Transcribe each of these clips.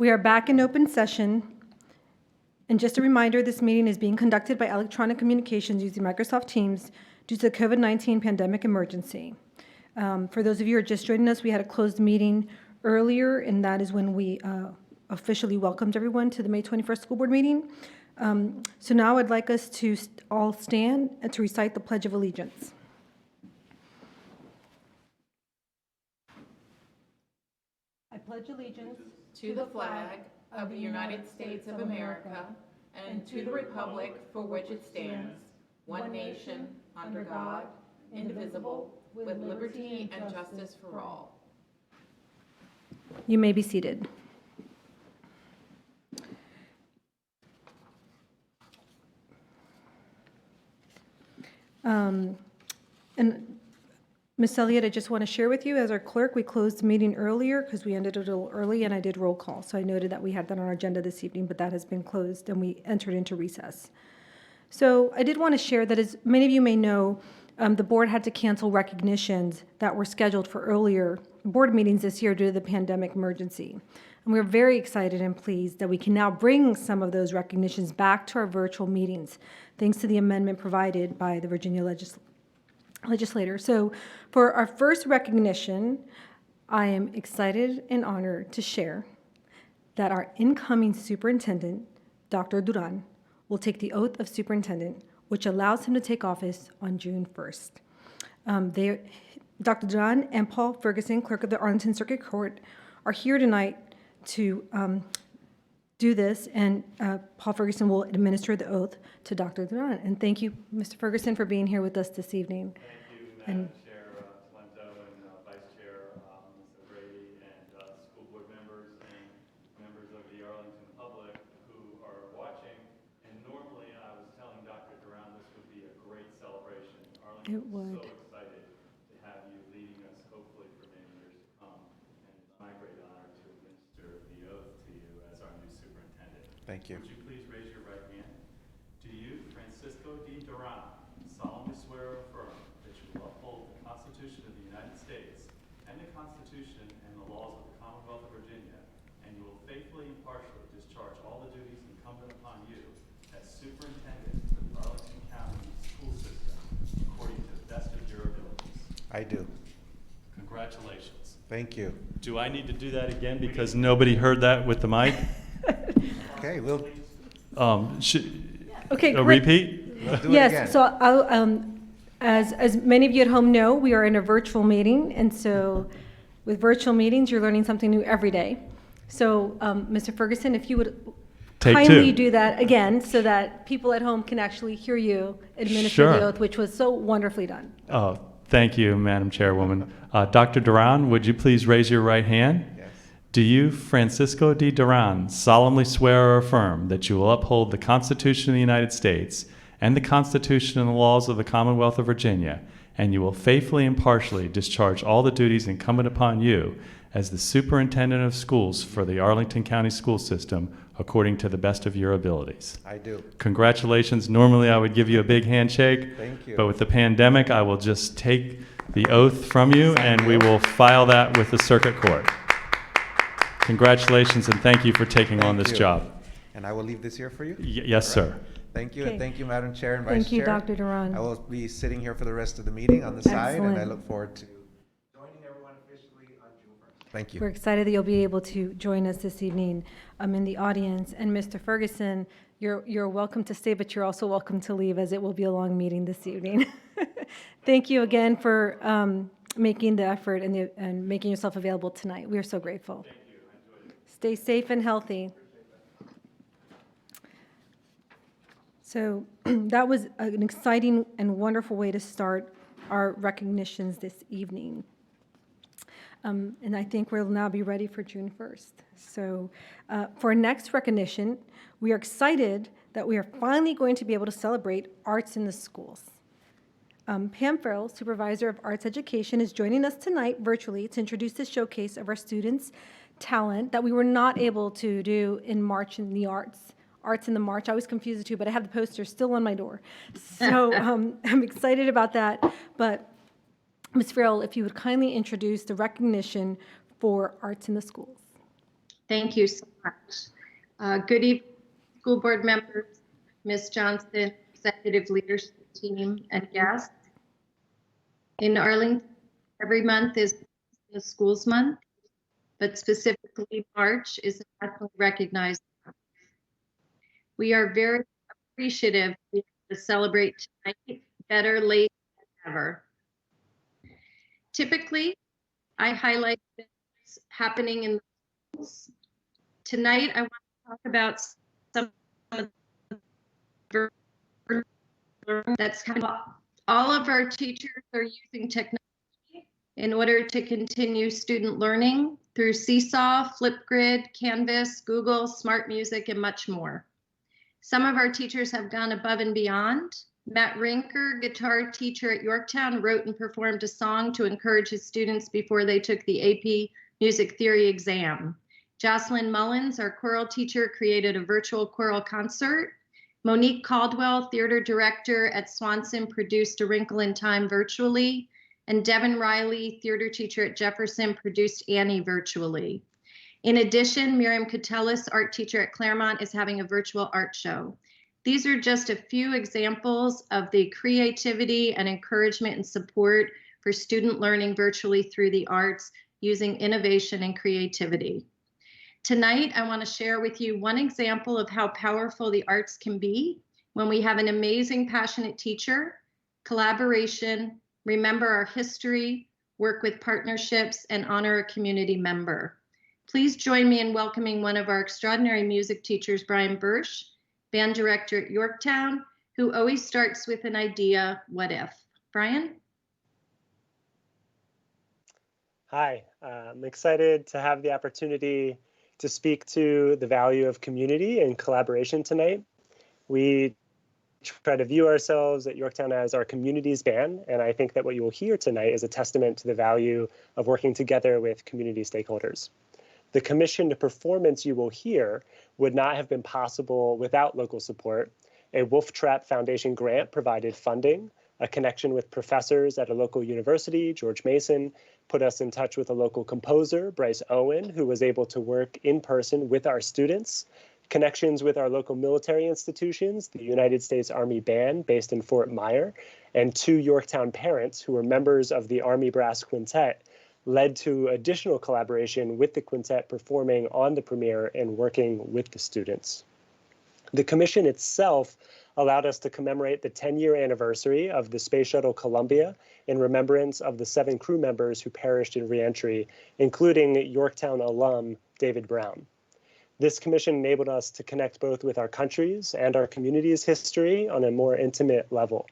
We are back in open session. And just a reminder, this meeting is being conducted by electronic communications using Microsoft Teams due to the COVID-19 pandemic emergency. For those of you who are just joining us, we had a closed meeting earlier, and that is when we officially welcomed everyone to the May 21st school board meeting. So now I'd like us to all stand and to recite the Pledge of Allegiance. I pledge allegiance to the flag of the United States of America and to the republic for which it stands, one nation, under God, indivisible, with liberty and justice for all. You may be seated. And Ms. Elliott, I just want to share with you, as our clerk, we closed the meeting earlier because we ended a little early, and I did roll call. So I noted that we had that on our agenda this evening, but that has been closed, and we entered into recess. So I did want to share that, as many of you may know, the board had to cancel recognitions that were scheduled for earlier board meetings this year due to the pandemic emergency. And we're very excited and pleased that we can now bring some of those recognitions back to our virtual meetings, thanks to the amendment provided by the Virginia legislator. So for our first recognition, I am excited and honored to share that our incoming superintendent, Dr. Duran, will take the oath of superintendent, which allows him to take office on June 1st. Dr. Duran and Paul Ferguson, clerk of the Arlington Circuit Court, are here tonight to do this, and Paul Ferguson will administer the oath to Dr. Duran. And thank you, Mr. Ferguson, for being here with us this evening. Thank you, Madam Chair Talento and Vice Chair Ms. O'Grady, and school board members and members of the Arlington public who are watching. And normally, I was telling Dr. Duran this would be a great celebration. Arlington is so excited to have you leading us, hopefully for many years to come. And it's my great honor to administer the oath to you as our new superintendent. Thank you. Would you please raise your right hand? Do you, Francisco D. Duran, solemnly swear or affirm that you will uphold the Constitution of the United States and the Constitution and the laws of the Commonwealth of Virginia, and you will faithfully and impartially discharge all the duties incumbent upon you as superintendent for the Arlington County school system according to the best of your abilities? I do. Congratulations. Thank you. Do I need to do that again because nobody heard that with the mic? Okay, we'll Okay, a great. repeat? do it again. Yes, so I'll, as many of you at home know, we are in a virtual meeting, and so with virtual meetings, you're learning something new every day. So, Mr. Ferguson, if you would Take kindly two. do that again so that people at home can actually hear you administer Sure. the oath, which was so wonderfully done. Oh, thank you, Madam Chairwoman. Dr. Duran, would you please raise your right hand? Yes. Do you, Francisco D. Duran, solemnly swear or affirm that you will uphold the Constitution of the United States and the Constitution and the laws of the Commonwealth of Virginia, and you will faithfully and impartially discharge all the duties incumbent upon you as the superintendent of schools for the Arlington County School System according to the best of your abilities? I do. Congratulations. Normally I would give you a big handshake. Thank you. But with the pandemic, I will just take the oath from you and we will file that with the circuit court. Congratulations and thank you for taking on this you. job. And I will leave this here for you? Yes, sir. Thank you, Okay. and thank you, Madam Chair and Vice Thank you, Chair. Dr. Duran. I will be sitting here for the rest of the meeting on the side, and I Excellent. look forward to joining everyone officially on June 1st. Thank We're you. excited that you'll be able to join us this evening in the audience. And Mr. Ferguson, you're welcome to stay, but you're also welcome to leave, as it will be a long meeting this evening. Thank you again for making the effort and making yourself available tonight. We are so grateful. Thank you. I enjoyed it. Stay safe and healthy. So that was an exciting and wonderful way to start our recognitions this evening. And I think we'll now be ready for June 1st. So for our next recognition, we are excited that we are finally going to be able to celebrate arts in the schools. Pam Farrell, Supervisor of Arts Education, is joining us tonight virtually to introduce the showcase of our students' talent that we were not able to do in March in the Arts in the March. I was confused too, but I have the poster still on my door. So I'm excited about that. But Ms. Farrell, if you would kindly introduce the recognition for arts in the schools. Thank you so much. Good evening, school board members, Ms. Johnson, executive leadership team, and guests. In Arlington, every month is the Schools Month, but specifically March is a nationally recognized month. We are very appreciative to celebrate tonight, better late than ever. Typically, I highlight what's happening in the schools. Tonight, I want to talk about some of the that's kind of all of our teachers are using technology in order to continue student learning through Seesaw, Flipgrid, Canvas, Google, Smart Music, and much more. Some of our teachers have gone above and beyond. Matt Rinker, guitar teacher at Yorktown, wrote and performed a song to encourage his students before they took the AP Music Theory exam. Jocelyn Mullins, our choral teacher, created a virtual choral concert. Monique Caldwell, theater director at Swanson, produced A Wrinkle in Time virtually. And Devin Riley, theater teacher at Jefferson, produced Annie virtually. In addition, Miriam Catellis, art teacher at Claremont, is having a virtual art show. These are just a few examples of the creativity and encouragement and support for student learning virtually through the arts using innovation and creativity. Tonight, I want to share with you one example of how powerful the arts can be when we have an amazing, passionate teacher, collaboration, remember our history, work with partnerships, and honor a community member. Please join me in welcoming one of our extraordinary music teachers, Brian Bursch, band director at Yorktown, who always starts with an idea, what if? Brian? Hi, I'm excited to have the opportunity to speak to the value of community and collaboration tonight. We try to view ourselves at Yorktown as our community's band, and I think that what you will hear tonight is a testament to the value of working together with community stakeholders. The commissioned performance you will hear would not have been possible without local support. A Wolf Trap Foundation grant provided funding. A connection with professors at a local university, George Mason, put us in touch with a local composer, Bryce Owen, who was able to work in person with our students. Connections with our local military institutions, the United States Army Band based in Fort Myer, and 2 Yorktown parents who were members of the Army Brass Quintet, led to additional collaboration with the quintet performing on the premiere and working with the students. The commission itself allowed us to commemorate the 10-year anniversary of the Space Shuttle Columbia in remembrance of the 7 crew members who perished in reentry, including Yorktown alum David Brown. This commission enabled us to connect both with our country's and our community's history on a more intimate level.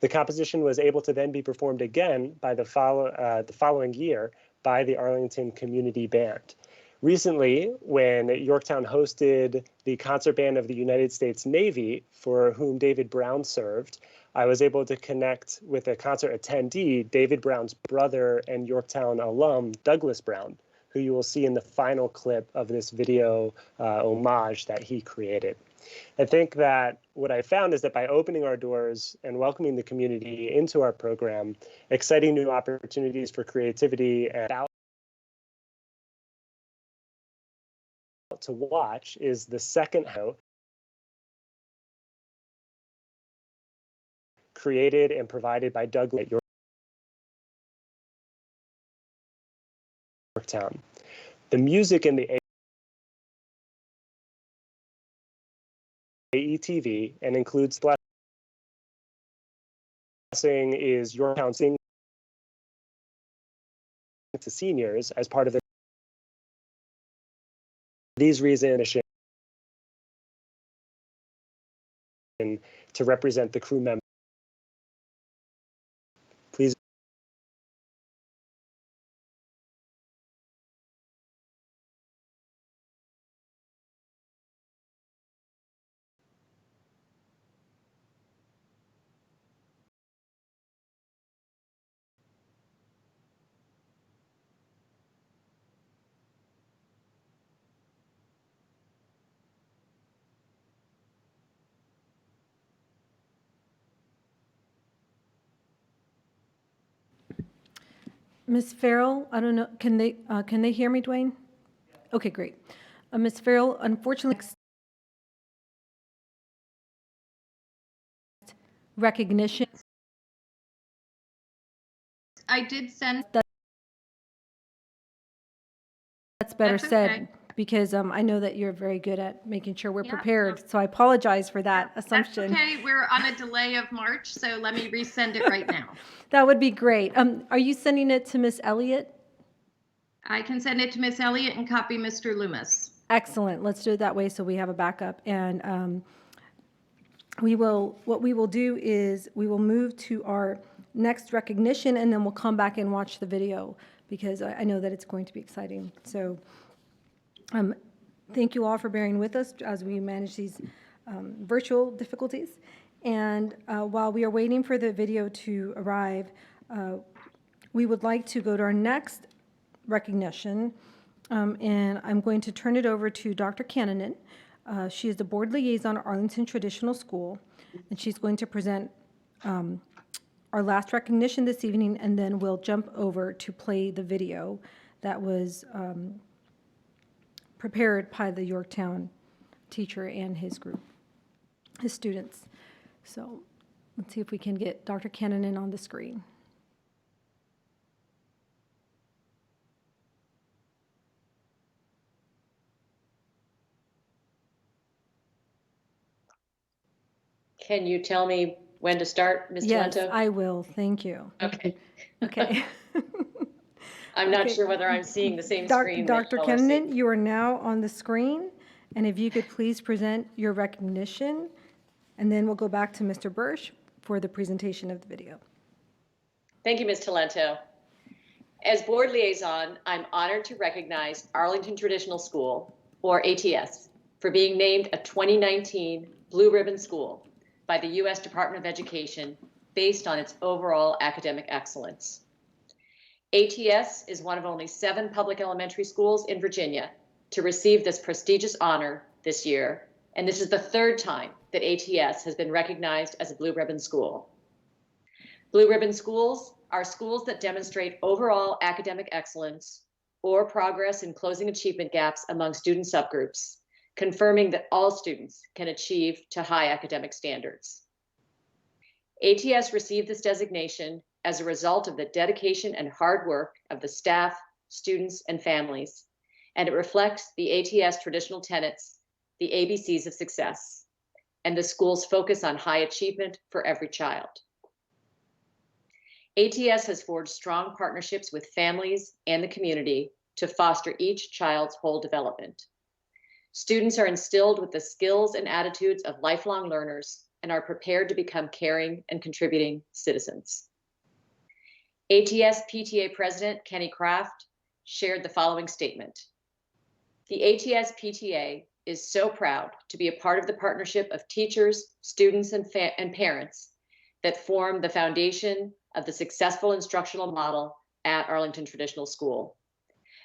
The composition was able to then be performed again by the following year by the Arlington Community Band. Recently, when Yorktown hosted the concert band of the United States Navy, for whom David Brown served, I was able to connect with a concert attendee, David Brown's brother and Yorktown alum, Douglas Brown, who you will see in the final clip of this video homage that he created. I think that what I found is that by opening our doors and welcoming the community into our program, exciting new opportunities for creativity and out to watch is the second show created and provided by Douglas at Yorktown. The music in the AETV and includes Blessing is Yorktown singing to seniors as part of their these reasons to represent the crew members. Please. Ms. Farrell, I don't know, can they hear me, Dwayne? Okay, great. Ms. Farrell, unfortunately, recognition, I did send, that's better That's said, okay. because I know that you're very good at making sure we're Yeah, prepared. So I apologize for that that's assumption. okay. We're on a delay of March, so let me resend it right now. That would be great. Are you sending it to Miss Elliott? I can send it to Miss Elliott and copy Mr. Loomis. Excellent. Let's do it that way so we have a backup. And what we will do is we will move to our next recognition, and then we'll come back and watch the video because I know that it's going to be exciting. So thank you all for bearing with us as we manage these virtual difficulties. And while we are waiting for the video to arrive, we would like to go to our next recognition. And I'm going to turn it over to Dr. Cannonen. She is the board liaison at Arlington Traditional School, and she's going to present our last recognition this evening, and then we'll jump over to play the video that was prepared by the Yorktown teacher and his group, his students. So let's see if we can get Dr. Cannonen on the screen. Can you tell me when to start, Ms. Yes, Talento? I will. Thank you. Okay. Okay. I'm not Okay. sure whether I'm seeing the same screen that Dr. y'all are seeing. Cannonen, you are now on the screen, and if you could please present your recognition, and then we'll go back to Mr. Bursch for the presentation of the video. Thank you, Ms. Talento. As board liaison, I'm honored to recognize Arlington Traditional School, or ATS, for being named a 2019 Blue Ribbon School by the U.S. Department of Education based on its overall academic excellence. ATS is one of only 7 public elementary schools in Virginia to receive this prestigious honor this year, and this is the 3rd time that ATS has been recognized as a Blue Ribbon School. Blue Ribbon schools are schools that demonstrate overall academic excellence or progress in closing achievement gaps among student subgroups, confirming that all students can achieve to high academic standards. ATS received this designation as a result of the dedication and hard work of the staff, students, and families, and it reflects the ATS traditional tenets, the ABCs of success, and the school's focus on high achievement for every child. ATS has forged strong partnerships with families and the community to foster each child's whole development. Students are instilled with the skills and attitudes of lifelong learners and are prepared to become caring and contributing citizens. ATS PTA President Kenny Kraft shared the following statement. The ATS PTA is so proud to be a part of the partnership of teachers, students, and parents that form the foundation of the successful instructional model at Arlington Traditional School.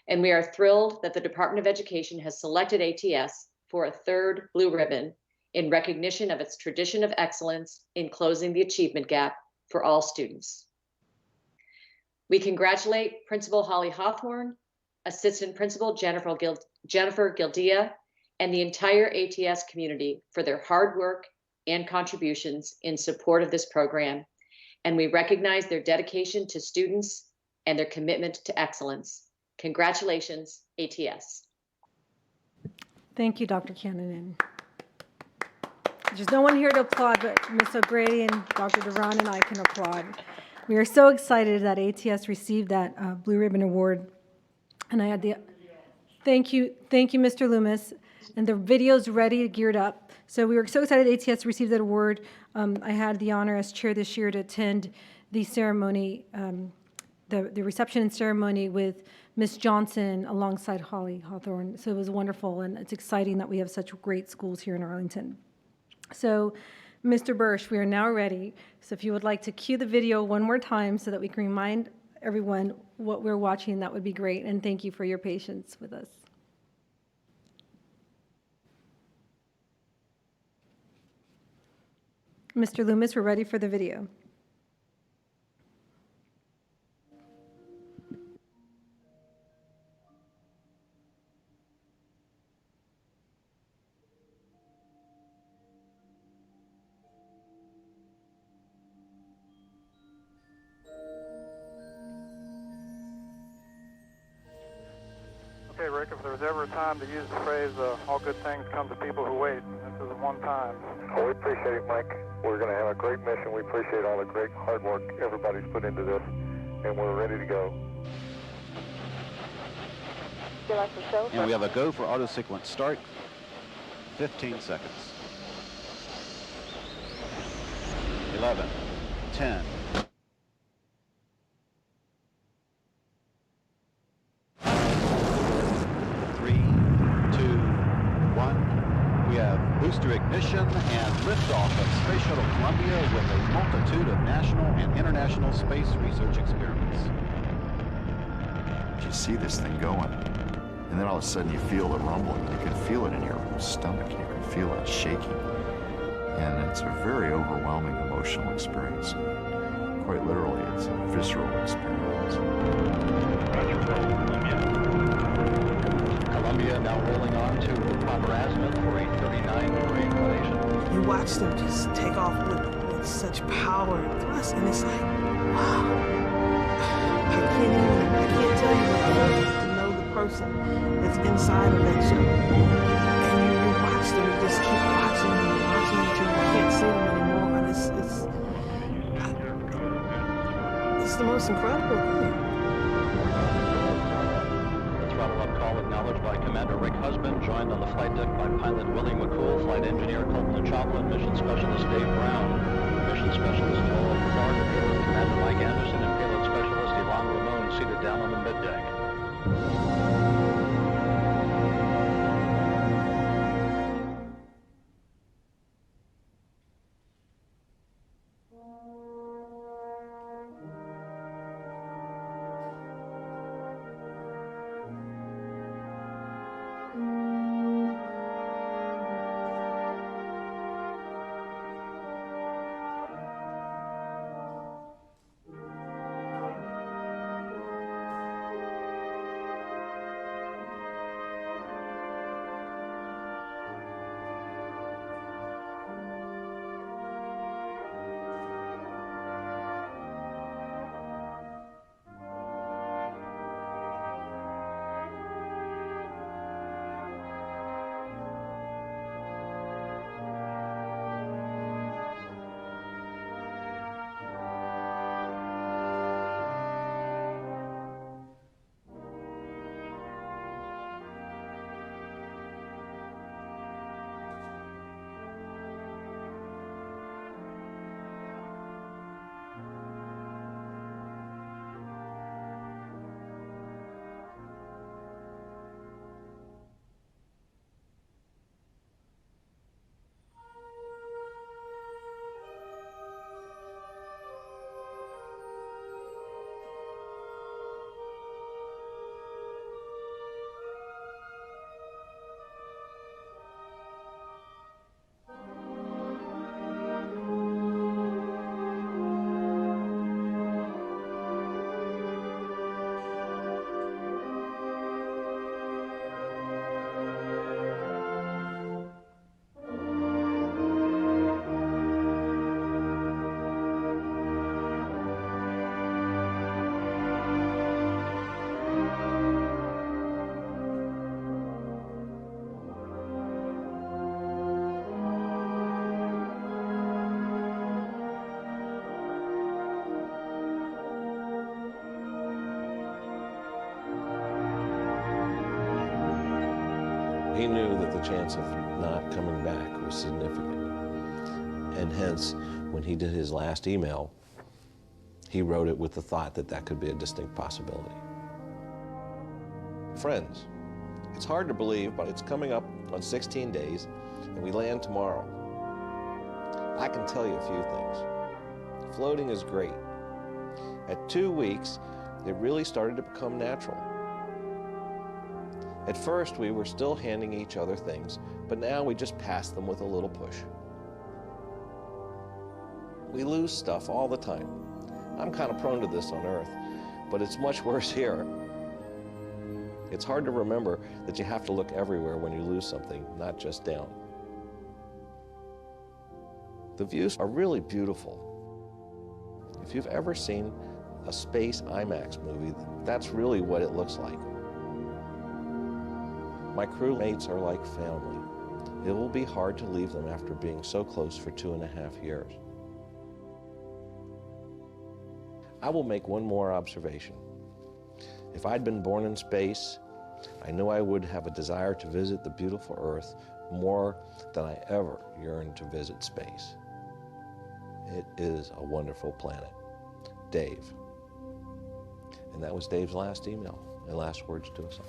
And we are thrilled that the Department of Education has selected ATS for a 3rd Blue Ribbon in recognition of its tradition of excellence in closing the achievement gap for all students. We congratulate Principal Holly Hawthorne, Assistant Principal Jennifer Gildia, and the entire ATS community for their hard work and contributions in support of this program. And we recognize their dedication to students and their commitment to excellence. Congratulations, ATS. Thank you, Dr. Cannonen. There's no one here to applaud, but Ms. O'Grady and Dr. Duran and I can applaud. We are so excited that ATS received that Blue Ribbon Award. And I had the, thank you, Mr. Loomis. And the video's ready, geared up. So we were so excited ATS received that award. I had the honor as chair this year to attend the ceremony, the reception and ceremony with Ms. Johnson alongside Holly Hawthorne. So it was wonderful, and it's exciting that we have such great schools here in Arlington. So, Mr. Bursch, we are now ready. So if you would like to cue the video one more time so that we can remind everyone what we're watching, that would be great. And thank you for your patience with us. Mr. Loomis, we're ready for the video. if there's ever a time to use the phrase, all good things come to people who wait, this is one time. Well, we appreciate it, Mike. We're going to have a great mission. We appreciate all the great hard work everybody's put into this, and we're ready to go. And we have a go for auto sequence start. 15 seconds. 11, 10. Booster ignition and liftoff of Space Shuttle Columbia with a multitude of national and international space research experiments. You see this thing going, and then all of a sudden you feel the rumbling. You can feel it in your stomach. You can feel it shaking. And it's a very overwhelming emotional experience. Quite literally, it's a visceral experience. Columbia now rolling on to the proper azimuth for a 39-degree inclination. You watch them just take off with such power and thrust, and it's like, wow. I can't tell you what it is to know the person that's inside of that ship. And you watch them, you just keep watching them until you can't see them anymore. And it's the most incredible thing. Call acknowledged by Commander Rick Husband, joined on the flight deck by pilot Willie McCool, flight engineer Copeland Choplin, mission specialist Dave Brown, mission specialist Laurel Clark, payload commander Mike Anderson, and payload specialist Yvonne Ramon seated down on the middeck. He knew that the chance of not coming back was significant. And hence, when he did his last email, he wrote it with the thought that that could be a distinct possibility. Friends, it's hard to believe, but it's coming up on 16 days, and we land tomorrow. I can tell you a few things. Floating is great. At 2 weeks, it really started to become natural. At first, we were still handing each other things, but now we just pass them with a little push. We lose stuff all the time. I'm kind of prone to this on Earth, but it's much worse here. It's hard to remember that you have to look everywhere when you lose something, not just down. The views are really beautiful. If you've ever seen a space IMAX movie, that's really what it looks like. My crewmates are like family. It will be hard to leave them after being so close for 2.5 years. I will make one more observation. If I'd been born in space, I knew I would have a desire to visit the beautiful Earth more than I ever yearned to visit space. It is a wonderful planet. Dave. And that was Dave's last email and last words to us all.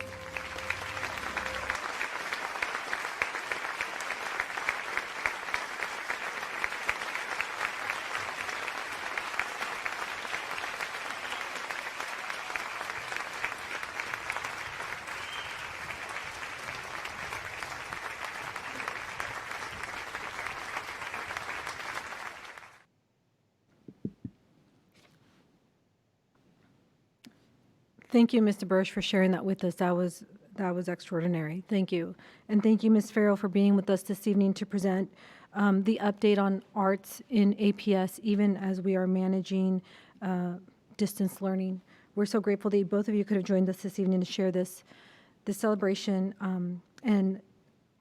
Thank you, Mr. Bursch, for sharing that with us. That was extraordinary. Thank you. And thank you, Ms. Farrell, for being with us this evening to present the update on arts in APS, even as we are managing distance learning. We're so grateful that both of you could have joined us this evening to share this celebration and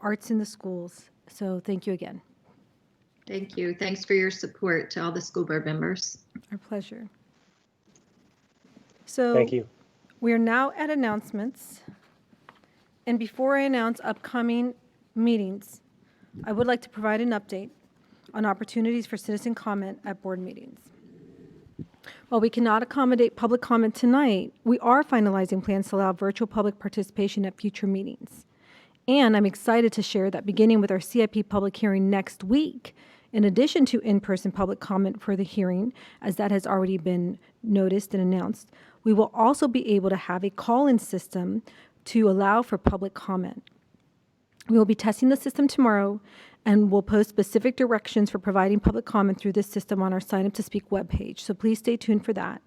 arts in the schools. So thank you again. Thank you. Thanks for your support to all the school board members. Our pleasure. So Thank you. We are now at announcements. And before I announce upcoming meetings, I would like to provide an update on opportunities for citizen comment at board meetings. While we cannot accommodate public comment tonight, we are finalizing plans to allow virtual public participation at future meetings. And I'm excited to share that beginning with our CIP public hearing next week, in addition to in-person public comment for the hearing, as that has already been noticed and announced, we will also be able to have a call-in system to allow for public comment. We will be testing the system tomorrow and will post specific directions for providing public comment through this system on our Sign Up to Speak webpage, so please stay tuned for that.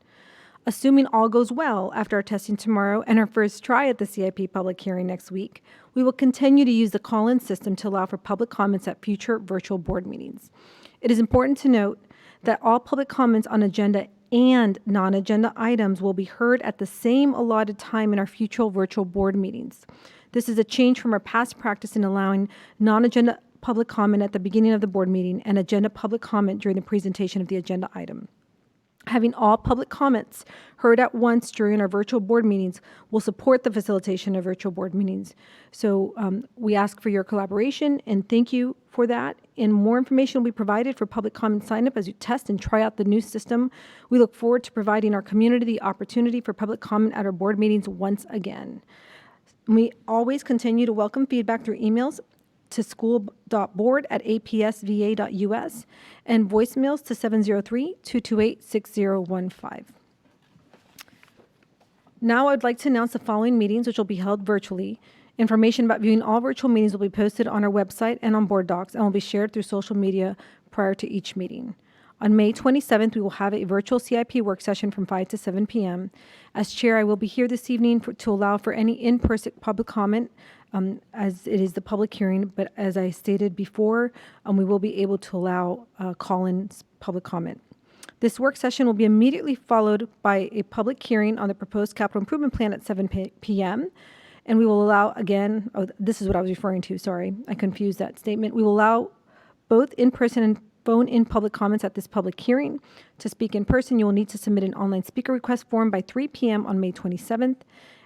Assuming all goes well after our testing tomorrow and our first try at the CIP public hearing next week, we will continue to use the call-in system to allow for public comments at future virtual board meetings. It is important to note that all public comments on agenda and non-agenda items will be heard at the same allotted time in our future virtual board meetings. This is a change from our past practice in allowing non-agenda public comment at the beginning of the board meeting and agenda public comment during the presentation of the agenda item. Having all public comments heard at once during our virtual board meetings will support the facilitation of virtual board meetings. So we ask for your collaboration and thank you for that. And more information will be provided for public comment sign up as you test and try out the new system. We look forward to providing our community the opportunity for public comment at our board meetings once again. We always continue to welcome feedback through emails to school.board@apsva.us and voicemails to 703-228-6015. Now I'd like to announce the following meetings, which will be held virtually. Information about viewing all virtual meetings will be posted on our website and on board docs and will be shared through social media prior to each meeting. On May 27th, we will have a virtual CIP work session from 5 to 7 p.m. As chair, I will be here this evening to allow for any in-person public comment as it is the public hearing, but as I stated before, we will be able to allow call-in public comment. This work session will be immediately followed by a public hearing on the proposed capital improvement plan at 7 p.m. And we will allow, again, this is what I was referring to, sorry, I confused that statement. We will allow both in-person and phone-in public comments at this public hearing. To speak in person, you will need to submit an online speaker request form by 3 p.m. on May 27th.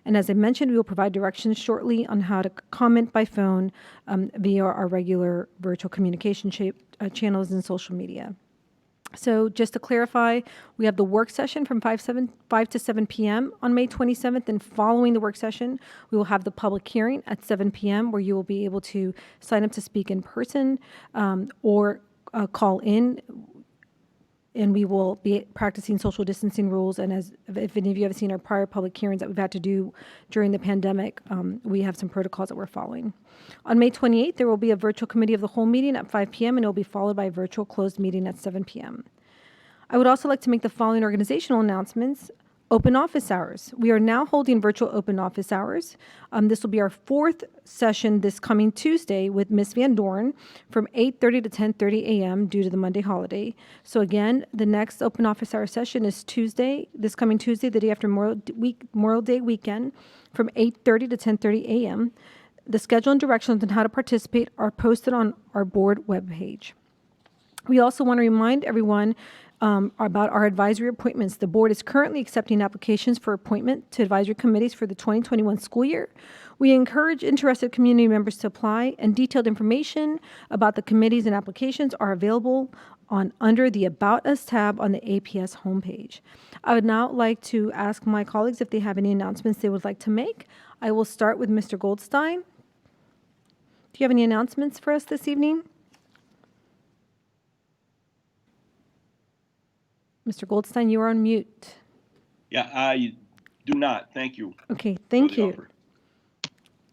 And as I mentioned, we will provide directions shortly on how to comment by phone via our regular virtual communication channels and social media. So just to clarify, we have the work session from 5 to 7 p.m. on May 27th, and following the work session, we will have the public hearing at 7 p.m. where you will be able to sign up to speak in person or call in, and we will be practicing social distancing rules. And as if any of you have seen our prior public hearings that we've had to do during the pandemic, we have some protocols that we're following. On May 28th, there will be a virtual committee of the whole meeting at 5 p.m. and it will be followed by a virtual closed meeting at 7 p.m. I would also like to make the following organizational announcements. Open office hours. We are now holding virtual open office hours. This will be our fourth session this coming Tuesday with Ms. Van Dorn from 8:30 to 10:30 a.m. due to the Monday holiday. So again, the next open office hour session is this coming Tuesday, the day after Memorial Day weekend, from 8:30 to 10:30 a.m. The schedule and directions on how to participate are posted on our board webpage. We also want to remind everyone about our advisory appointments. The board is currently accepting applications for appointment to advisory committees for the 2021 school year. We encourage interested community members to apply, and detailed information about the committees and applications are available under the About Us tab on the APS homepage. I would now like to ask my colleagues if they have any announcements they would like to make. I will start with Mr. Goldstein. Do you have any announcements for us this evening? Mr. Goldstein, you are on mute. Yeah, I do not. Thank you. Okay, thank for the you. offer.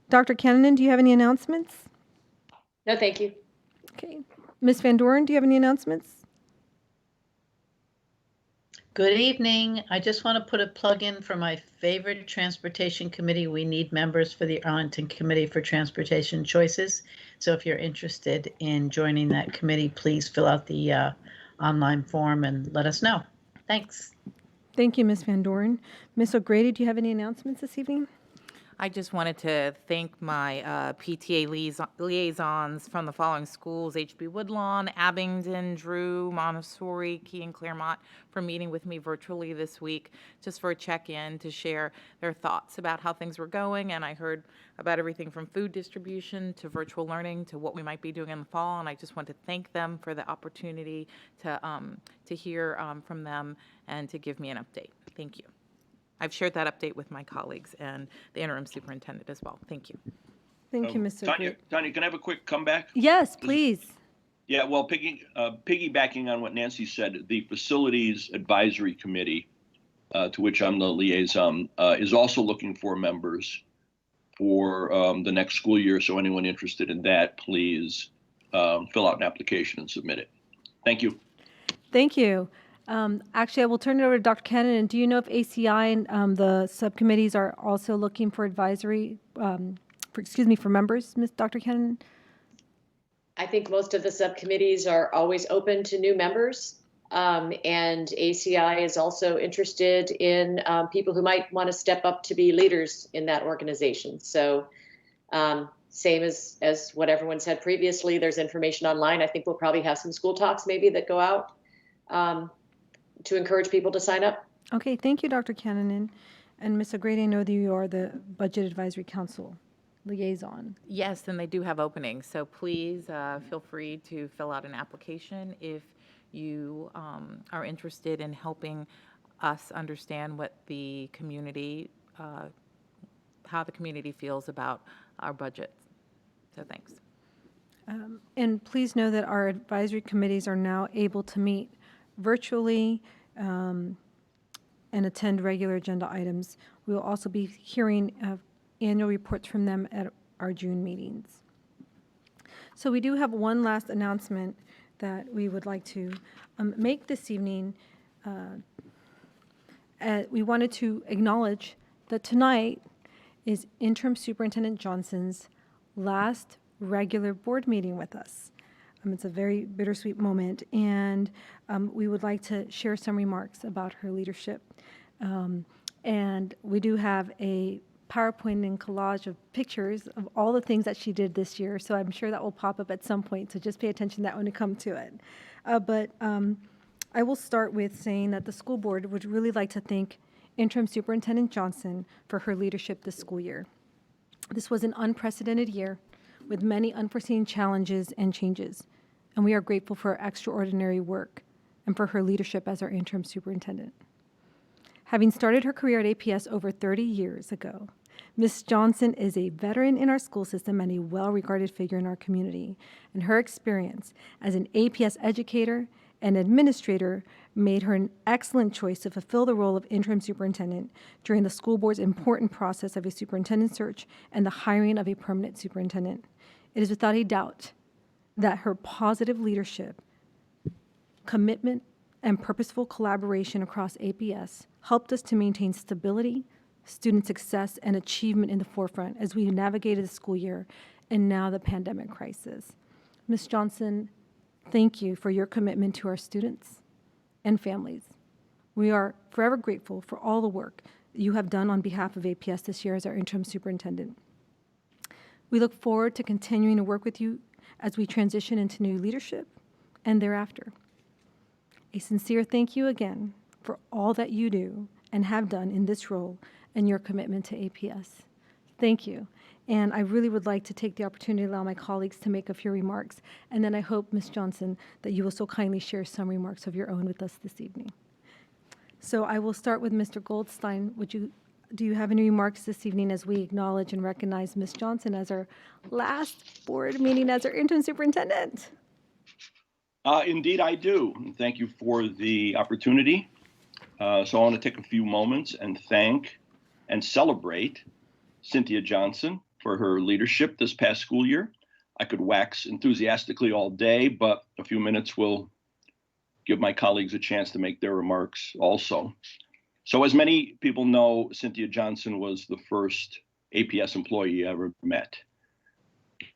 Dr. Cannon, do you have any announcements? No, thank you. Okay. Ms. Van Doren, do you have any announcements? Good evening. I just want to put a plug in for my favorite transportation committee. We need members for the Arlington Committee for Transportation Choices. So if you're interested in joining that committee, please fill out the online form and let us know. Thanks. Thank you, Ms. Van Doren. Ms. O'Grady, do you have any announcements this evening? I just wanted to thank my PTA liaisons from the following schools: HB Woodlawn, Abingdon, Drew, Montessori, Key, and Claremont for meeting with me virtually this week just for a check-in to share their thoughts about how things were going. And I heard about everything from food distribution to virtual learning to what we might be doing in the fall. And I just want to thank them for the opportunity to hear from them and to give me an update. Thank you. I've shared that update with my colleagues and the interim superintendent as well. Thank you. Thank you, Ms. O'Grady. Tanya, can I have a quick comeback? Yes, please. Yeah, well, piggybacking on what Nancy said, the Facilities Advisory Committee, to which I'm the liaison, is also looking for members for the next school year. So anyone interested in that, please fill out an application and submit it. Thank you. Thank you. Actually, I will turn it over to Dr. Cannon. Do you know if ACI and the subcommittees are also looking for advisory, for members, Dr. Cannon? I think most of the subcommittees are always open to new members. And ACI is also interested in people who might want to step up to be leaders in that organization. So same as what everyone said previously, there's information online. I think we'll probably have some school talks maybe that go out to encourage people to sign up. Okay, thank you, Dr. Cannon. And Ms. O'Grady, I know that you are the Budget Advisory Council liaison. Yes, and they do have openings. So please feel free to fill out an application if you are interested in helping us understand what the community, how the community feels about our budget. So thanks. And please know that our advisory committees are now able to meet virtually and attend regular agenda items. We will also be hearing annual reports from them at our June meetings. So we do have one last announcement that we would like to make this evening. We wanted to acknowledge that tonight is Interim Superintendent Johnson's last regular board meeting with us. It's a very bittersweet moment, and we would like to share some remarks about her leadership. And we do have a PowerPoint and collage of pictures of all the things that she did this year, so I'm sure that will pop up at some point, so just pay attention to that when we come to it. But I will start with saying that the school board would really like to thank Interim Superintendent Johnson for her leadership this school year. This was an unprecedented year with many unforeseen challenges and changes, and we are grateful for her extraordinary work and for her leadership as our interim superintendent. Having started her career at APS over 30 years ago, Ms. Johnson is a veteran in our school system and a well-regarded figure in our community, and her experience as an APS educator and administrator made her an excellent choice to fulfill the role of interim superintendent during the school board's important process of a superintendent search and the hiring of a permanent superintendent. It is without a doubt that her positive leadership, commitment, and purposeful collaboration across APS helped us to maintain stability, student success, and achievement in the forefront as we navigated the school year and now the pandemic crisis. Ms. Johnson, thank you for your commitment to our students and families. We are forever grateful for all the work you have done on behalf of APS this year as our interim superintendent. We look forward to continuing to work with you as we transition into new leadership and thereafter. A sincere thank you again for all that you do and have done in this role and your commitment to APS. Thank you. And I really would like to take the opportunity to allow my colleagues to make a few remarks. And then I hope, Ms. Johnson, that you will so kindly share some remarks of your own with us this evening. So I will start with Mr. Goldstein. Do you have any remarks this evening as we acknowledge and recognize Ms. Johnson as our last board meeting as our interim superintendent? Indeed, I do. Thank you for the opportunity. So I want to take a few moments and thank and celebrate Cynthia Johnson for her leadership this past school year. I could wax enthusiastically all day, but a few minutes will give my colleagues a chance to make their remarks also. So as many people know, Cynthia Johnson was the first APS employee I ever met.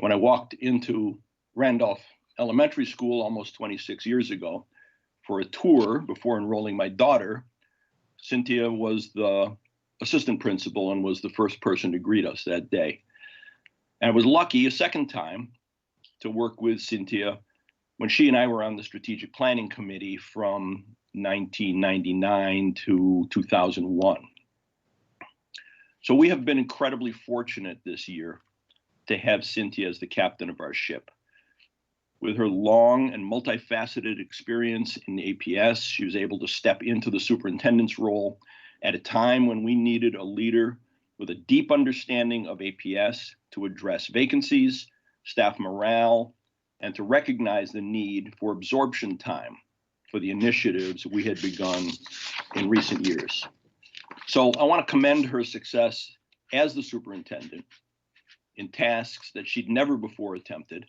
When I walked into Randolph Elementary School almost 26 years ago for a tour before enrolling my daughter, Cynthia was the assistant principal and was the first person to greet us that day. And I was lucky a second time to work with Cynthia when she and I were on the strategic planning committee from 1999 to 2001. So we have been incredibly fortunate this year to have Cynthia as the captain of our ship. With her long and multifaceted experience in APS, she was able to step into the superintendent's role at a time when we needed a leader with a deep understanding of APS to address vacancies, staff morale, and to recognize the need for absorption time for the initiatives we had begun in recent years. So I want to commend her success as the superintendent in tasks that she'd never before attempted,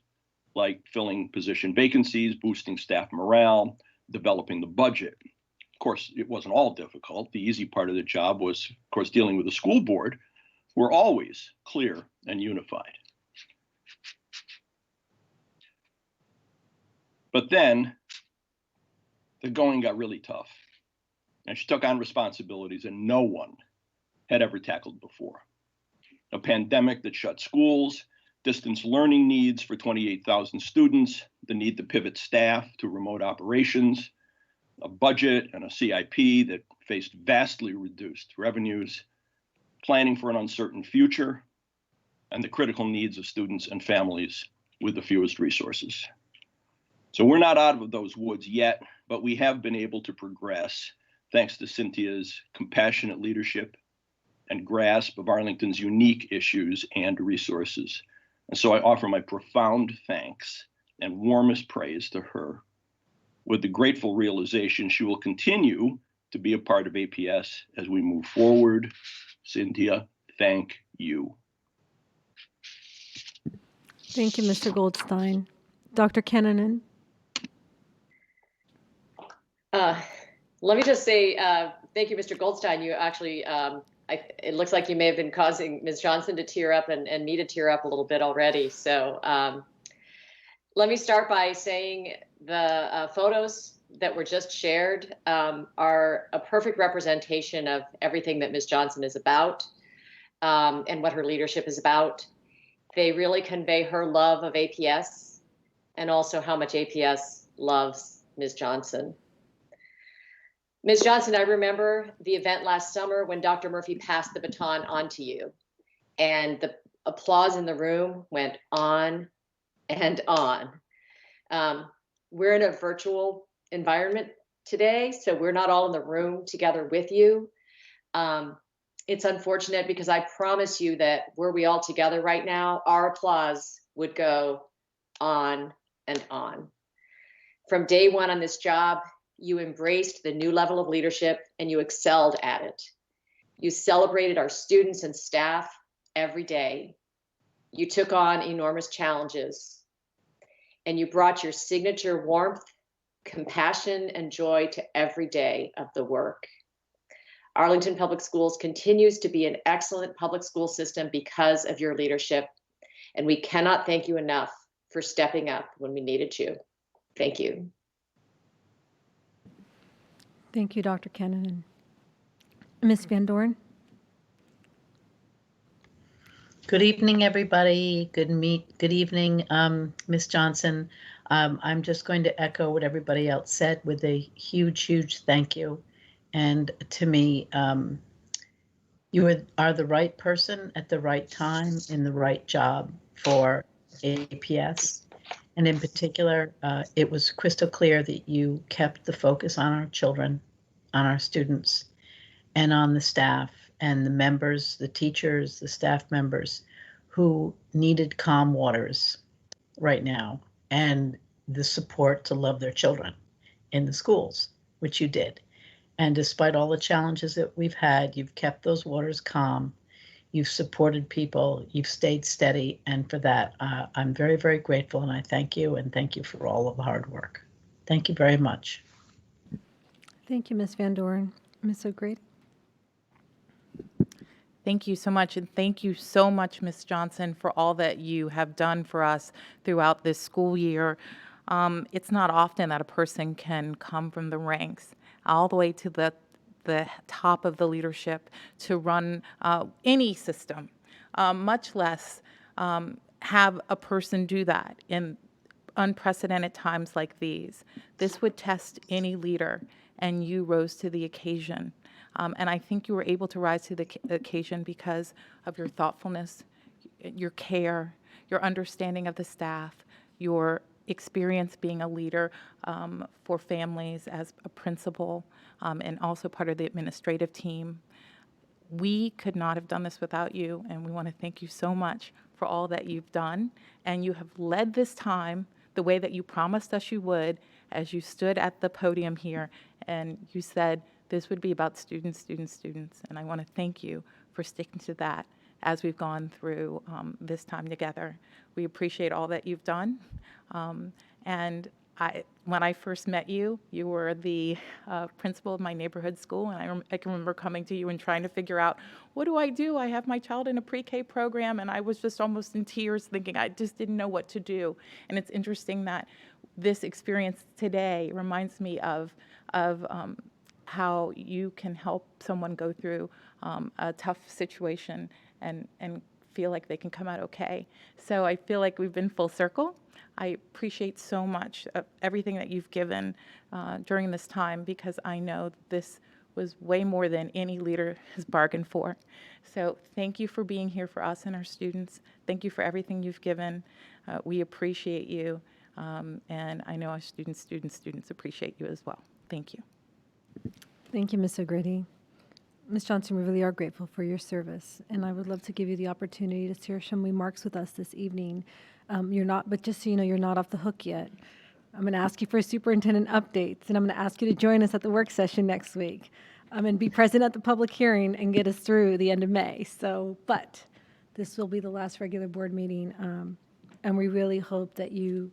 like filling position vacancies, boosting staff morale, developing the budget. Of course, it wasn't all difficult. The easy part of the job was, of course, dealing with the school board, who were always clear and unified. But then the going got really tough, and she took on responsibilities that no one had ever tackled before. A pandemic that shut schools, distance learning needs for 28,000 students, the need to pivot staff to remote operations, a budget and a CIP that faced vastly reduced revenues, planning for an uncertain future, and the critical needs of students and families with the fewest resources. So we're not out of those woods yet, but we have been able to progress thanks to Cynthia's compassionate leadership and grasp of Arlington's unique issues and resources. And so I offer my profound thanks and warmest praise to her, with the grateful realization she will continue to be a part of APS as we move forward. Cynthia, thank you. Thank you, Mr. Goldstein. Dr. Kennanen. Let me just say thank you, Mr. Goldstein. You actually, it looks like you may have been causing Ms. Johnson to tear up and me to tear up a little bit already. So let me start by saying the photos that were just shared are a perfect representation of everything that Ms. Johnson is about and what her leadership is about. They really convey her love of APS and also how much APS loves Ms. Johnson. Ms. Johnson, I remember the event last summer when Dr. Murphy passed the baton on to you, and the applause in the room went on and on. We're in a virtual environment today, so we're not all in the room together with you. It's unfortunate because I promise you that were we all together right now, our applause would go on and on. From day one on this job, you embraced the new level of leadership and you excelled at it. You celebrated our students and staff every day. You took on enormous challenges and you brought your signature warmth, compassion, and joy to every day of the work. Arlington Public Schools continues to be an excellent public school system because of your leadership, and we cannot thank you enough for stepping up when we needed you. Thank you. Thank you, Dr. Kennanen. Ms. Van Doren. Good evening, everybody. Good evening, Ms. Johnson. I'm just going to echo what everybody else said with a huge, huge thank you. And to me, you are the right person at the right time in the right job for APS. And in particular, it was crystal clear that you kept the focus on our children, on our students, and on the staff and the members, the teachers, the staff members who needed calm waters right now and the support to love their children in the schools, which you did. And despite all the challenges that we've had, you've kept those waters calm. You've supported people. You've stayed steady. And for that, I'm very, very grateful. And I thank you. And thank you for all of the hard work. Thank you very much. Thank you, Ms. Van Doren. Ms. O'Grady? Thank you so much, and thank you so much, Ms. Johnson, for all that you have done for us throughout this school year. It's not often that a person can come from the ranks all the way to the top of the leadership to run any system, much less have a person do that in unprecedented times like these. This would test any leader, and you rose to the occasion. And I think you were able to rise to the occasion because of your thoughtfulness, your care, your understanding of the staff, your experience being a leader for families as a principal, and also part of the administrative team. We could not have done this without you, and we want to thank you so much for all that you've done. And you have led this time the way that you promised us you would as you stood at the podium here and you said, this would be about students, students, students. And I want to thank you for sticking to that as we've gone through this time together. We appreciate all that you've done. And when I first met you, you were the principal of my neighborhood school. And I can remember coming to you and trying to figure out, what do? I have my child in a pre-K program. And I was just almost in tears thinking I just didn't know what to do. And it's interesting that this experience today reminds me of how you can help someone go through a tough situation and feel like they can come out okay. So I feel like we've been full circle. I appreciate so much of everything that you've given during this time, because I know this was way more than any leader has bargained for. So thank you for being here for us and our students. Thank you for everything you've given. We appreciate you. And I know our students appreciate you as well. Thank you. Thank you, Ms. O'Grady. Ms. Johnson, we really are grateful for your service, and I would love to give you the opportunity to share some remarks with us this evening. But just so you know, you're not off the hook yet. I'm going to ask you for superintendent updates, and I'm going to ask you to join us at the work session next week, and be present at the public hearing and get us through the end of May. But this will be the last regular board meeting, and we really hope that you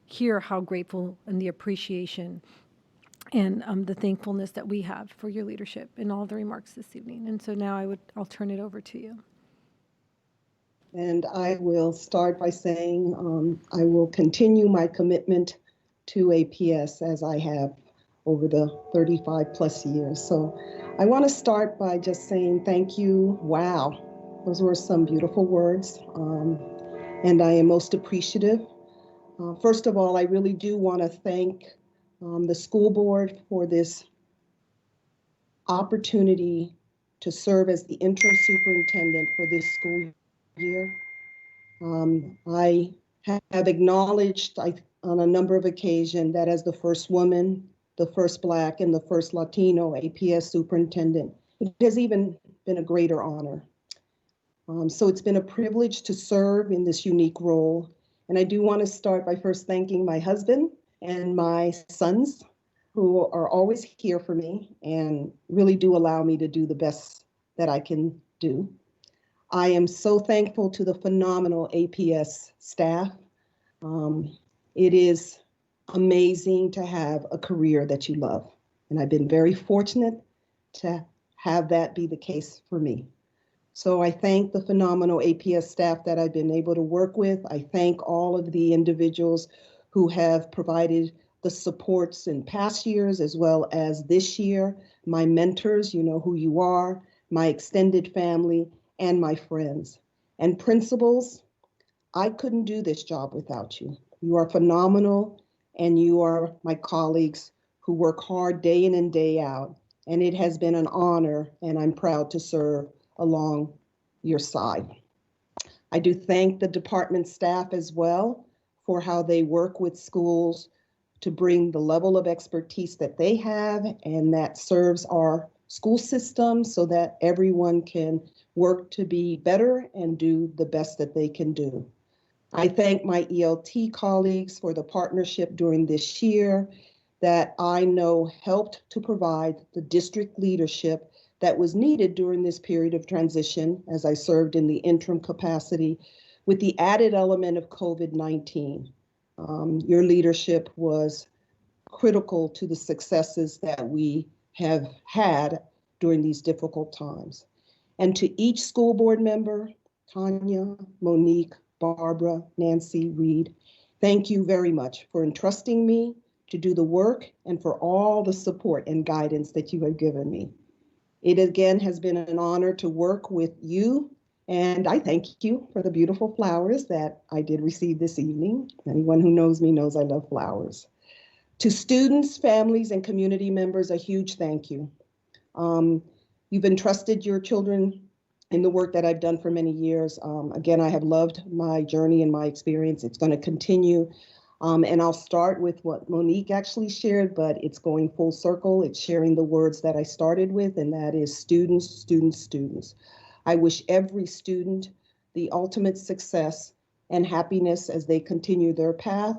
hear how grateful and the appreciation and the thankfulness that we have for your leadership in all the remarks this evening. And so now I'll turn it over to you. And I will start by saying I will continue my commitment to APS as I have over the 35 plus years. So I want to start by just saying thank you. Wow, those were some beautiful words. And I am most appreciative. First of all, I really do want to thank the school board for this opportunity to serve as the interim superintendent for this school year. I have acknowledged on a number of occasions that as the first woman, the first Black, and the first Latino APS superintendent, it has even been a greater honor. So it's been a privilege to serve in this unique role. And I do want to start by first thanking my husband and my sons, who are always here for me and really do allow me to do the best that I can do. I am so thankful to the phenomenal APS staff. It is amazing to have a career that you love. And I've been very fortunate to have that be the case for me. So I thank the phenomenal APS staff that I've been able to work with. I thank all of the individuals who have provided the supports in past years as well as this year. My mentors, you know who you are, my extended family, and my friends. And principals, I couldn't do this job without you. You are phenomenal, and you are my colleagues who work hard day in and day out. And it has been an honor, and I'm proud to serve along your side. I do thank the department staff as well for how they work with schools to bring the level of expertise that they have and that serves our school system so that everyone can work to be better and do the best that they can do. I thank my ELT colleagues for the partnership during this year that I know helped to provide the district leadership that was needed during this period of transition as I served in the interim capacity with the added element of COVID-19. Your leadership was critical to the successes that we have had during these difficult times. And to each school board member, Tanya, Monique, Barbara, Nancy, Reed, thank you very much for entrusting me to do the work and for all the support and guidance that you have given me. It again has been an honor to work with you, and I thank you for the beautiful flowers that I did receive this evening. Anyone who knows me knows I love flowers. To students, families, and community members, a huge thank you. You've entrusted your children in the work that I've done for many years. Again, I have loved my journey and my experience. It's going to continue. And I'll start with what Monique actually shared, but it's going full circle. It's sharing the words that I started with, and that is students, students, students. I wish every student the ultimate success and happiness as they continue their path.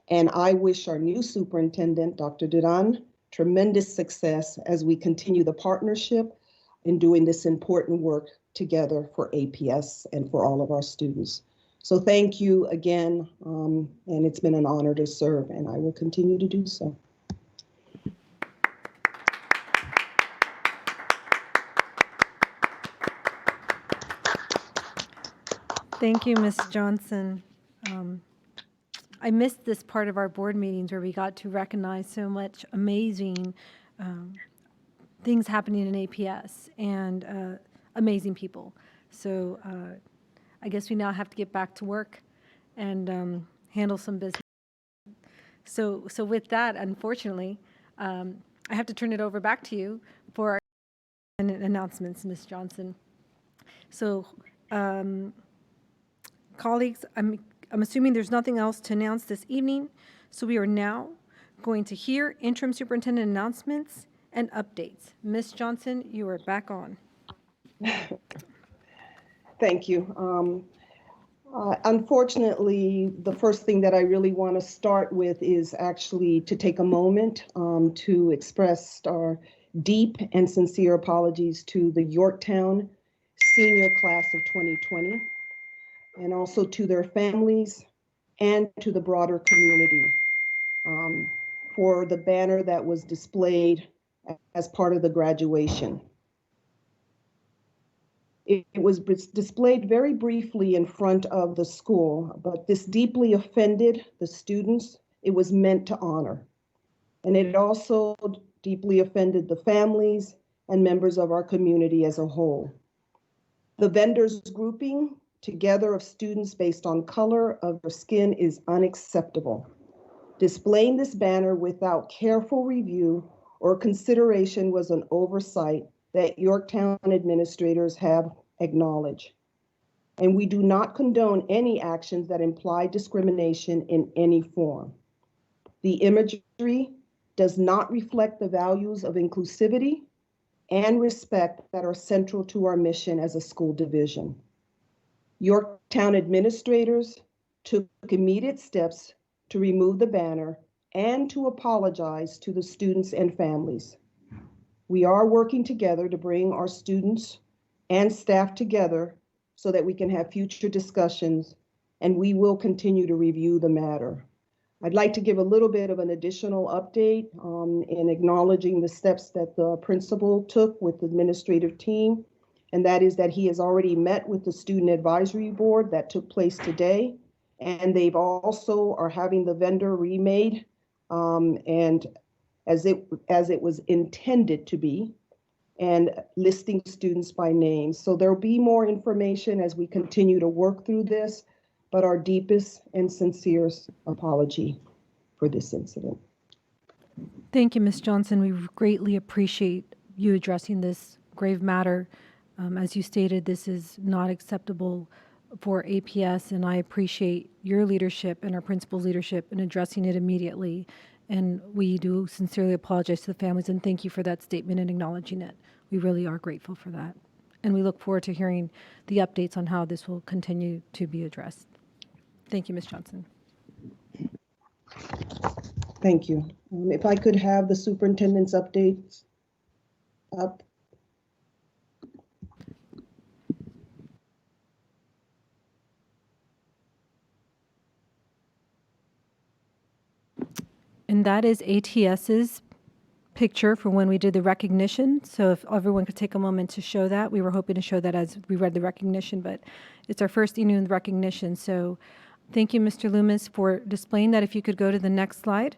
And I wish our new superintendent, Dr. Duran, tremendous success as we continue the partnership in doing this important work together for APS and for all of our students. So thank you again, and it's been an honor to serve, and I will continue to do so. Thank you, Ms. Johnson. I missed this part of our board meetings where we got to recognize so much amazing things happening in APS and amazing people. So I guess we now have to get back to work and handle some business. So with that, unfortunately, I have to turn it over back to you for our announcements, Ms. Johnson. So colleagues, I'm assuming there's nothing else to announce this evening. So we are now going to hear interim superintendent announcements and updates. Ms. Johnson, you are back on. Thank you. Unfortunately, the first thing that I really want to start with is actually to take a moment to express our deep and sincere apologies to the Yorktown senior class of 2020, and also to their families and to the broader community for the banner that was displayed as part of the graduation. It was displayed very briefly in front of the school, but this deeply offended the students it was meant to honor. And it also deeply offended the families and members of our community as a whole. The vendors grouping together of students based on color of their skin is unacceptable. Displaying this banner without careful review or consideration was an oversight that Yorktown administrators have acknowledged. And we do not condone any actions that imply discrimination in any form. The imagery does not reflect the values of inclusivity and respect that are central to our mission as a school division. Yorktown administrators took immediate steps to remove the banner and to apologize to the students and families. We are working together to bring our students and staff together so that we can have future discussions, and we will continue to review the matter. I'd like to give a little bit of an additional update in acknowledging the steps that the principal took with the administrative team, and that is that he has already met with the student advisory board that took place today, and they've also are having the vendor remade and as it was intended to be. and listing students by name. So there'll be more information as we continue to work through this, but our deepest and sincerest apology for this incident. Thank you, Ms. Johnson. We greatly appreciate you addressing this grave matter. As you stated, this is not acceptable for APS, and I appreciate your leadership and our principal's leadership in addressing it immediately. And we do sincerely apologize to the families, and thank you for that statement and acknowledging it. We really are grateful for that. And we look forward to hearing the updates on how this will continue to be addressed. Thank you, Ms. Johnson. Thank you. If I could have the superintendent's updates up. And that is ATS's picture for when we did the recognition. So if everyone could take a moment to show that. We were hoping to show that as we read the recognition, but it's our first evening recognition. So thank you, Mr. Loomis, for displaying that. If you could go to the next slide.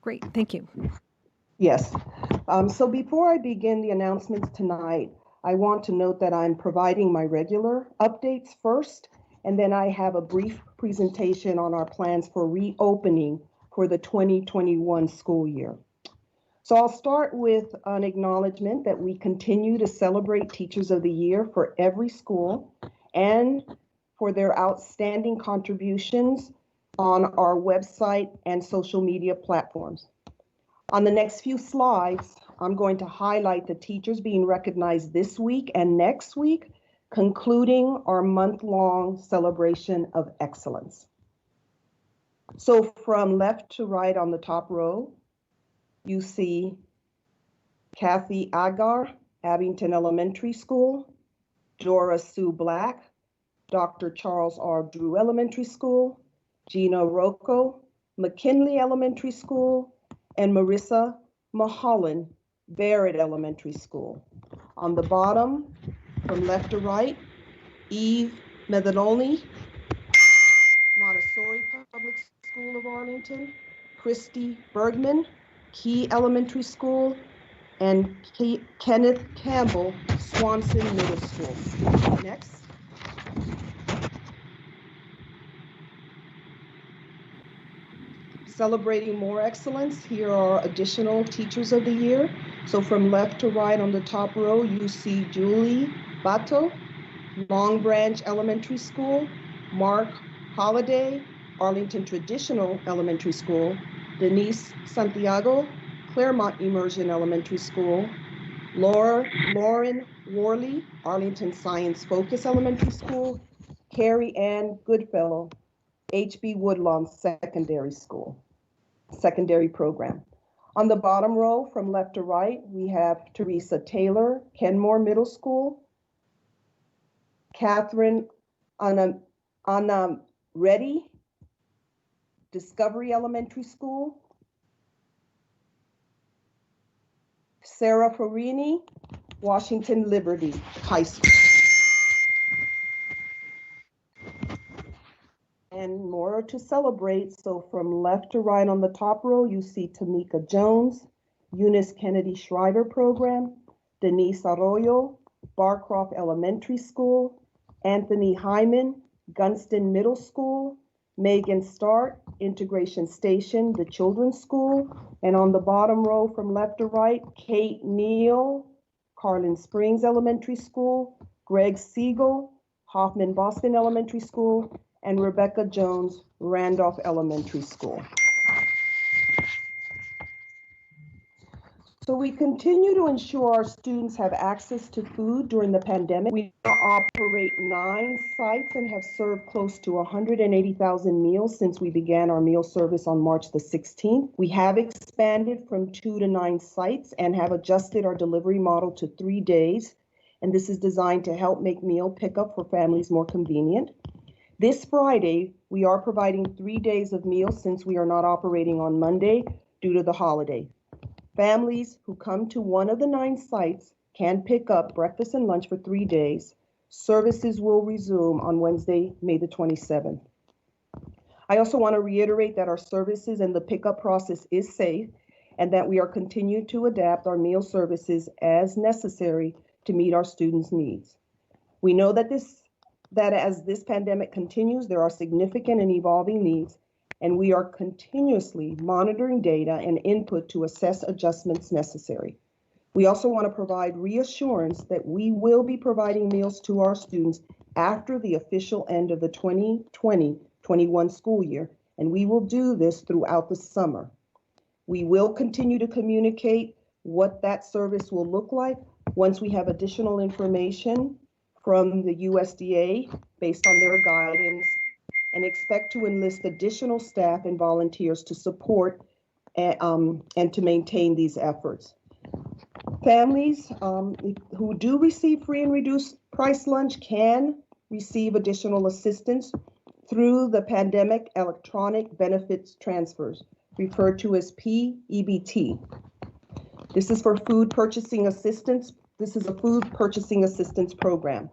Great, thank you. Yes. So before I begin the announcements tonight, I want to note that I'm providing my regular updates first, and then I have a brief presentation on our plans for reopening for the 2021 school year. So I'll start with an acknowledgement that we continue to celebrate Teachers of the Year for every school and for their outstanding contributions on our website and social media platforms. On the next few slides, I'm going to highlight the teachers being recognized this week and next week, concluding our month-long celebration of excellence. So from left to right on the top row, you see Kathy Agar, Abington Elementary School, Dora Sue Black, Dr. Charles R. Drew Elementary School, Gina Rocco, McKinley Elementary School, and Marissa Mulholland, Barrett Elementary School. On the bottom, from left to right, Eve Medinoli, Montessori Public School of Arlington, Christy Bergman, Key Elementary School, and Kenneth Campbell, Swanson Middle School. Next. Celebrating more excellence, here are additional Teachers of the Year. So from left to right on the top row, you see Julie Bato, Long Branch Elementary School, Mark Holiday, Arlington Traditional Elementary School, Denise Santiago, Claremont Immersion Elementary School, Lauren Worley, Arlington Science Focus Elementary School, Carrie Ann Goodfellow, HB Woodlawn Secondary Program. On the bottom row, from left to right, we have Teresa Taylor, Kenmore Middle School, Catherine Anna Reddy, Discovery Elementary School, Sarah Farini, Washington Liberty High School. And more to celebrate. So from left to right on the top row, you see Tamika Jones, Eunice Kennedy Shriver Program, Denise Arroyo, Barcroft Elementary School, Anthony Hyman, Gunston Middle School, Megan Stark, Integration Station, the Children's School, and on the bottom row from left to right, Kate Neal, Carlin Springs Elementary School, Greg Siegel, Hoffman Boston Elementary School, and Rebecca Jones, Randolph Elementary School. So we continue to ensure our students have access to food during the pandemic. We now operate 9 sites and have served close to 180,000 meals since we began our meal service on March the 16th. We have expanded from 2 to 9 sites and have adjusted our delivery model to 3 days. And this is designed to help make meal pickup for families more convenient. This Friday, we are providing 3 days of meals since we are not operating on Monday due to the holiday. Families who come to one of the 9 sites can pick up breakfast and lunch for 3 days. Services will resume on Wednesday, May the 27th. I also want to reiterate that our services and the pickup process is safe, and that we are continuing to adapt our meal services as necessary to meet our students' needs. We know that as this pandemic continues, there are significant and evolving needs, and we are continuously monitoring data and input to assess adjustments necessary. We also want to provide reassurance that we will be providing meals to our students after the official end of the 2020-21 school year, and we will do this throughout the summer. We will continue to communicate what that service will look like once we have additional information from the USDA based on their guidance, and expect to enlist additional staff and volunteers to support and to maintain these efforts. Families who do receive free and reduced price lunch can receive additional assistance through the Pandemic Electronic Benefits Transfers, referred to as PEBT. This is for food purchasing assistance. This is a food purchasing assistance program.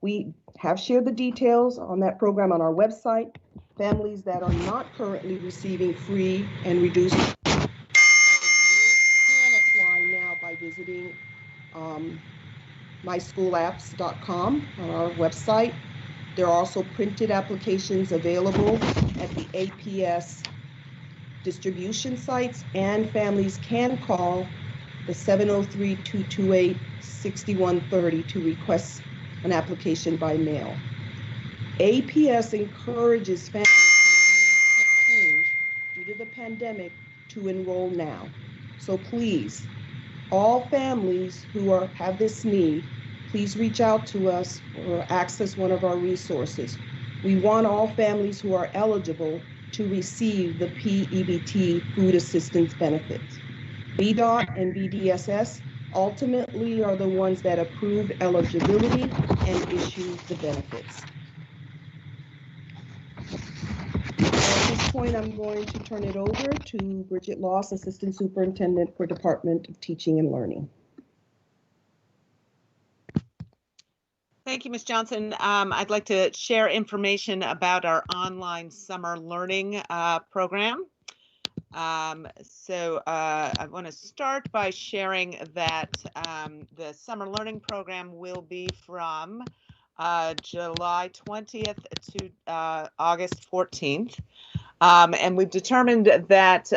We have shared the details on that program on our website. Families that are not currently receiving free and reduced can apply now by visiting myschoolapps.com on our website. There are also printed applications available at the APS distribution sites, and families can call the 703-228-6130 to request an application by mail. APS encourages families who have changed due to the pandemic to enroll now. So please, all families who have this need, please reach out to us or access one of our resources. We want all families who are eligible to receive the PEBT food assistance benefits. VDOT and VDSS ultimately are the ones that approve eligibility and issue the benefits. At this point, I'm going to turn it over to Bridget Loss, Assistant Superintendent for Department of Teaching and Learning. Thank you, Ms. Johnson. I'd like to share information about our online summer learning program. I want to start by sharing that the summer learning program will be from July 20th to August 14th. And we've determined that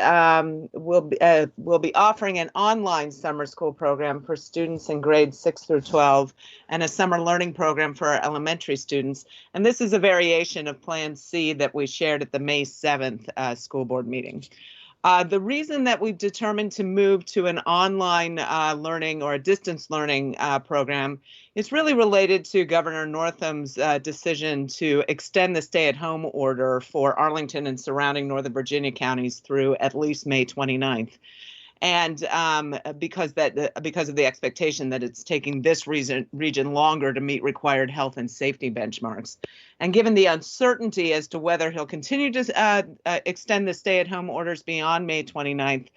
we'll be offering an online summer school program for students in grades 6 through 12 and a summer learning program for our elementary students. And this is a variation of Plan C that we shared at the May 7th school board meeting. The reason that we've determined to move to an online learning or a distance learning program is really related to Governor Northam's decision to extend the stay-at-home order for Arlington and surrounding Northern Virginia counties through at least May 29th. And because of the expectation that it's taking this region longer to meet required health and safety benchmarks. And given the uncertainty as to whether he'll continue to extend the stay-at-home orders beyond May 29th,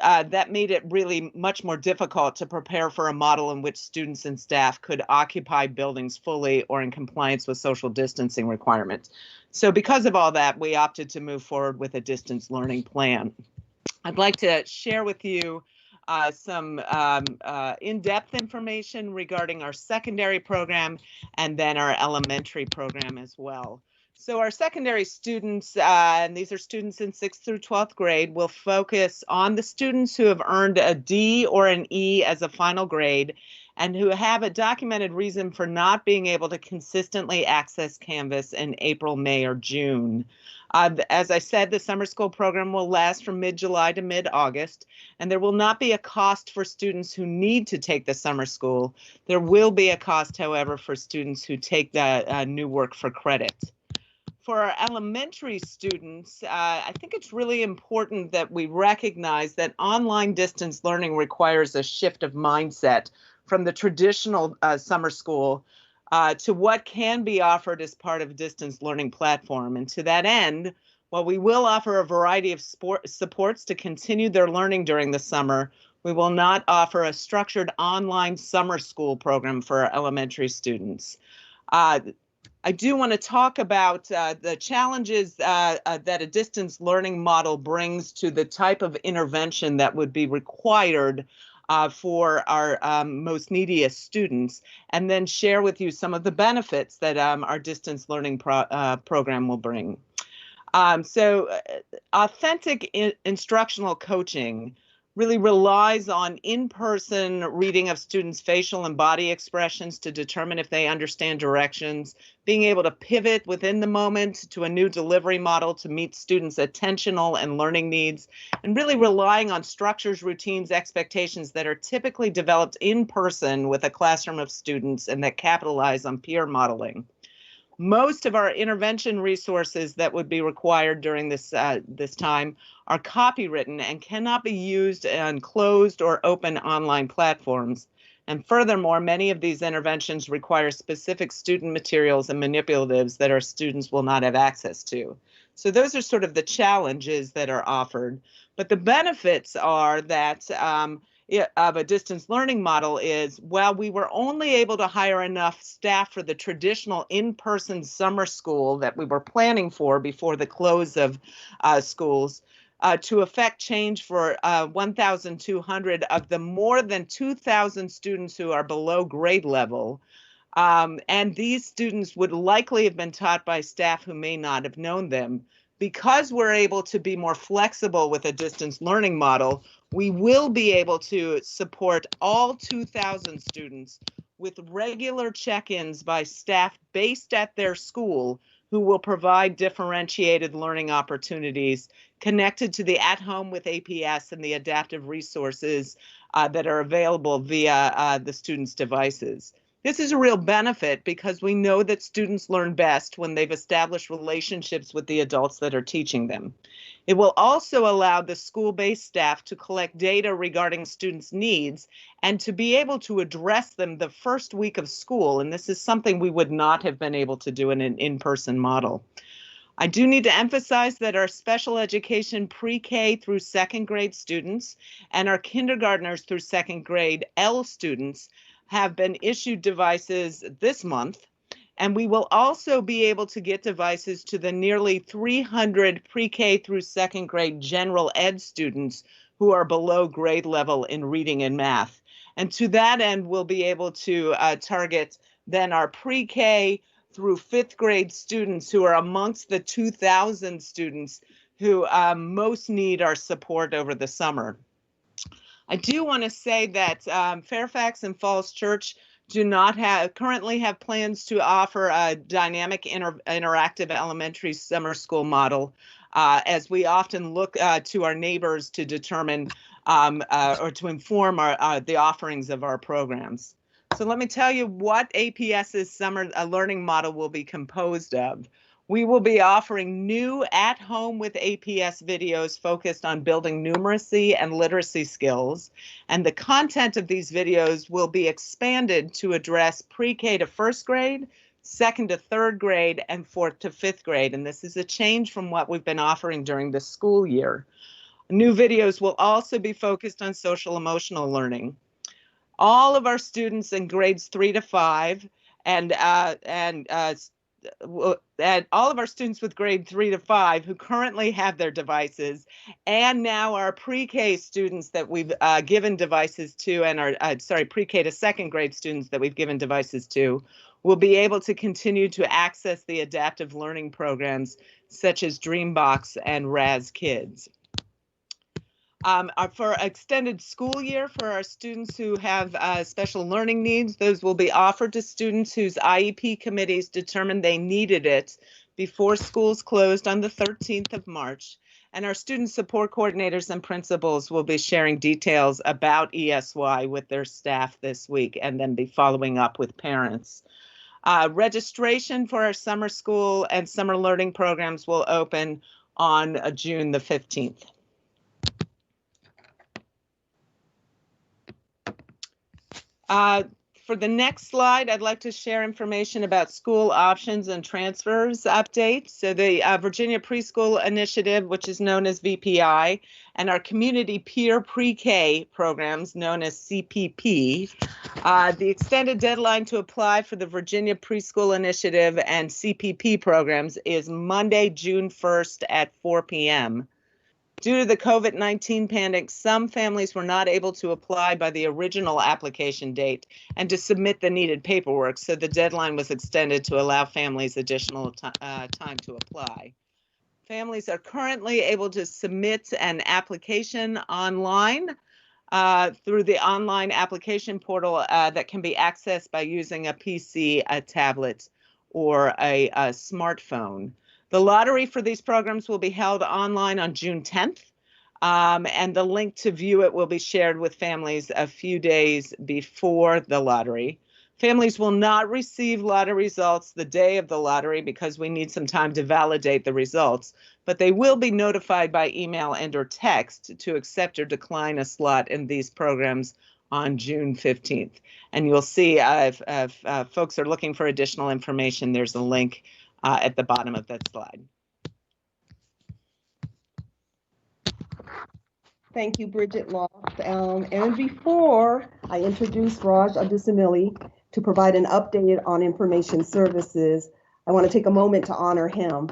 that made it really much more difficult to prepare for a model in which students and staff could occupy buildings fully or in compliance with social distancing requirements. So because of all that, we opted to move forward with a distance learning plan. I'd like to share with you some in-depth information regarding our secondary program and then our elementary program as well. So our secondary students, and these are students in 6th through 12th grade, will focus on the students who have earned a D or an E as a final grade and who have a documented reason for not being able to consistently access Canvas in April, May, or June. As I said, the summer school program will last from mid-July to mid-August, and there will not be a cost for students who need to take the summer school. There will be a cost, however, for students who take the new work for credit. For our elementary students, I think it's really important that we recognize that online distance learning requires a shift of mindset from the traditional summer school to what can be offered as part of a distance learning platform. And to that end, while we will offer a variety of supports to continue their learning during the summer, we will not offer a structured online summer school program for our elementary students. I do want to talk about the challenges that a distance learning model brings to the type of intervention that would be required for our most neediest students, and then share with you some of the benefits that our distance learning program will bring. Authentic instructional coaching really relies on in-person reading of students' facial and body expressions to determine if they understand directions, being able to pivot within the moment to a new delivery model to meet students' attentional and learning needs, and really relying on structures, routines, expectations that are typically developed in person with a classroom of students and that capitalize on peer modeling. Most of our intervention resources that would be required during this time are copywritten and cannot be used on closed or open online platforms. And furthermore, many of these interventions require specific student materials and manipulatives that our students will not have access to. So those are sort of the challenges that are offered. But the benefits are that of a distance learning model is, while we were only able to hire enough staff for the traditional in-person summer school that we were planning for before the close of schools, to affect change for 1,200 of the more than 2,000 students who are below grade level. And these students would likely have been taught by staff who may not have known them. Because we're able to be more flexible with a distance learning model, we will be able to support all 2,000 students with regular check-ins by staff based at their school who will provide differentiated learning opportunities connected to the at-home with APS and the adaptive resources that are available via the students' devices. This is a real benefit because we know that students learn best when they've established relationships with the adults that are teaching them. It will also allow the school-based staff to collect data regarding students' needs and to be able to address them the first week of school. And this is something we would not have been able to do in an in-person model. I do need to emphasize that our special education pre-K through second grade students and our kindergartners through second grade L students have been issued devices this month, and we will also be able to get devices to the nearly 300 pre-K through second grade general ed students who are below grade level in reading and math. And to that end, we'll be able to target then our pre-K through fifth grade students who are amongst the 2,000 students who most need our support over the summer. I do want to say that Fairfax and Falls Church do not currently have plans to offer a dynamic interactive elementary summer school model, as we often look to our neighbors to determine or to inform the offerings of our programs. So let me tell you what APS's summer learning model will be composed of. We will be offering new at-home with APS videos focused on building numeracy and literacy skills. And the content of these videos will be expanded to address pre-K to first grade, second to third grade, and fourth to fifth grade. And this is a change from what we've been offering during the school year. New videos will also be focused on social emotional learning. All of our students in grades 3 to 5 and all of our students with grade 3 to 5 who currently have their devices, and now our pre-K students that we've given devices to, and our pre-K to second grade students that we've given devices to, will be able to continue to access the adaptive learning programs such as Dreambox and Raz Kids. For extended school year, for our students who have special learning needs, those will be offered to students whose IEP committees determined they needed it before schools closed on the 13th of March. And our student support coordinators and principals will be sharing details about ESY with their staff this week and then be following up with parents. Registration for our summer school and summer learning programs will open on June the 15th. For the next slide, I'd like to share information about school options and transfers update. So the Virginia Preschool Initiative, which is known as VPI, and our community peer pre-K programs known as CPP. The extended deadline to apply for the Virginia Preschool Initiative and CPP programs is Monday, June 1st at 4 p.m. Due to the COVID-19 pandemic, some families were not able to apply by the original application date and to submit the needed paperwork, so the deadline was extended to allow families additional time to apply. Families are currently able to submit an application online through the online application portal that can be accessed by using a PC, a tablet, or a smartphone. The lottery for these programs will be held online on June 10th, and the link to view it will be shared with families a few days before the lottery. Families will not receive lottery results the day of the lottery because we need some time to validate the results, but they will be notified by email and or text to accept or decline a slot in these programs on June 15th. And you'll see if folks are looking for additional information, there's a link at the bottom of that slide. Thank you, Bridget Loft. And before I introduce Raj Adusamili to provide an update on information services, I want to take a moment to honor him.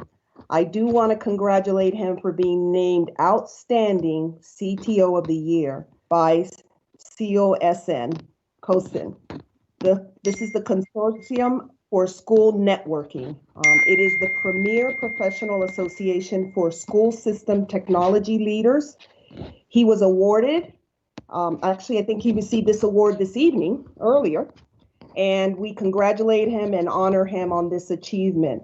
I do want to congratulate him for being named Outstanding CTO of the Year by COSN. This is the Consortium for School Networking. It is the premier professional association for school system technology leaders. He was awarded, actually, I think he received this award this evening, earlier, and we congratulate him and honor him on this achievement,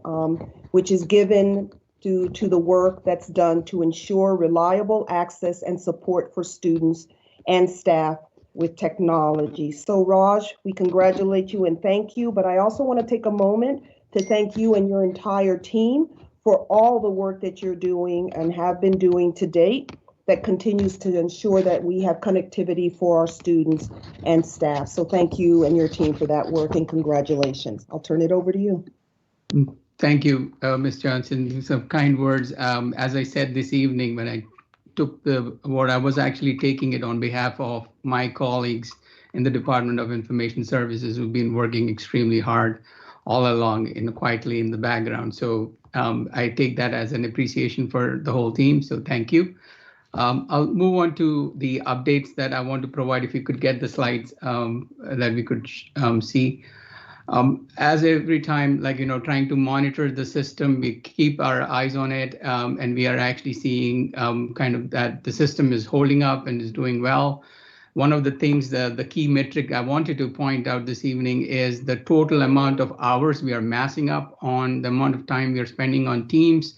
which is given due to the work that's done to ensure reliable access and support for students and staff with technology. So Raj, we congratulate you and thank you, but I also want to take a moment to thank you and your entire team for all the work that you're doing and have been doing to date that continues to ensure that we have connectivity for our students and staff. So thank you and your team for that work and congratulations. I'll turn it over to you. Thank you, Ms. Johnson. Some kind words. As I said this evening when I took the award, I was actually taking it on behalf of my colleagues in the Department of Information Services who've been working extremely hard all along quietly in the background. So I take that as an appreciation for the whole team. So thank you. I'll move on to the updates that I want to provide. If you could get the slides that we could see. As every time, trying to monitor the system, we keep our eyes on it, and we are actually seeing kind of that the system is holding up and is doing well. One of the things, the key metric I wanted to point out this evening is the total amount of hours we are massing up on, the amount of time we are spending on Teams.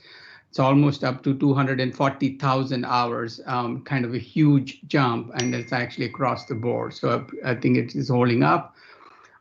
It's almost up to 240,000 hours, kind of a huge jump, and it's actually across the board. So I think it is holding up.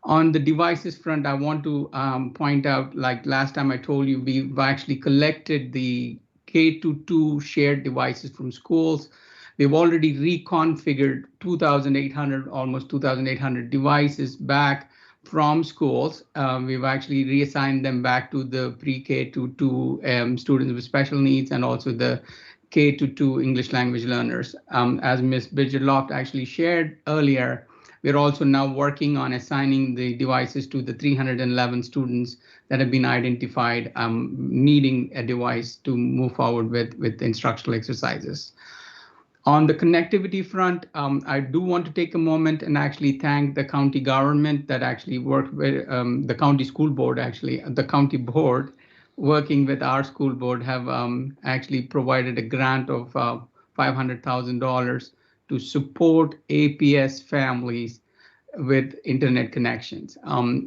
On the devices front, I want to point out, like last time I told you, we've actually collected the K-2 shared devices from schools. We've already reconfigured 2,800, almost 2,800 devices back from schools. We've actually reassigned them back to the pre-K-2 students with special needs and also the K-2 English language learners. As Ms. Bridget Loft actually shared earlier, we're also now working on assigning the devices to the 311 students that have been identified needing a device to move forward with instructional exercises. On the connectivity front, I do want to take a moment and actually thank the county government that actually worked with the county school board, actually, the county board working with our school board have actually provided a grant of $500,000 to support APS families with internet connections.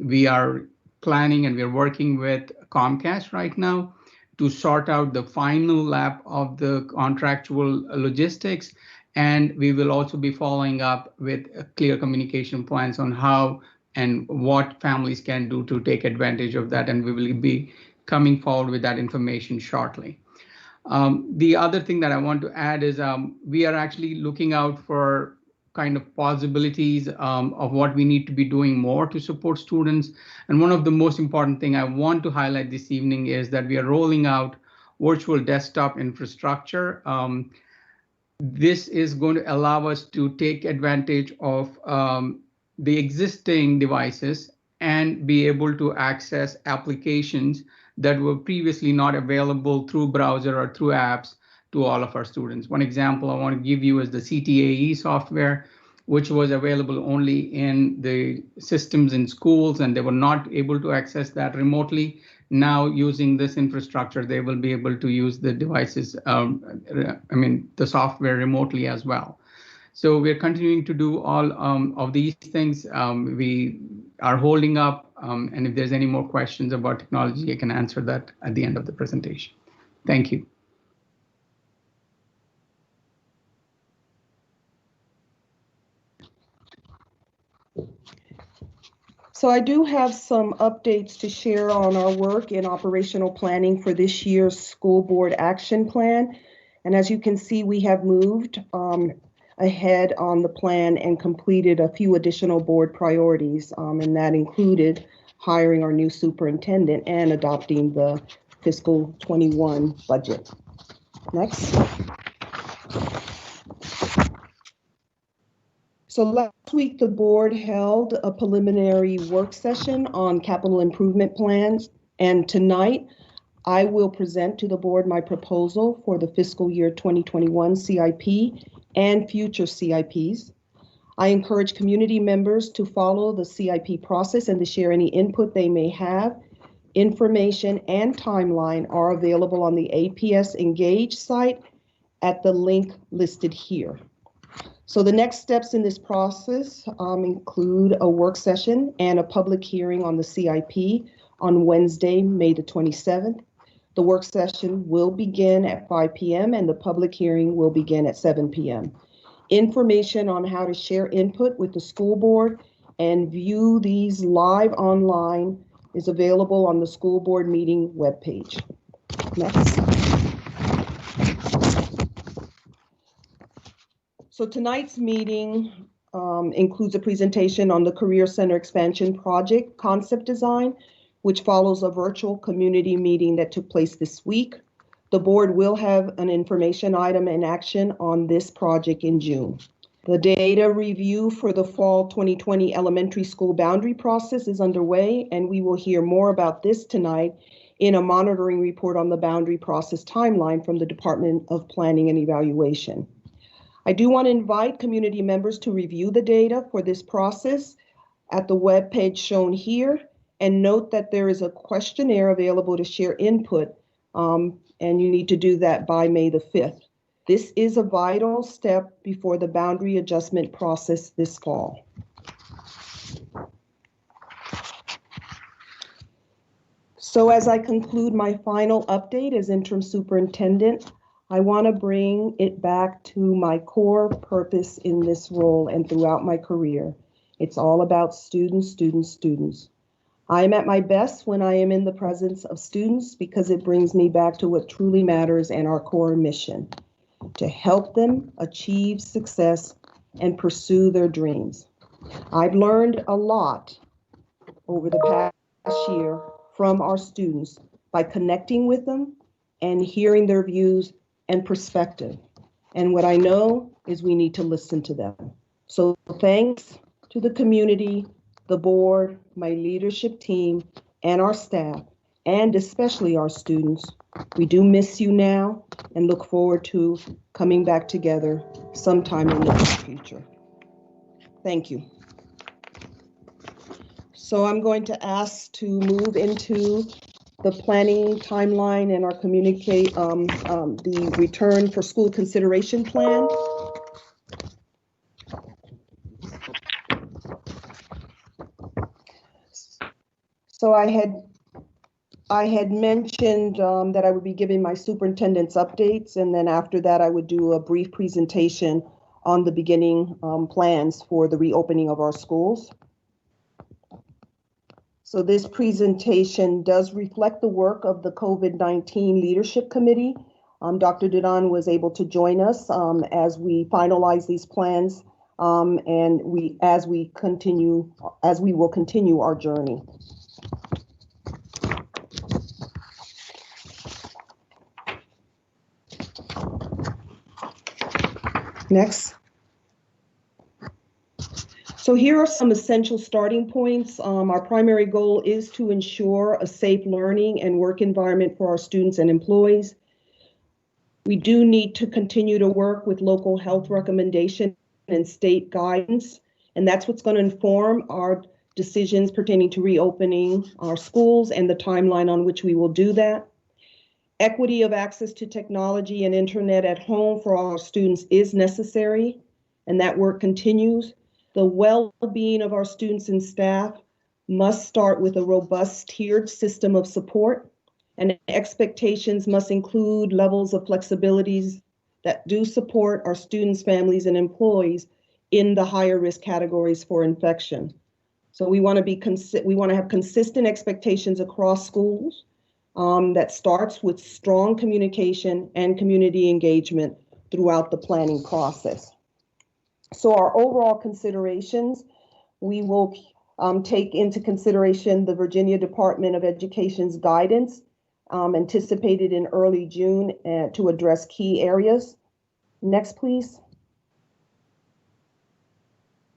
We are planning and we're working with Comcast right now to sort out the final lap of the contractual logistics. And we will also be following up with clear communication plans on how and what families can do to take advantage of that. And we will be coming forward with that information shortly. The other thing that I want to add is we are actually looking out for kind of possibilities of what we need to be doing more to support students. And one of the most important thing I want to highlight this evening is that we are rolling out virtual desktop infrastructure. This is going to allow us to take advantage of the existing devices and be able to access applications that were previously not available through browser or through apps to all of our students. One example I want to give you is the CTAE software, which was available only in the systems in schools, and they were not able to access that remotely. Now, using this infrastructure, they will be able to use the devices, the software remotely as well. So we're continuing to do all of these things. We are holding up, and if there's any more questions about technology, I can answer that at the end of the presentation. Thank you. So I do have some updates to share on our work in operational planning for this year's school board action plan. And as you can see, we have moved ahead on the plan and completed a few additional board priorities, and that included hiring our new superintendent and adopting the fiscal 21 budget. Next. So last week, the board held a preliminary work session on capital improvement plans. And tonight, I will present to the board my proposal for the fiscal year 2021 CIP and future CIPs. I encourage community members to follow the CIP process and to share any input they may have. Information and timeline are available on the APS Engage site at the link listed here. So the next steps in this process include a work session and a public hearing on the CIP on Wednesday, May the 27th. The work session will begin at 5 p.m. and the public hearing will begin at 7 p.m. Information on how to share input with the school board and view these live online is available on the school board meeting webpage. Next. So tonight's meeting includes a presentation on the Career Center Expansion Project concept design, which follows a virtual community meeting that took place this week. The board will have an information item in action on this project in June. The data review for the fall 2020 elementary school boundary process is underway, and we will hear more about this tonight in a monitoring report on the boundary process timeline from the Department of Planning and Evaluation. I do want to invite community members to review the data for this process at the webpage shown here, and note that there is a questionnaire available to share input, and you need to do that by May the 5th. This is a vital step before the boundary adjustment process this fall. So as I conclude my final update as interim superintendent, I want to bring it back to my core purpose in this role and throughout my career. It's all about students, students, students. I am at my best when I am in the presence of students because it brings me back to what truly matters and our core mission, to help them achieve success and pursue their dreams. I've learned a lot over the past year from our students by connecting with them and hearing their views and perspective. And what I know is we need to listen to them. So thanks to the community, the board, my leadership team, and our staff, and especially our students. We do miss you now and look forward to coming back together sometime in the near future. Thank you. So I'm going to ask to move into the planning timeline and our communicate the return for school consideration plan. So I had mentioned that I would be giving my superintendent's updates, and then after that I would do a brief presentation on the beginning plans for the reopening of our schools. So this presentation does reflect the work of the COVID-19 Leadership Committee. Dr. Dudon was able to join us as we finalize these plans and as we will continue our journey. Next. So here are some essential starting points. Our primary goal is to ensure a safe learning and work environment for our students and employees. We do need to continue to work with local health recommendation and state guidance, and that's what's going to inform our decisions pertaining to reopening our schools and the timeline on which we will do that. Equity of access to technology and internet at home for all our students is necessary, and that work continues. The well-being of our students and staff must start with a robust tiered system of support, and expectations must include levels of flexibilities that do support our students, families, and employees in the higher risk categories for infection. So we want to have consistent expectations across schools that starts with strong communication and community engagement throughout the planning process. So our overall considerations, we will take into consideration the Virginia Department of Education's guidance anticipated in early June to address key areas. Next, please.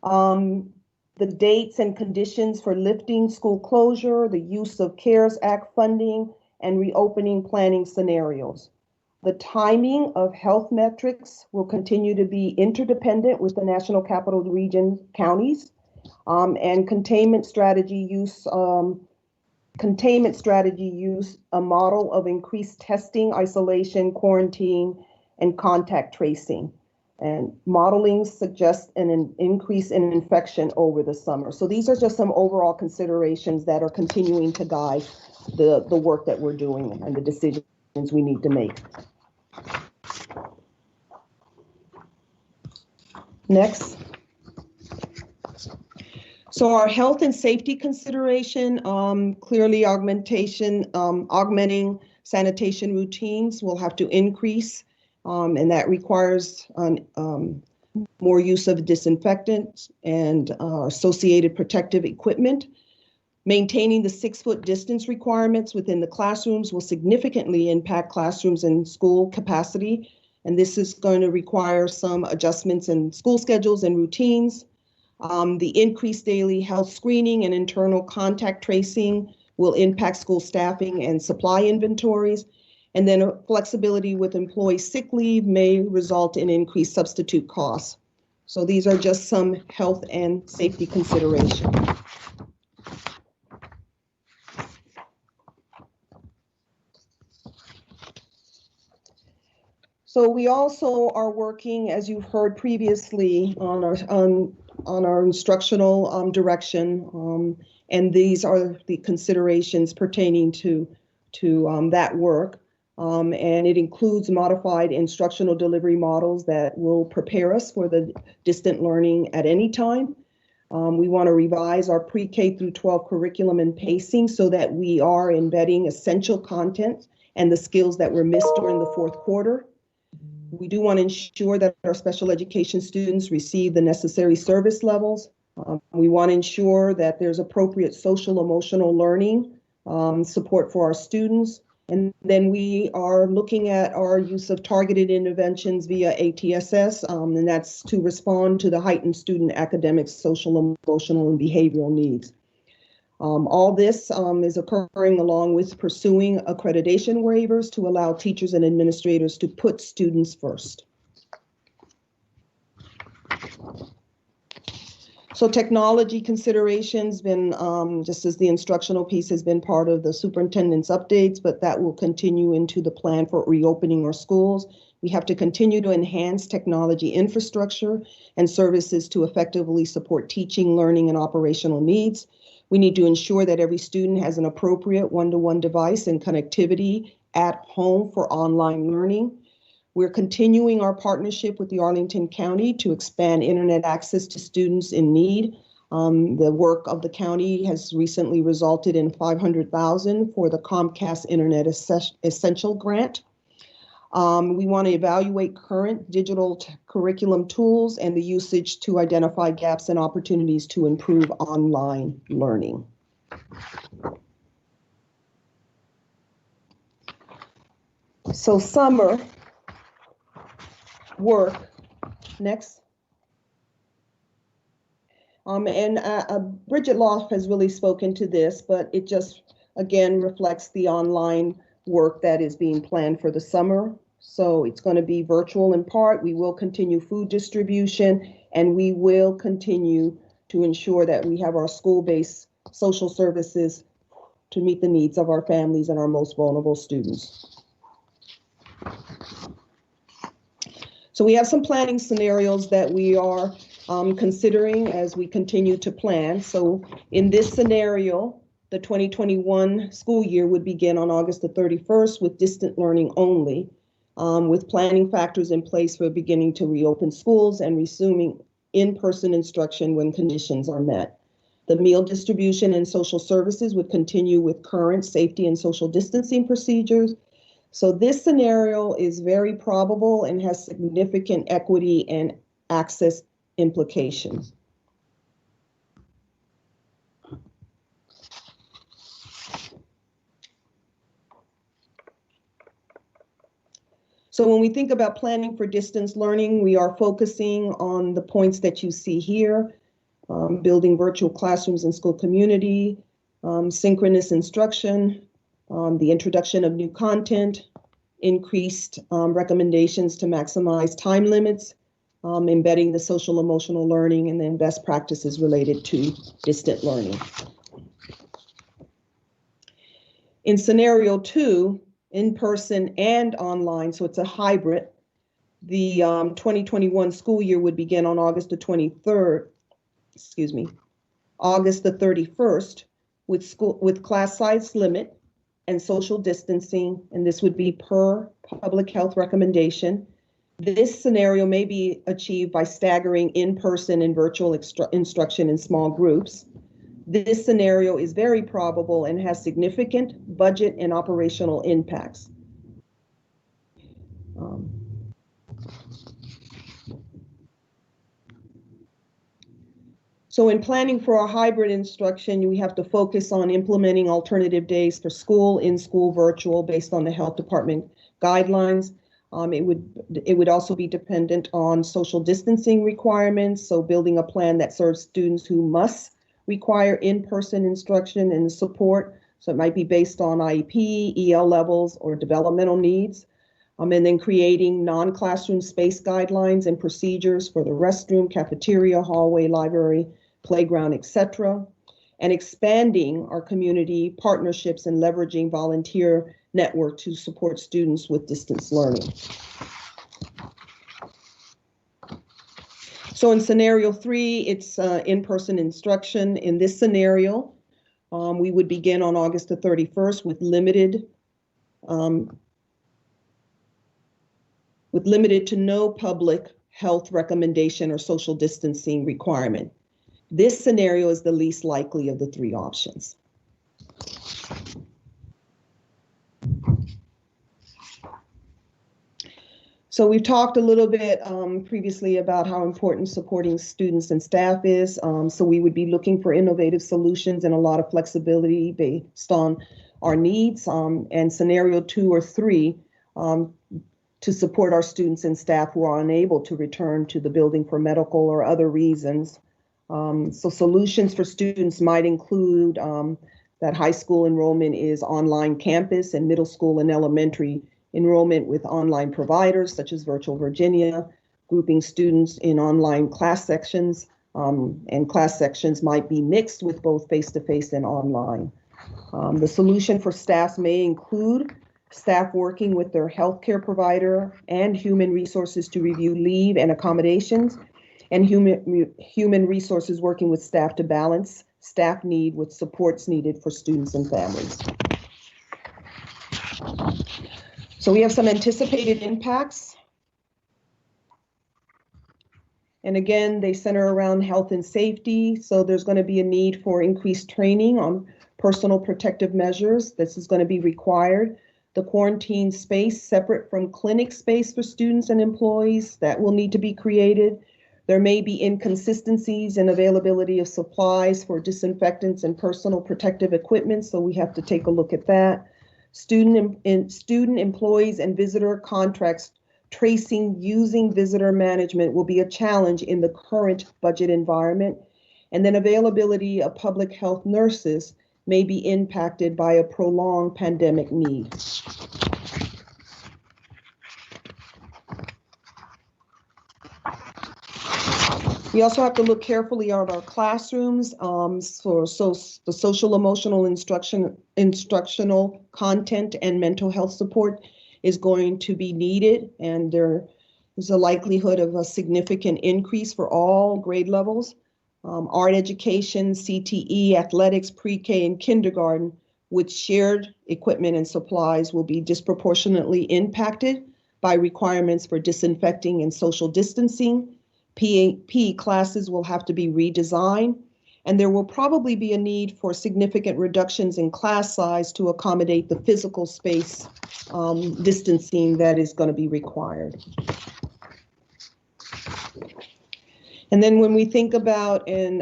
The dates and conditions for lifting school closure, the use of CARES Act funding, and reopening planning scenarios. The timing of health metrics will continue to be interdependent with the National Capital Region counties, and containment strategy use, a model of increased testing, isolation, quarantine, and contact tracing. And modeling suggests an increase in infection over the summer. So these are just some overall considerations that are continuing to guide the work that we're doing and the decisions we need to make. Next. So our health and safety consideration, clearly augmenting sanitation routines will have to increase, and that requires more use of disinfectants and associated protective equipment. Maintaining the 6-foot distance requirements within the classrooms will significantly impact classrooms and school capacity, and this is going to require some adjustments in school schedules and routines. The increased daily health screening and internal contact tracing will impact school staffing and supply inventories. And then flexibility with employee sick leave may result in increased substitute costs. So these are just some health and safety considerations. So we also are working, as you've heard previously, on our instructional direction, and these are the considerations pertaining to that work. And it includes modified instructional delivery models that will prepare us for the distant learning at any time. We want to revise our pre-K through 12 curriculum and pacing so that we are embedding essential content and the skills that were missed during the fourth quarter. We do want to ensure that our special education students receive the necessary service levels. We want to ensure that there's appropriate social emotional learning support for our students. And then we are looking at our use of targeted interventions via ATSS, and that's to respond to the heightened student academic, social, emotional, and behavioral needs. All this is occurring along with pursuing accreditation waivers to allow teachers and administrators to put students first. So technology considerations been, just as the instructional piece has been part of the superintendent's updates, but that will continue into the plan for reopening our schools. We have to continue to enhance technology infrastructure and services to effectively support teaching, learning, and operational needs. We need to ensure that every student has an appropriate one-to-one device and connectivity at home for online learning. We're continuing our partnership with the Arlington County to expand internet access to students in need. The work of the county has recently resulted in $500,000 for the Comcast Internet Essential Grant. We want to evaluate current digital curriculum tools and the usage to identify gaps and opportunities to improve online learning. So summer work, next. Bridget Loff has really spoken to this, but it just, again, reflects the online work that is being planned for the summer. So it's going to be virtual in part. We will continue food distribution, and we will continue to ensure that we have our school-based social services to meet the needs of our families and our most vulnerable students. So we have some planning scenarios that we are considering as we continue to plan. So in this scenario, the 2021 school year would begin on August the 31st with distant learning only, with planning factors in place for beginning to reopen schools and resuming in-person instruction when conditions are met. The meal distribution and social services would continue with current safety and social distancing procedures. So this scenario is very probable and has significant equity and access implications. So when we think about planning for distance learning, we are focusing on the points that you see here, building virtual classrooms in school community, synchronous instruction, the introduction of new content, increased recommendations to maximize time limits, embedding the social emotional learning, and then best practices related to distant learning. In scenario 2, in-person and online, so it's a hybrid, the 2021 school year would begin on August the 31st with class size limit and social distancing, and this would be per public health recommendation. This scenario may be achieved by staggering in-person and virtual instruction in small groups. This scenario is very probable and has significant budget and operational impacts. So in planning for a hybrid instruction, we have to focus on implementing alternative days for school, in-school, virtual, based on the health department guidelines. It would also be dependent on social distancing requirements, so building a plan that serves students who must require in-person instruction and support. So it might be based on IEP, EL levels, or developmental needs. And then creating non-classroom space guidelines and procedures for the restroom, cafeteria, hallway, library, playground, etc. And expanding our community partnerships and leveraging volunteer network to support students with distance learning. So in scenario 3, it's in-person instruction. In this scenario, we would begin on August the 31st with limited to no public health recommendation or social distancing requirement. This scenario is the least likely of the 3 options. So we've talked a little bit previously about how important supporting students and staff is. So we would be looking for innovative solutions and a lot of flexibility based on our needs. And scenario 2 or 3, to support our students and staff who are unable to return to the building for medical or other reasons. So solutions for students might include that high school enrollment is online campus and middle school and elementary enrollment with online providers such as Virtual Virginia, grouping students in online class sections, and class sections might be mixed with both face-to-face and online. The solution for staff may include staff working with their healthcare provider and human resources to review leave and accommodations, and human resources working with staff to balance staff need with supports needed for students and families. So we have some anticipated impacts. And again, they center around health and safety. So there's going to be a need for increased training on personal protective measures. This is going to be required. the quarantine space separate from clinic space for students and employees. That will need to be created. There may be inconsistencies in availability of supplies for disinfectants and personal protective equipment, so we have to take a look at that. Student employees and visitor contracts tracing using visitor management will be a challenge in the current budget environment. And then availability of public health nurses may be impacted by a prolonged pandemic need. We also have to look carefully at our classrooms the social emotional instructional content and mental health support is going to be needed, and there is a likelihood of a significant increase for all grade levels. Art education, CTE, athletics, pre-K, and kindergarten with shared equipment and supplies will be disproportionately impacted by requirements for disinfecting and social distancing. PE classes will have to be redesigned, and there will probably be a need for significant reductions in class size to accommodate the physical space distancing that is going to be required. And then when we think about and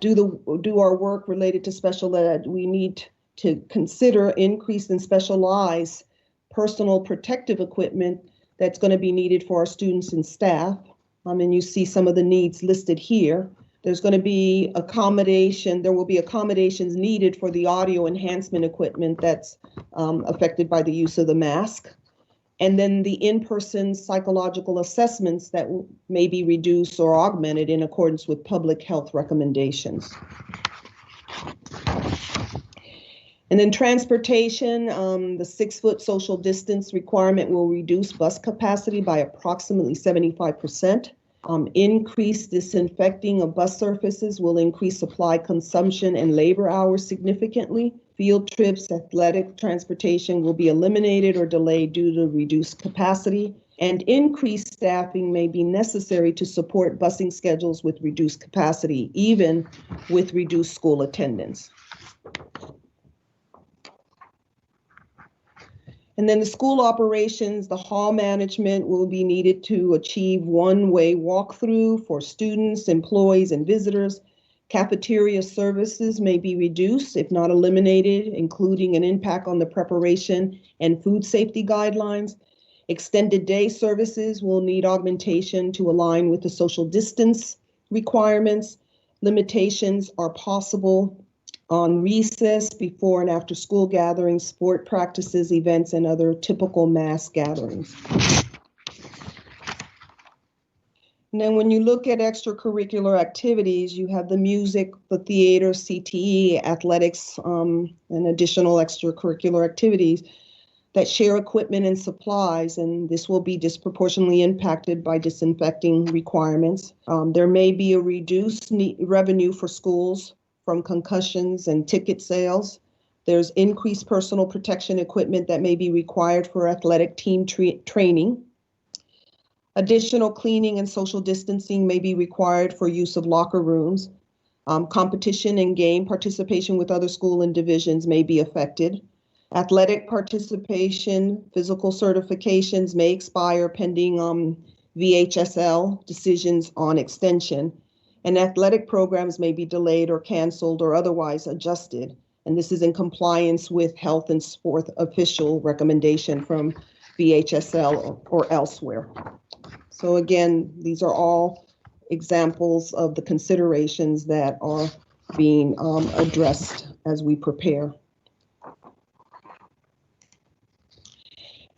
do our work related to special ed, we need to consider increase in specialized personal protective equipment that's going to be needed for our students and staff. And you see some of the needs listed here. There's going to be there will be accommodations needed for the audio enhancement equipment that's affected by the use of the mask. And then the in-person psychological assessments that may be reduced or augmented in accordance with public health recommendations. And then transportation, the 6-foot social distance requirement will reduce bus capacity by approximately 75%. Increased disinfecting of bus surfaces will increase supply consumption and labor hours significantly. Field trips, athletic transportation will be eliminated or delayed due to reduced capacity. And increased staffing may be necessary to support busing schedules with reduced capacity, even with reduced school attendance. And then the school operations, the hall management will be needed to achieve one-way walkthrough for students, employees, and visitors. Cafeteria services may be reduced, if not eliminated, including an impact on the preparation and food safety guidelines. Extended day services will need augmentation to align with the social distance requirements. Limitations are possible on recess, before and after school gatherings, sport practices, events, and other typical mass gatherings. And then when you look at extracurricular activities, you have the music, the theater, CTE, athletics, and additional extracurricular activities that share equipment and supplies, and this will be disproportionately impacted by disinfecting requirements. There may be a reduced revenue for schools from concussions and ticket sales. There's increased personal protection equipment that may be required for athletic team training. Additional cleaning and social distancing may be required for use of locker rooms. Competition and game participation with other school and divisions may be affected. Athletic participation, physical certifications may expire pending VHSL decisions on extension. And athletic programs may be delayed or canceled or otherwise adjusted. And this is in compliance with health and sport official recommendation from VHSL or elsewhere. So again, these are all examples of the considerations that are being addressed as we prepare.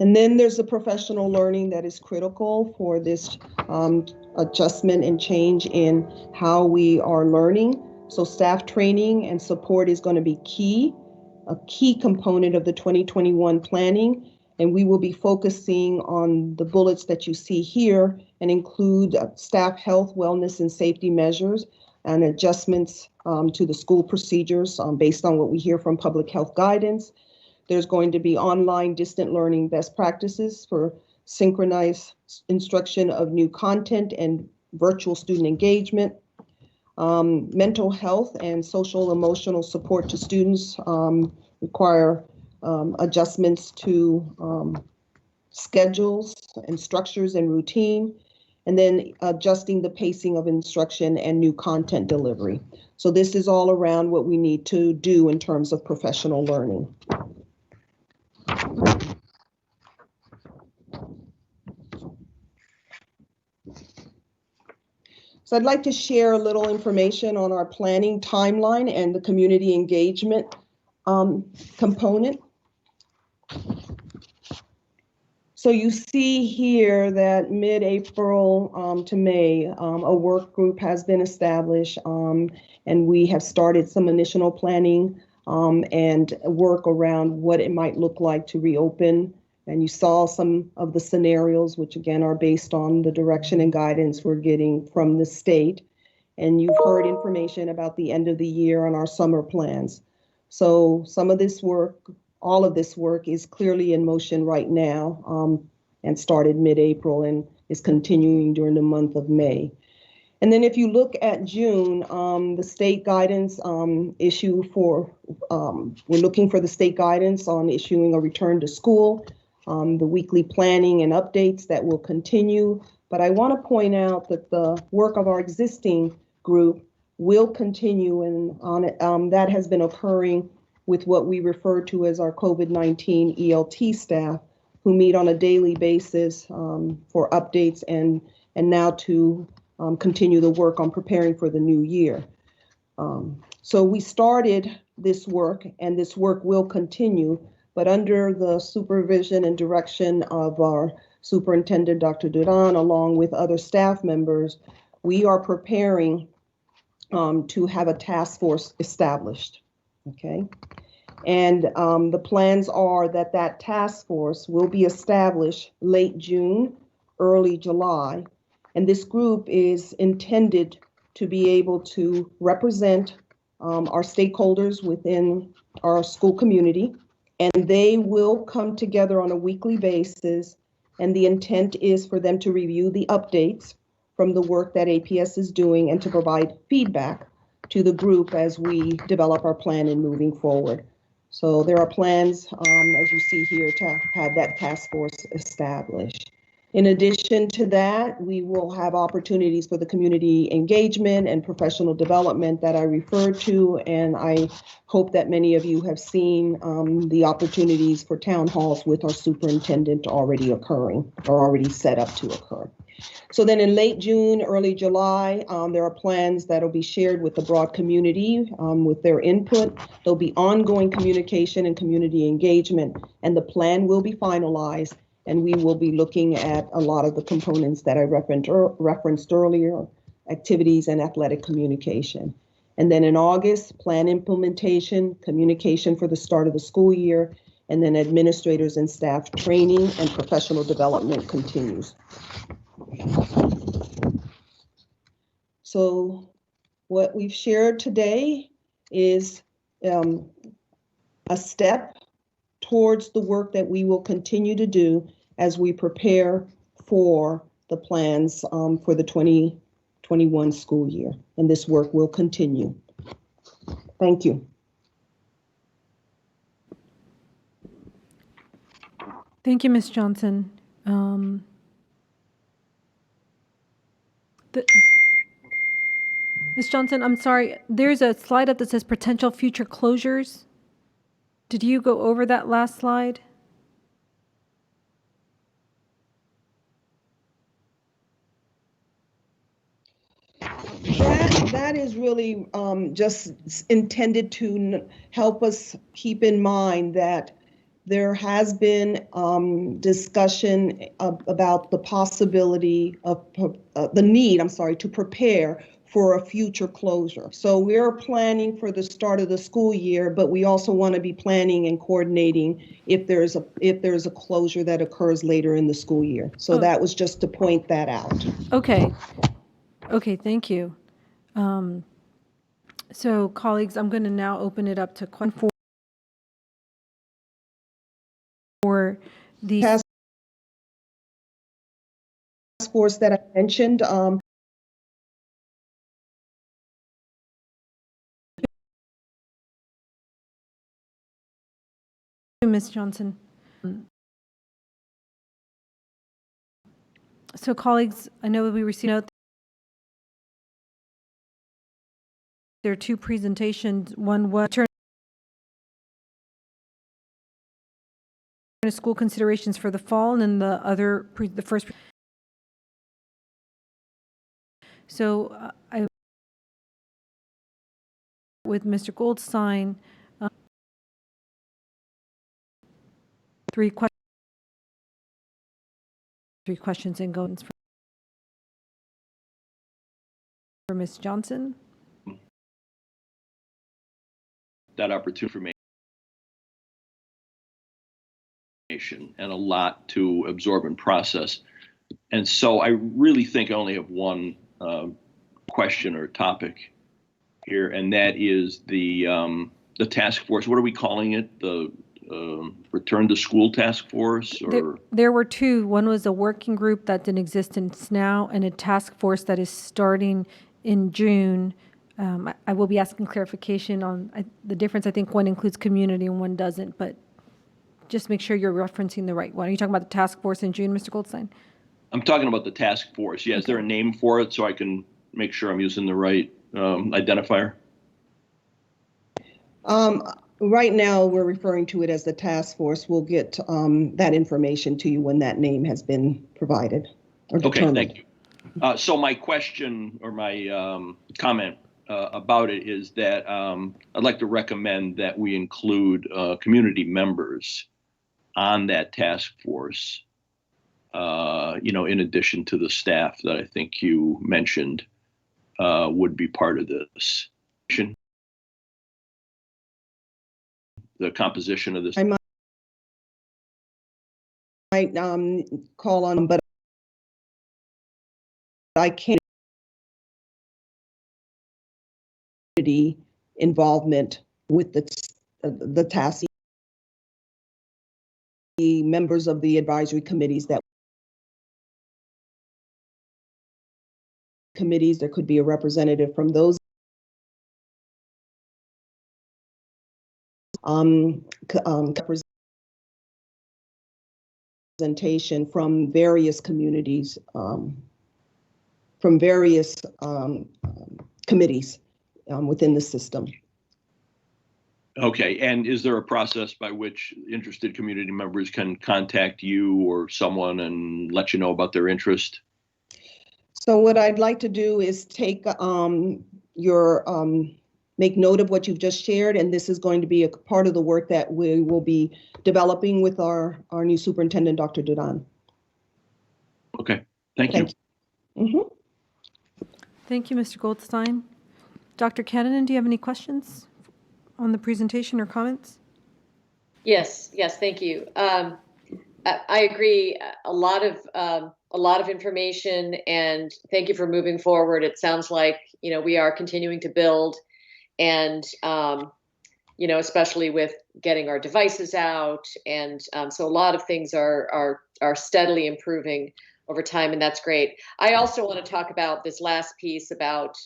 And then there's the professional learning that is critical for this adjustment and change in how we are learning. So staff training and support is going to be a key component of the 2021 planning. And we will be focusing on the bullets that you see here and include staff health, wellness, and safety measures and adjustments to the school procedures based on what we hear from public health guidance. There's going to be online distant learning best practices for synchronized instruction of new content and virtual student engagement. Mental health and social emotional support to students require adjustments to schedules and structures and routine, and then adjusting the pacing of instruction and new content delivery. So this is all around what we need to do in terms of professional learning. So I'd like to share a little information on our planning timeline and the community engagement component. So you see here that mid-April to May, a work group has been established, and we have started some initial planning and work around what it might look like to reopen. And you saw some of the scenarios, which again are based on the direction and guidance we're getting from the state. And you've heard information about the end of the year on our summer plans. So some of this work, all of this work is clearly in motion right now, and started mid-April and is continuing during the month of May. And then if you look at June, the state guidance issue for, we're looking for the state guidance on issuing a return to school, the weekly planning and updates that will continue. But I want to point out that the work of our existing group will continue, and on it, that has been occurring with what we refer to as our COVID-19 ELT staff, who meet on a daily basis for updates and now to continue the work on preparing for the new year. So we started this work, and this work will continue, but under the supervision and direction of our superintendent, Dr. Duran, along with other staff members, we are preparing to have a task force established, okay? And the plans are that that task force will be established late June, early July. And this group is intended to be able to represent our stakeholders within our school community. And they will come together on a weekly basis. And the intent is for them to review the updates from the work that APS is doing and to provide feedback to the group as we develop our plan and moving forward. So there are plans, as you see here, to have that task force established. In addition to that, we will have opportunities for the community engagement and professional development that I referred to, and I hope that many of you have seen the opportunities for town halls with our superintendent already occurring or already set up to occur. So then in late June, early July, there are plans that will be shared with the broad community with their input. There'll be ongoing communication and community engagement, and the plan will be finalized, and we will be looking at a lot of the components that I referenced earlier, activities and athletic communication. And then in August, plan implementation, communication for the start of the school year, and then administrators and staff training and professional development continues. So what we've shared today is a step towards the work that we will continue to do as we prepare for the plans for the 2021 school year. And this work will continue. Thank you. Thank you, Ms. Johnson. Ms. Johnson, I'm sorry, there's a slide up that says potential future closures. Did you go over that last slide? That is really just intended to help us keep in mind that there has been discussion about the possibility of the need, to prepare for a future closure. So we're planning for the start of the school year, but we also want to be planning and coordinating if there's a closure that occurs later in the school year. So that was just to point that out. Okay. Okay, thank you. So colleagues, I'm going to now open it up to questions for the task force that I mentioned. Ms. Johnson. So colleagues, I know we received a note. There are two presentations. One was return to school considerations for the fall, and then the other, the first. So I, with Mr. Goldstein, three questions and goings for Ms. Johnson. That opportunity for and a lot to absorb and process. And so I really think I only have one question or topic here, and that is the task force. What are we calling it? The Return to School Task Force? Or there were two. One was a working group that's in existence now, and a task force that is starting in June. I will be asking clarification on the difference. I think one includes community and one doesn't, but just make sure you're referencing the right one. Are you talking about the task force in June, Mr. Goldstein? I'm talking about the task force. Yeah, okay. Is there a name for it so I can make sure I'm using the right identifier? Right now, we're referring to it as the task force. We'll get that information to you when that name has been provided or determined. Okay, thank you. So my question or my comment about it is that I'd like to recommend that we include community members on that task force, in addition to the staff that I think you mentioned would be part of this. The composition of this. I might call on them, but I can't. Involvement with the task. The members of the advisory committees there could be a representative from those representation from various communities, from various committees within the system. Okay, and is there a process by which interested community members can contact you or someone and let you know about their interest? So what I'd like to do is take make note of what you've just shared, and this is going to be a part of the work that we will be developing with our new superintendent, Dr. Dudan. Okay, thank you. Mm-hmm. Thank you, Mr. Goldstein. Dr. Kennan, do you have any questions on the presentation or comments? Yes, thank you. I agree. A lot of information, and thank you for moving forward. It sounds like we are continuing to build, and especially with getting our devices out, and so a lot of things are steadily improving over time, and that's great. I also want to talk about this last piece about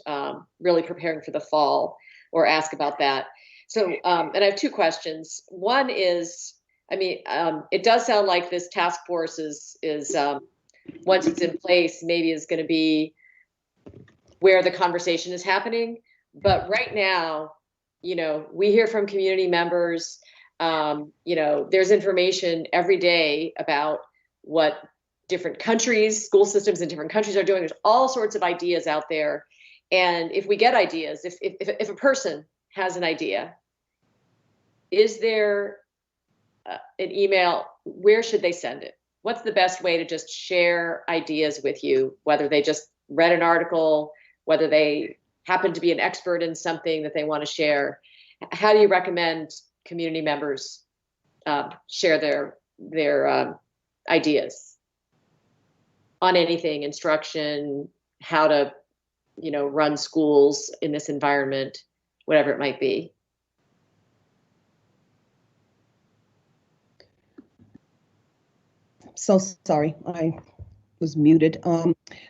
really preparing for the fall, or ask about that. So, and I have two questions. One is, it does sound like this task force is once it's in place, maybe is going to be where the conversation is happening. But right now, we hear from community members, there's information every day about what different countries, school systems in different countries are doing. There's all sorts of ideas out there. And if we get ideas, if a person has an idea, is there an email? Where should they send it? What's the best way to just share ideas with you, whether they just read an article, whether they happen to be an expert in something that they want to share? How do you recommend community members share their ideas on anything, instruction, how to run schools in this environment, whatever it might be? So sorry, I was muted.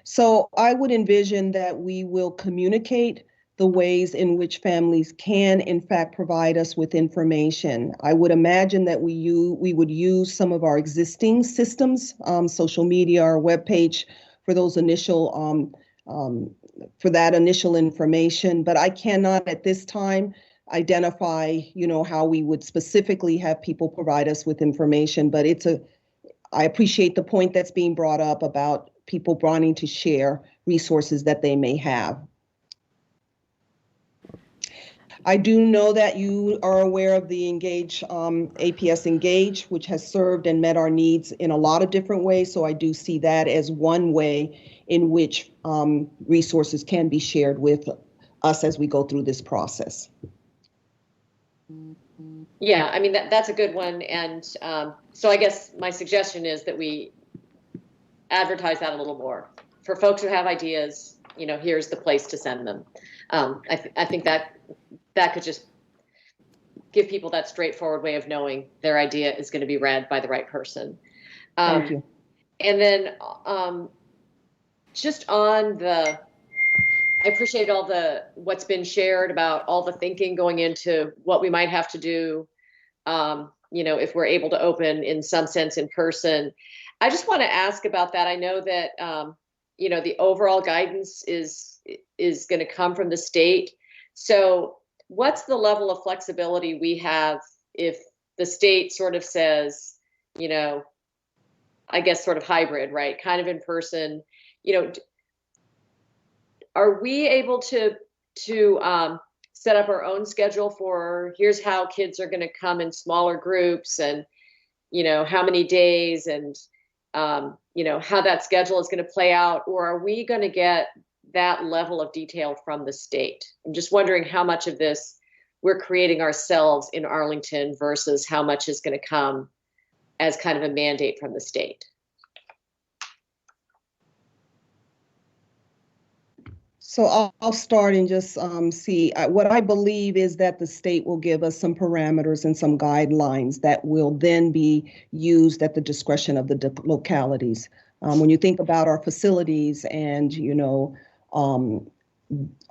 So I would envision that we will communicate the ways in which families can, in fact, provide us with information. I would imagine that we would use some of our existing systems, social media or webpage, for those initial for that initial information. But I cannot at this time identify, how we would specifically have people provide us with information. But I appreciate the point that's being brought up about people wanting to share resources that they may have. I do know that you are aware of the Engage, APS Engage, which has served and met our needs in a lot of different ways. So I do see that as one way in which resources can be shared with us as we go through this process. Yeah, I mean, that's a good one. And so I guess my suggestion is that we advertise that a little more. For folks who have ideas, here's the place to send them. I think that could just give people that straightforward way of knowing their idea is going to be read by the right person. Thank you. And then just on I appreciate what's been shared about all the thinking going into what we might have to do, if we're able to open in some sense in person. I just want to ask about that. I know that, the overall guidance is going to come from the state. So what's the level of flexibility we have if the state sort of says, I guess sort of hybrid, right? Kind of in person, are we able to set up our own schedule for here's how kids are going to come in smaller groups and, how many days and, how that schedule is going to play out? Or are we going to get that level of detail from the state? I'm just wondering how much of this we're creating ourselves in Arlington versus how much is going to come as kind of a mandate from the state. So I'll start and just see. What I believe is that the state will give us some parameters and some guidelines that will then be used at the discretion of the localities. When you think about our facilities and,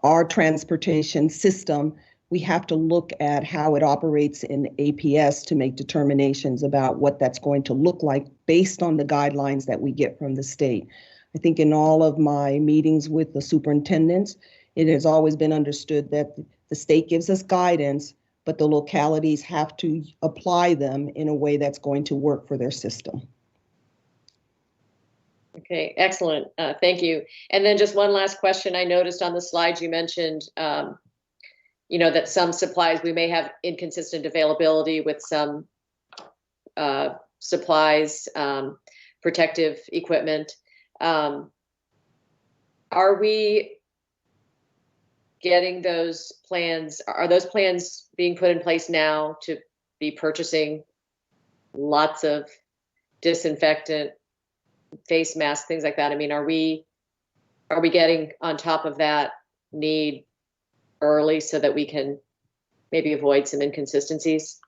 our transportation system, we have to look at how it operates in APS to make determinations about what that's going to look like based on the guidelines that we get from the state. I think in all of my meetings with the superintendents, it has always been understood that the state gives us guidance, but the localities have to apply them in a way that's going to work for their system. Okay, excellent. Thank you. And then just one last question. I noticed on the slides you mentioned, that some supplies, we may have inconsistent availability with some supplies, protective equipment. Are we getting those plans? Are those plans being put in place now to be purchasing lots of disinfectant, face masks, things like that? I mean, are we getting on top of that need early so that we can maybe avoid some inconsistencies?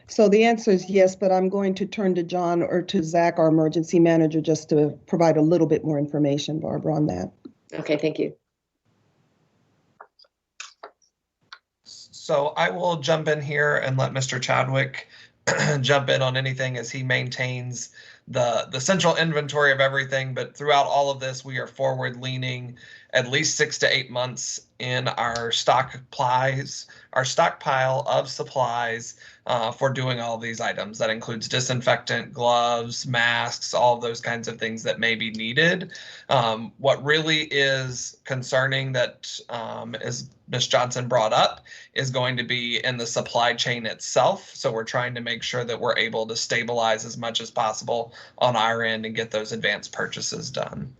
So the answer is yes, but I'm going to turn to John or to Zach, our emergency manager, just to provide a little bit more information, Barbara, on that. Okay, thank you. So I will jump in here and let Mr. Chadwick jump in on anything as he maintains the central inventory of everything. But throughout all of this, we are forward leaning at least 6 to 8 months in our stockpile of supplies for doing all these items. That includes disinfectant, gloves, masks, all of those kinds of things that may be needed. What really is concerning that, as Ms. Johnson brought up, is going to be in the supply chain itself. So we're trying to make sure that we're able to stabilize as much as possible on our end and get those advanced purchases done.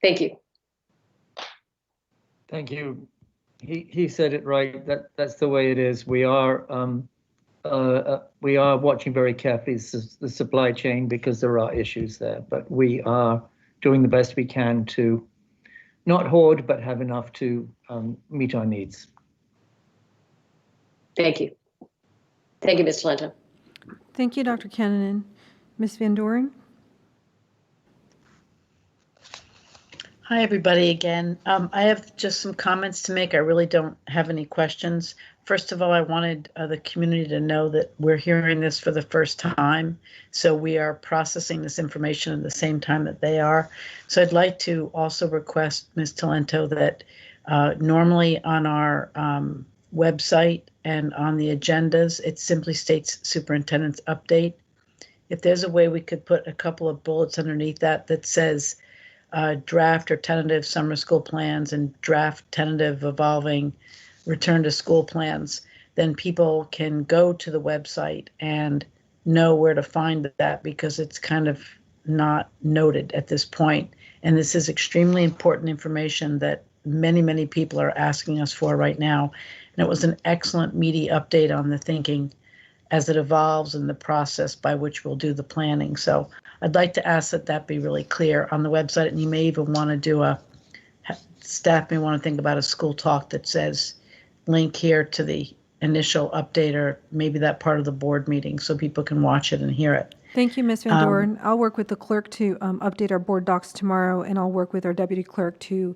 Thank you. Thank you. He said it right. That's the way it is. We are watching very carefully the supply chain because there are issues there, but we are doing the best we can to not hoard, but have enough to meet our needs. Thank you. Thank you, Ms. Talento. Thank you, Dr. Cannon. Ms. Van Doren? Hi, everybody, again. I have just some comments to make. I really don't have any questions. First of all, I wanted the community to know that we're hearing this for the first time, so we are processing this information at the same time that they are. So I'd like to also request, Ms. Talento, that normally on our website and on the agendas, it simply states superintendent's update. If there's a way we could put a couple of bullets underneath that that says draft or tentative summer school plans and draft tentative evolving return to school plans, then people can go to the website and know where to find that, because it's kind of not noted at this point. And this is extremely important information that many, many people are asking us for right now. And it was an excellent meaty update on the thinking as it evolves and the process by which we'll do the planning. So I'd like to ask that that be really clear on the website, and you may even want to do staff may want to think about a school talk that says link here to the initial update, or maybe that part of the board meeting so people can watch it and hear it. Thank you, Ms. Van Doren. I'll work with the clerk to update our board docs tomorrow, and I'll work with our deputy clerk to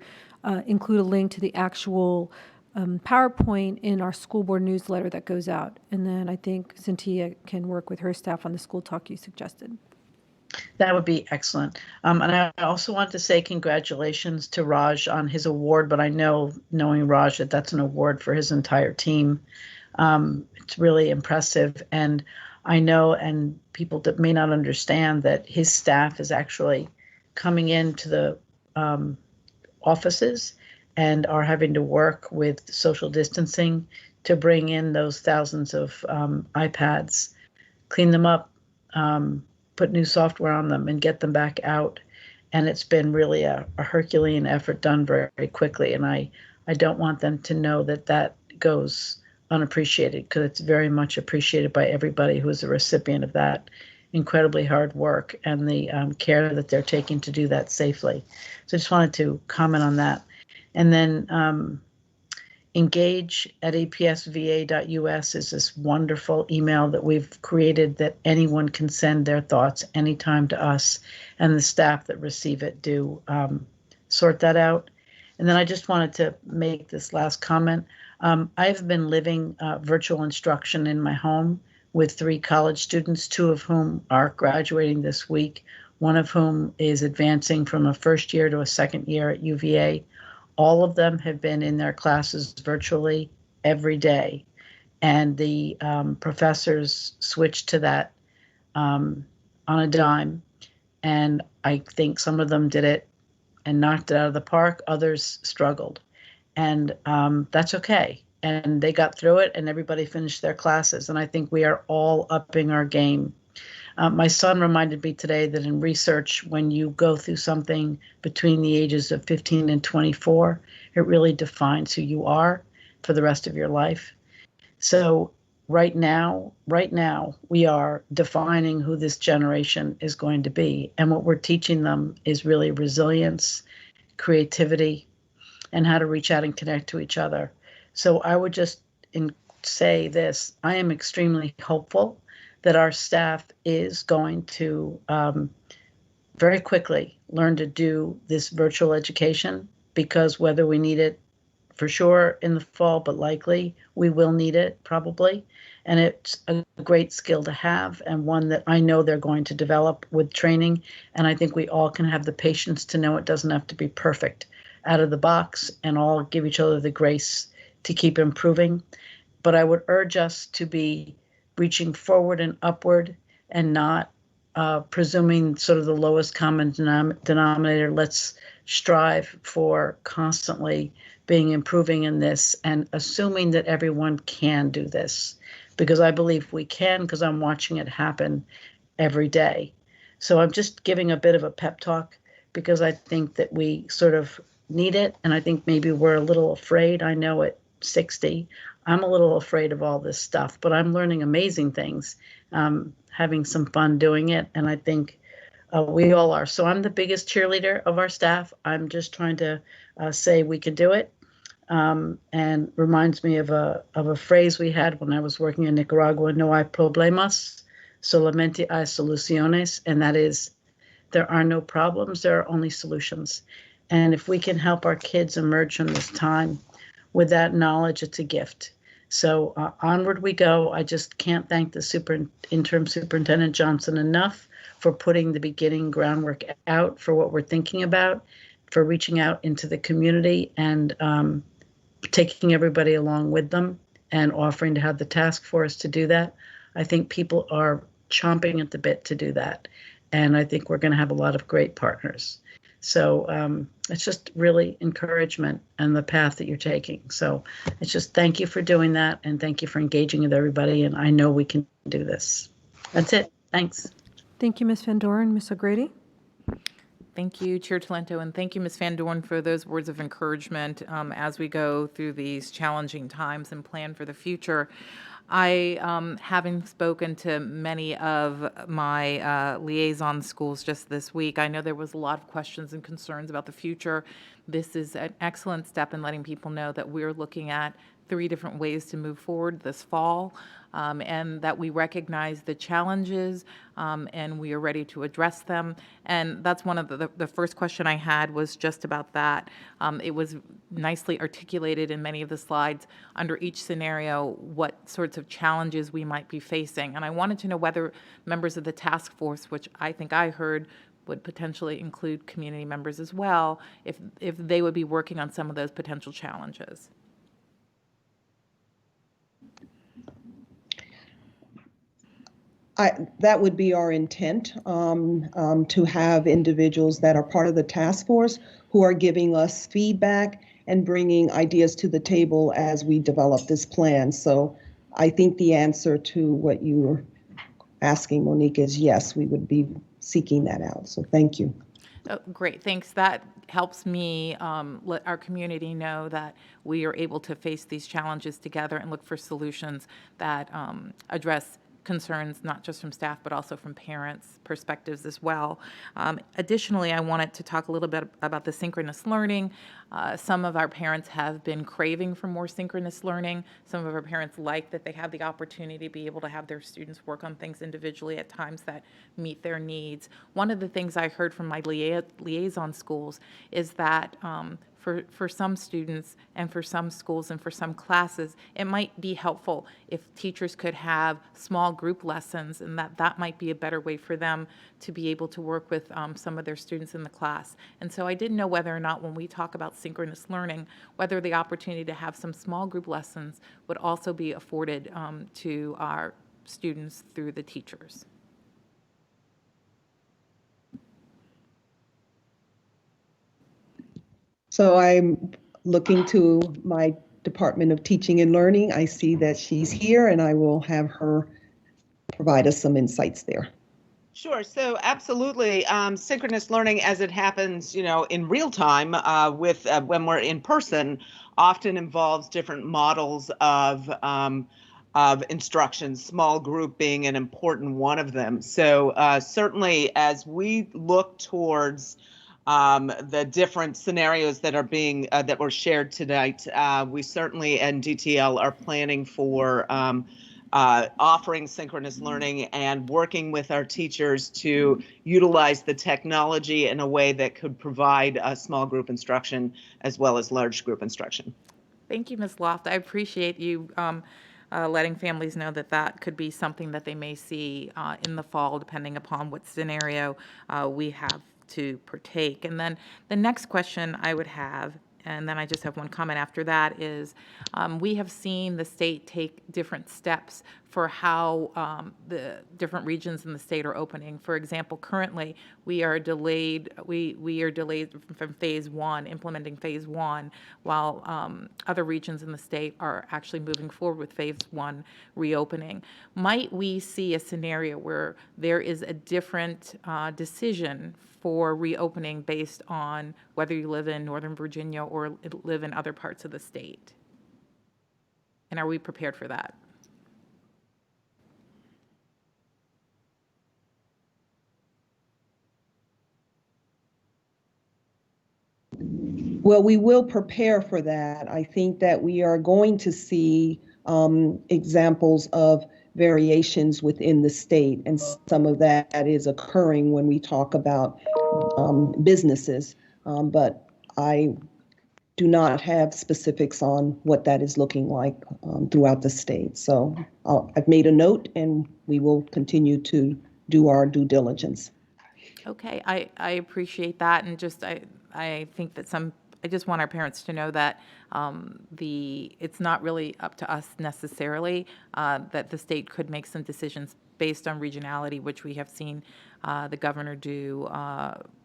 include a link to the actual PowerPoint in our school board newsletter that goes out. And then I think Cynthia can work with her staff on the school talk you suggested. That would be excellent. And I also want to say congratulations to Raj on his award, but I know, knowing Raj, that that's an award for his entire team. It's really impressive. And I know, and people that may not understand, that his staff is actually coming into the offices and are having to work with social distancing to bring in those thousands of iPads, clean them up, put new software on them, and get them back out. And it's been really a Herculean effort done very, very quickly. And I don't want them to know that that goes unappreciated, because it's very much appreciated by everybody who is a recipient of that incredibly hard work and the care that they're taking to do that safely. So I just wanted to comment on that. And then engage@apsva.us is this wonderful email that we've created that anyone can send their thoughts anytime to us, and the staff that receive it do sort that out. And then I just wanted to make this last comment. I've been living virtual instruction in my home with 3 college students, 2 of whom are graduating this week, 1 of whom is advancing from a first year to a second year at UVA. All of them have been in their classes virtually every day. And the professors switched to that on a dime. And I think some of them did it and knocked it out of the park. Others struggled. And that's okay. And they got through it, and everybody finished their classes. And I think we are all upping our game. My son reminded me today that in research, when you go through something between the ages of 15 and 24, it really defines who you are for the rest of your life. So right now, we are defining who this generation is going to be. And what we're teaching them is really resilience, creativity, and how to reach out and connect to each other. So I would just say this: I am extremely hopeful that our staff is going to very quickly learn to do this virtual education, because whether we need it for sure in the fall, but likely we will need it probably. And it's a great skill to have, and one that I know they're going to develop with training. And I think we all can have the patience to know it doesn't have to be perfect out of the box, and all give each other the grace to keep improving. But I would urge us to be reaching forward and upward, and not presuming sort of the lowest common denominator. Let's strive for constantly being improving in this, and assuming that everyone can do this, because I believe we can, because I'm watching it happen every day. So I'm just giving a bit of a pep talk, because I think that we sort of need it, and I think maybe we're a little afraid. I know at 60, I'm a little afraid of all this stuff, but I'm learning amazing things, having some fun doing it, and I think we all are. So I'm the biggest cheerleader of our staff. I'm just trying to say we can do it, and reminds me of a phrase we had when I was working in Nicaragua: "No hay problemas, solamente hay soluciones," and that is, there are no problems, there are only solutions. And if we can help our kids emerge from this time with that knowledge, it's a gift. So onward we go. I just can't thank the interim superintendent Johnson enough for putting the beginning groundwork out for what we're thinking about, for reaching out into the community and taking everybody along with them and offering to have the task force to do that. I think people are chomping at the bit to do that. And I think we're going to have a lot of great partners. So it's just really encouragement and the path that you're taking. So it's just thank you for doing that, and thank you for engaging with everybody. And I know we can do this. That's it. Thanks. Thank you, Ms. Van Doren. Ms. O'Grady? Thank you, Chair Talento, and thank you, Ms. Van Doren, for those words of encouragement as we go through these challenging times and plan for the future. I, having spoken to many of my liaison schools just this week, I know there was a lot of questions and concerns about the future. This is an excellent step in letting people know that we're looking at 3 different ways to move forward this fall, and that we recognize the challenges and we are ready to address them. And that's one of the first question I had was just about that. It was nicely articulated in many of the slides under each scenario what sorts of challenges we might be facing. And I wanted to know whether members of the task force, which I think I heard would potentially include community members as well, if they would be working on some of those potential challenges. That would be our intent, to have individuals that are part of the task force who are giving us feedback and bringing ideas to the table as we develop this plan. So I think the answer to what you were asking, Monique, is yes, we would be seeking that out. So thank you. Oh, great, thanks. That helps me let our community know that we are able to face these challenges together and look for solutions that address concerns, not just from staff, but also from parents' perspectives as well. Additionally, I wanted to talk a little bit about the synchronous learning. Some of our parents have been craving for more synchronous learning. Some of our parents like that they have the opportunity to be able to have their students work on things individually at times that meet their needs. One of the things I heard from my liaison schools is that for some students and for some schools and for some classes, it might be helpful if teachers could have small group lessons, and that might be a better way for them to be able to work with some of their students in the class. And so I didn't know whether or not when we talk about synchronous learning, whether the opportunity to have some small group lessons would also be afforded to our students through the teachers. So I'm looking to my Department of Teaching and Learning. I see that she's here, and I will have her provide us some insights there. Sure. So absolutely, synchronous learning as it happens, in real time with when we're in person, often involves different models of instruction, small group being an important one of them. So certainly, as we look towards the different scenarios that are being that were shared tonight, we certainly and DTL are planning for offering synchronous learning and working with our teachers to utilize the technology in a way that could provide small group instruction as well as large group instruction. Thank you, Ms. Loft. I appreciate you letting families know that that could be something that they may see in the fall, depending upon what scenario we have to partake. And then the next question I would have, and then I just have one comment after that, is we have seen the state take different steps for how the different regions in the state are opening. For example, currently we are delayed. We are delayed from phase 1, implementing phase 1, while other regions in the state are actually moving forward with phase 1 reopening. Might we see a scenario where there is a different decision for reopening based on whether you live in Northern Virginia or live in other parts of the state? And are we prepared for that? Well, we will prepare for that. I think that we are going to see examples of variations within the state, and some of that is occurring when we talk about businesses. But I do not have specifics on what that is looking like throughout the state. So I've made a note, and we will continue to do our due diligence. Okay, I appreciate that, and just I think that I just want our parents to know that it's not really up to us necessarily, that the state could make some decisions based on regionality, which we have seen the governor do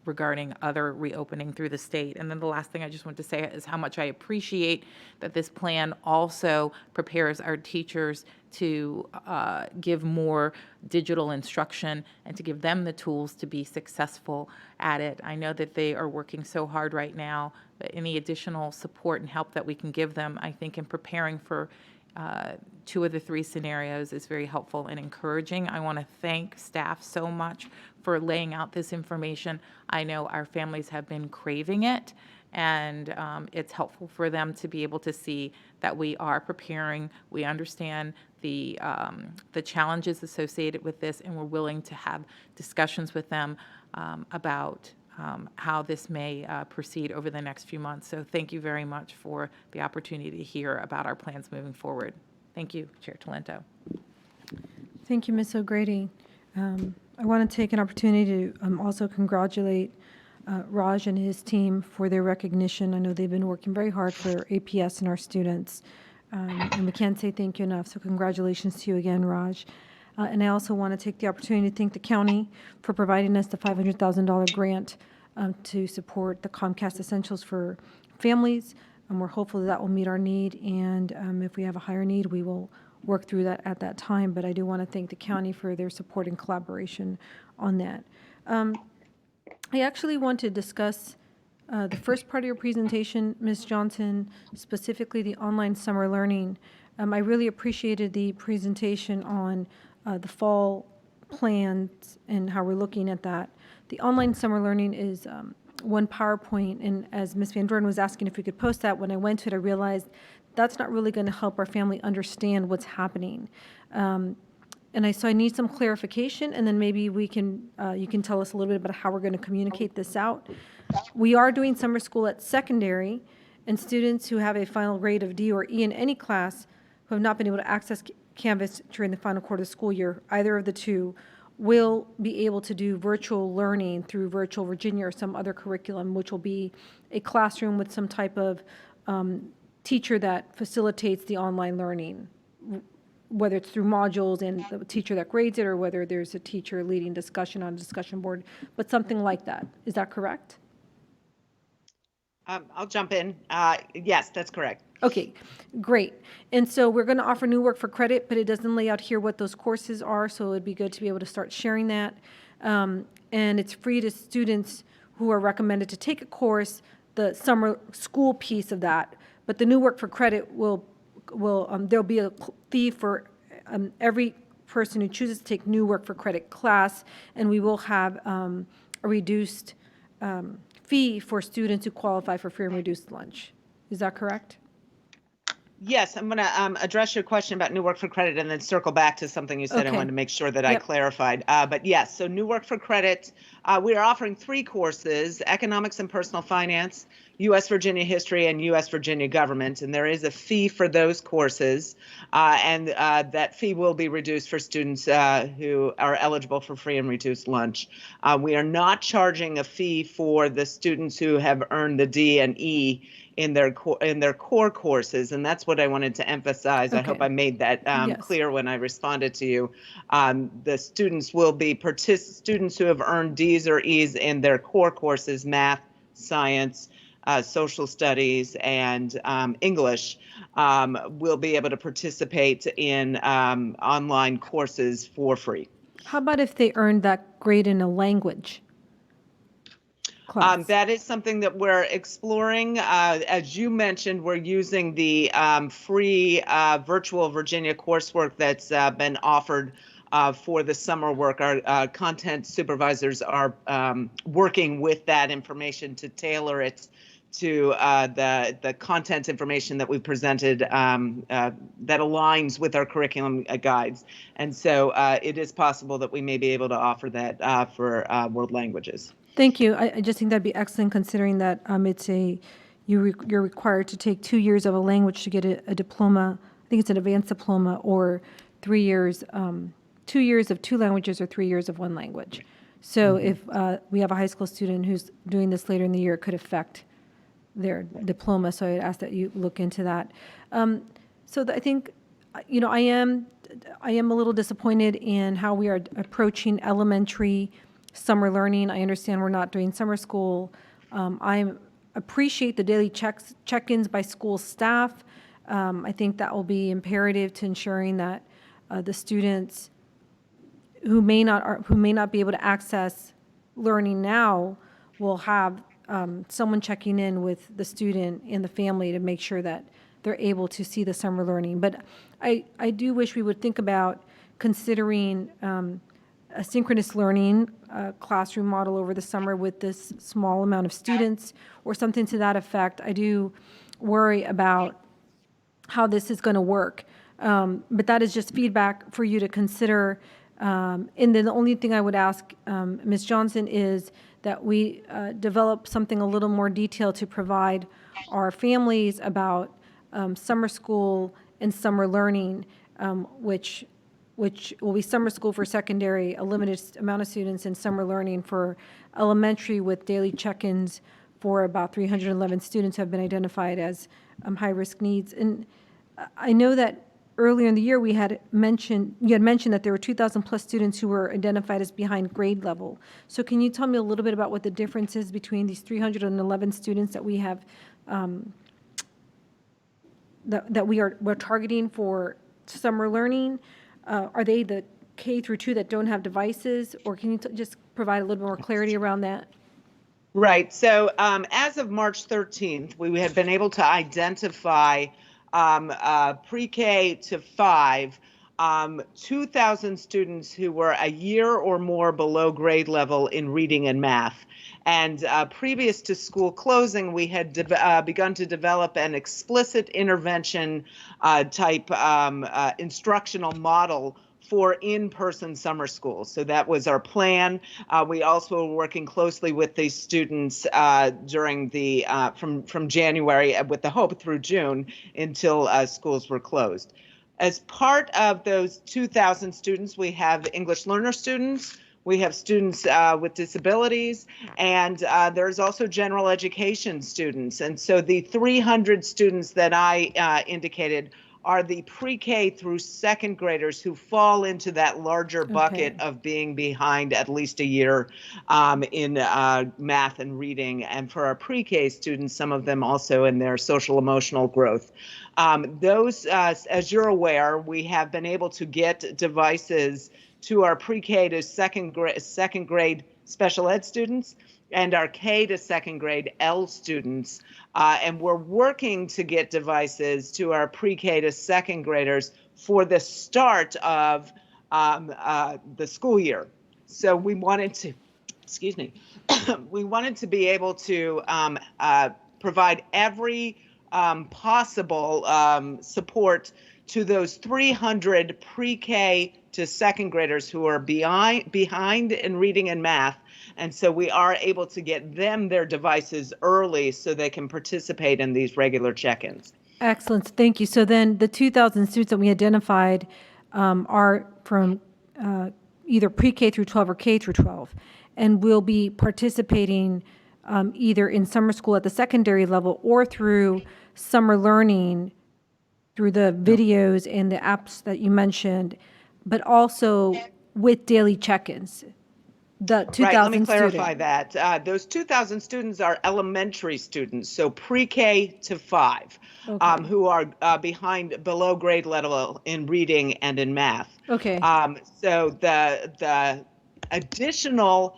regarding other reopening through the state. And then the last thing I just want to say is how much I appreciate that this plan also prepares our teachers to give more digital instruction and to give them the tools to be successful at it. I know that they are working so hard right now, but any additional support and help that we can give them, I think in preparing for 2 of the 3 scenarios is very helpful and encouraging. I want to thank staff so much for laying out this information. I know our families have been craving it, and it's helpful for them to be able to see that we are preparing. We understand the challenges associated with this, and we're willing to have discussions with them about how this may proceed over the next few months. So thank you very much for the opportunity to hear about our plans moving forward. Thank you, Chair Talento. Thank you, Ms. O'Grady. I want to take an opportunity to also congratulate Raj and his team for their recognition. I know they've been working very hard for APS and our students, and we can't say thank you enough. So congratulations to you again, Raj. And I also want to take the opportunity to thank the county for providing us the $500,000 grant to support the Comcast Essentials for families. And we're hopeful that will meet our need. And if we have a higher need, we will work through that at that time. But I do want to thank the county for their support and collaboration on that. I actually want to discuss the first part of your presentation, Ms. Johnson, specifically the online summer learning. I really appreciated the presentation on the fall plans and how we're looking at that. The online summer learning is one PowerPoint, and as Ms. Van Dorn was asking if we could post that, when I went to it, I realized that's not really going to help our family understand what's happening. So I need some clarification, and then maybe we can, you can tell us a little bit about how we're going to communicate this out. We are doing summer school at secondary, and students who have a final grade of D or E in any class who have not been able to access Canvas during the final quarter of the school year, either of the two, will be able to do virtual learning through Virtual Virginia or some other curriculum, which will be a classroom with some type of teacher that facilitates the online learning, whether it's through modules and the teacher that grades it, or whether there's a teacher leading discussion on a discussion board, but something like that. Is that correct? I'll jump in. Yes, that's correct. Okay, great. And so we're going to offer new work for credit, but it doesn't lay out here what those courses are, so it'd be good to be able to start sharing that. And it's free to students who are recommended to take a course, the summer school piece of that. But the new work for credit there'll be a fee for every person who chooses to take new work for credit class, and we will have a reduced fee for students who qualify for free and reduced lunch. Is that correct? Yes, I'm going to address your question about new work for credit and then circle back to something you said. Okay. I wanted to make sure that I clarified. But yes, so new work for credit, we are offering 3 courses: economics and personal finance, U.S. Virginia history, and U.S. Virginia government. And there is a fee for those courses, and that fee will be reduced for students who are eligible for free and reduced lunch. We are not charging a fee for the students who have earned the D and E in their core courses, and that's what I wanted to emphasize. Okay. I hope I made that Yes. clear when I responded to you. The students will be students who have earned Ds or Es in their core courses: math, science, social studies, and English, will be able to participate in online courses for free. How about if they earned that grade in a language class? That is something that we're exploring. As you mentioned, we're using the free virtual Virginia coursework that's been offered for the summer work. Our content supervisors are working with that information to tailor it to the content information that we presented that aligns with our curriculum guides. And so it is possible that we may be able to offer that for world languages. Thank you. I just think that'd be excellent, considering that you're required to take 2 years of a language to get a diploma. I think it's an advanced diploma, or 3 years, 2 years of 2 languages or 3 years of 1 language. So if we have a high school student who's doing this later in the year, it could affect their diploma. So I'd ask that you look into that. I think, I am a little disappointed in how we are approaching elementary summer learning. I understand we're not doing summer school. I appreciate the daily check-ins by school staff. I think that will be imperative to ensuring that the students who may not be able to access learning now will have someone checking in with the student and the family to make sure that they're able to see the summer learning. But I do wish we would think about considering a synchronous learning classroom model over the summer with this small amount of students, or something to that effect. I do worry about how this is going to work. But that is just feedback for you to consider. And then the only thing I would ask Ms. Johnson is that we develop something a little more detailed to provide our families about summer school and summer learning, which will be summer school for secondary, a limited amount of students, and summer learning for elementary, with daily check-ins for about 311 students have been identified as high-risk needs. And I know that earlier in the year you had mentioned that there were 2,000 plus students who were identified as behind grade level. So can you tell me a little bit about what the difference is between these 311 students that we have that we're targeting for summer learning? Are they the K through 2 that don't have devices, or can you just provide a little more clarity around that? Right. So as of March 13th, we had been able to identify pre-K to 5, 2,000 students who were a year or more below grade level in reading and math. And previous to school closing, we had begun to develop an explicit intervention type instructional model for in-person summer school. So that was our plan. We also were working closely with these students during the from January, with the hope through June, until schools were closed. As part of those 2,000 students, we have English learner students, we have students with disabilities, and there's also general education students. And so the 300 students that I indicated are the pre-K through second graders who fall into that larger bucket of being behind at least a year in math and reading. And for our pre-K students, some of them also in their social emotional growth. Those, as you're aware, we have been able to get devices to our pre-K to second grade special ed students and our K to second grade L students. And we're working to get devices to our pre-K to second graders for the start of the school year. So we wanted to, we wanted to be able to provide every possible support to those 300 pre-K to second graders who are behind in reading and math. And so we are able to get them their devices early so they can participate in these regular check-ins. Excellent, thank you. So then the 2,000 students that we identified are from either pre-K through 12 or K through 12, and will be participating either in summer school at the secondary level or through summer learning through the videos and the apps that you mentioned, but also with daily check-ins. The 2,000 right, let me clarify students. that. Those 2,000 students are elementary students, so pre-K to 5, who are below grade level in reading and in math. Okay. So the additional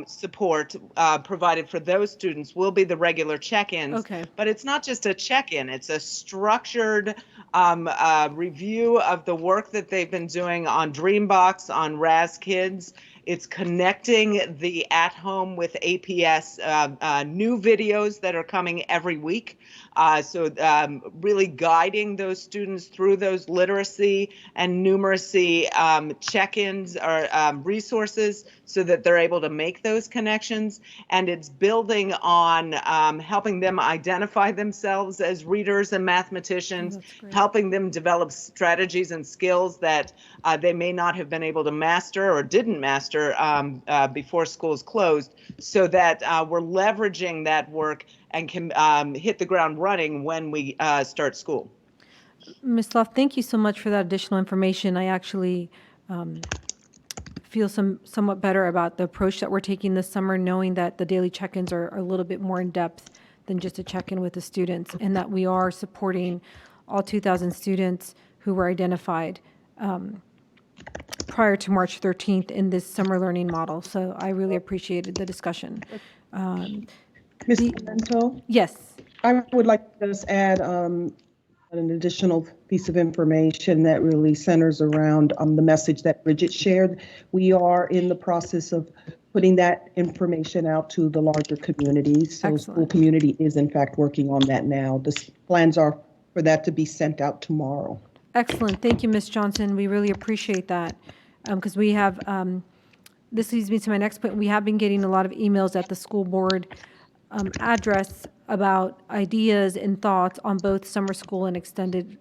support provided for those students will be the regular check-ins. Okay. But it's not just a check-in, it's a structured review of the work that they've been doing on Dreambox, on Raz Kids. It's connecting the at-home with APS new videos that are coming every week. So really guiding those students through those literacy and numeracy check-ins or resources so that they're able to make those connections. And it's building on helping them identify themselves as readers and mathematicians, helping them develop strategies and skills that they may not have been able to master or didn't master before schools closed, so that we're leveraging that work and can hit the ground running when we start school. Ms. Loft, thank you so much for that additional information. I actually feel somewhat better about the approach that we're taking this summer, knowing that the daily check-ins are a little bit more in depth than just a check-in with the students, and that we are supporting all 2,000 students who were identified prior to March 13th in this summer learning model. So I really appreciated the discussion. Ms. Clemento? Yes. I would like to just add an additional piece of information that really centers around the message that Bridget shared. We are in the process of putting that information out to the larger communities. So school community is in fact working on that now. The plans are for that to be sent out tomorrow. Excellent. Thank you, Ms. Johnson. We really appreciate that because we have, this leads me to my next point. We have been getting a lot of emails at the school board address about ideas and thoughts on both summer school and extended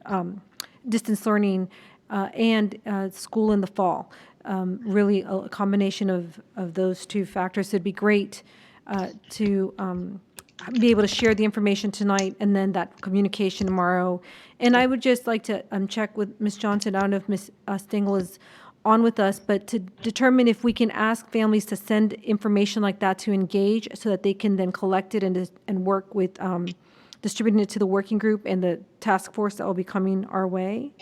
distance learning and school in the fall. Really a combination of those two factors. It'd be great to be able to share the information tonight and then that communication tomorrow. And I would just like to check with Ms. Johnson. I don't know if Ms. Stengel is on with us, but to determine if we can ask families to send information like that to Engage so that they can then collect it and work with distributing it to the working group and the task force that will be coming our way.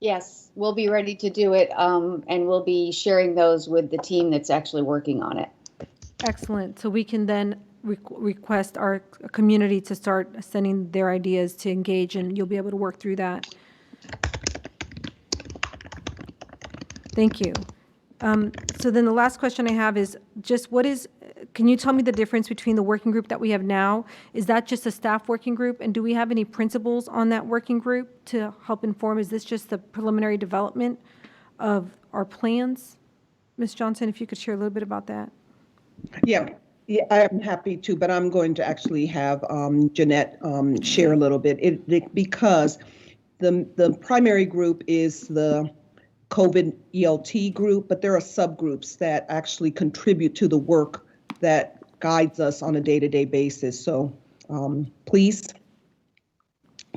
Yes, we'll be ready to do it, and we'll be sharing those with the team that's actually working on it. Excellent. So we can then request our community to start sending their ideas to Engage, and you'll be able to work through that. Thank you. So then the last question I have is just can you tell me the difference between the working group that we have now? Is that just a staff working group? And do we have any principals on that working group to help inform? Is this just the preliminary development of our plans? Ms. Johnson, if you could share a little bit about that. Yeah, I'm happy to, but I'm going to actually have Jeanette share a little bit because the primary group is the COVID ELT group, but there are subgroups that actually contribute to the work that guides us on a day-to-day basis. So please,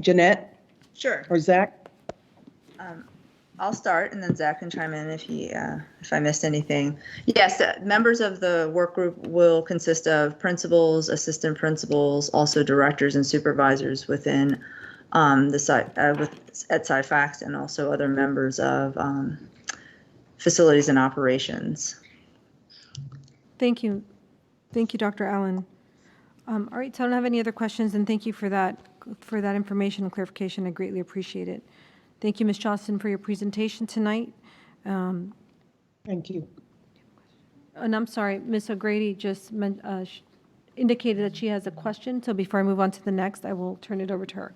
Jeanette. Sure. Or Zach. I'll start and then Zach can chime in if I missed anything. Yes, members of the work group will consist of principals, assistant principals, also directors and supervisors within the site at SciFax, and also other members of facilities and operations. Thank you. Thank you, Dr. Allen. All right, so I don't have any other questions, and thank you for that information and clarification. I greatly appreciate it. Thank you, Ms. Johnson, for your presentation tonight. Thank you. And I'm sorry, Ms. O'Grady just indicated that she has a question. So before I move on to the next, I will turn it over to her.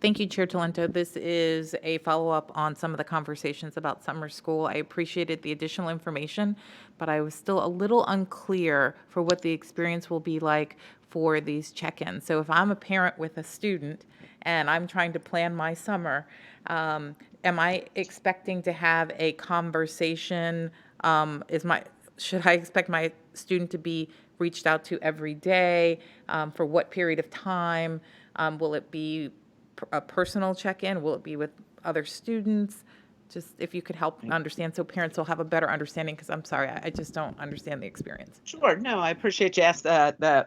Thank you, Chair Talento. This is a follow-up on some of the conversations about summer school. I appreciated the additional information, but I was still a little unclear for what the experience will be like for these check-ins. So if I'm a parent with a student and I'm trying to plan my summer, am I expecting to have a conversation? Should I expect my student to be reached out to every day? For what period of time? Will it be a personal check-in? Will it be with other students? Just if you could help understand so parents will have a better understanding, because I'm sorry, I just don't understand the experience. Sure. No, I appreciate you asked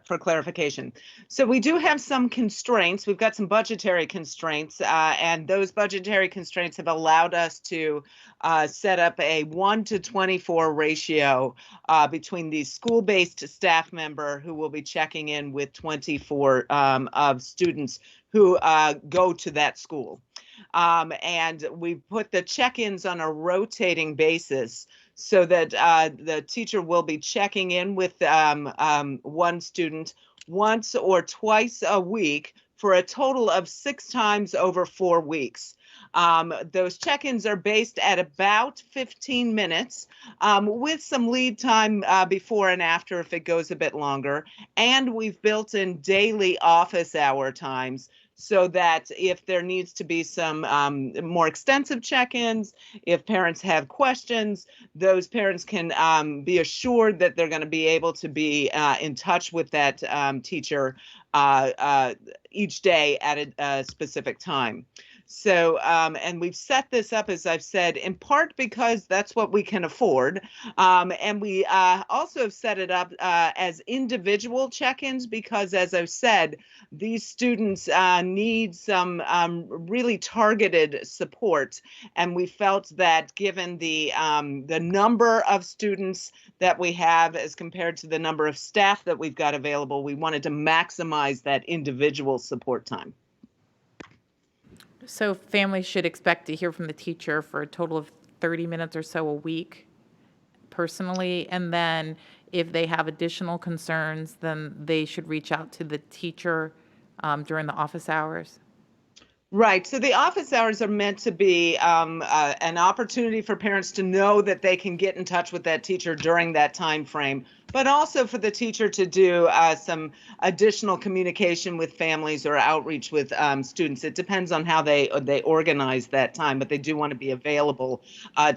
for clarification. So we do have some constraints. We've got some budgetary constraints, and those budgetary constraints have allowed us to set up a 1-to-24 ratio between the school-based staff member who will be checking in with 24 of students who go to that school. And we put the check-ins on a rotating basis so that the teacher will be checking in with one student once or twice a week for a total of 6 times over 4 weeks. Those check-ins are based at about 15 minutes with some lead time before and after if it goes a bit longer. And we've built in daily office hour times so that if there needs to be some more extensive check-ins, if parents have questions, those parents can be assured that they're going to be able to be in touch with that teacher each day at a specific time. So, and we've set this up, as I've said, in part because that's what we can afford. And we also have set it up as individual check-ins because, as I've said, these students need some really targeted support. And we felt that given the number of students that we have as compared to the number of staff that we've got available, we wanted to maximize that individual support time. So families should expect to hear from the teacher for a total of 30 minutes or so a week personally, and then if they have additional concerns, then they should reach out to the teacher during the office hours? Right. So the office hours are meant to be an opportunity for parents to know that they can get in touch with that teacher during that time frame, but also for the teacher to do some additional communication with families or outreach with students. It depends on how they organize that time, but they do want to be available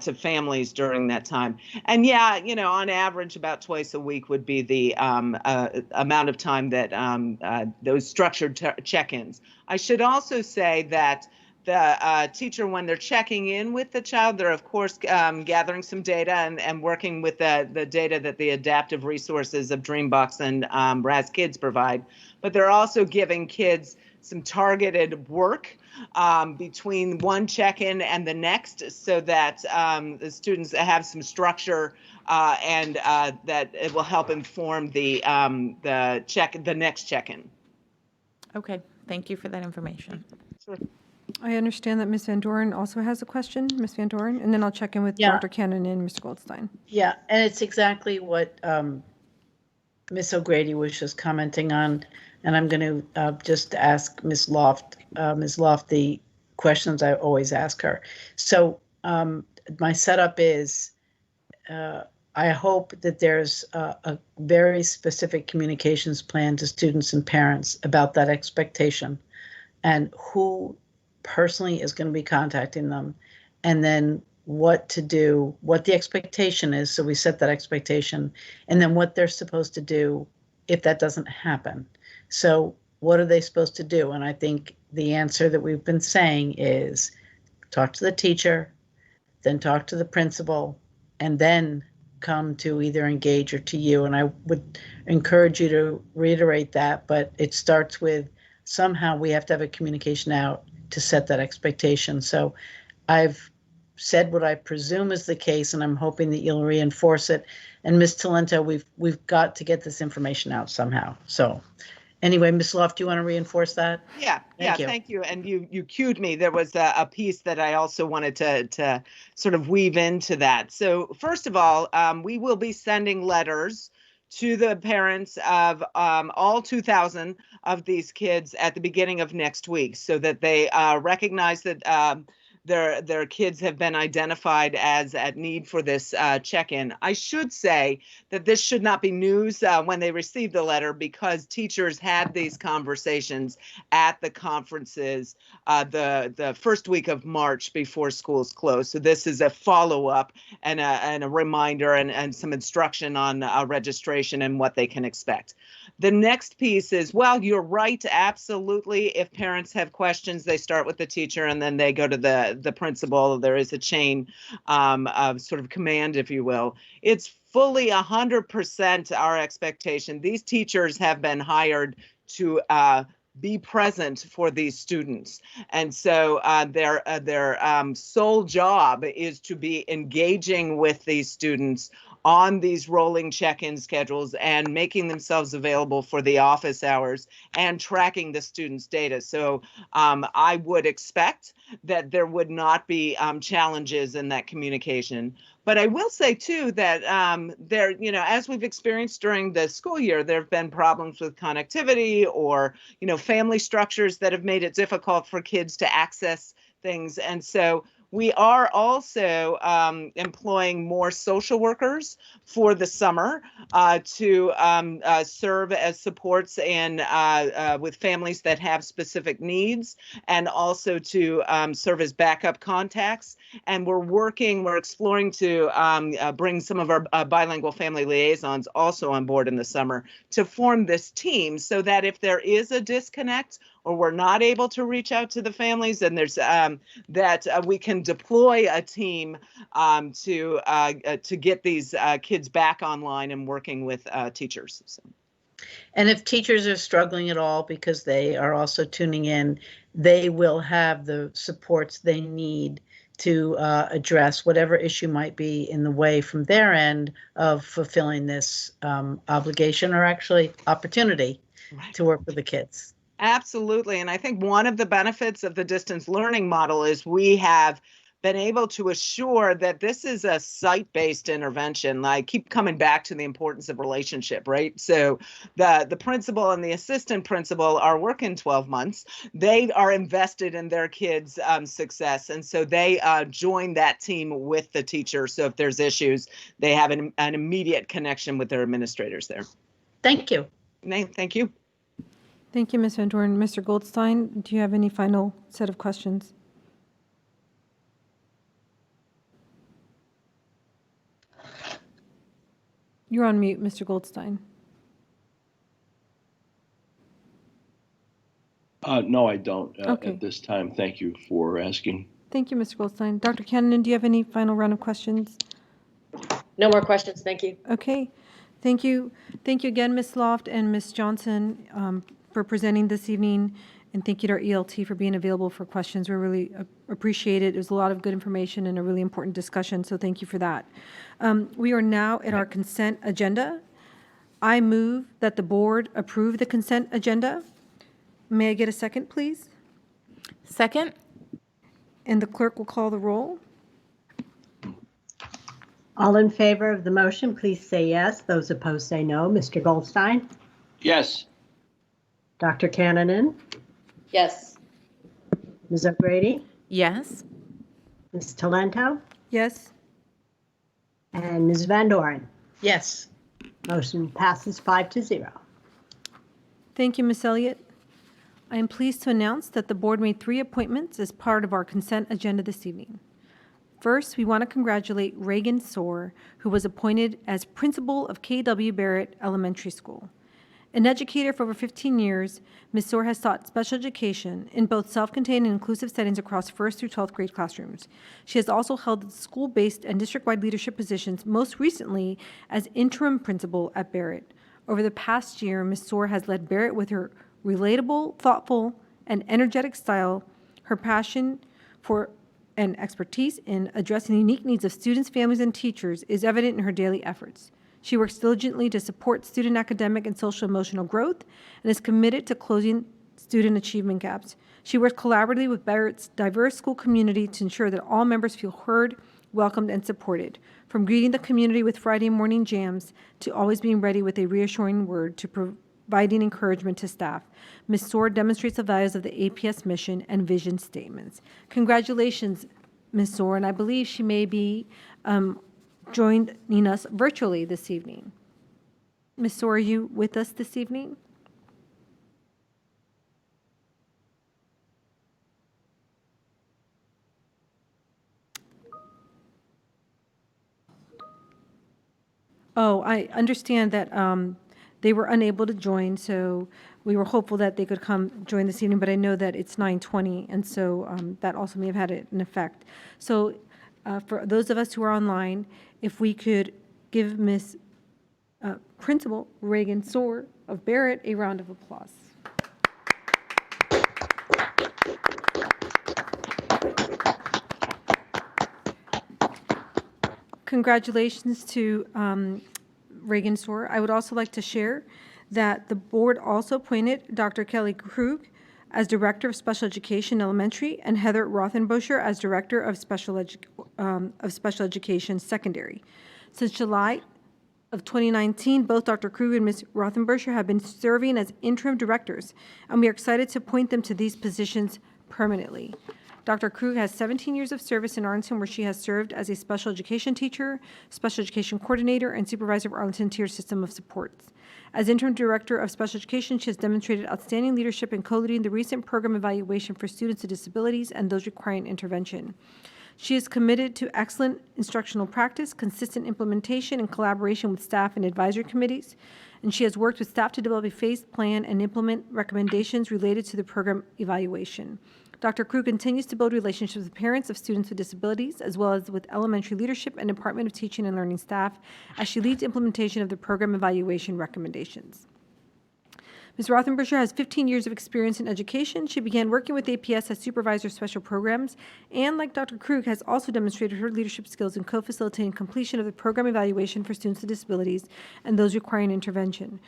to families during that time. And yeah, you know, on average, about twice a week would be the amount of time that those structured check-ins. I should also say that the teacher, when they're checking in with the child, they're of course gathering some data and working with the data that the adaptive resources of Dreambox and RAS Kids provide. But they're also giving kids some targeted work between one check-in and the next, so that the students have some structure and that it will help inform the next check-in. Okay, thank you for that information. Sure. I understand that Ms. Van Doren also has a question, Ms. Van Doren, and then I'll check in with Yeah. Dr. Cannon and Mr. Goldstein. Yeah, and it's exactly what Ms. O'Grady was just commenting on, and I'm going to just ask Ms. Loft the questions I always ask her. So my setup is I hope that there's a very specific communications plan to students and parents about that expectation and who personally is going to be contacting them, and then what to do, what the expectation is. So we set that expectation, and then what they're supposed to do if that doesn't happen. So what are they supposed to do? And I think the answer that we've been saying is talk to the teacher, then talk to the principal, and then come to either Engage or to you. And I would encourage you to reiterate that, but it starts with somehow we have to have a communication out to set that expectation. So I've said what I presume is the case, and I'm hoping that you'll reinforce it. And Ms. Talento, we've got to get this information out somehow. So anyway, Ms. Loft, do you want to reinforce that? Thank you. And you cued me. There was a piece that I also wanted to sort of weave into that. So first of all, we will be sending letters to the parents of all 2,000 of these kids at the beginning of next week, so that they recognize that their kids have been identified as at need for this check-in. I should say that this should not be news when they receive the letter, because teachers had these conversations at the conferences the first week of March before schools closed. So this is a follow-up and a reminder and some instruction on registration and what they can expect. The next piece is, well, you're right, absolutely. If parents have questions, they start with the teacher and then they go to the principal. There is a chain of sort of command, if you will. It's fully 100% our expectation. These teachers have been hired to be present for these students. And so their sole job is to be engaging with these students on these rolling check-in schedules and making themselves available for the office hours and tracking the students' data. So I would expect that there would not be challenges in that communication. But I will say too that there, as we've experienced during the school year, there have been problems with connectivity or, family structures that have made it difficult for kids to access things. And so we are also employing more social workers for the summer to serve as supports and with families that have specific needs, and also to serve as backup contacts. And we're exploring to bring some of our bilingual family liaisons also on board in the summer to form this team, so that if there is a disconnect or we're not able to reach out to the families, and there's we can deploy a team to get these kids back online and working with teachers. So. And if teachers are struggling at all because they are also tuning in, they will have the supports they need to address whatever issue might be in the way from their end of fulfilling this obligation, or actually opportunity, to work with the kids. Absolutely. And I think one of the benefits of the distance learning model is we have been able to assure that this is a site-based intervention. I keep coming back to the importance of relationship, right? So the principal and the assistant principal are working 12 months. They are invested in their kids' success. And so they join that team with the teacher. So if there's issues, they have an immediate connection with their administrators there. Thank you. Thank you. Thank you, Ms. Van Doren. Mr. Goldstein, do you have any final set of questions? You're on mute, Mr. Goldstein. No, I don't Okay. at this time. Thank you for asking. Thank you, Mr. Goldstein. Dr. Cannon, do you have any final round of questions? No more questions. Thank you. Okay. Thank you. Thank you again, Ms. Loft and Ms. Johnson, for presenting this evening. And thank you to our ELT for being available for questions. We really appreciate it. It was a lot of good information and a really important discussion, so thank you for that. We are now at our consent agenda. I move that the board approve the consent agenda. May I get a second, please? Second? And the clerk will call the roll. All in favor of the motion, please say yes. Those opposed say no. Mr. Goldstein? Yes. Dr. Cannonen? Yes. Ms. O'Grady? Yes. Ms. Talento? Yes. And Ms. Van Doren? Yes. Motion passes 5-0. Thank you, Ms. Elliott. I am pleased to announce that the board made 3 appointments as part of our consent agenda this evening. First, we want to congratulate Reagan Soar, who was appointed as principal of K.W. Barrett Elementary School. An educator for over 15 years, Ms. Soar has taught special education in both self-contained and inclusive settings across 1st through 12th grade classrooms. She has also held school-based and district-wide leadership positions, most recently as interim principal at Barrett. Over the past year, Ms. Soar has led Barrett with her relatable, thoughtful, and energetic style. Her passion for and expertise in addressing the unique needs of students, families, and teachers is evident in her daily efforts. She works diligently to support student academic and social emotional growth and is committed to closing student achievement gaps. She works collaboratively with Barrett's diverse school community to ensure that all members feel heard, welcomed, and supported. From greeting the community with Friday morning jams to always being ready with a reassuring word to providing encouragement to staff, Ms. Soar demonstrates the values of the APS mission and vision statements. Congratulations, Ms. Soar, and I believe she may be joining us virtually this evening. Ms. Soar, are you with us this evening? Oh, I understand that they were unable to join, so we were hopeful that they could come join this evening, but I know that it's 9:20, and so that also may have had an effect. So for those of us who are online, if we could give Ms. Principal Reagan Soar of Barrett a round of applause. Congratulations to Reagan Soar. I would also like to share that the board also appointed Dr. Kelly Krug as Director of Special Education Elementary and Heather Rothenboscher as Director of Special Education Secondary. Since July of 2019, both Dr. Krug and Ms. Rothenboscher have been serving as interim directors, and we are excited to appoint them to these positions permanently. Dr. Krug has 17 years of service in Arlington, where she has served as a special education teacher, special education coordinator, and supervisor of Arlington Tier System of Supports. As interim director of special education, she has demonstrated outstanding leadership in co-leading the recent program evaluation for students with disabilities and those requiring intervention. She is committed to excellent instructional practice, consistent implementation, and collaboration with staff and advisory committees, and she has worked with staff to develop a phased plan and implement recommendations related to the program evaluation. Dr. Krug continues to build relationships with parents of students with disabilities, as well as with elementary leadership and Department of Teaching and Learning staff, as she leads implementation of the program evaluation recommendations. Ms. Rothenboscher has 15 years of experience in education. She began working with APS as supervisor of special programs, and like Dr. Krug, has also demonstrated her leadership skills in co-facilitating completion of the program evaluation for students with disabilities and those requiring intervention.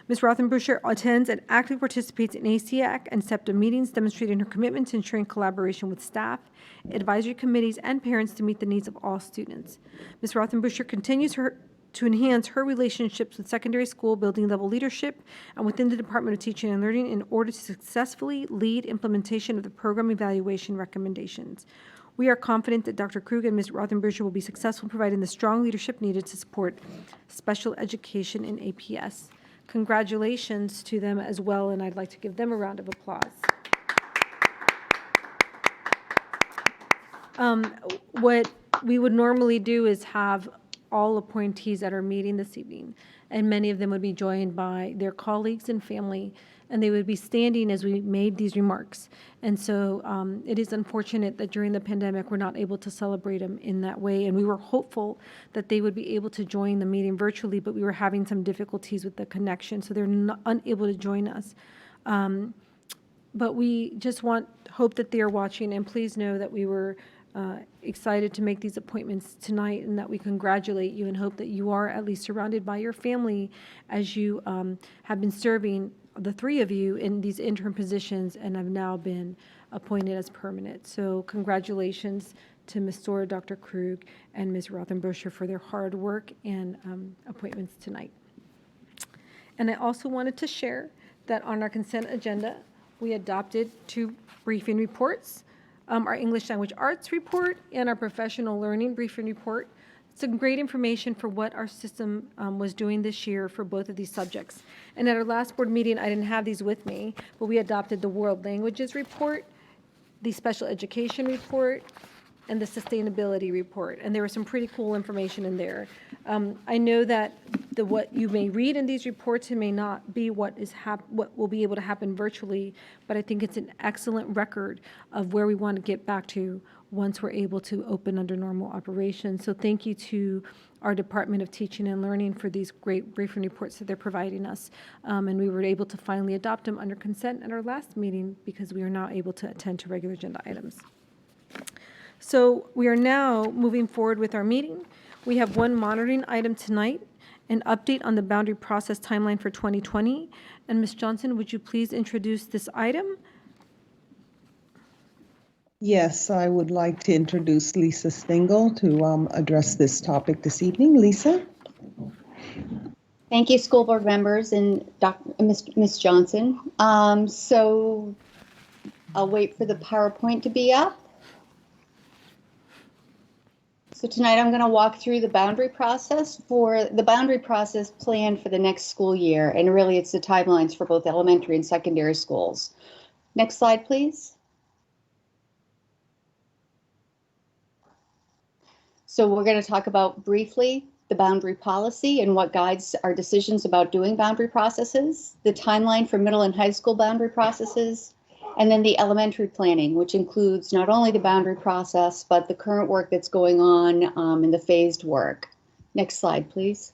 Ms. Rothenboscher attends and actively participates in ACAC and SEPTA meetings, demonstrating her commitment to ensuring collaboration with staff, advisory committees, and parents to meet the needs of all students. Ms. Rothenboscher continues to enhance her relationships with secondary school building level leadership and within the Department of Teaching and Learning in order to successfully lead implementation of the program evaluation recommendations. We are confident that Dr. Krug and Ms. Rothenboscher will be successful in providing the strong leadership needed to support special education in APS. Congratulations to them as well, and I'd like to give them a round of applause. What we would normally do is have all appointees at our meeting this evening, and many of them would be joined by their colleagues and family, and they would be standing as we made these remarks. And so it is unfortunate that during the pandemic, we're not able to celebrate them in that way, and we were hopeful that they would be able to join the meeting virtually, but we were having some difficulties with the connection, so they're unable to join us. But we just hope that they are watching, and please know that we were excited to make these appointments tonight, and that we congratulate you and hope that you are at least surrounded by your family as you have been serving, the three of you, in these interim positions and have now been appointed as permanent. So congratulations to Ms. Soar, Dr. Krug, and Ms. Rothenboscher for their hard work and appointments tonight. And I also wanted to share that on our consent agenda, we adopted 2 briefing reports. Our English Language Arts report and our Professional Learning briefing report. Some great information for what our system was doing this year for both of these subjects. And at our last board meeting, I didn't have these with me, but we adopted the World Languages report, the Special Education report, and the Sustainability report. And there was some pretty cool information in there. I know that what you may read in these reports, it may not be what will be able to happen virtually, but I think it's an excellent record of where we want to get back to once we're able to open under normal operations. So thank you to our Department of Teaching and Learning for these great briefing reports that they're providing us. And we were able to finally adopt them under consent at our last meeting because we are now able to attend to regular agenda items. So we are now moving forward with our meeting. We have one monitoring item tonight, an update on the boundary process timeline for 2020. And Ms. Johnson, would you please introduce this item? Yes, I would like to introduce Lisa Stingle to address this topic this evening. Lisa? Thank you, school board members and Ms. Johnson. So I'll wait for the PowerPoint to be up. So tonight I'm going to walk through the boundary process plan for the next school year, and really it's the timelines for both elementary and secondary schools. Next slide, please. So we're going to talk about briefly the boundary policy and what guides our decisions about doing boundary processes, the timeline for middle and high school boundary processes, and then the elementary planning, which includes not only the boundary process, but the current work that's going on and the phased work. Next slide, please.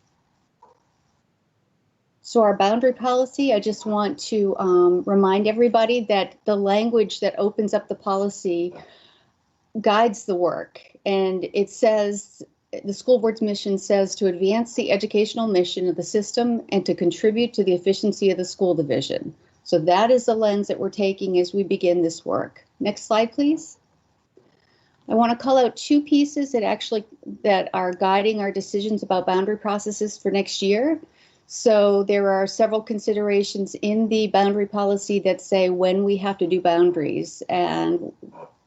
So our boundary policy, I just want to remind everybody that the language that opens up the policy guides the work. And it says the school board's mission says to advance the educational mission of the system and to contribute to the efficiency of the school division. So that is the lens that we're taking as we begin this work. Next slide, please. I want to call out two pieces that are guiding our decisions about boundary processes for next year. So there are several considerations in the boundary policy that say when we have to do boundaries. And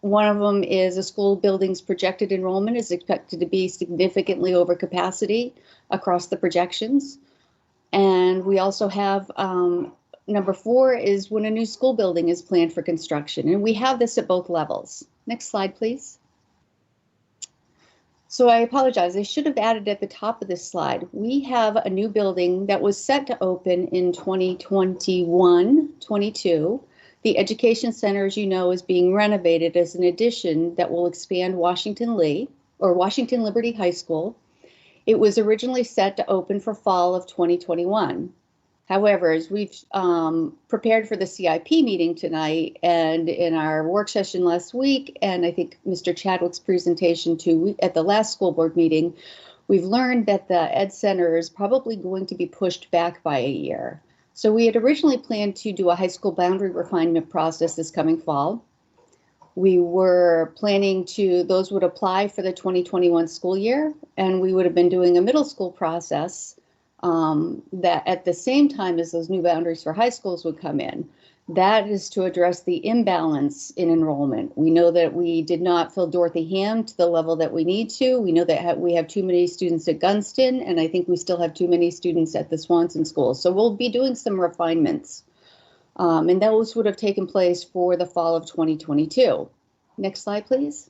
one of them is a school building's projected enrollment is expected to be significantly over capacity across the projections. And we also have number 4 is when a new school building is planned for construction. And we have this at both levels. Next slide, please. So I apologize, I should have added at the top of this slide. We have a new building that was set to open in 2021-22. The Education Center, as you know, is being renovated as an addition that will expand Washington Liberty High School. It was originally set to open for fall of 2021. However, as we've prepared for the CIP meeting tonight and in our work session last week, and I think Mr. Chadwick's presentation too at the last school board meeting, we've learned that the Ed Center is probably going to be pushed back by a year. So we had originally planned to do a high school boundary refinement process this coming fall. We were planning those would apply for the 2021 school year, and we would have been doing a middle school process that at the same time as those new boundaries for high schools would come in. That is to address the imbalance in enrollment. We know that we did not fill Dorothy Ham to the level that we need to. We know that we have too many students at Gunston, and I think we still have too many students at the Swanson schools. So we'll be doing some refinements. And those would have taken place for the fall of 2022. Next slide, please.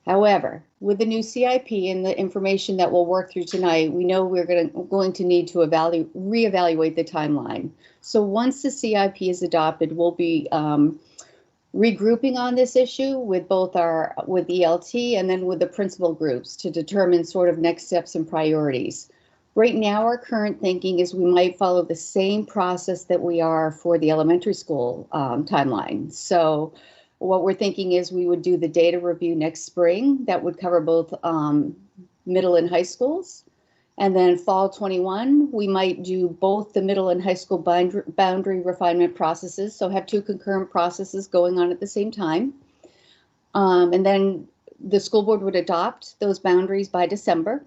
However, with the new CIP and the information that we'll work through tonight, we know we're going to need to reevaluate the timeline. So once the CIP is adopted, we'll be regrouping on this issue with both with ELT and then with the principal groups to determine sort of next steps and priorities. Right now, our current thinking is we might follow the same process that we are for the elementary school timeline. So what we're thinking is we would do the data review next spring. That would cover both middle and high schools. And then fall 21, we might do both the middle and high school boundary refinement processes. So have two concurrent processes going on at the same time. And then the school board would adopt those boundaries by December,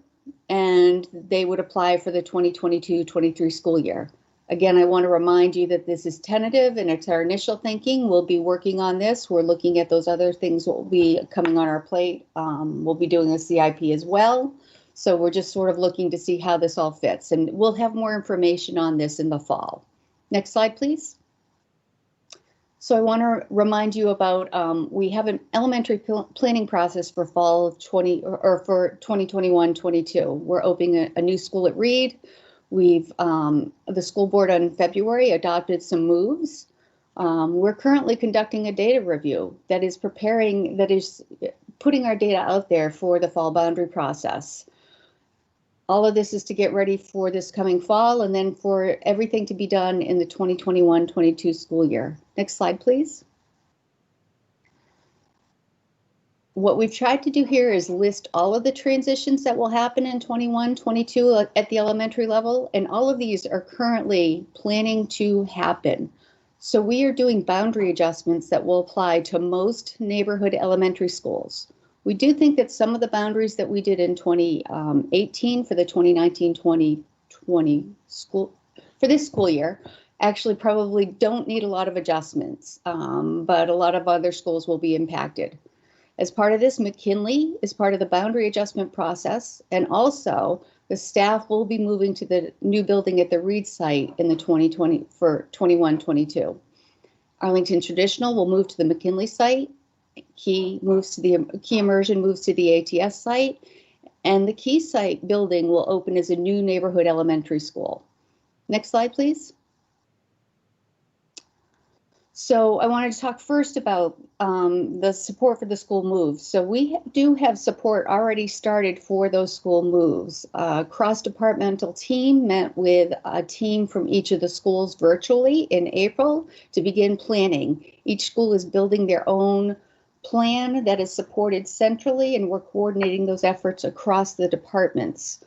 and they would apply for the 2022-23 school year. Again, I want to remind you that this is tentative and it's our initial thinking. We'll be working on this. We're looking at those other things that will be coming on our plate. We'll be doing a CIP as well. So we're just sort of looking to see how this all fits. And we'll have more information on this in the fall. Next slide, please. So I want to remind you about, we have an elementary planning process for fall of for 2021-22. We're opening a new school at Reed. We've, the school board on February adopted some moves. We're currently conducting a data review that is putting our data out there for the fall boundary process. All of this is to get ready for this coming fall and then for everything to be done in the 2021-22 school year. Next slide, please. What we've tried to do here is list all of the transitions that will happen in 21-22 at the elementary level, and all of these are currently planning to happen. So we are doing boundary adjustments that will apply to most neighborhood elementary schools. We do think that some of the boundaries that we did in 2018 for the 2019-2020 school, for this school year, actually probably don't need a lot of adjustments, but a lot of other schools will be impacted. As part of this, McKinley is part of the boundary adjustment process, and also the staff will be moving to the new building at the Reed site in the 2020 for 21-22. Arlington Traditional will move to the McKinley site. Key Immersion moves to the ATS site, and the Key site building will open as a new neighborhood elementary school. Next slide, please. So I wanted to talk first about the support for the school moves. So we do have support already started for those school moves. Cross-departmental team met with a team from each of the schools virtually in April to begin planning. Each school is building their own plan that is supported centrally, and we're coordinating those efforts across the departments.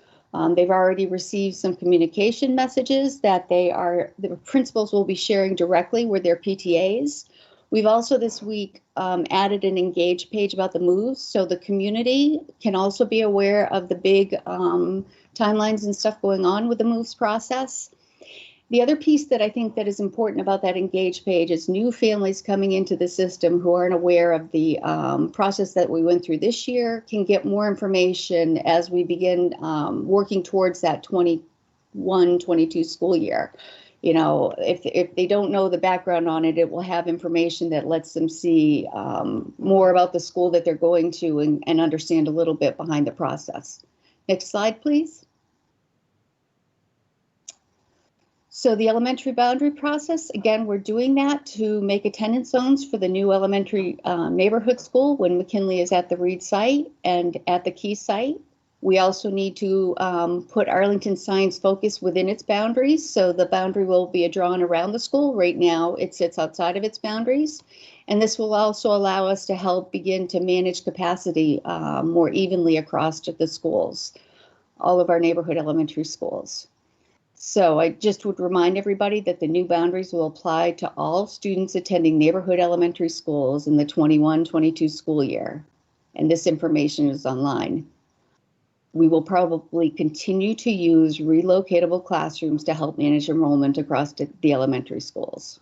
They've already received some communication messages that the principals will be sharing directly with their PTAs. We've also this week added an engage page about the moves, so the community can also be aware of the big timelines and stuff going on with the moves process. The other piece that I think that is important about that engage page is new families coming into the system who aren't aware of the process that we went through this year can get more information as we begin working towards that 21-22 school year. You know, if they don't know the background on it, it will have information that lets them see more about the school that they're going to and understand a little bit behind the process. Next slide, please. So the elementary boundary process, again, we're doing that to make attendance zones for the new elementary neighborhood school when McKinley is at the Reed site and at the Key site. We also need to put Arlington Science Focus within its boundaries. So the boundary will be drawn around the school. Right now, it sits outside of its boundaries. And this will also allow us to help begin to manage capacity more evenly across the schools, all of our neighborhood elementary schools. So I just would remind everybody that the new boundaries will apply to all students attending neighborhood elementary schools in the 21-22 school year. And this information is online. We will probably continue to use relocatable classrooms to help manage enrollment across the elementary schools.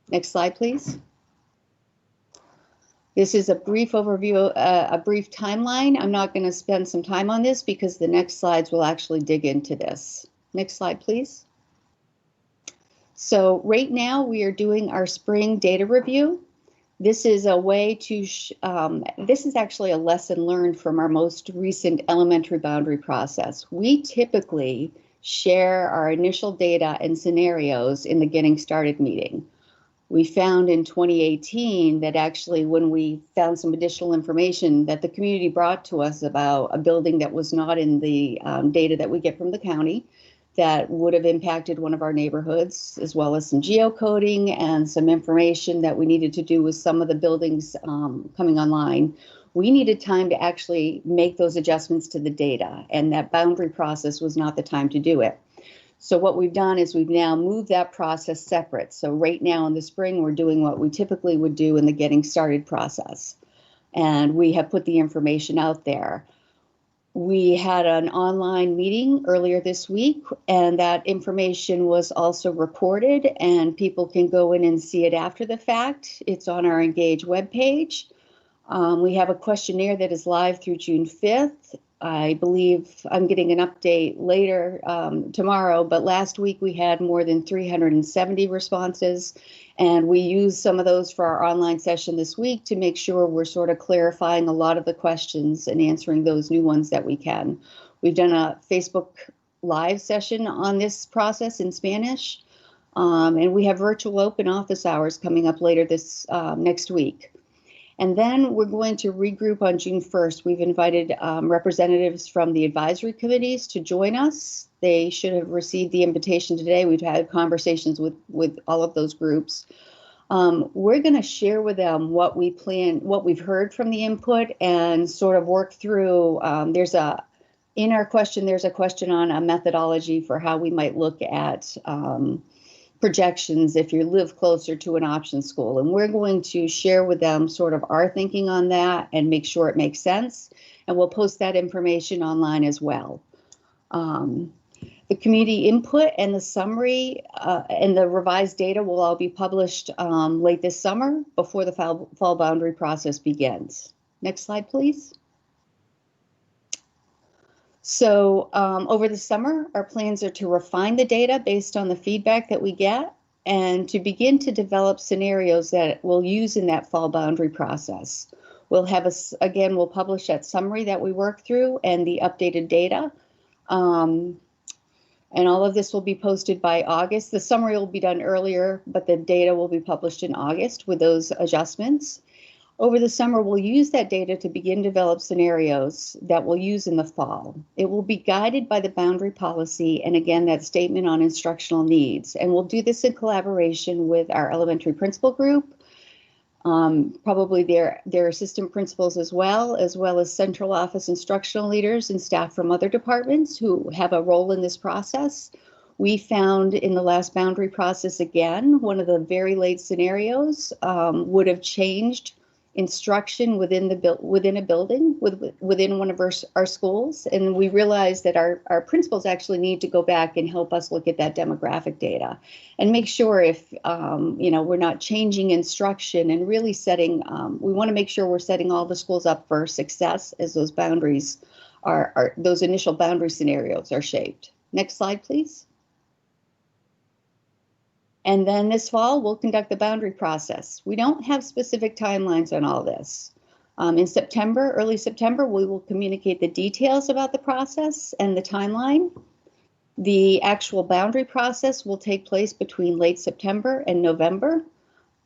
Next slide, please. This is a brief overview, a brief timeline. I'm not going to spend some time on this because the next slides will actually dig into this. Next slide, please. So right now we are doing our spring data review. This is a way to, this is actually a lesson learned from our most recent elementary boundary process. We typically share our initial data and scenarios in the Getting Started meeting. We found in 2018 that actually when we found some additional information that the community brought to us about a building that was not in the data that we get from the county, that would have impacted one of our neighborhoods, as well as some geocoding and some information that we needed to do with some of the buildings coming online. We needed time to actually make those adjustments to the data, and that boundary process was not the time to do it. So what we've done is we've now moved that process separate. So right now in the spring, we're doing what we typically would do in the Getting Started process. And we have put the information out there. We had an online meeting earlier this week, and that information was also recorded, and people can go in and see it after the fact. It's on our Engage webpage. We have a questionnaire that is live through June 5th. I believe I'm getting an update later tomorrow, but last week we had more than 370 responses, and we used some of those for our online session this week to make sure we're sort of clarifying a lot of the questions and answering those new ones that we can. We've done a Facebook Live session on this process in Spanish, and we have virtual open office hours coming up later this next week. And then we're going to regroup on June 1st. We've invited representatives from the advisory committees to join us. They should have received the invitation today. We've had conversations with all of those groups. We're going to share with them what we plan, what we've heard from the input, and sort of work through. In our question, there's a question on a methodology for how we might look at projections if you live closer to an option school. And we're going to share with them sort of our thinking on that and make sure it makes sense. And we'll post that information online as well. The community input and the summary and the revised data will all be published late this summer before the fall boundary process begins. Next slide, please. So over the summer, our plans are to refine the data based on the feedback that we get and to begin to develop scenarios that we'll use in that fall boundary process. We'll have we'll publish that summary that we work through and the updated data. And all of this will be posted by August. The summary will be done earlier, but the data will be published in August with those adjustments. Over the summer, we'll use that data to begin to develop scenarios that we'll use in the fall. It will be guided by the boundary policy and, again, that statement on instructional needs. And we'll do this in collaboration with our elementary principal group, Probably their assistant principals as well as central office instructional leaders and staff from other departments who have a role in this process. We found in the last boundary process, again, one of the very late scenarios would have changed instruction within a building within one of our schools, and we realized that our principals actually need to go back and help us look at that demographic data and make sure if we're not changing instruction and really setting. We want to make sure we're setting all the schools up for success as those boundaries those initial boundary scenarios are shaped. Next slide, please. And then this fall, we'll conduct the boundary process. We don't have specific timelines on all this. In September, early September, we will communicate the details about the process and the timeline. The actual boundary process will take place between late September and November,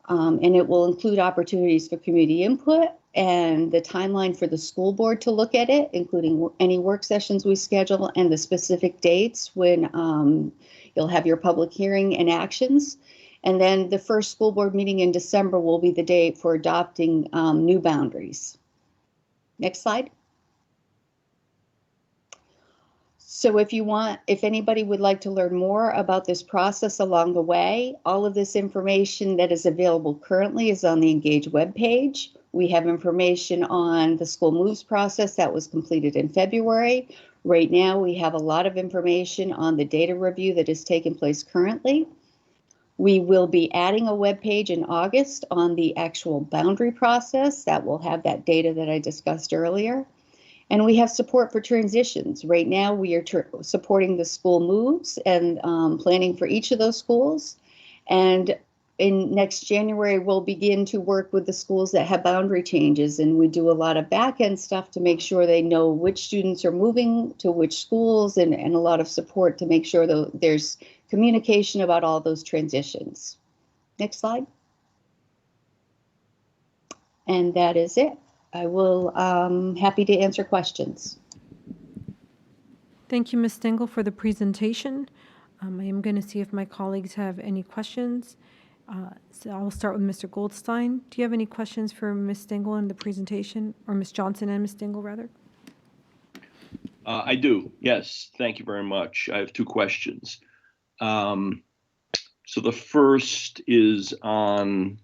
and it will include opportunities for community input and the timeline for the school board to look at it, including any work sessions we schedule and the specific dates when you'll have your public hearing and actions. And then the first school board meeting in December will be the date for adopting new boundaries. Next slide. So if anybody would like to learn more about this process along the way, all of this information that is available currently is on the Engage webpage. We have information on the school moves process that was completed in February. Right now, we have a lot of information on the data review that is taking place currently. We will be adding a webpage in August on the actual boundary process that will have that data that I discussed earlier. And we have support for transitions. Right now, we are supporting the school moves and planning for each of those schools. And in next January, we'll begin to work with the schools that have boundary changes. And we do a lot of back-end stuff to make sure they know which students are moving to which schools and a lot of support to make sure that there's communication about all those transitions. Next slide. And that is it. I will happy to answer questions. Thank you, Ms. Stengel, for the presentation. I am going to see if my colleagues have any questions. So I'll start with Mr. Goldstein. Do you have any questions for Ms. Stengel in the presentation, or Ms. Johnson and Ms. Stengel, rather? I do, yes. Thank you very much. I have two questions. So the first is on,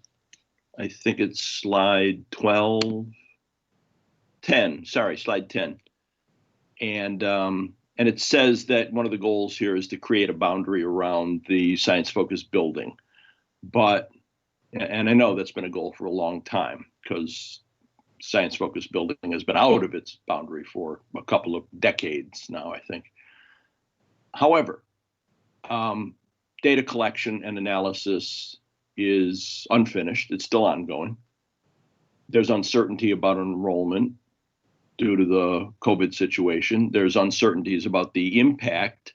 I think it's slide 10, slide 10. And it says that one of the goals here is to create a boundary around the science-focused building. But, and I know that's been a goal for a long time because science-focused building has been out of its boundary for a couple of decades now, I think. However, data collection and analysis is unfinished. It's still ongoing. There's uncertainty about enrollment due to the COVID situation. There's uncertainties about the impact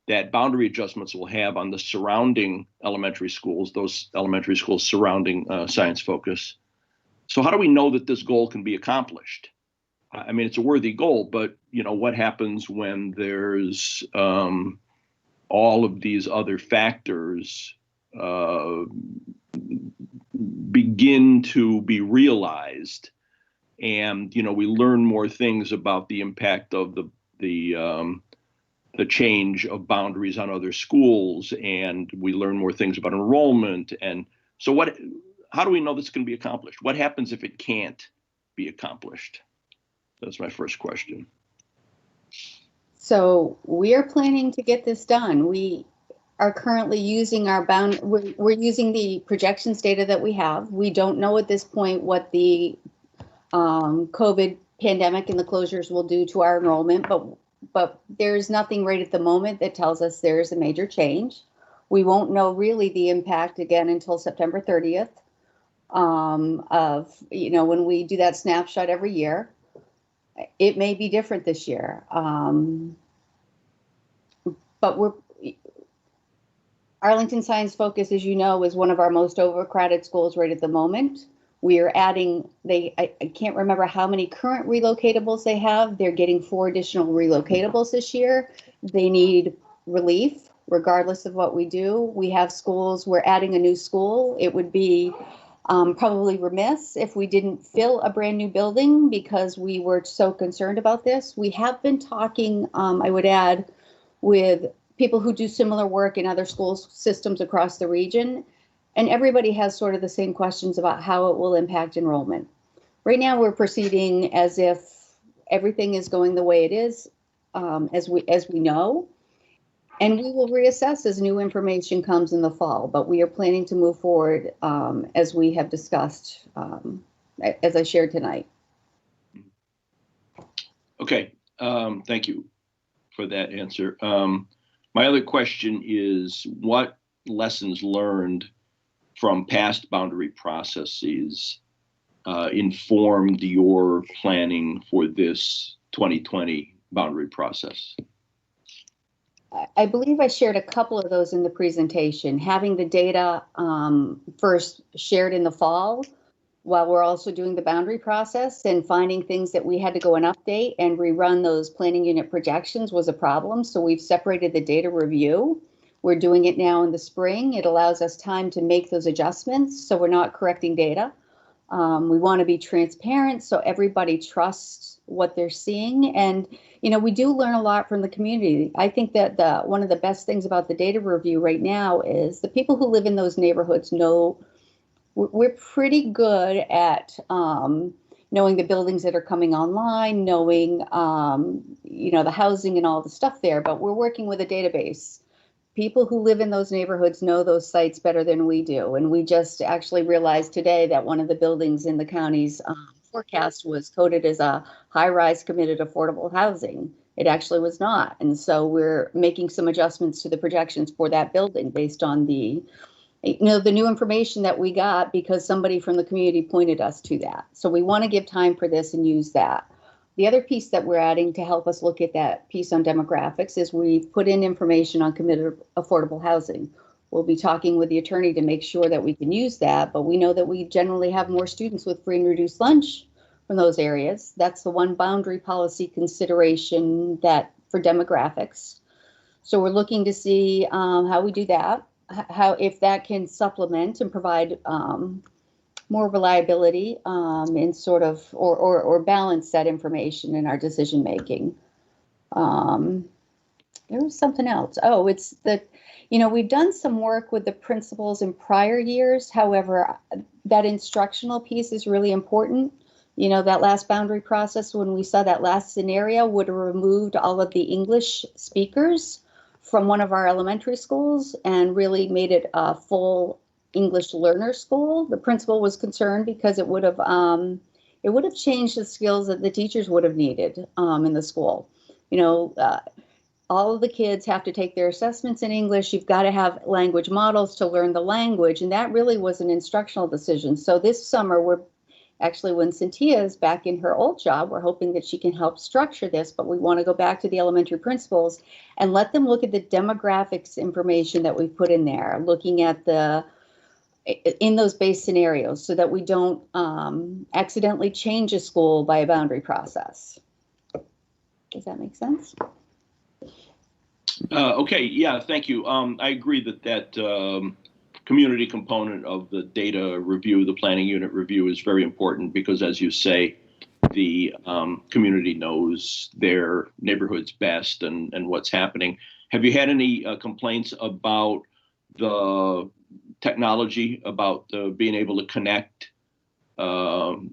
that boundary adjustments will have on the surrounding elementary schools, those elementary schools surrounding science focus. So how do we know that this goal can be accomplished? I mean, it's a worthy goal, but what happens when there's all of these other factors begin to be realized, and we learn more things about the impact of the change of boundaries on other schools, and we learn more things about enrollment. And so how do we know this can be accomplished? What happens if it can't be accomplished? That's my first question. So we are planning to get this done. We are currently using we're using the projections data that we have. We don't know at this point what the COVID pandemic and the closures will do to our enrollment, but there's nothing right at the moment that tells us there's a major change. We won't know really the impact again until September 30th of, when we do that snapshot every year. It may be different this year. But Arlington Science Focus, as you know, is one of our most overcrowded schools right at the moment. We are adding, I can't remember how many current relocatables they have. They're getting 4 additional relocatables this year. They need relief regardless of what we do. We have schools, we're adding a new school. It would be probably remiss if we didn't fill a brand new building because we were so concerned about this. We have been talking, I would add, with people who do similar work in other school systems across the region, and everybody has sort of the same questions about how it will impact enrollment. Right now, we're proceeding as if everything is going the way it is, as we know. And we will reassess as new information comes in the fall, but we are planning to move forward as we have discussed, as I shared tonight. Okay, thank you for that answer. My other question is, what lessons learned from past boundary processes informed your planning for this 2020 boundary process? I believe I shared a couple of those in the presentation. Having the data first shared in the fall while we're also doing the boundary process, and finding things that we had to go and update and rerun those planning unit projections was a problem. So we've separated the data review. We're doing it now in the spring. It allows us time to make those adjustments so we're not correcting data. We want to be transparent so everybody trusts what they're seeing. And, you know, we do learn a lot from the community. I think that one of the best things about the data review right now is the people who live in those neighborhoods know we're pretty good at knowing the buildings that are coming online, knowing, you know, the housing and all the stuff there, but we're working with a database. People who live in those neighborhoods know those sites better than we do. And we just actually realized today that one of the buildings in the county's forecast was coded as a high-rise committed affordable housing. It actually was not. And so we're making some adjustments to the projections for that building based on the, you know, the new information that we got because somebody from the community pointed us to that. So we want to give time for this and use that. The other piece that we're adding to help us look at that piece on demographics is we've put in information on committed affordable housing. We'll be talking with the attorney to make sure that we can use that, but we know that we generally have more students with free and reduced lunch from those areas. That's the one boundary policy consideration that for demographics. So we're looking to see how we do that, how if that can supplement and provide more reliability in sort of, or balance that information in our decision making. There was something else. Oh, it's that, you know, we've done some work with the principals in prior years. However, that instructional piece is really important. You know, that last boundary process, when we saw that last scenario, would have removed all of the English speakers from one of our elementary schools and really made it a full English learner school. The principal was concerned because it would have changed the skills that the teachers would have needed in the school. You know, all of the kids have to take their assessments in English. You've got to have language models to learn the language, and that really was an instructional decision. So this summer, we're actually, when Cynthia is back in her old job, we're hoping that she can help structure this, but we want to go back to the elementary principals and let them look at the demographics information that we've put in there, looking at in those base scenarios so that we don't accidentally change a school by a boundary process. Does that make sense? Okay, yeah, thank you. I agree that community component of the data review, the planning unit review, is very important because, as you say, the community knows their neighborhoods best and what's happening. Have you had any complaints about the technology, about being able to connect on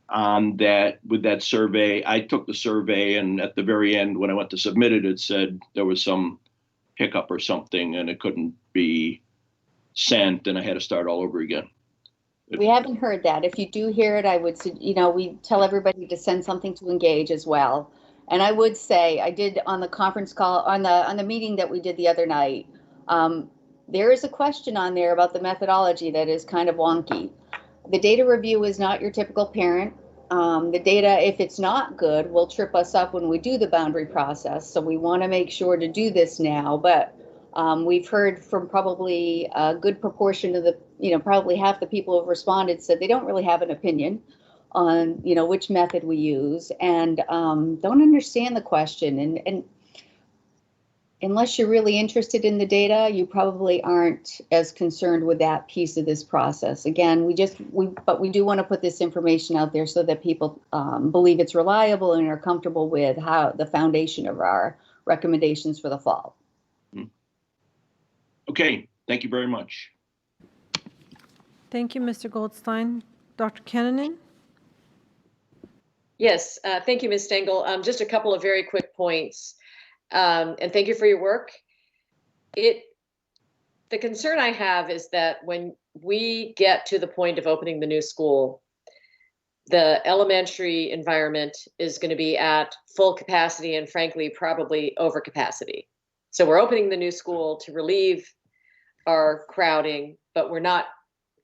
that with that survey? I took the survey, and at the very end, when I went to submit it, it said there was some hiccup or something, and it couldn't be sent, and I had to start all over again. We haven't heard that. If you do hear it, I would, you know, we tell everybody to send something to Engage as well. And I would say, I did on the conference call, on the meeting that we did the other night, there is a question on there about the methodology that is kind of wonky. The data review is not your typical parent. The data, if it's not good, will trip us up when we do the boundary process. So we want to make sure to do this now. But we've heard from probably a good proportion of the, you know, probably half the people who have responded said they don't really have an opinion on, you know, which method we use and don't understand the question. And unless you're really interested in the data, you probably aren't as concerned with that piece of this process. Again, but we do want to put this information out there so that people believe it's reliable and are comfortable with how the foundation of our recommendations for the fall. Okay, thank you very much. Thank you, Mr. Goldstein. Dr. Kennenan? Yes, thank you, Ms. Stengel. Just a couple of very quick points. And thank you for your work. The concern I have is that when we get to the point of opening the new school, the elementary environment is going to be at full capacity and frankly, probably over capacity. So we're opening the new school to relieve our crowding, but we're not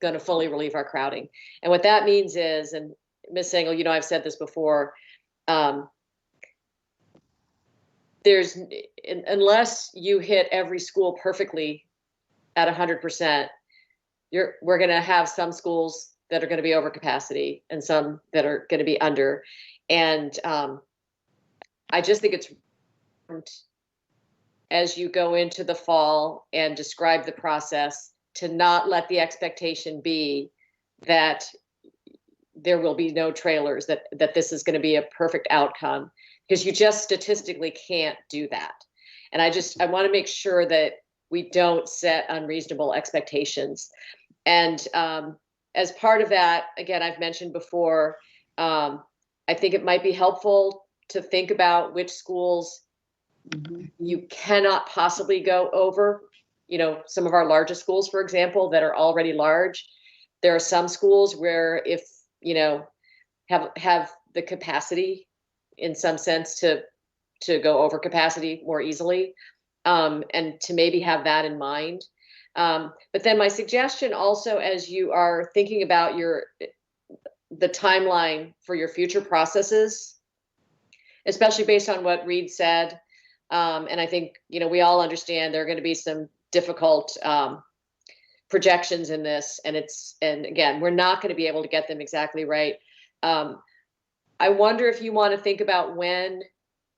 going to fully relieve our crowding. And what that means is, and Ms. Stengel, you know, I've said this before, unless you hit every school perfectly at 100%, we're going to have some schools that are going to be over capacity and some that are going to be under. And I just think it's important as you go into the fall and describe the process to not let the expectation be that there will be no trailers, that this is going to be a perfect outcome, because you just statistically can't do that. And I want to make sure that we don't set unreasonable expectations. And as part of that, again, I've mentioned before, I think it might be helpful to think about which schools you cannot possibly go over. You know, some of our largest schools, for example, that are already large, there are some schools where if, you know, have the capacity in some sense to go over capacity more easily, and to maybe have that in mind. But then my suggestion also, as you are thinking about the timeline for your future processes, especially based on what Reed said, and I think, you know, we all understand there are going to be some difficult projections in this, and again, we're not going to be able to get them exactly right. I wonder if you want to think about when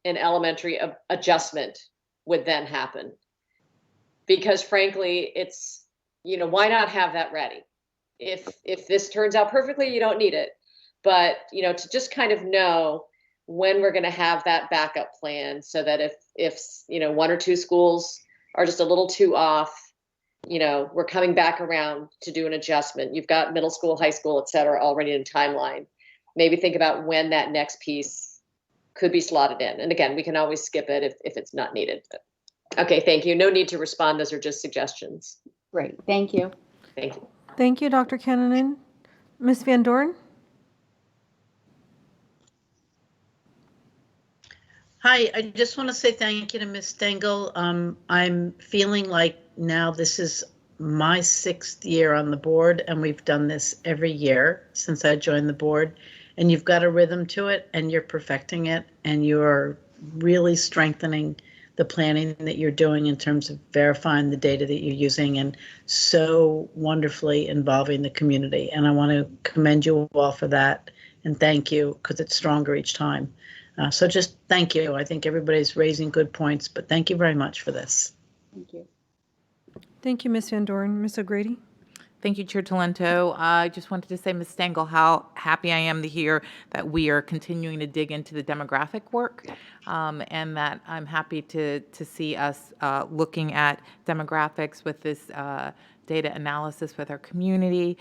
an elementary adjustment would then happen, because frankly, it's, you know, why not have that ready? If this turns out perfectly, you don't need it, but, you know, to just kind of know when we're going to have that backup plan, so that if you know, one or two schools are just a little too off, you know, we're coming back around to do an adjustment. You've got middle school, high school, et cetera, already in timeline. Maybe think about when that next piece could be slotted in. And again, we can always skip it if it's not needed. But, okay, thank you. No need to respond. Those are just suggestions. Great, thank you. Thank you. Thank you, Dr. Kennenan. Ms. Van Doren? Hi, I just want to say thank you to Ms. Stengel. I'm feeling like now this is my 6th year on the board, and we've done this every year since I joined the board. And you've got a rhythm to it, and you're perfecting it, and you're really strengthening the planning that you're doing in terms of verifying the data that you're using, and so wonderfully involving the community. And I want to commend you all for that, and thank you, because it's stronger each time. So just thank you. I think everybody's raising good points, but thank you very much for this. Thank you. Thank you, Ms. Van Doren. Ms. O'Grady? Thank you, Chair Talento. I just wanted to say, Ms. Stengel, how happy I am to hear that we are continuing to dig into the demographic work, and that I'm happy to see us looking at demographics with this data analysis with our community.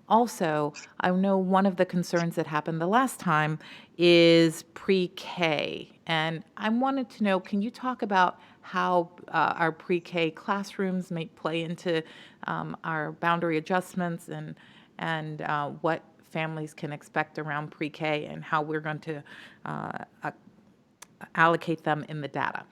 Also, I know one of the concerns that happened the last time is pre-K, and I wanted to know, can you talk about how our pre-K classrooms may play into our boundary adjustments, and what families can expect around pre-K, and how we're going to allocate them in the data?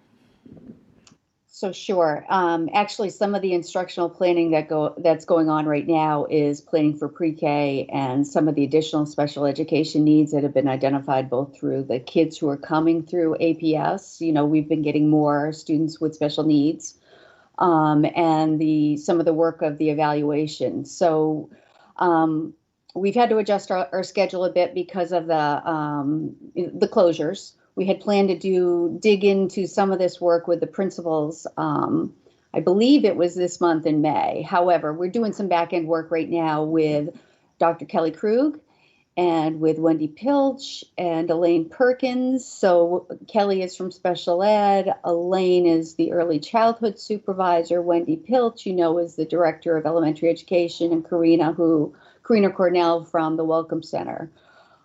So sure. Actually, some of the instructional planning that's going on right now is planning for pre-K and some of the additional special education needs that have been identified both through the kids who are coming through APS. You know, we've been getting more students with special needs, and some of the work of the evaluation. So we've had to adjust our schedule a bit because of the closures. We had planned to dig into some of this work with the principals. I believe it was this month in May. However, we're doing some back end work right now with Dr. Kelly Krug and with Wendy Pilch and Elaine Perkins. So Kelly is from special ed, Elaine is the early childhood supervisor, Wendy Pilch, is the director of elementary education, and Karina Cornell from the Welcome Center.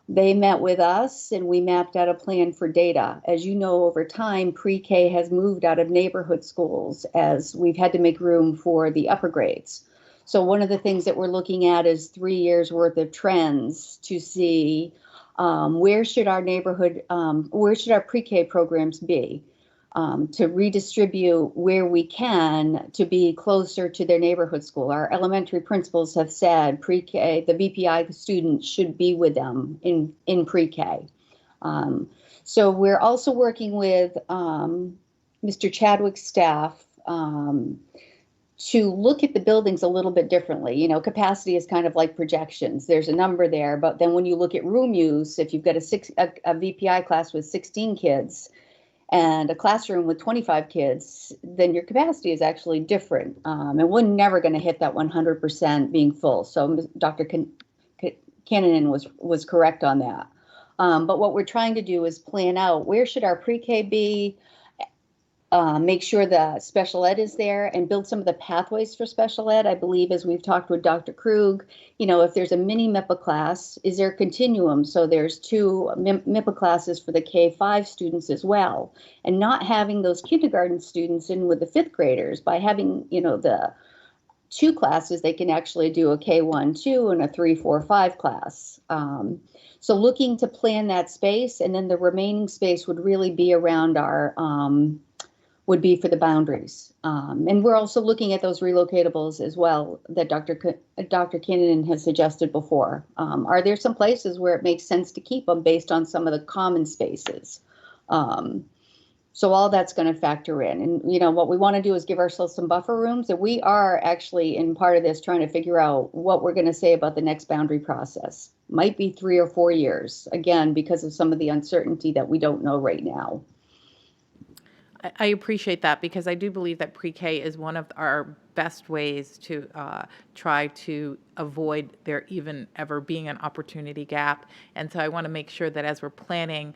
They met with us and we mapped out a plan for data. As you know, over time, pre-K has moved out of neighborhood schools as we've had to make room for the upper grades. So one of the things that we're looking at is 3 years worth of trends to see where should our pre-K programs be, to redistribute where we can to be closer to their neighborhood school. Our elementary principals have said pre-K, the VPI students should be with them in pre-K. So we're also working with Mr. Chadwick's staff to look at the buildings a little bit differently. Capacity is kind of like projections. There's a number there, but then when you look at room use, if you've got a VPI class with 16 kids and a classroom with 25 kids, then your capacity is actually different. And we're never going to hit that 100% being full. So Dr. Cannon was correct on that. But what we're trying to do is plan out where should our pre-K be, make sure the special ed is there, and build some of the pathways for special ed. I believe, as we've talked with Dr. Krug, if there's a mini MIPA class, is there a continuum? So there's 2 MIPA classes for the K-5 students as well, and not having those kindergarten students in with the 5th graders. By having, the 2 classes, they can actually do a K1, 2 and a 3, 4, 5 class. So looking to plan that space, and then the remaining space would really be around would be for the boundaries. And we're also looking at those relocatables as well that Dr. Kinnan has suggested before. Are there some places where it makes sense to keep them based on some of the common spaces? So all that's going to factor in. And, what we want to do is give ourselves some buffer rooms. And we are actually in part of this trying to figure out what we're going to say about the next boundary process. Might be 3 or 4 years, again, because of some of the uncertainty that we don't know right now. I appreciate that, because I do believe that pre-K is one of our best ways to try to avoid there even ever being an opportunity gap. And so I want to make sure that as we're planning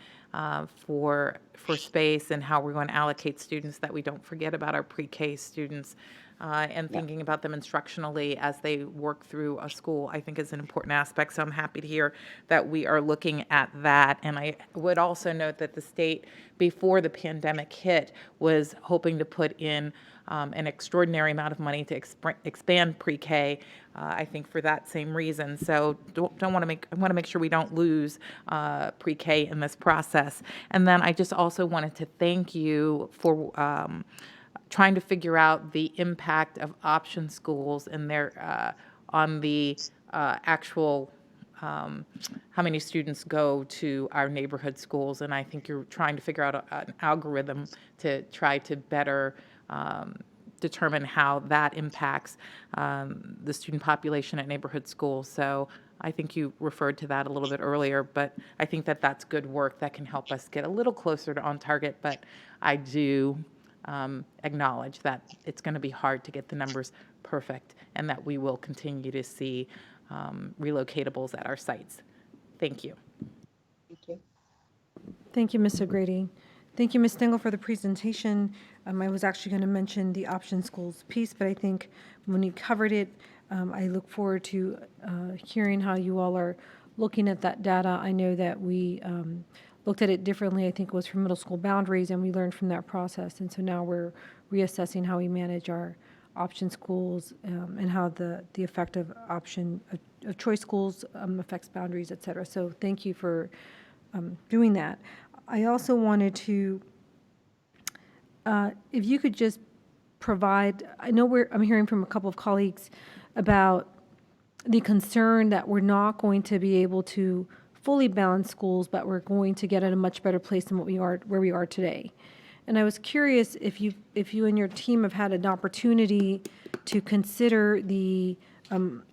for space and how we're going to allocate students, that we don't forget about our pre-K students. And thinking about them instructionally as they work through a school, I think is an important aspect. So I'm happy to hear that we are looking at that. And I would also note that the state, before the pandemic hit, was hoping to put in an extraordinary amount of money to expand pre-K, I think for that same reason. So I want to make sure we don't lose pre-K in this process. And then I just also wanted to thank you for trying to figure out the impact of option schools and their on the actual how many students go to our neighborhood schools. And I think you're trying to figure out an algorithm to try to better determine how that impacts the student population at neighborhood schools. So I think you referred to that a little bit earlier, but I think that that's good work that can help us get a little closer to on target. But I do acknowledge that it's going to be hard to get the numbers perfect, and that we will continue to see relocatables at our sites. Thank you. Thank you. Thank you, Ms. O'Grady. Thank you, Ms. Stengel, for the presentation. I was actually going to mention the option schools piece, but I think when you covered it, I look forward to hearing how you all are looking at that data. I know that we looked at it differently, I think it was for middle school boundaries, and we learned from that process. And so now we're reassessing how we manage our option schools and how the effect of of choice schools affects boundaries, et cetera. So thank you for doing that. I also wanted to, if you could just provide, I know I'm hearing from a couple of colleagues about the concern that we're not going to be able to fully balance schools, but we're going to get at a much better place than where we are today. And I was curious if you and your team have had an opportunity to consider the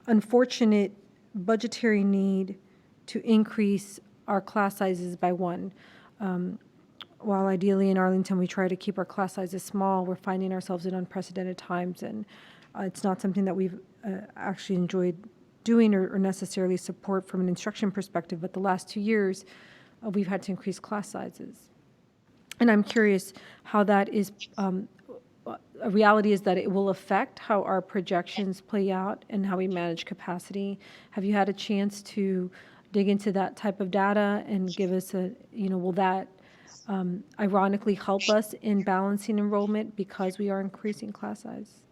unfortunate budgetary need to increase our class sizes by 1. while ideally in Arlington we try to keep our class sizes small, we're finding ourselves in unprecedented times, and it's not something that we've actually enjoyed doing or necessarily support from an instruction perspective, but the last 2 years we've had to increase class sizes. And I'm curious how that is, a reality is that it will affect how our projections play out and how we manage capacity. Have you had a chance to dig into that type of data and give us a, will that ironically help us in balancing enrollment because we are increasing class size?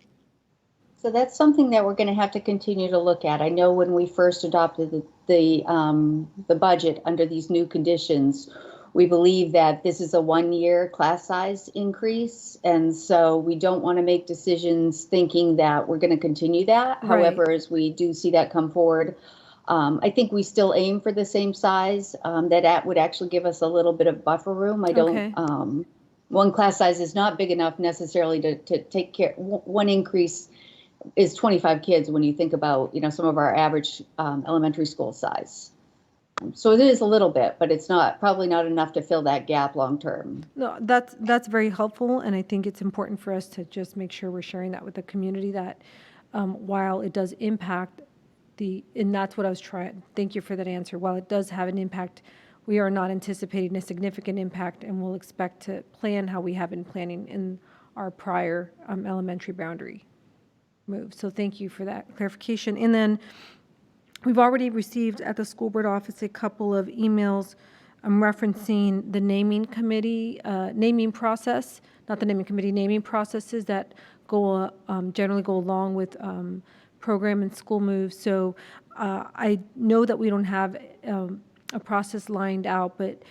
So that's something that we're going to have to continue to look at. I know when we first adopted the budget under these new conditions, we believe that this is a 1-year class size increase, and so we don't want to make decisions thinking that we're going to continue that. Right. However, as we do see that come forward, I think we still aim for the same size. That would actually give us a little bit of buffer room. I don't. Okay. One class size is not big enough necessarily to take care. One increase is 25 kids when you think about, some of our average elementary school size. So it is a little bit, but it's probably not enough to fill that gap long term. No, that's very helpful, and I think it's important for us to just make sure we're sharing that with the community, that while it does impact and that's what I was trying, thank you for that answer. While it does have an impact, we are not anticipating a significant impact, and we'll expect to plan how we have been planning in our prior elementary boundary move. So thank you for that clarification. And then we've already received at the school board office a couple of emails referencing the naming committee, naming process, not the naming committee, naming processes that generally go along with program and school moves. So I know that we don't have a process lined out, but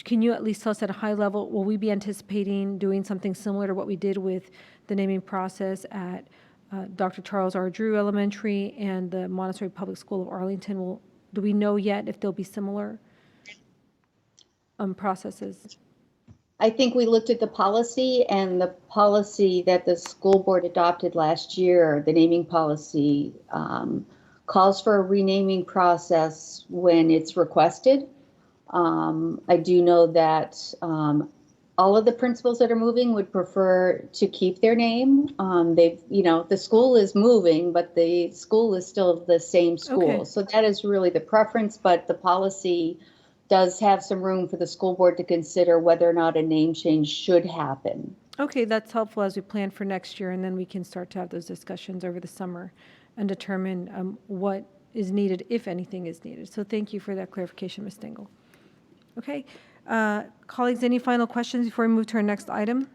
can you at least tell us at a high level, will we be anticipating doing something similar to what we did with the naming process at Dr. Charles R. Drew Elementary and the Montessori Public School of Arlington? Do we know yet if there'll be similar processes? I think we looked at the policy, and the policy that the school board adopted last year, the naming policy, calls for a renaming process when it's requested. I do know that all of the principals that are moving would prefer to keep their name. The school is moving, but the school is still the same school. Okay. So that is really the preference, but the policy does have some room for the school board to consider whether or not a name change should happen. Okay, that's helpful as we plan for next year, and then we can start to have those discussions over the summer and determine what is needed, if anything is needed. So thank you for that clarification, Ms. Stengel. Okay, colleagues, any final questions before we move to our next item?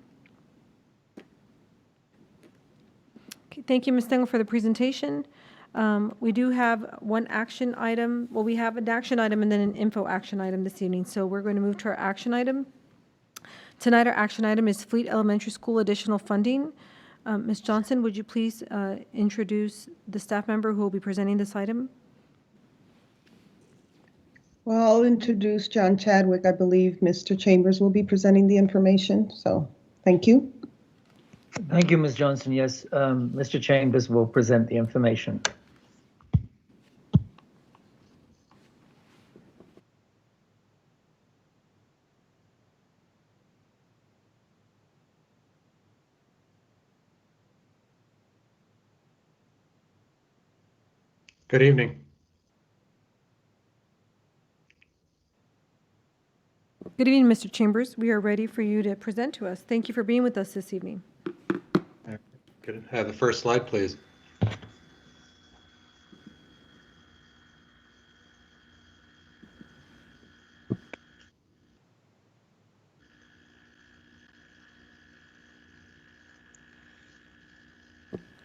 Okay, thank you, Ms. Stengel, for the presentation. We do have one action item. Well, we have an action item and then an info action item this evening. So we're going to move to our action item. Tonight, our action item is Fleet Elementary School additional funding. Ms. Johnson, would you please introduce the staff member who will be presenting this item? Well, I'll introduce John Chadwick. I believe Mr. Chambers will be presenting the information. So thank you. Thank you, Ms. Johnson. Yes, Mr. Chambers will present the information. Good evening. Good evening, Mr. Chambers. We are ready for you to present to us. Thank you for being with us this evening. Could I have the first slide, please?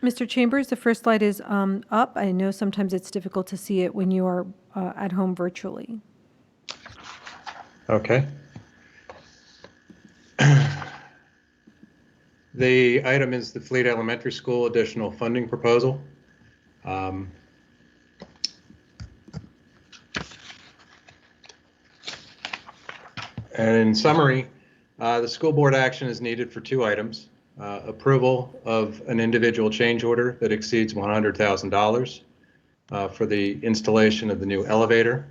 Mr. Chambers, the first slide is up. I know sometimes it's difficult to see it when you are at home virtually. Okay. The item is the Fleet Elementary School additional funding proposal. And in summary, the school board action is needed for two items. Approval of an individual change order that exceeds $100,000 for the installation of the new elevator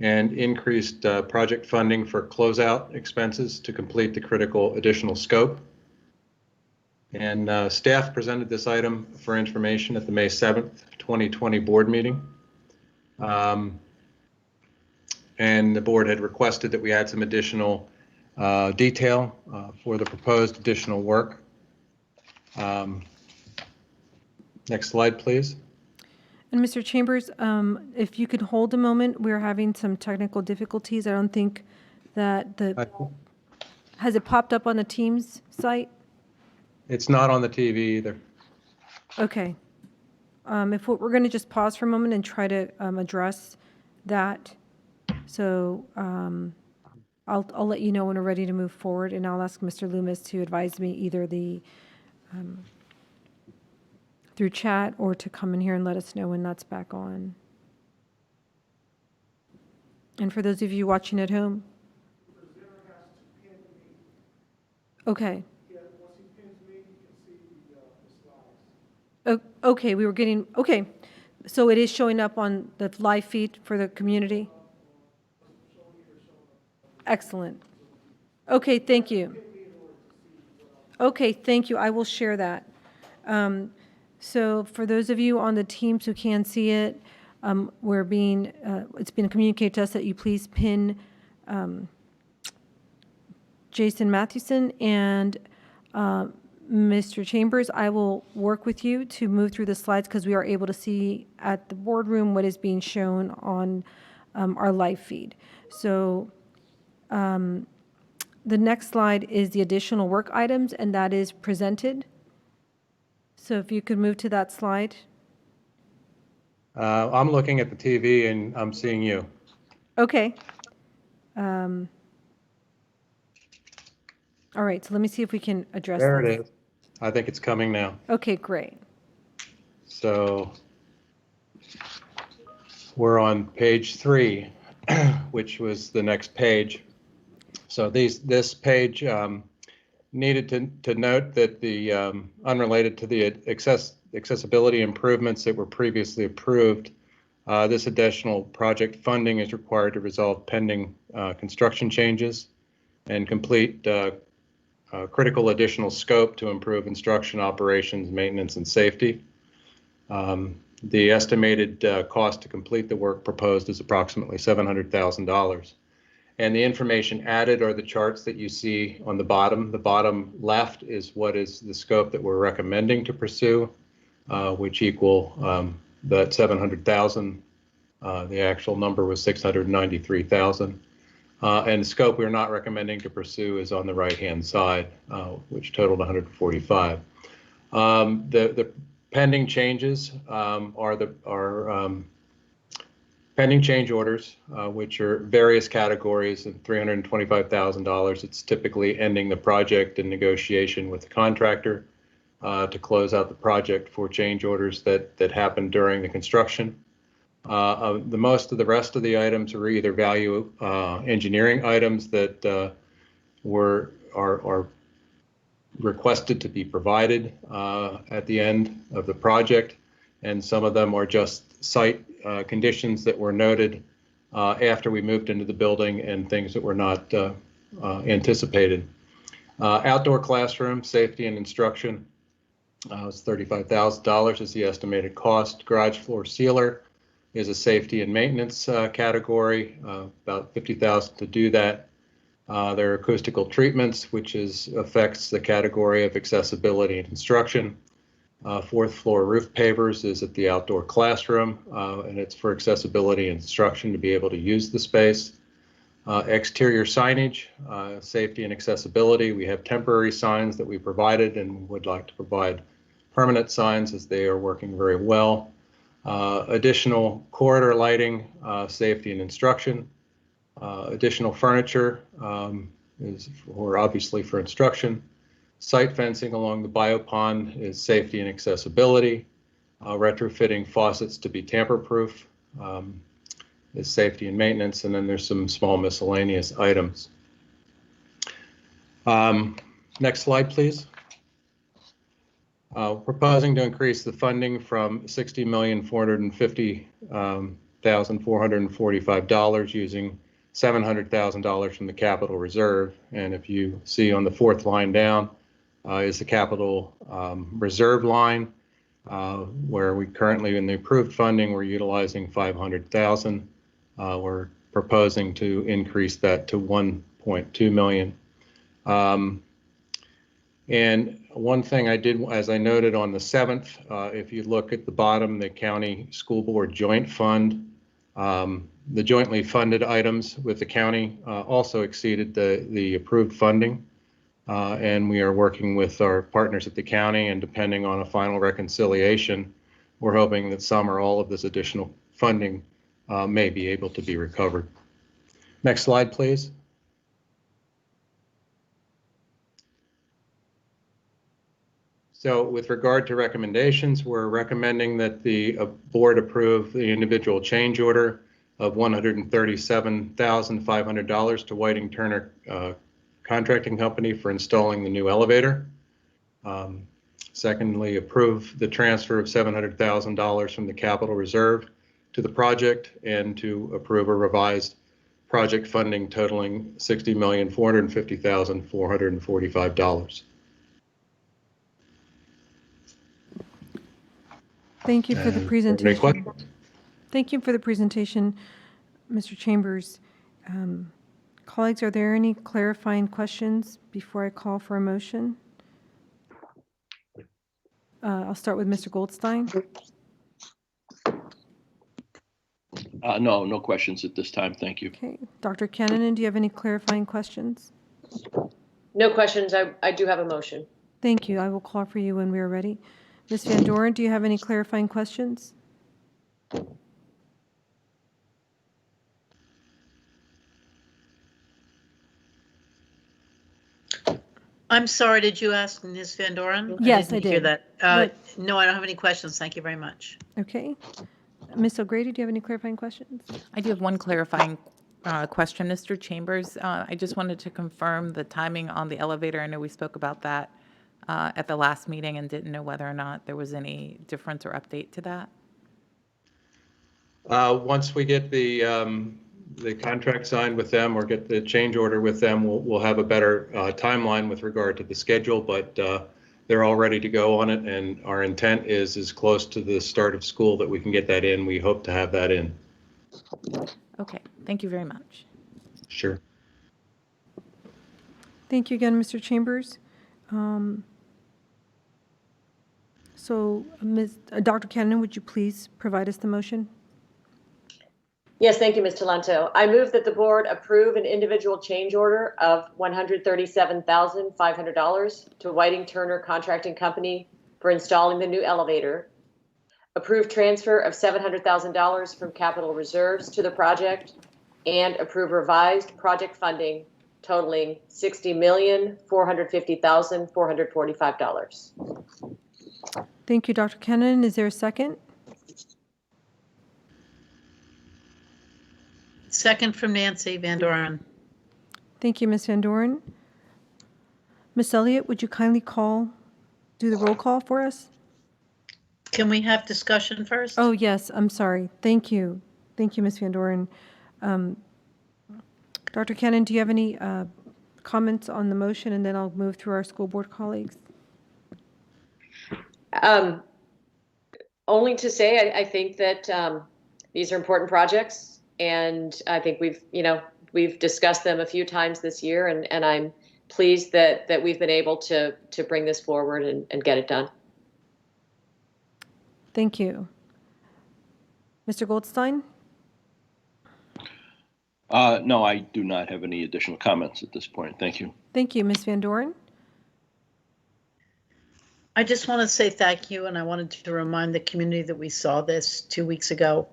and increased project funding for closeout expenses to complete the critical additional scope. And staff presented this item for information at the May 7th, 2020 board meeting. And the board had requested that we add some additional detail for the proposed additional work. Next slide, please. And Mr. Chambers, if you could hold a moment, we're having some technical difficulties. I don't think that has it popped up on the Teams site? It's not on the TV either. Okay. If we're going to just pause for a moment and try to address that. So I'll let you know when we're ready to move forward, and I'll ask Mr. Loomis to advise me either through chat or to come in here and let us know when that's back on. And for those of you watching at home. Okay. Okay, we were getting, okay. So it is showing up on the live feed for the community? Excellent. Okay, thank you. Okay, thank you. I will share that. So for those of you on the Teams who can see it, it's been communicated to us that you please pin Jason Mathewson and Mr. Chambers. I will work with you to move through the slides because we are able to see at the boardroom what is being shown on our live feed. So the next slide is the additional work items, and that is presented. So if you could move to that slide. I'm looking at the TV and I'm seeing you. Okay. All right, so let me see if we can address There this. it is. I think it's coming now. Okay, great. So we're on page 3, which was the next page. So this page needed to note that the unrelated to the accessibility improvements that were previously approved, this additional project funding is required to resolve pending construction changes and complete critical additional scope to improve instruction, operations, maintenance, and safety. The estimated cost to complete the work proposed is approximately $700,000. And the information added are the charts that you see on the bottom. The bottom left is what is the scope that we're recommending to pursue, which equal that 700,000. The actual number was 693,000. And the scope we're not recommending to pursue is on the right-hand side, which totaled 145. The pending changes are pending change orders, which are various categories of $325,000. It's typically ending the project in negotiation with the contractor to close out the project for change orders that happen during the construction. Most of the rest of the items are either value engineering items that are requested to be provided at the end of the project, and some of them are just site conditions that were noted after we moved into the building and things that were not anticipated. Outdoor classroom safety and instruction was $35,000 is the estimated cost. Garage floor sealer is a safety and maintenance category, about $50,000 to do that. There are acoustical treatments, which affects the category of accessibility and instruction. Fourth floor roof pavers is at the outdoor classroom, and it's for accessibility and instruction to be able to use the space. Exterior signage, safety and accessibility. We have temporary signs that we provided and would like to provide permanent signs as they are working very well. Additional corridor lighting, safety and instruction. Additional furniture is obviously for instruction. Site fencing along the biopond is safety and accessibility. Retrofitting faucets to be tamper-proof is safety and maintenance, and then there's some small miscellaneous items. Next slide, please. Proposing to increase the funding from $60,450,000 $1,445 using $700,000 from the capital reserve. And if you see on the fourth line down is the capital reserve line, where we currently in the approved funding, we're utilizing $500,000. We're proposing to increase that to $1.2 million. And one thing I did, as I noted on the 7th, if you look at the bottom, the county school board joint fund, the jointly funded items with the county also exceeded the approved funding. And we are working with our partners at the county, and depending on a final reconciliation, we're hoping that some or all of this additional funding may be able to be recovered. Next slide, please. So with regard to recommendations, we're recommending that the board approve the individual change order of $137,500 to Whiting Turner Contracting Company for installing the new elevator. Secondly, approve the transfer of $700,000 from the capital reserve to the project, and to approve a revised project funding totaling $60,450,445. Thank you for the Any presentation. questions? Thank you for the presentation, Mr. Chambers. Colleagues, are there any clarifying questions before I call for a motion? I'll start with Mr. Goldstein. No questions at this time. Thank you. Okay. Dr. Kennan, do you have any clarifying questions? No questions. I do have a motion. Thank you. I will call for you when we are ready. Ms. Van Doren, do you have any clarifying questions? I'm sorry, did you ask Ms. Van Doren? Yes, I didn't hear did. that. No, I don't have any questions. Thank you very much. Okay. Ms. O'Grady, do you have any clarifying questions? I do have one clarifying question, Mr. Chambers. I just wanted to confirm the timing on the elevator. I know we spoke about that at the last meeting and didn't know whether or not there was any difference or update to that. Once we get the contract signed with them, or get the change order with them, we'll have a better timeline with regard to the schedule, but they're all ready to go on it, and our intent is as close to the start of school that we can get that in. We hope to have that in. Okay, thank you very much. Sure. Thank you again, Mr. Chambers. Dr. Kennan, would you please provide us the motion? Yes, thank you, Ms. Talento. I move that the board approve an individual change order of $137,500 to Whiting Turner Contracting Company for installing the new elevator. Approve transfer of $700,000 from capital reserves to the project, and approve revised project funding totaling $60,450,445. Thank you, Dr. Kennan. Is there a second? Second from Nancy Van Doren. Thank you, Ms. Van Doren. Ms. Elliott, would you kindly do the roll call for us? Can we have discussion first? Oh, yes, I'm sorry. Thank you. Thank you, Ms. Van Doren. Dr. Kennan, do you have any comments on the motion, and then I'll move through our school board colleagues? Only to say, I think that these are important projects, and I think we've discussed them a few times this year, and I'm pleased that we've been able to bring this forward and get it done. Thank you. Mr. Goldstein? No, I do not have any additional comments at this point. Thank you. Thank you, Ms. Van Doren. I just want to say thank you, and I wanted to remind the community that we saw this 2 weeks ago,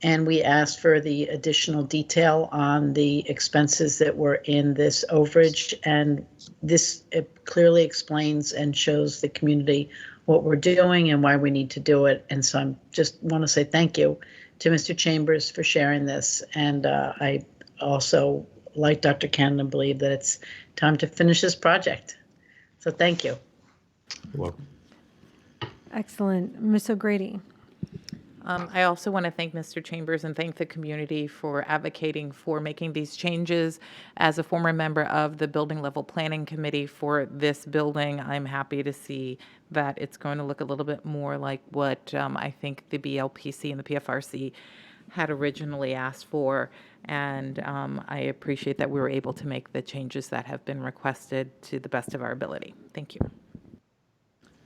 and we asked for the additional detail on the expenses that were in this overage, and this clearly explains and shows the community what we're doing and why we need to do it. And so I just want to say thank you to Mr. Chambers for sharing this, and I also, like Dr. Cannon, believe that it's time to finish this project. So thank you. You're welcome. Excellent. Ms. O'Grady? I also want to thank Mr. Chambers and thank the community for advocating for making these changes. As a former member of the Building Level Planning Committee for this building, I'm happy to see that it's going to look a little bit more like what I think the BLPC and the PFRC had originally asked for. And I appreciate that we were able to make the changes that have been requested to the best of our ability. Thank you.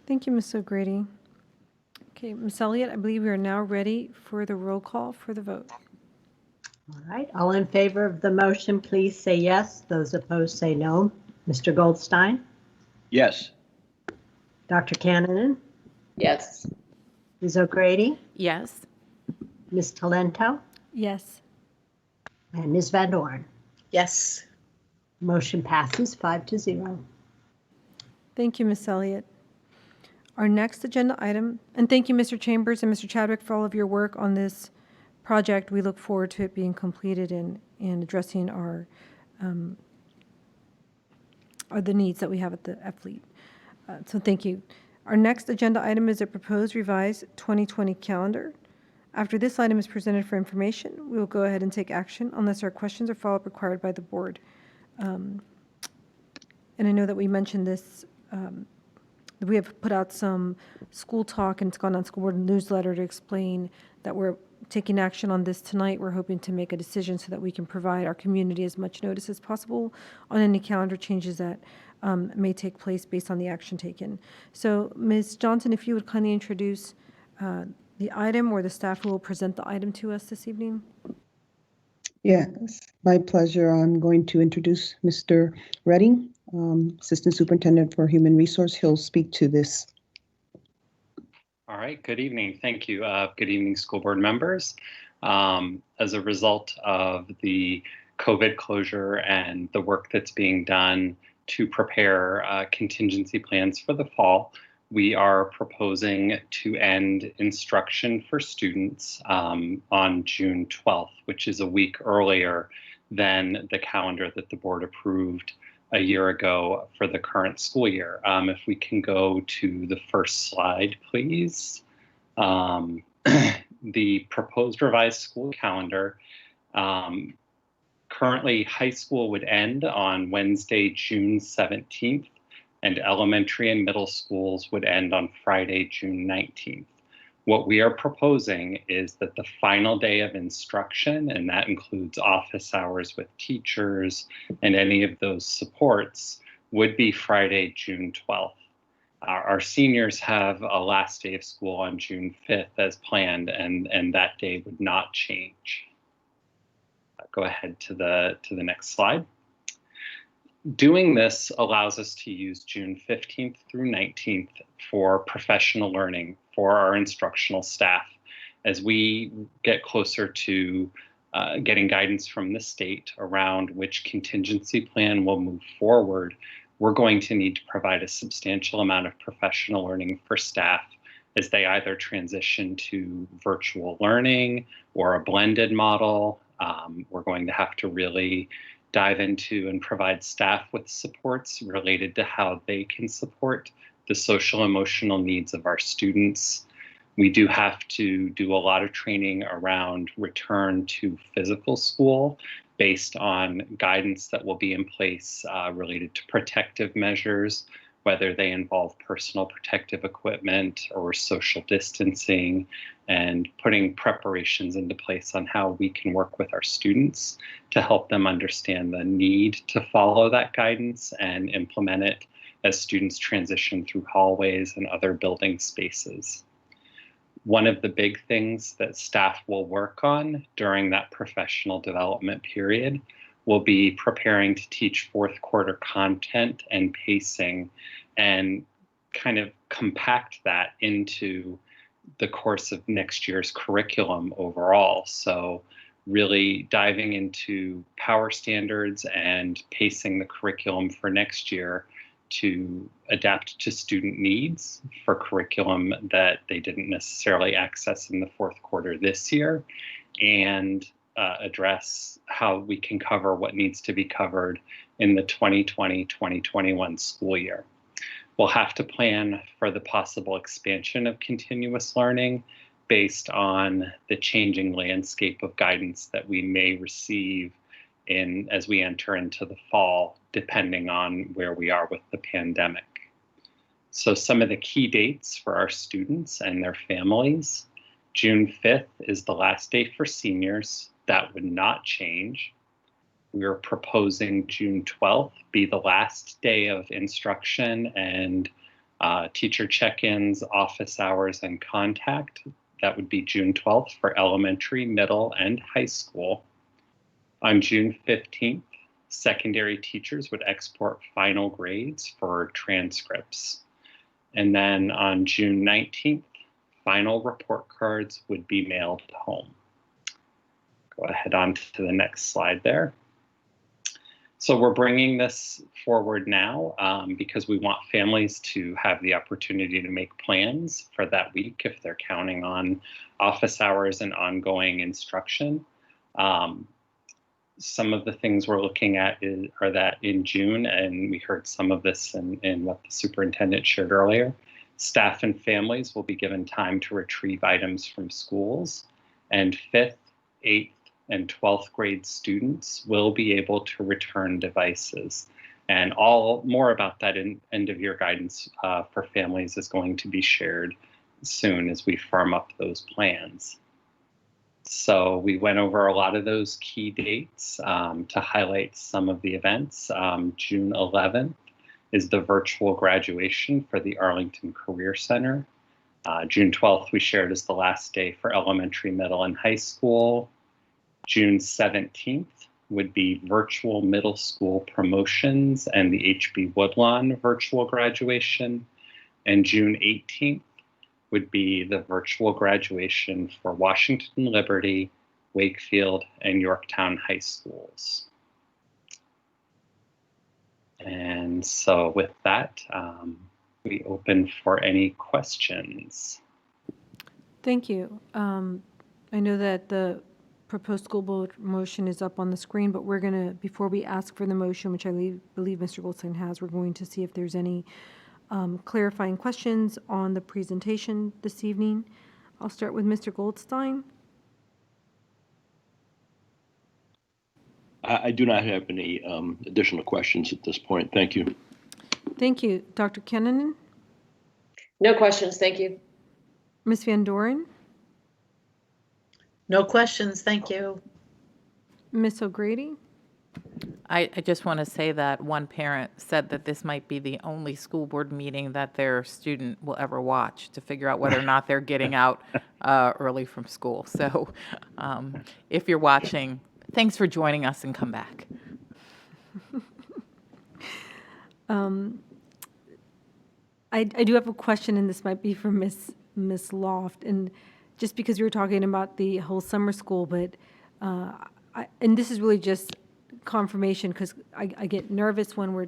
Thank you, Ms. O'Grady. Okay, Ms. Elliott, I believe we are now ready for the roll call for the vote. All right, all in favor of the motion, please say yes. Those opposed say no. Mr. Goldstein? Yes. Dr. Cannonen? Yes. Ms. O'Grady? Yes. Ms. Talento? Yes. And Ms. Van Doren? Yes. Motion passes 5-0. Thank you, Ms. Elliott. Our next agenda item, and thank you, Mr. Chambers and Mr. Chadwick, for all of your work on this project. We look forward to it being completed and addressing the needs that we have at the fleet. So thank you. Our next agenda item is a proposed revised 2020 calendar. After this item is presented for information, we will go ahead and take action unless there are questions or follow-up required by the board. And I know that we mentioned this, we have put out some school talk and it's gone on school board newsletter to explain that we're taking action on this tonight. We're hoping to make a decision so that we can provide our community as much notice as possible on any calendar changes that may take place based on the action taken. So Ms. Johnson, if you would kindly introduce the item, or the staff who will present the item to us this evening. Yes, my pleasure. I'm going to introduce Mr. Redding, Assistant Superintendent for Human Resource. He'll speak to this. All right, good evening. Thank you. Good evening, school board members. As a result of the COVID closure and the work that's being done to prepare contingency plans for the fall, we are proposing to end instruction for students on June 12th, which is a week earlier than the calendar that the board approved a year ago for the current school year. If we can go to the first slide, please. The proposed revised school calendar, currently high school would end on Wednesday, June 17th, and elementary and middle schools would end on Friday, June 19th. What we are proposing is that the final day of instruction, and that includes office hours with teachers and any of those supports, would be Friday, June 12th. Our seniors have a last day of school on June 5th as planned, and that day would not change. Go ahead to the next slide. Doing this allows us to use June 15th through 19th for professional learning for our instructional staff. As we get closer to getting guidance from the state around which contingency plan will move forward, we're going to need to provide a substantial amount of professional learning for staff as they either transition to virtual learning or a blended model. We're going to have to really dive into and provide staff with supports related to how they can support the social emotional needs of our students. We do have to do a lot of training around return to physical school based on guidance that will be in place related to protective measures, whether they involve personal protective equipment or social distancing, and putting preparations into place on how we can work with our students to help them understand the need to follow that guidance and implement it as students transition through hallways and other building spaces. One of the big things that staff will work on during that professional development period will be preparing to teach fourth quarter content and pacing and kind of compact that into the course of next year's curriculum overall. So really diving into power standards and pacing the curriculum for next year to adapt to student needs for curriculum that they didn't necessarily access in the fourth quarter this year, and address how we can cover what needs to be covered in the 2020-2021 school year. We'll have to plan for the possible expansion of continuous learning based on the changing landscape of guidance that we may receive as we enter into the fall, depending on where we are with the pandemic. So some of the key dates for our students and their families: June 5th is the last day for seniors. That would not change. We are proposing June 12th be the last day of instruction and teacher check-ins, office hours, and contact. That would be June 12th for elementary, middle, and high school. On June 15th, secondary teachers would export final grades for transcripts. And then on June 19th, final report cards would be mailed home. Go ahead on to the next slide there. So we're bringing this forward now because we want families to have the opportunity to make plans for that week if they're counting on office hours and ongoing instruction. Some of the things we're looking at are that in June, and we heard some of this in what the superintendent shared earlier, staff and families will be given time to retrieve items from schools, and 5th, 8th, and 12th grade students will be able to return devices. And more about that in end of year guidance for families is going to be shared soon as we firm up those plans. So we went over a lot of those key dates to highlight some of the events. June 11th is the virtual graduation for the Arlington Career Center. June 12th we shared as the last day for elementary, middle, and high school. June 17th would be virtual middle school promotions and the HB Woodlawn virtual graduation. And June 18th would be the virtual graduation for Washington Liberty, Wakefield, and Yorktown high schools. And so with that, we open for any questions. Thank you. I know that the proposed school board motion is up on the screen, but we're going to, before we ask for the motion, which I believe Mr. Goldstein has, we're going to see if there's any clarifying questions on the presentation this evening. I'll start with Mr. Goldstein. I do not have any additional questions at this point. Thank you. Thank you. Dr. Kennanen? No questions, thank you. Ms. Van Doren? No questions, thank you. Ms. O'Grady? I just want to say that one parent said that this might be the only school board meeting that their student will ever watch to figure out whether or not they're getting out early from school. So if you're watching, thanks for joining us and come back. I do have a question, and this might be for Miss Loft, and just because you were talking about the whole summer school, but and this is really just confirmation because I get nervous when we're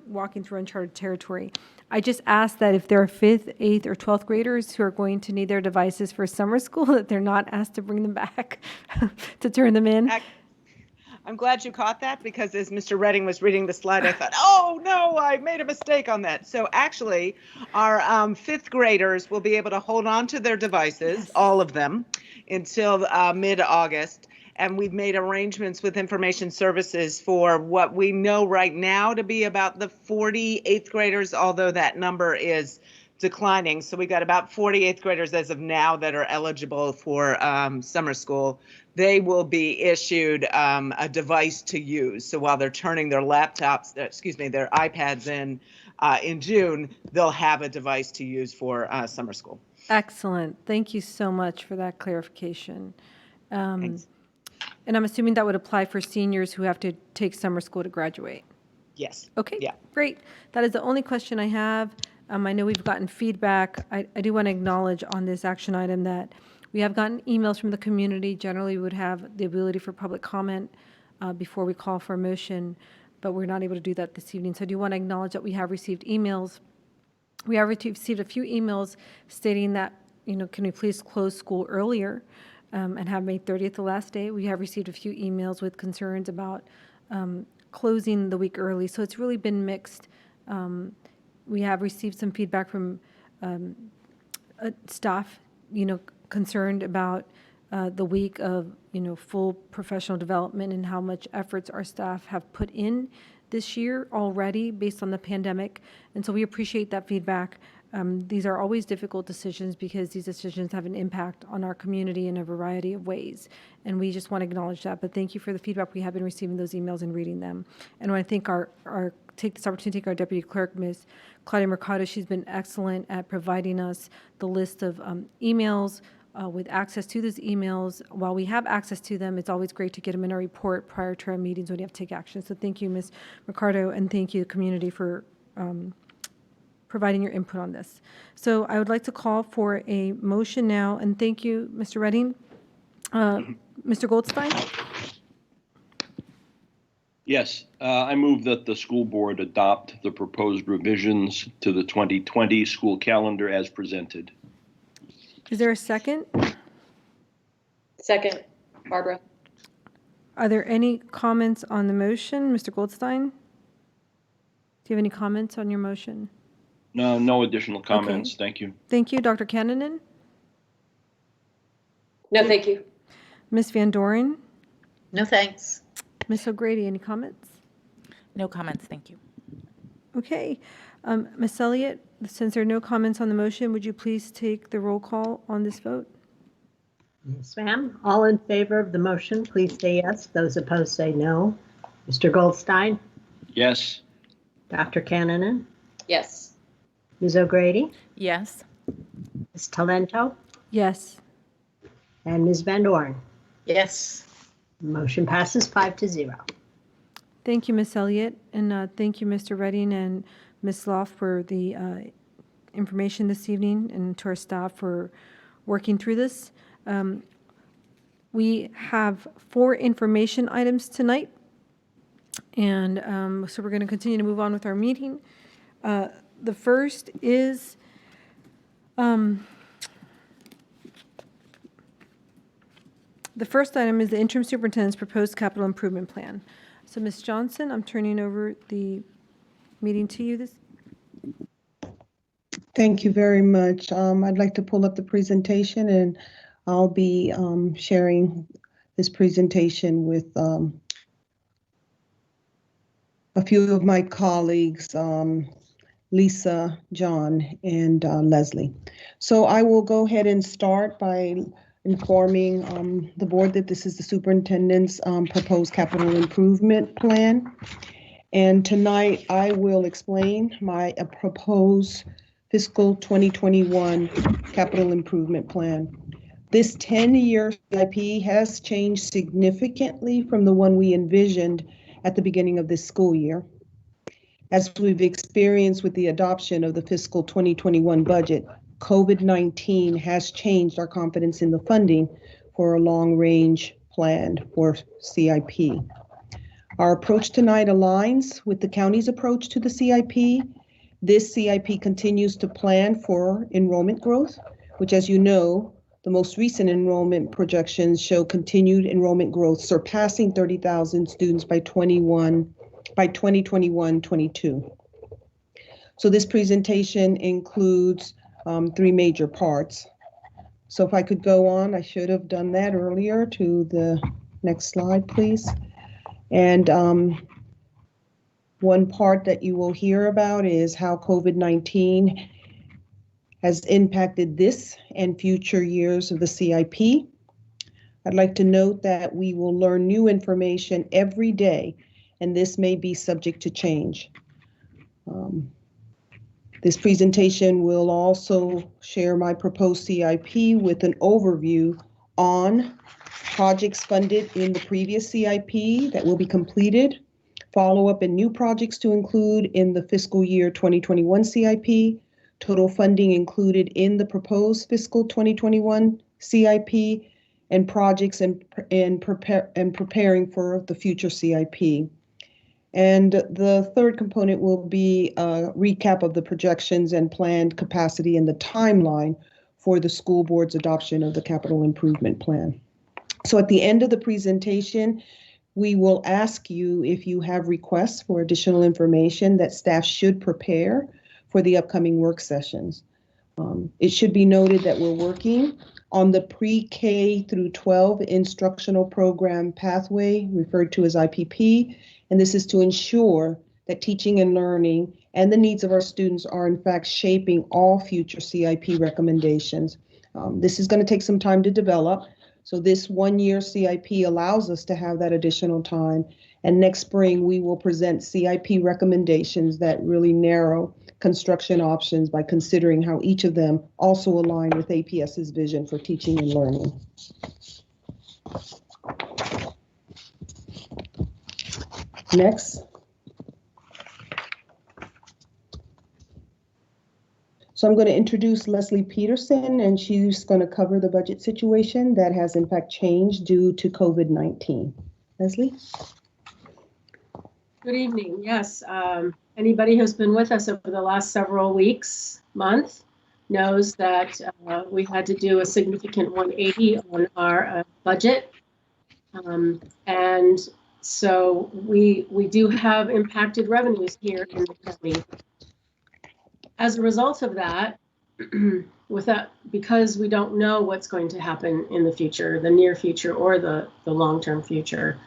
walking through uncharted territory. I just ask that if there are 5th, 8th, or 12th graders who are going to need their devices for summer school, that they're not asked to bring them back to turn them in. I'm glad you caught that because as Mr. Redding was reading the slide, I thought, oh no, I made a mistake on that. So actually, our 5th graders will be able to hold on to their devices, yes, all of them, until mid-August. And we've made arrangements with Information Services for what we know right now to be about the 40 8th graders, although that number is declining. So we got about 40 8th graders as of now that are eligible for summer school. They will be issued a device to use. So while they're turning their laptops, their iPads in June, they'll have a device to use for summer school. Excellent. Thank you so much for that clarification. Thanks. And I'm assuming that would apply for seniors who have to take summer school to graduate. Yes. Okay. Yeah. Great. That is the only question I have. I know we've gotten feedback. I do want to acknowledge on this action item that we have gotten emails from the community. Generally, we would have the ability for public comment before we call for a motion, but we're not able to do that this evening. So I do want to acknowledge that we have received emails. We have received a few emails stating that, can we please close school earlier and have May 30th the last day. We have received a few emails with concerns about closing the week early. So it's really been mixed. We have received some feedback from staff concerned about the week of, full professional development and how much efforts our staff have put in this year already based on the pandemic. And so we appreciate that feedback. These are always difficult decisions because these decisions have an impact on our community in a variety of ways. And we just want to acknowledge that. But thank you for the feedback. We have been receiving those emails and reading them. And I want to thank take this opportunity to thank our Deputy Clerk, Ms. Claudia Mercado. She's been excellent at providing us the list of emails with access to those emails. While we have access to them, it's always great to get them in our report prior to our meetings when you have to take action. So thank you, Ms. Mercado, and thank you, community, for providing your input on this. So I would like to call for a motion now, and thank you, Mr. Redding. Mr. Goldstein? Yes, I move that the school board adopt the proposed revisions to the 2020 school calendar as presented. Is there a second? Second, Barbara. Are there any comments on the motion? Mr. Goldstein? Do you have any comments on your motion? No additional comments. Okay. Thank you. Thank you. Dr. Cannonen? No, thank you. Ms. Van Doren? No, thanks. Ms. O'Grady, any comments? No comments, thank you. Okay. Ms. Elliott, since there are no comments on the motion, would you please take the roll call on this vote? Yes, ma'am. All in favor of the motion, please say yes. Those opposed say no. Mr. Goldstein? Yes. Dr. Cannonen? Yes. Ms. O'Grady? Yes. Ms. Talento? Yes. And Ms. Van Doren? Yes. Motion passes 5-0. Thank you, Ms. Elliott, and thank you, Mr. Redding and Ms. Loff, for the information this evening, and to our staff for working through this. We have 4 information items tonight, and so we're going to continue to move on with our meeting. The first is the first item is the interim superintendent's proposed capital improvement plan. So, Ms. Johnson, I'm turning over the meeting to you. Thank you very much. I'd like to pull up the presentation, and I'll be sharing this presentation with a few of my colleagues, Lisa, John, and Leslie. So I will go ahead and start by informing the board that this is the superintendent's proposed capital improvement plan. And tonight I will explain my proposed fiscal 2021 capital improvement plan. This 10-year CIP has changed significantly from the one we envisioned at the beginning of this school year. As we've experienced with the adoption of the fiscal 2021 budget, COVID-19 has changed our confidence in the funding for a long-range plan for CIP. Our approach tonight aligns with the county's approach to the CIP. This CIP continues to plan for enrollment growth, which, as you know, the most recent enrollment projections show continued enrollment growth surpassing 30,000 students by 2021-22. So this presentation includes 3 major parts. So if I could go on, I should have done that earlier. To the next slide, please. And one part that you will hear about is how COVID-19 has impacted this and future years of the CIP. I'd like to note that we will learn new information every day, and this may be subject to change. This presentation will also share my proposed CIP with an overview on projects funded in the previous CIP that will be completed, follow-up and new projects to include in the fiscal year 2021 CIP, total funding included in the proposed fiscal 2021 CIP, and projects and preparing for the future CIP. And the third component will be a recap of the projections and planned capacity and the timeline for the school board's adoption of the capital improvement plan. So at the end of the presentation, we will ask you if you have requests for additional information that staff should prepare for the upcoming work sessions. It should be noted that we're working on the pre-K through 12 instructional program pathway, referred to as IPP, and this is to ensure that teaching and learning and the needs of our students are in fact shaping all future CIP recommendations. This is going to take some time to develop, so this one-year CIP allows us to have that additional time, and next spring we will present CIP recommendations that really narrow construction options by considering how each of them also align with APS's vision for teaching and learning. Next. So I'm going to introduce Leslie Peterson, and she's going to cover the budget situation that has in fact changed due to COVID-19. Leslie? Good evening. Yes, anybody who's been with us over the last several weeks, month, knows that we had to do a significant 180 on our budget. And so we do have impacted revenues here in the county. As a result of that, because we don't know what's going to happen in the future, the near future or the long-term future,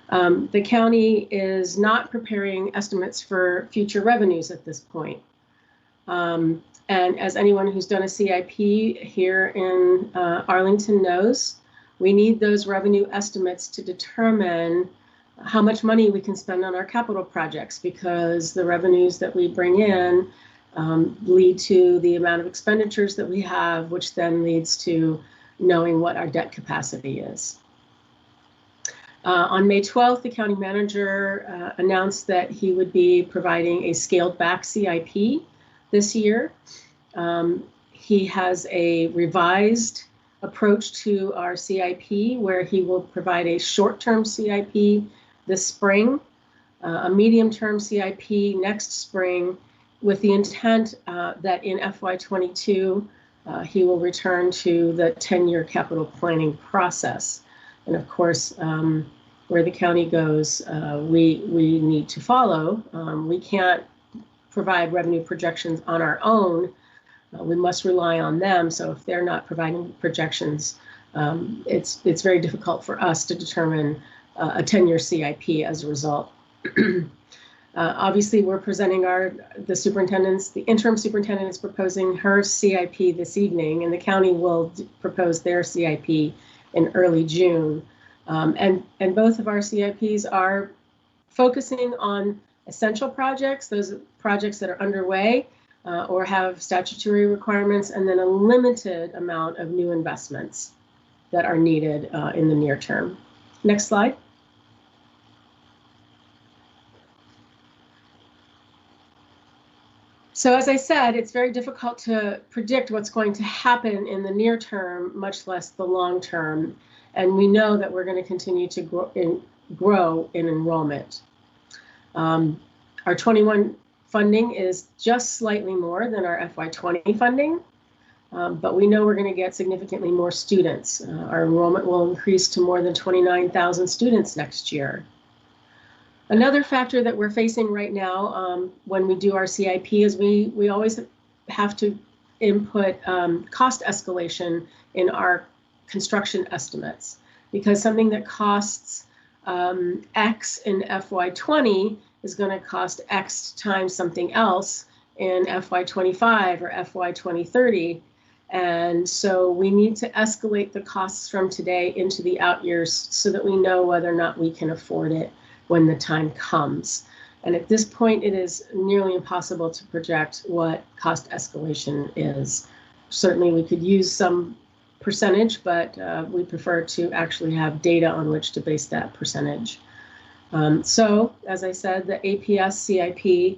the county is not preparing estimates for future revenues at this point. And as anyone who's done a CIP here in Arlington knows, we need those revenue estimates to determine how much money we can spend on our capital projects, because the revenues that we bring in lead to the amount of expenditures that we have, which then leads to knowing what our debt capacity is. On May 12th, the county manager announced that he would be providing a scaled back CIP this year. He has a revised approach to our CIP where he will provide a short-term CIP this spring, a medium-term CIP next spring, with the intent that in FY22, he will return to the 10-year capital planning process. And of course, where the county goes, we need to follow. We can't provide revenue projections on our own. We must rely on them. So if they're not providing projections, it's very difficult for us to determine a 10-year CIP as a result. Obviously, we're presenting the interim superintendent is proposing her CIP this evening, and the county will propose their CIP in early June. And both of our CIPs are focusing on essential projects, those projects that are underway or have statutory requirements, and then a limited amount of new investments that are needed in the near term. Next slide. So as I said, it's very difficult to predict what's going to happen in the near term, much less the long term. And we know that we're going to continue to grow in enrollment. Our 21 funding is just slightly more than our FY20 funding, but we know we're going to get significantly more students. Our enrollment will increase to more than 29,000 students next year. Another factor that we're facing right now when we do our CIP is we always have to input cost escalation in our construction estimates, because something that costs X in FY20 is going to cost X times something else in FY25 or FY2030. And so we need to escalate the costs from today into the out years so that we know whether or not we can afford it when the time comes. And at this point, it is nearly impossible to project what cost escalation is. Certainly, we could use some percentage, but we prefer to actually have data on which to base that percentage. So, as I said, the APS CIP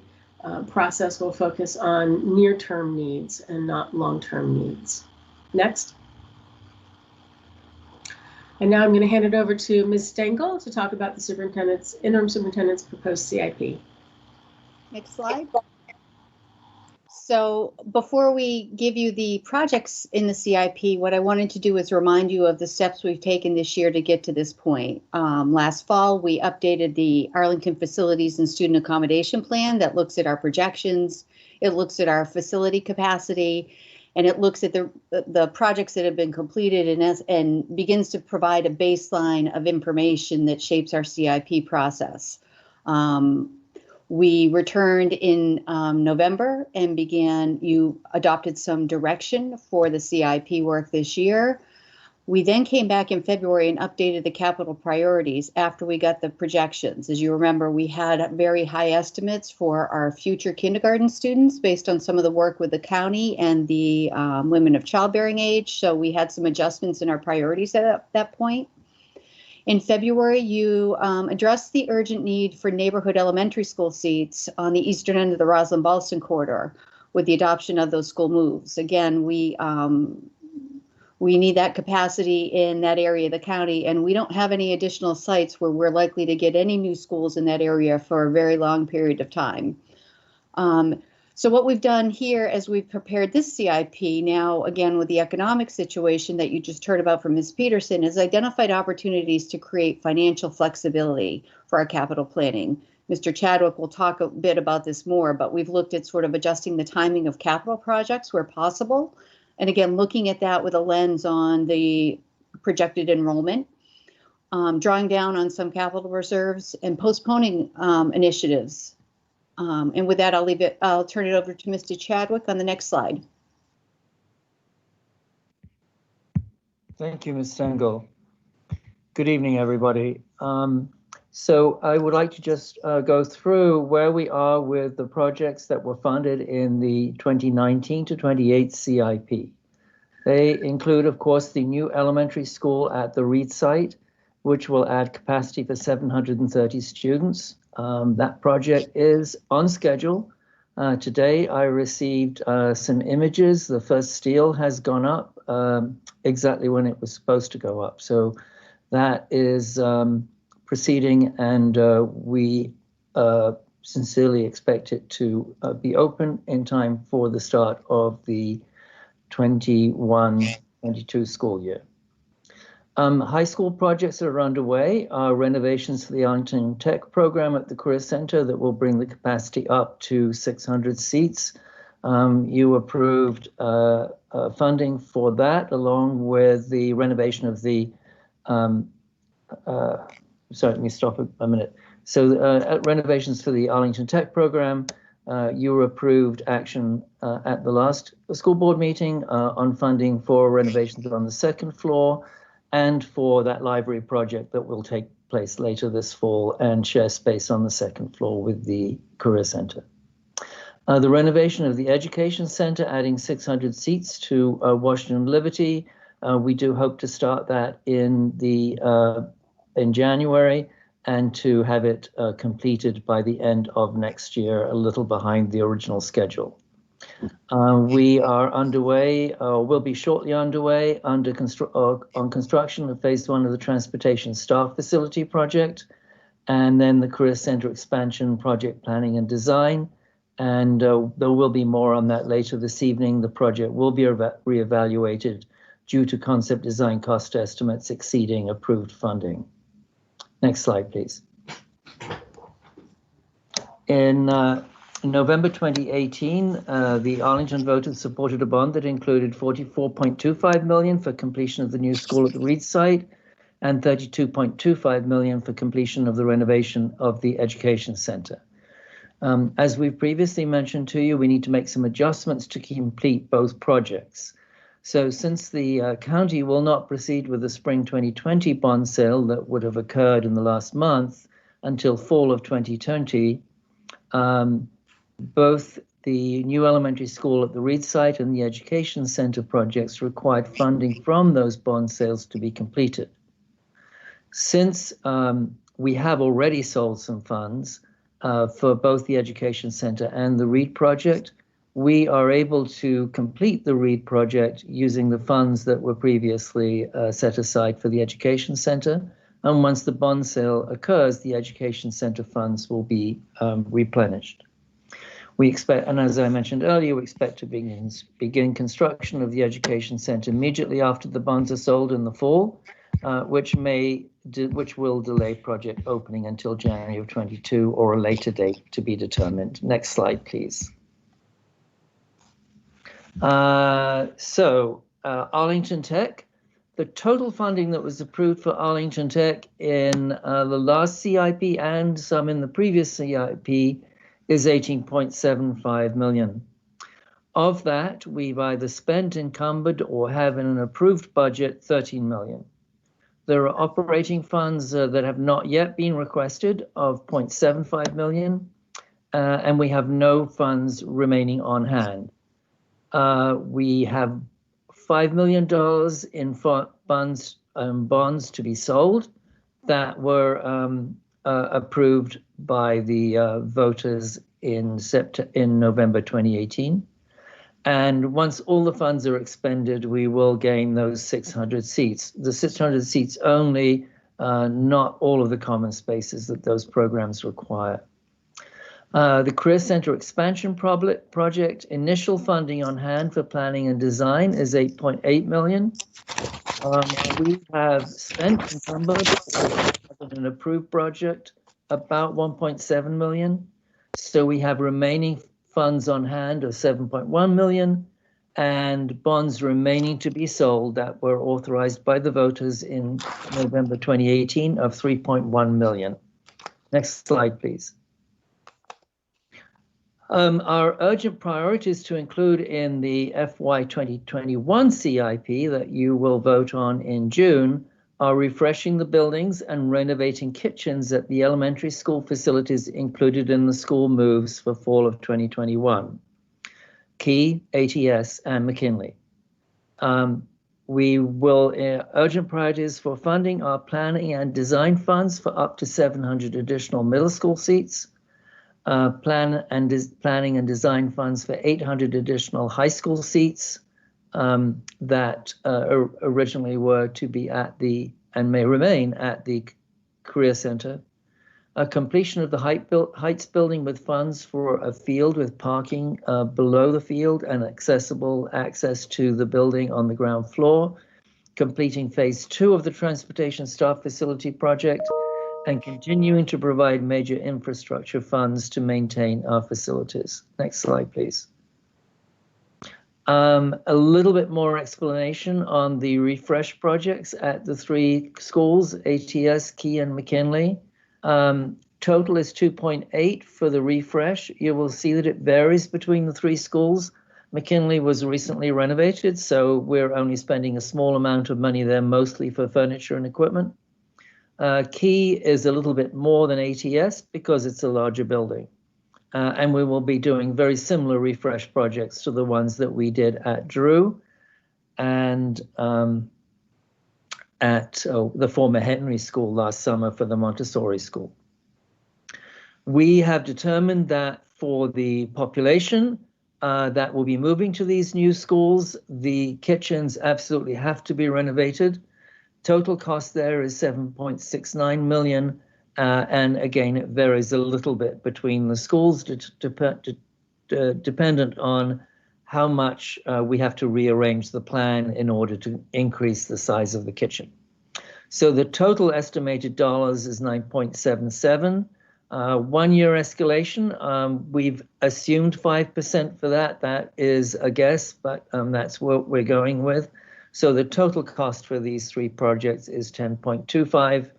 process will focus on near-term needs and not long-term needs. Next. And now I'm going to hand it over to Ms. Stengel to talk about the interim superintendent's proposed CIP. Next slide. So before we give you the projects in the CIP, what I wanted to do is remind you of the steps we've taken this year to get to this point. Last fall, we updated the Arlington Facilities and Student Accommodation Plan that looks at our projections. It looks at our facility capacity. and it looks at the projects that have been completed and begins to provide a baseline of information that shapes our CIP process. We returned in November and you adopted some direction for the CIP work this year. We then came back in February and updated the capital priorities after we got the projections. As you remember, we had very high estimates for our future kindergarten students based on some of the work with the county and the women of childbearing age. So we had some adjustments in our priorities at that point. In February, you addressed the urgent need for neighborhood elementary school seats on the eastern end of the Roslyn-Ballston corridor with the adoption of those school moves. Again, we need that capacity in that area of the county, and we don't have any additional sites where we're likely to get any new schools in that area for a very long period of time. So what we've done here as we've prepared this CIP now, again, with the economic situation that you just heard about from Ms. Peterson, is identified opportunities to create financial flexibility for our capital planning. Mr. Chadwick will talk a bit about this more, but we've looked at sort of adjusting the timing of capital projects where possible. And again, looking at that with a lens on the projected enrollment, drawing down on some capital reserves and postponing initiatives. And with that, I'll turn it over to Mr. Chadwick on the next slide. Thank you, Ms. Stengel. Good evening, everybody. So I would like to just go through where we are with the projects that were funded in the 2019 to 28 CIP. They include, of course, the new elementary school at the Reed site, which will add capacity for 730 students. That project is on schedule. Today I received some images. The first steel has gone up exactly when it was supposed to go up. So that is proceeding, and we sincerely expect it to be open in time for the start of the 21-22 school year. High school projects that are underway are renovations for the Arlington Tech program at the Career Center that will bring the capacity up to 600 seats. You approved funding for that, along with the renovation of the, sorry, let me stop a minute. So renovations for the Arlington Tech program, you approved action at the last school board meeting on funding for renovations on the second floor, and for that library project that will take place later this fall and share space on the second floor with the Career Center. The renovation of the Education Center, adding 600 seats to Washington Liberty. We do hope to start that in January and to have it completed by the end of next year, a little behind the original schedule. We are underway, will be shortly underway on construction of phase 1 of the Transportation Staff Facility project, and then the Career Center expansion project planning and design. And there will be more on that later this evening. The project will be reevaluated due to concept design cost estimates exceeding approved funding. Next slide, please. In November 2018, the Arlington voters supported a bond that included $44.25 million for completion of the new school at the Reed site and $32.25 million for completion of the renovation of the Education Center. As we've previously mentioned to you, we need to make some adjustments to complete both projects. So since the county will not proceed with the spring 2020 bond sale that would have occurred in the last month until fall of 2020, both the new elementary school at the Reed site and the Education Center projects required funding from those bond sales to be completed. Since we have already sold some funds for both the Education Center and the Reed project, we are able to complete the Reed project using the funds that were previously set aside for the Education Center. And once the bond sale occurs, the Education Center funds will be replenished. We expect, and as I mentioned earlier, we expect to begin construction of the Education Center immediately after the bonds are sold in the fall, which will delay project opening until January of 22 or a later date to be determined. Next slide, please. Arlington Tech, the total funding that was approved for Arlington Tech in the last CIP and some in the previous CIP is 18.75 million. Of that, we've either spent, encumbered, or have in an approved budget 13 million. There are operating funds that have not yet been requested of 0.75 million, and we have no funds remaining on hand. We have $5 million in bonds to be sold that were approved by the voters in November 2018. And once all the funds are expended, we will gain those 600 seats. The 600 seats only, not all of the common spaces that those programs require. The Career Center expansion project, initial funding on hand for planning and design is 8.8 million. We have spent encumbered an approved project about 1.7 million. So we have remaining funds on hand of 7.1 million and bonds remaining to be sold that were authorized by the voters in November 2018 of 3.1 million. Next slide, please. Our urgent priorities to include in the FY 2021 CIP that you will vote on in June are refreshing the buildings and renovating kitchens at the elementary school facilities included in the school moves for fall of 2021. Key, ATS, and McKinley. We will, urgent priorities for funding our planning and design funds for up to 700 additional middle school seats. Planning and design funds for 800 additional high school seats that originally were to be at the, and may remain at the Career Center. A completion of the Heights building with funds for a field with parking below the field and accessible access to the building on the ground floor. Completing phase 2 of the transportation staff facility project and continuing to provide major infrastructure funds to maintain our facilities. Next slide, please. A little bit more explanation on the refresh projects at the 3 schools, ATS, Key, and McKinley. Total is 2.8 for the refresh. You will see that it varies between the 3 schools. McKinley was recently renovated, so we're only spending a small amount of money there, mostly for furniture and equipment. Key is a little bit more than ATS because it's a larger building. And we will be doing very similar refresh projects to the ones that we did at Drew and at the former Henry School last summer for the Montessori School. We have determined that for the population that will be moving to these new schools, the kitchens absolutely have to be renovated. Total cost there is 7.69 million. And again, it varies a little bit between the schools, dependent on how much we have to rearrange the plan in order to increase the size of the kitchen. So the total estimated dollars is 9.77. 1 year escalation, we've assumed 5% for that. That is a guess, but that's what we're going with. So the total cost for these 3 projects is 10.25.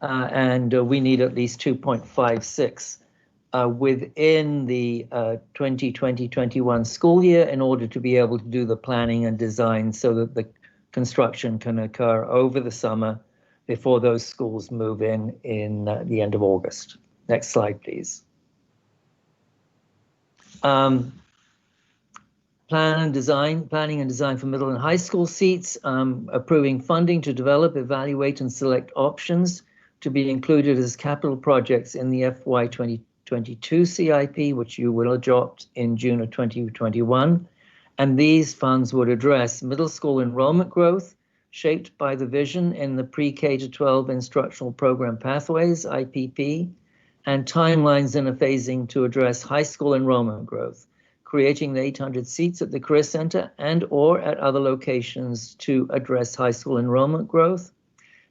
And we need at least 2.56 within the 2020-21 school year in order to be able to do the planning and design so that the construction can occur over the summer before those schools move in the end of August. Next slide, please. Planning and design for middle and high school seats, approving funding to develop, evaluate, and select options to be included as capital projects in the FY 2022 CIP, which you will adopt in June of 2021. And these funds would address middle school enrollment growth, shaped by the vision in the pre-K to 12 instructional program pathways, IPP, and timelines and a phasing to address high school enrollment growth, creating the 800 seats at the Career Center and or at other locations to address high school enrollment growth,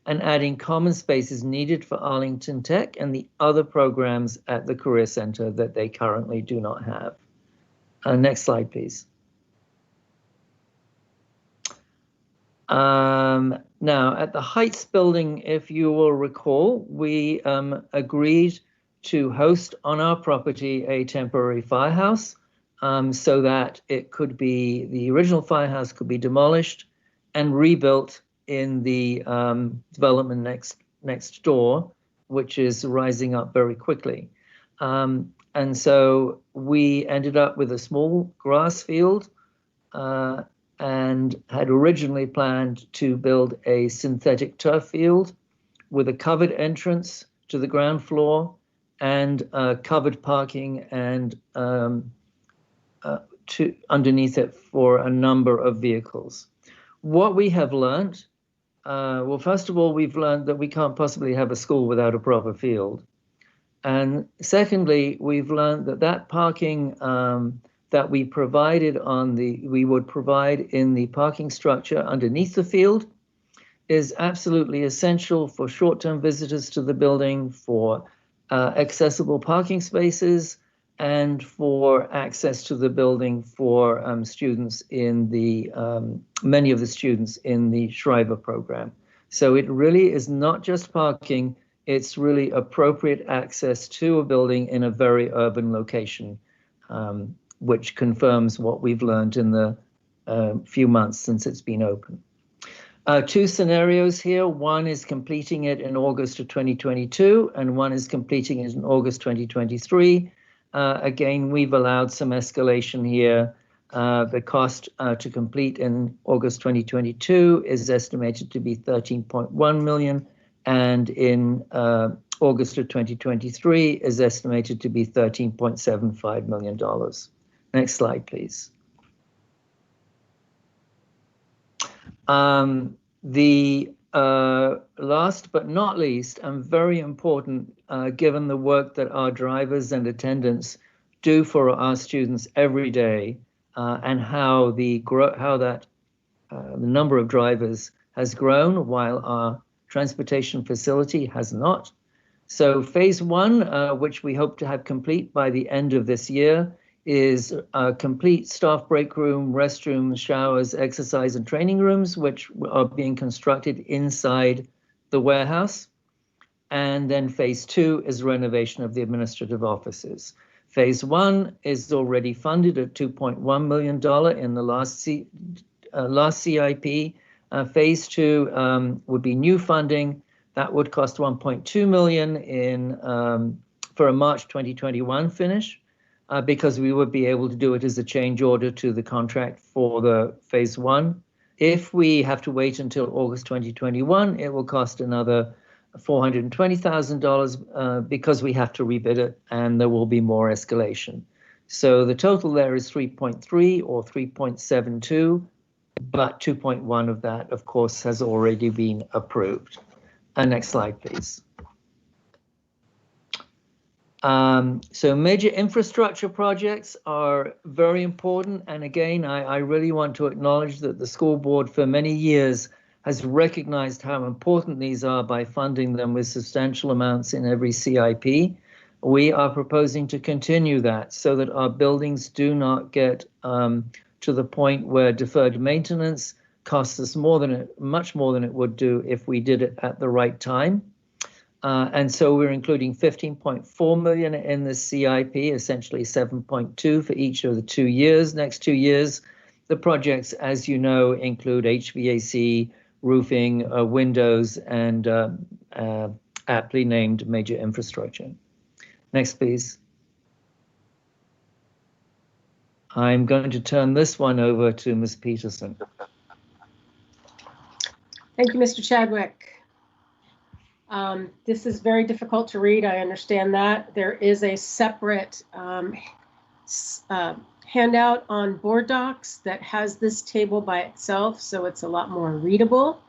and adding common spaces needed for Arlington Tech and the other programs at the Career Center that they currently do not have. Next slide, please. Now, at the Heights building, if you will recall, we agreed to host on our property a temporary firehouse so that it could be, the original firehouse could be demolished and rebuilt in the development next door, which is rising up very quickly. And so we ended up with a small grass field and had originally planned to build a synthetic turf field with a covered entrance to the ground floor and covered parking and underneath it for a number of vehicles. What we have learned, well, first of all, we've learned that we can't possibly have a school without a proper field. And secondly, we've learned that that parking that we provided we would provide in the parking structure underneath the field is absolutely essential for short-term visitors to the building, for accessible parking spaces, and for access to the building for students in the, many of the students in the Shriver program. So it really is not just parking, it's really appropriate access to a building in a very urban location, which confirms what we've learned in the few months since it's been open. Two scenarios here. One is completing it in August of 2022, and one is completing it in August 2023. Again, we've allowed some escalation here. The cost to complete in August 2022 is estimated to be $13.1 million, and in August of 2023 is estimated to be $13.75 million. Next slide, please. The last but not least, and very important, given the work that our drivers and attendants do for our students every day, and how the number of drivers has grown while our transportation facility has not. So phase one, which we hope to have complete by the end of this year, is a complete staff break room, restrooms, showers, exercise and training rooms, which are being constructed inside the warehouse. And then phase two is renovation of the administrative offices. Phase one is already funded at $2.1 million in the last CIP. Phase two would be new funding. That would cost $1.2 million for a March 2021 finish. Because we would be able to do it as a change order to the contract for the phase one. If we have to wait until August 2021, it will cost another $420,000 because we have to rebid it and there will be more escalation. So the total there is 3.3 or 3.72, but 2.1 of that, of course, has already been approved. Next slide, please. So major infrastructure projects are very important. And again, I really want to acknowledge that the school board for many years has recognized how important these are by funding them with substantial amounts in every CIP. We are proposing to continue that so that our buildings do not get to the point where deferred maintenance costs us much more than it would do if we did it at the right time. And so we're including $15.4 million in the CIP, essentially 7.2 for each of the 2 years. Next 2 years, the projects, as you know, include HVAC, roofing, windows, and aptly named major infrastructure. Next, please. I'm going to turn this one over to Ms. Peterson. Thank you, Mr. Chadwick. This is very difficult to read. I understand that. There is a separate handout on board docs that has this table by itself, so it's a lot more readable.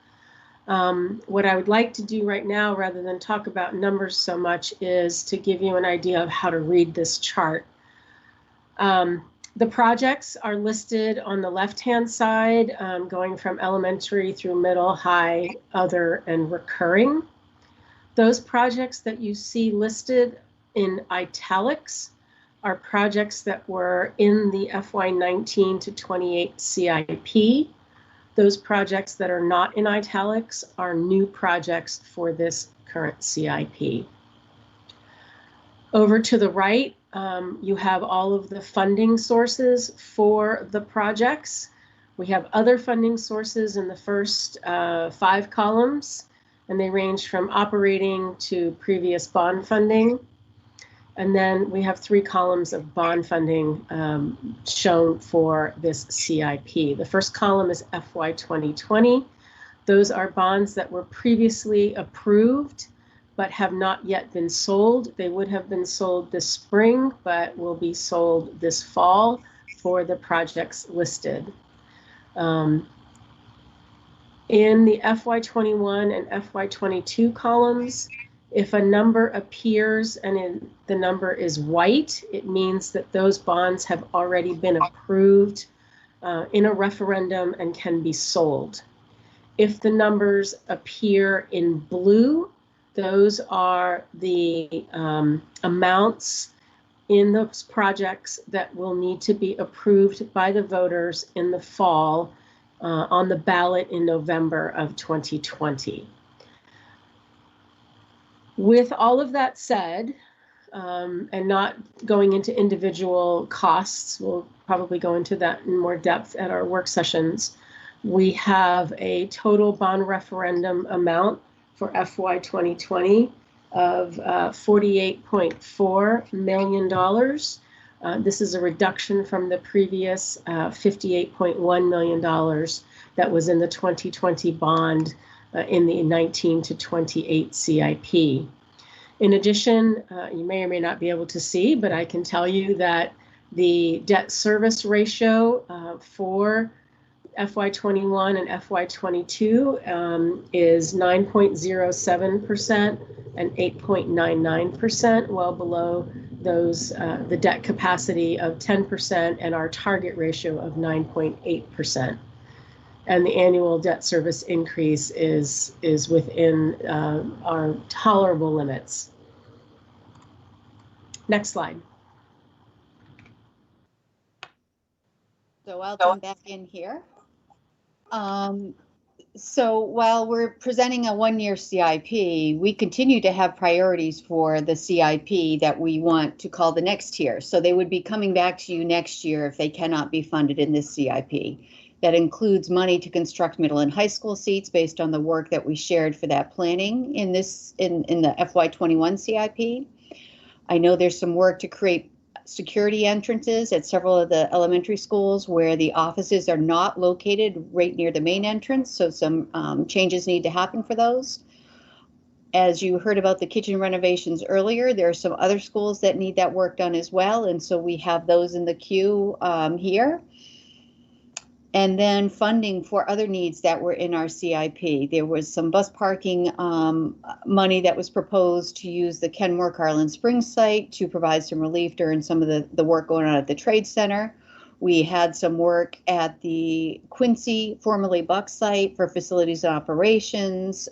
What I would like to do right now, rather than talk about numbers so much, is to give you an idea of how to read this chart. The projects are listed on the left-hand side, going from elementary through middle, high, other, and recurring. Those projects that you see listed in italics are projects that were in the FY19 to 28 CIP. Those projects that are not in italics are new projects for this current CIP. Over to the right, you have all of the funding sources for the projects. We have other funding sources in the first 5 columns, and they range from operating to previous bond funding. And then we have 3 columns of bond funding shown for this CIP. The first column is FY 2020. Those are bonds that were previously approved but have not yet been sold. They would have been sold this spring, but will be sold this fall for the projects listed. In the FY21 and FY22 columns, if a number appears and the number is white, it means that those bonds have already been approved in a referendum and can be sold. If the numbers appear in blue, those are the amounts in those projects that will need to be approved by the voters in the fall on the ballot in November of 2020. With all of that said, and not going into individual costs, we'll probably go into that in more depth at our work sessions, we have a total bond referendum amount for FY 2020 of $48.4 million. This is a reduction from the previous $58.1 million that was in the 2020 bond in the 19 to 28 CIP. In addition, you may or may not be able to see, but I can tell you that the debt service ratio for FY21 and FY22 is 9.07% and 8.99%, well below those the debt capacity of 10% and our target ratio of 9.8%. And the annual debt service increase is within our tolerable limits. Next slide. So I'll come back in here. So while we're presenting a one-year CIP, we continue to have priorities for the CIP that we want to call the next year. So they would be coming back to you next year if they cannot be funded in this CIP. That includes money to construct middle and high school seats based on the work that we shared for that planning in the FY21 CIP. I know there's some work to create security entrances at several of the elementary schools where the offices are not located right near the main entrance, so some changes need to happen for those. As you heard about the kitchen renovations earlier, there are some other schools that need that work done as well, and so we have those in the queue here. And then funding for other needs that were in our CIP. There was some bus parking money that was proposed to use the Kenmore Carlin Springs site to provide some relief during some of the work going on at the Trade Center. We had some work at the Quincy, formerly Buck site for facilities and operations,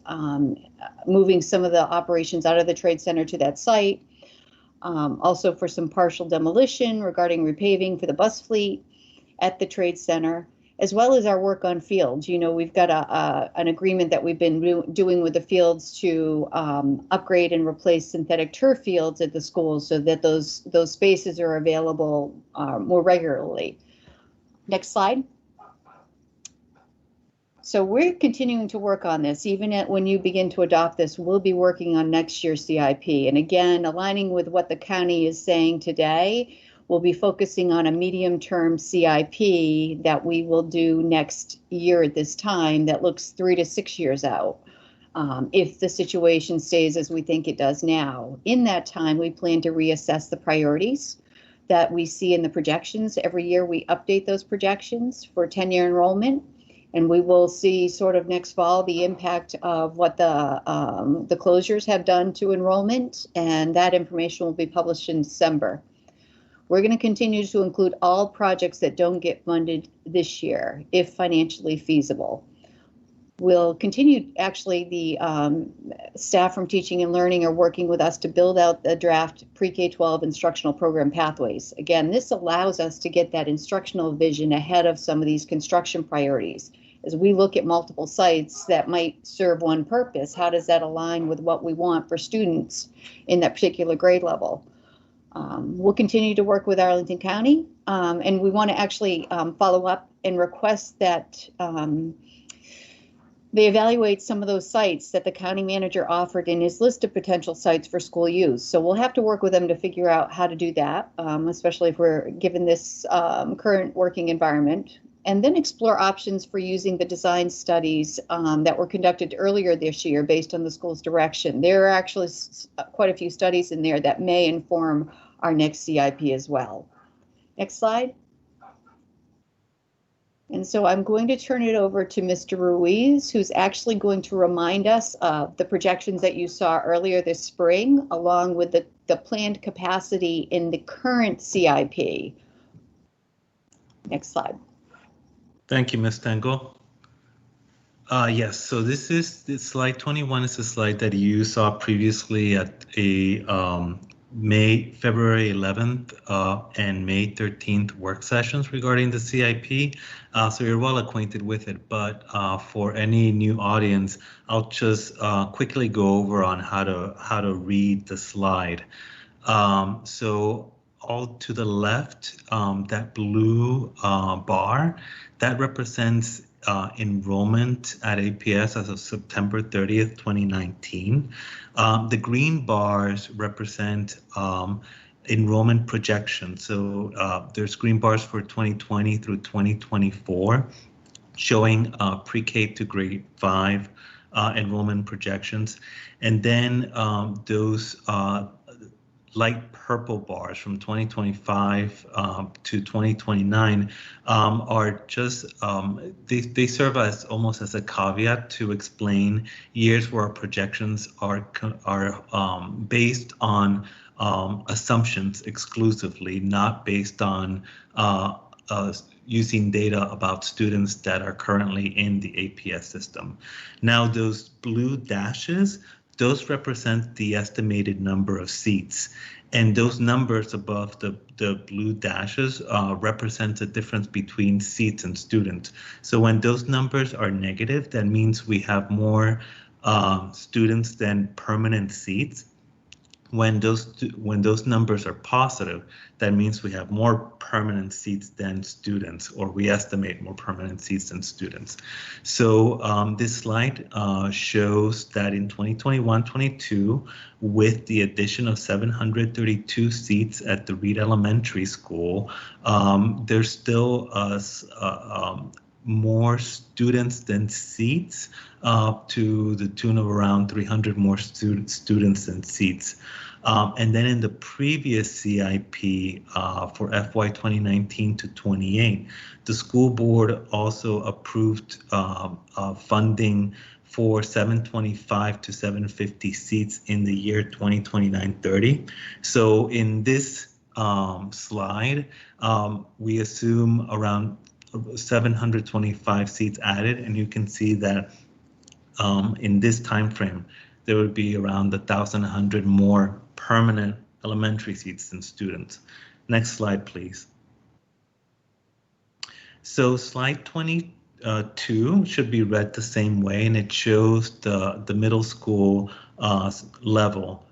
moving some of the operations out of the Trade Center to that site. Also for some partial demolition regarding repaving for the bus fleet at the Trade Center, as well as our work on fields. You know, we've got an agreement that we've been doing with the fields to upgrade and replace synthetic turf fields at the schools so that those spaces are available more regularly. Next slide. So we're continuing to work on this. Even when you begin to adopt this, we'll be working on next year's CIP. And again, aligning with what the county is saying today, we'll be focusing on a medium-term CIP that we will do next year at this time that looks 3 to 6 years out, if the situation stays as we think it does now. In that time, we plan to reassess the priorities that we see in the projections. Every year we update those projections for 10-year enrollment, and we will see sort of next fall the impact of what the closures have done to enrollment, and that information will be published in December. We're going to continue to include all projects that don't get funded this year, if financially feasible. We'll continue, actually, the staff from Teaching and Learning are working with us to build out the draft pre-K-12 instructional program pathways. Again, this allows us to get that instructional vision ahead of some of these construction priorities. as we look at multiple sites that might serve one purpose, how does that align with what we want for students in that particular grade level? We'll continue to work with Arlington County, and we want to actually follow up and request that they evaluate some of those sites that the county manager offered in his list of potential sites for school use. So we'll have to work with them to figure out how to do that, especially if we're given this current working environment, and then explore options for using the design studies that were conducted earlier this year based on the school's direction. There are actually quite a few studies in there that may inform our next CIP as well. Next slide. And so I'm going to turn it over to Mr. Ruiz, who's actually going to remind us of the projections that you saw earlier this spring, along with the planned capacity in the current CIP. Next slide. Thank you, Ms. Stengel. Yes, so this is slide 21 is a slide that you saw previously at a February 11th and May 13th work sessions regarding the CIP. So you're well acquainted with it, but for any new audience, I'll just quickly go over on how to read the slide. So all to the left, that blue bar, that represents enrollment at APS as of September 30th, 2019. The green bars represent enrollment projections. So there's green bars for 2020 through 2024, showing pre-K to grade 5 enrollment projections. And then those light purple bars from 2025 to 2029 are just, they serve as almost as a caveat to explain years where our projections are based on assumptions exclusively, not based on using data about students that are currently in the APS system. Now, those blue dashes, those represent the estimated number of seats. And those numbers above the blue dashes represent the difference between seats and students. So when those numbers are negative, that means we have more students than permanent seats. When those numbers are positive, that means we have more permanent seats than students, or we estimate more permanent seats than students. So this slide shows that in 2021-22, with the addition of 732 seats at the Reed Elementary School, there's still more students than seats, to the tune of around 300 more students than seats. And then in the previous CIP for FY 2019 to 28, the school board also approved funding for 725 to 750 seats in the year 2029-30. So in this slide, we assume around 725 seats added, and you can see that in this time frame, there would be around 1,100 more permanent elementary seats than students. Next slide, please. So slide 22 should be read the same way, and it shows the middle school level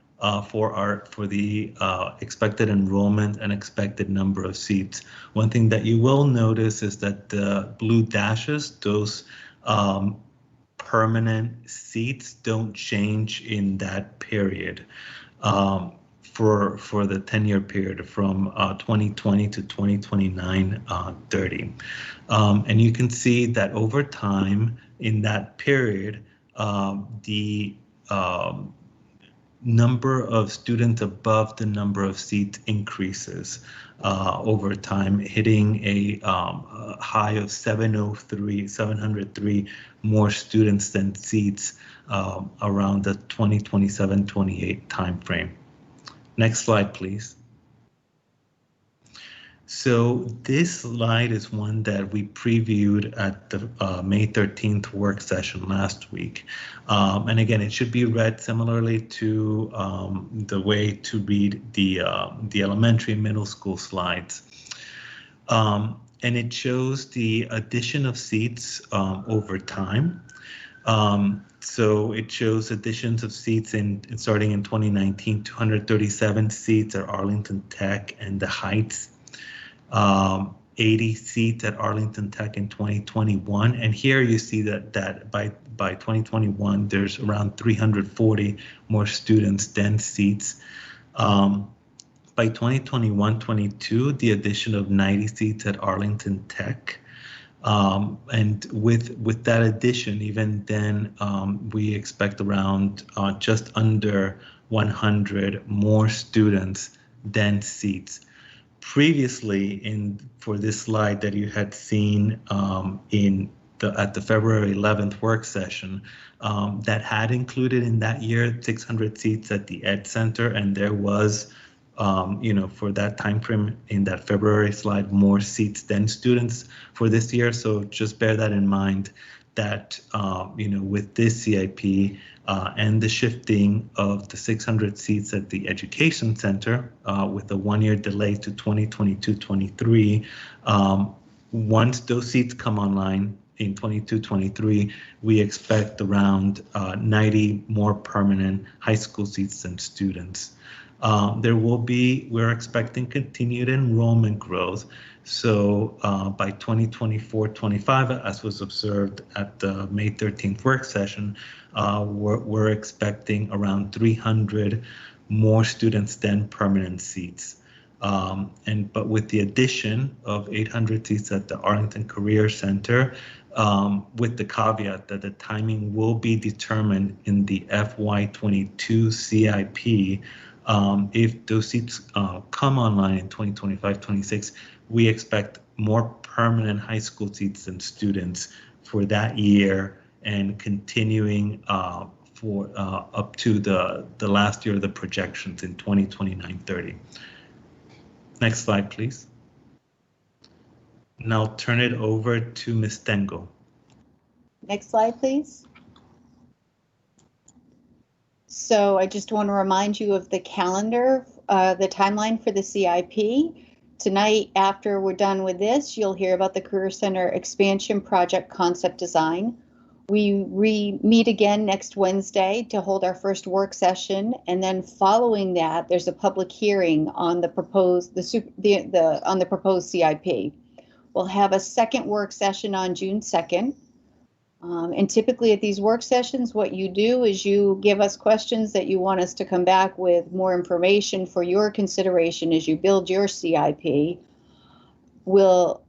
for the expected enrollment and expected number of seats. One thing that you will notice is that the blue dashes, those permanent seats, don't change in that period for the 10-year period from 2020 to 2029-30. And you can see that over time in that period, the number of students above the number of seats increases over time, hitting a high of 703 more students than seats around the 2027-28 timeframe. Next slide, please. So this slide is one that we previewed at the May 13th work session last week. And again, it should be read similarly to the way to read the elementary and middle school slides. and it shows the addition of seats over time. So it shows additions of seats starting in 2019, 237 seats at Arlington Tech and the Heights, 80 seats at Arlington Tech in 2021. And here you see that by 2021, there's around 340 more students than seats. By 2021-22, the addition of 90 seats at Arlington Tech. And with that addition, even then, we expect around just under 100 more students than seats. Previously, for this slide that you had seen at the February 11th work session, that had included in that year 600 seats at the Ed Center, and there was for that time frame in that February slide, more seats than students for this year. So just bear that in mind that, with this CIP and the shifting of the 600 seats at the Education Center with a one-year delay to 2022-23, once those seats come online in 22-23, we expect around 90 more permanent high school seats than students. We're expecting continued enrollment growth. So by 2024-25, as was observed at the May 13th work session, we're expecting around 300 more students than permanent seats. But with the addition of 800 seats at the Arlington Career Center, with the caveat that the timing will be determined in the FY22 CIP. If those seats come online in 2025-26, we expect more permanent high school seats than students for that year, and continuing for up to the last year of the projections in 2029-30. Next slide, please. Now I'll turn it over to Ms. Stengel. Next slide, please. So I just want to remind you of the calendar, the timeline for the CIP. Tonight, after we're done with this, you'll hear about the Career Center expansion project concept design. We meet again next Wednesday to hold our first work session, and then following that, there's a public hearing on the proposed CIP. We'll have a second work session on June 2nd. And typically at these work sessions, what you do is you give us questions that you want us to come back with more information for your consideration as you build your CIP. The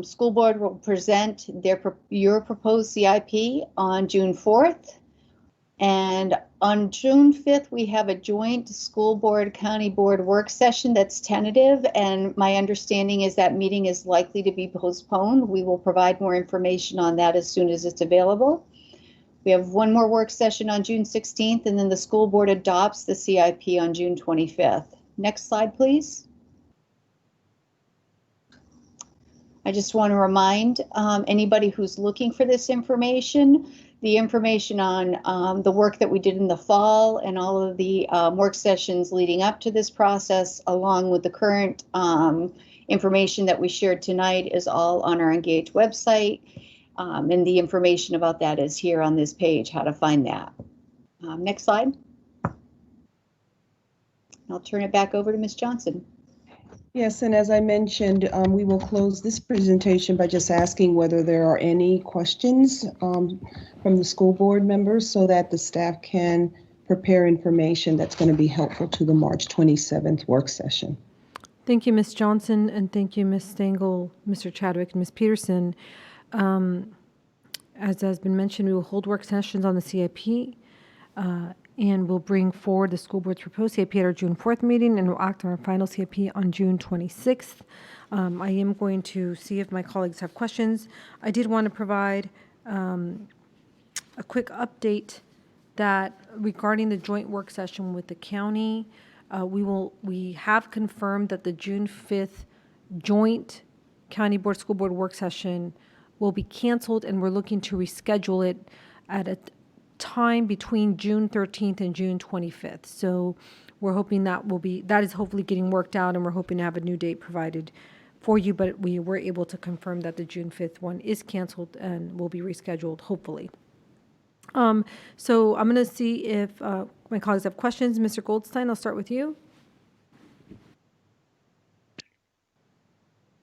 school board will present your proposed CIP on June 4th. And on June 5th, we have a joint school board, county board work session that's tentative. And my understanding is that meeting is likely to be postponed. We will provide more information on that as soon as it's available. We have one more work session on June 16th, and then the school board adopts the CIP on June 25th. Next slide, please. I just want to remind anybody who's looking for this information, the information on the work that we did in the fall and all of the work sessions leading up to this process, along with the current information that we shared tonight, is all on our Engage website. And the information about that is here on this page, how to find that. Next slide. I'll turn it back over to Ms. Johnson. Yes, and as I mentioned, we will close this presentation by just asking whether there are any questions from the school board members so that the staff can prepare information that's going to be helpful to the March 27th work session. Thank you, Ms. Johnson, and thank you, Ms. Stengel, Mr. Chadwick, and Ms. Peterson. As has been mentioned, we will hold work sessions on the CIP, and we'll bring forward the school board's proposed CIP at our June 4th meeting, and we'll act on our final CIP on June 26th. I am going to see if my colleagues have questions. I did want to provide a quick update that regarding the joint work session with the county, we have confirmed that the June 5th joint county board school board work session will be canceled, and we're looking to reschedule it at a time between June 13th and June 25th. So we're hoping that is hopefully getting worked out, and we're hoping to have a new date provided for you, but we were able to confirm that the June 5th one is canceled and will be rescheduled, hopefully. So I'm going to see if my colleagues have questions. Mr. Goldstein, I'll start with you.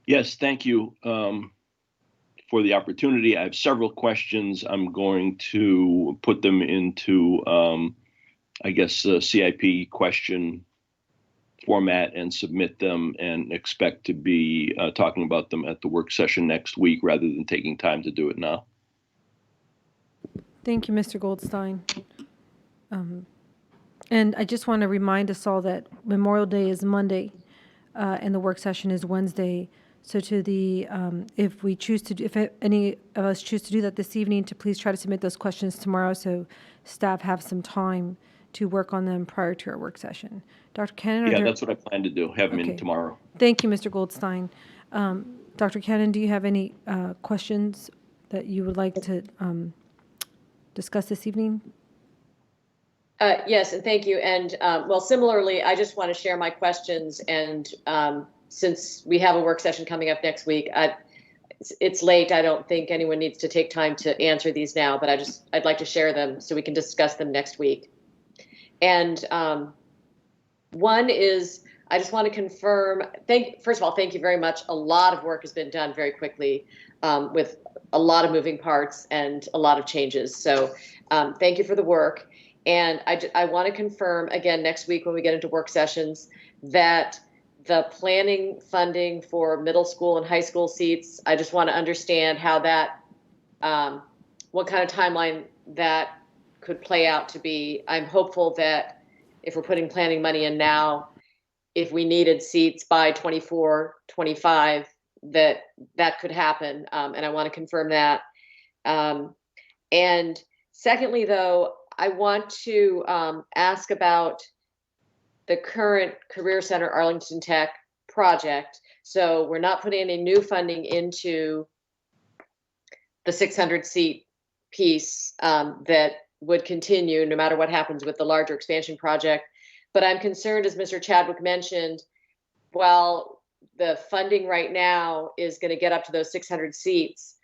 Yes, thank you for the opportunity. I have several questions. I'm going to put them into, I guess, CIP question format and submit them, and expect to be talking about them at the work session next week rather than taking time to do it now. Thank you, Mr. Goldstein. And I just want to remind us all that Memorial Day is Monday, and the work session is Wednesday. So to the, if we choose to, if any of us choose to do that this evening, to please try to submit those questions tomorrow so staff have some time to work on them prior to our work session. Dr. Cannon? Yeah, that's what I plan to do, have them in Okay. tomorrow. Thank you, Mr. Goldstein. Dr. Cannon, do you have any questions that you would like to discuss this evening? Yes, and thank you. And well, similarly, I just want to share my questions. And since we have a work session coming up next week, it's late. I don't think anyone needs to take time to answer these now, but I'd like to share them so we can discuss them next week. And one is, I just want to confirm, first of all, thank you very much. A lot of work has been done very quickly with a lot of moving parts and a lot of changes. So thank you for the work. And I want to confirm again next week when we get into work sessions that the planning funding for middle school and high school seats, I just want to understand how that, what kind of timeline that could play out to be. I'm hopeful that if we're putting planning money in now, if we needed seats by 24, 25, that could happen. And I want to confirm that. And secondly, though, I want to ask about the current Career Center Arlington Tech project. So we're not putting any new funding into the 600 seat piece that would continue no matter what happens with the larger expansion project. But I'm concerned, as Mr. Chadwick mentioned, while the funding right now is going to get up to those 600 seats,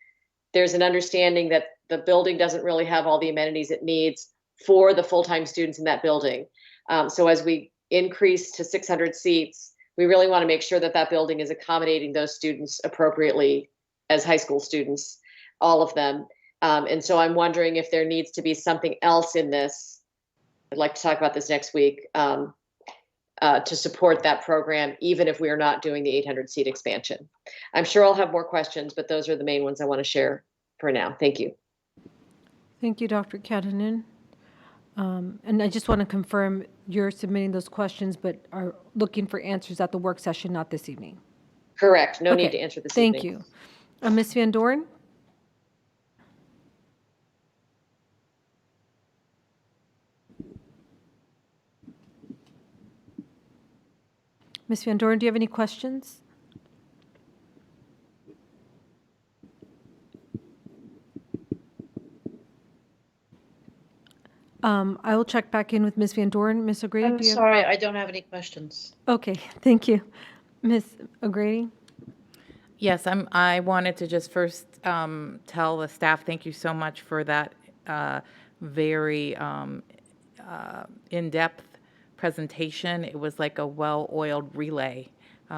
there's an understanding that the building doesn't really have all the amenities it needs for the full-time students in that building. So as we increase to 600 seats, we really want to make sure that that building is accommodating those students appropriately as high school students, all of them. And so I'm wondering if there needs to be something else in this. I'd like to talk about this next week to support that program, even if we are not doing the 800 seat expansion. I'm sure I'll have more questions, but those are the main ones I want to share for now. Thank you. Thank you, Dr. Katanen. And I just want to confirm you're submitting those questions, but are looking for answers at the work session, not this evening. Correct. No Okay. need to answer this Thank evening. you. Ms. Van Doren? Ms. Van Doren, do you have any questions? I will check back in with Ms. Van Doren. Ms. O'Grady, I'm do you sorry, I don't have any questions. Okay, thank you. Ms. O'Grady? Yes, I wanted to just first tell the staff, thank you so much for that very in-depth presentation. It was like a well-oiled relay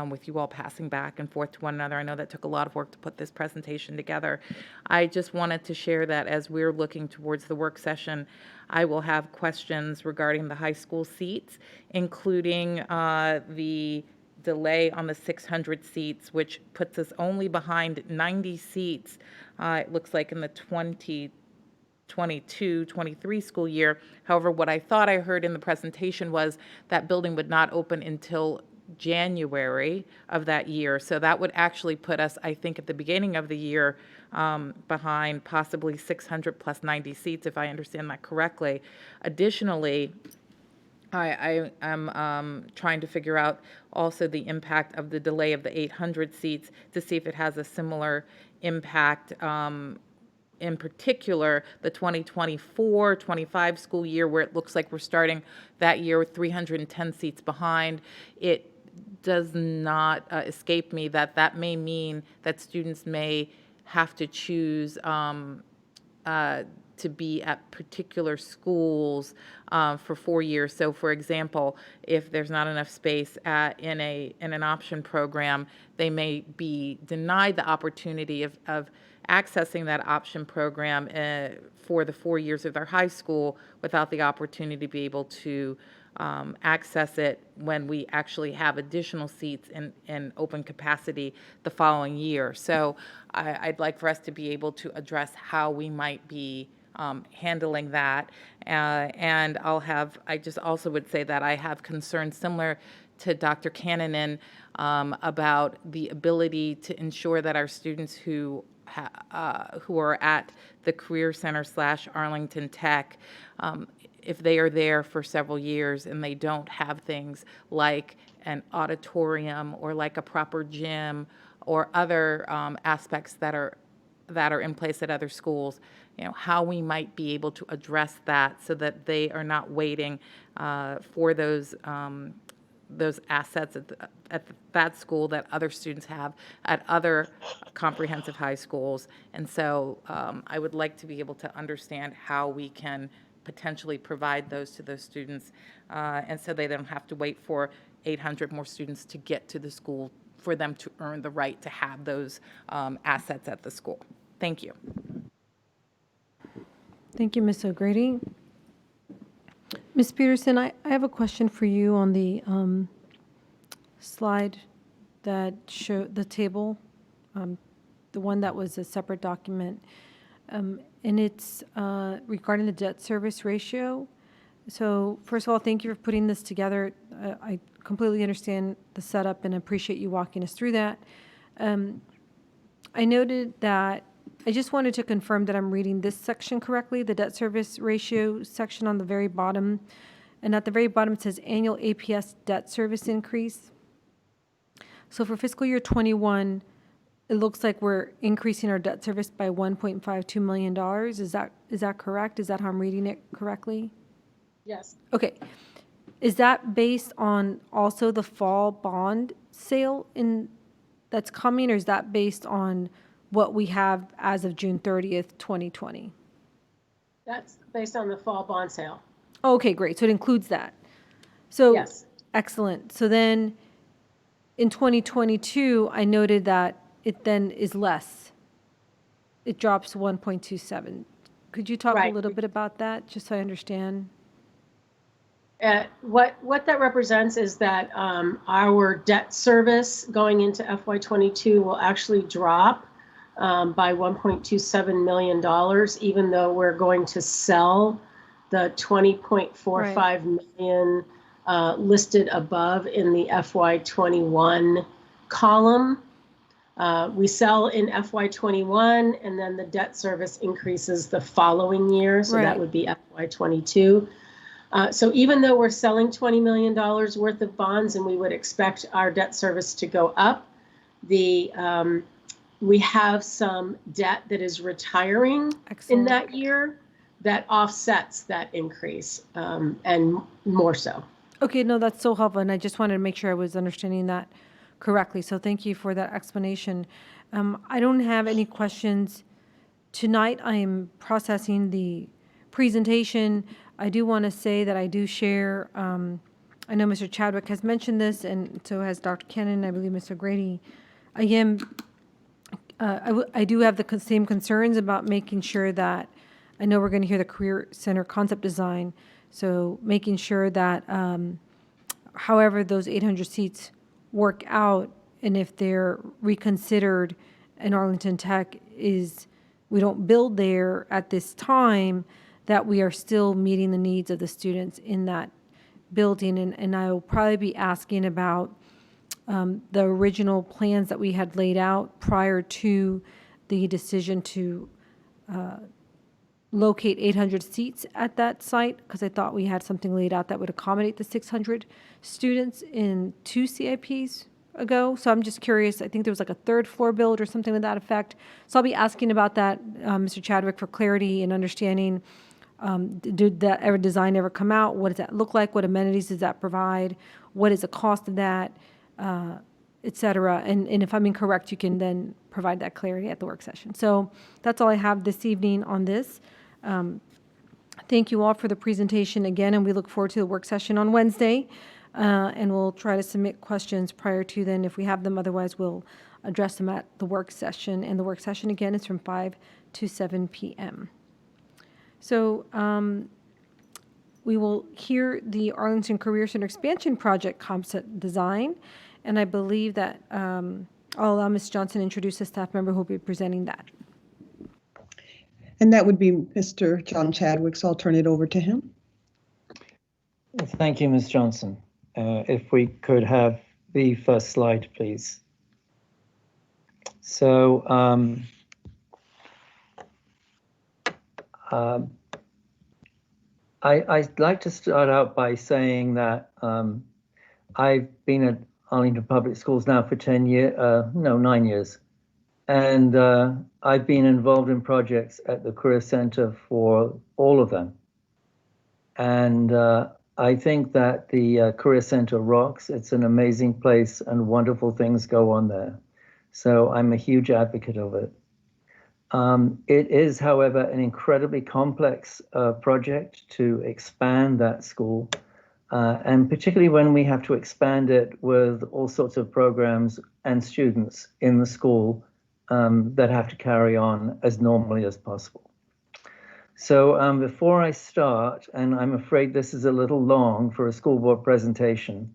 with you all passing back and forth to one another. I know that took a lot of work to put this presentation together. I just wanted to share that as we're looking towards the work session, I will have questions regarding the high school seats, including the delay on the 600 seats, which puts us only behind 90 seats, it looks like in the 2022-23 school year. However, what I thought I heard in the presentation was that building would not open until January of that year. So that would actually put us, I think, at the beginning of the year behind possibly 600 plus 90 seats, if I understand that correctly. Additionally, I am trying to figure out also the impact of the delay of the 800 seats to see if it has a similar impact, in particular, the 2024-25 school year, where it looks like we're starting that year with 310 seats behind. It does not escape me that that may mean that students may have to choose to be at particular schools for 4 years. So, for example, if there's not enough space in an option program, they may be denied the opportunity of accessing that option program for the 4 years of their high school without the opportunity to be able to access it when we actually have additional seats in open capacity the following year. So I'd like for us to be able to address how we might be handling that. And I just also would say that I have concerns similar to Dr. Cannonen about the ability to ensure that our students who are at the Career Center / Arlington Tech, if they are there for several years and they don't have things like an auditorium or like a proper gym or other aspects that are in place at other schools, how we might be able to address that so that they are not waiting for those assets at that school that other students have at other comprehensive high schools. And so I would like to be able to understand how we can potentially provide those to those students, and so they don't have to wait for 800 more students to get to the school for them to earn the right to have those assets at the school. Thank you. Thank you, Ms. O'Grady. Ms. Peterson, I have a question for you on the slide that showed the table, the one that was a separate document. And it's regarding the debt service ratio. So first of all, thank you for putting this together. I completely understand the setup and appreciate you walking us through that. I noted that I just wanted to confirm that I'm reading this section correctly, the debt service ratio section on the very bottom. And at the very bottom, it says annual APS debt service increase. So for fiscal year 21, it looks like we're increasing our debt service by $1.52 million. Is that correct? Is that how I'm reading it correctly? Yes. Okay. Is that based on also the fall bond sale that's coming, or is that based on what we have as of June 30th, 2020? That's based on the fall bond sale. Okay, great. So it includes that. So yes. Excellent. So then in 2022, I noted that it then is less. It drops 1.27. Could you talk a little bit about that, just so I understand? What that represents is that our debt service going into FY22 will actually drop by $1.27 million, even though we're going to sell the $20.45 million listed above in the FY21 column. We sell in FY21, and then the debt service increases the following year, so that would be FY22. So even though we're selling $20 million worth of bonds and we would expect our debt service to go up, we have some debt that is retiring in that year that offsets that increase, and more so. Okay, no, that's so helpful, and I just wanted to make sure I was understanding that correctly. So thank you for that explanation. I don't have any questions tonight. I am processing the presentation. I do want to say that I do share, I know Mr. Chadwick has mentioned this, and so has Dr. Cannon, I believe Mr. Grady. I do have the same concerns about making sure that, I know we're going to hear the Career Center concept design, so making sure that however those 800 seats work out, and if they're reconsidered in Arlington Tech, we don't build there at this time, that we are still meeting the needs of the students in that building. And I will probably be asking about the original plans that we had laid out prior to the decision to locate 800 seats at that site, because I thought we had something laid out that would accommodate the 600 students in 2 CIPs ago. So I'm just curious, I think there was like a third floor build or something to that effect. So I'll be asking about that, Mr. Chadwick, for clarity and understanding. Did that design ever come out? What does that look like? What amenities does that provide? What is the cost of that? et cetera. And if I'm incorrect, you can then provide that clarity at the work session. So that's all I have this evening on this. Thank you all for the presentation again, and we look forward to the work session on Wednesday. And we'll try to submit questions prior to then if we have them. Otherwise, we'll address them at the work session. And the work session, again, is from 5 to 7 p.m. So we will hear the Arlington Career Center Expansion Project concept design. And I believe that I'll allow Ms. Johnson to introduce a staff member who will be presenting that. And that would be Mr. John Chadwick, so I'll turn it over to him. Thank you, Ms. Johnson. If we could have the first slide, please. So I'd like to start out by saying that I've been at Arlington Public Schools now for 9 years. And I've been involved in projects at the Career Center for all of them. And I think that the Career Center rocks. It's an amazing place and wonderful things go on there. So I'm a huge advocate of it. It is, however, an incredibly complex project to expand that school. And particularly when we have to expand it with all sorts of programs and students in the school that have to carry on as normally as possible. So before I start, and I'm afraid this is a little long for a school board presentation,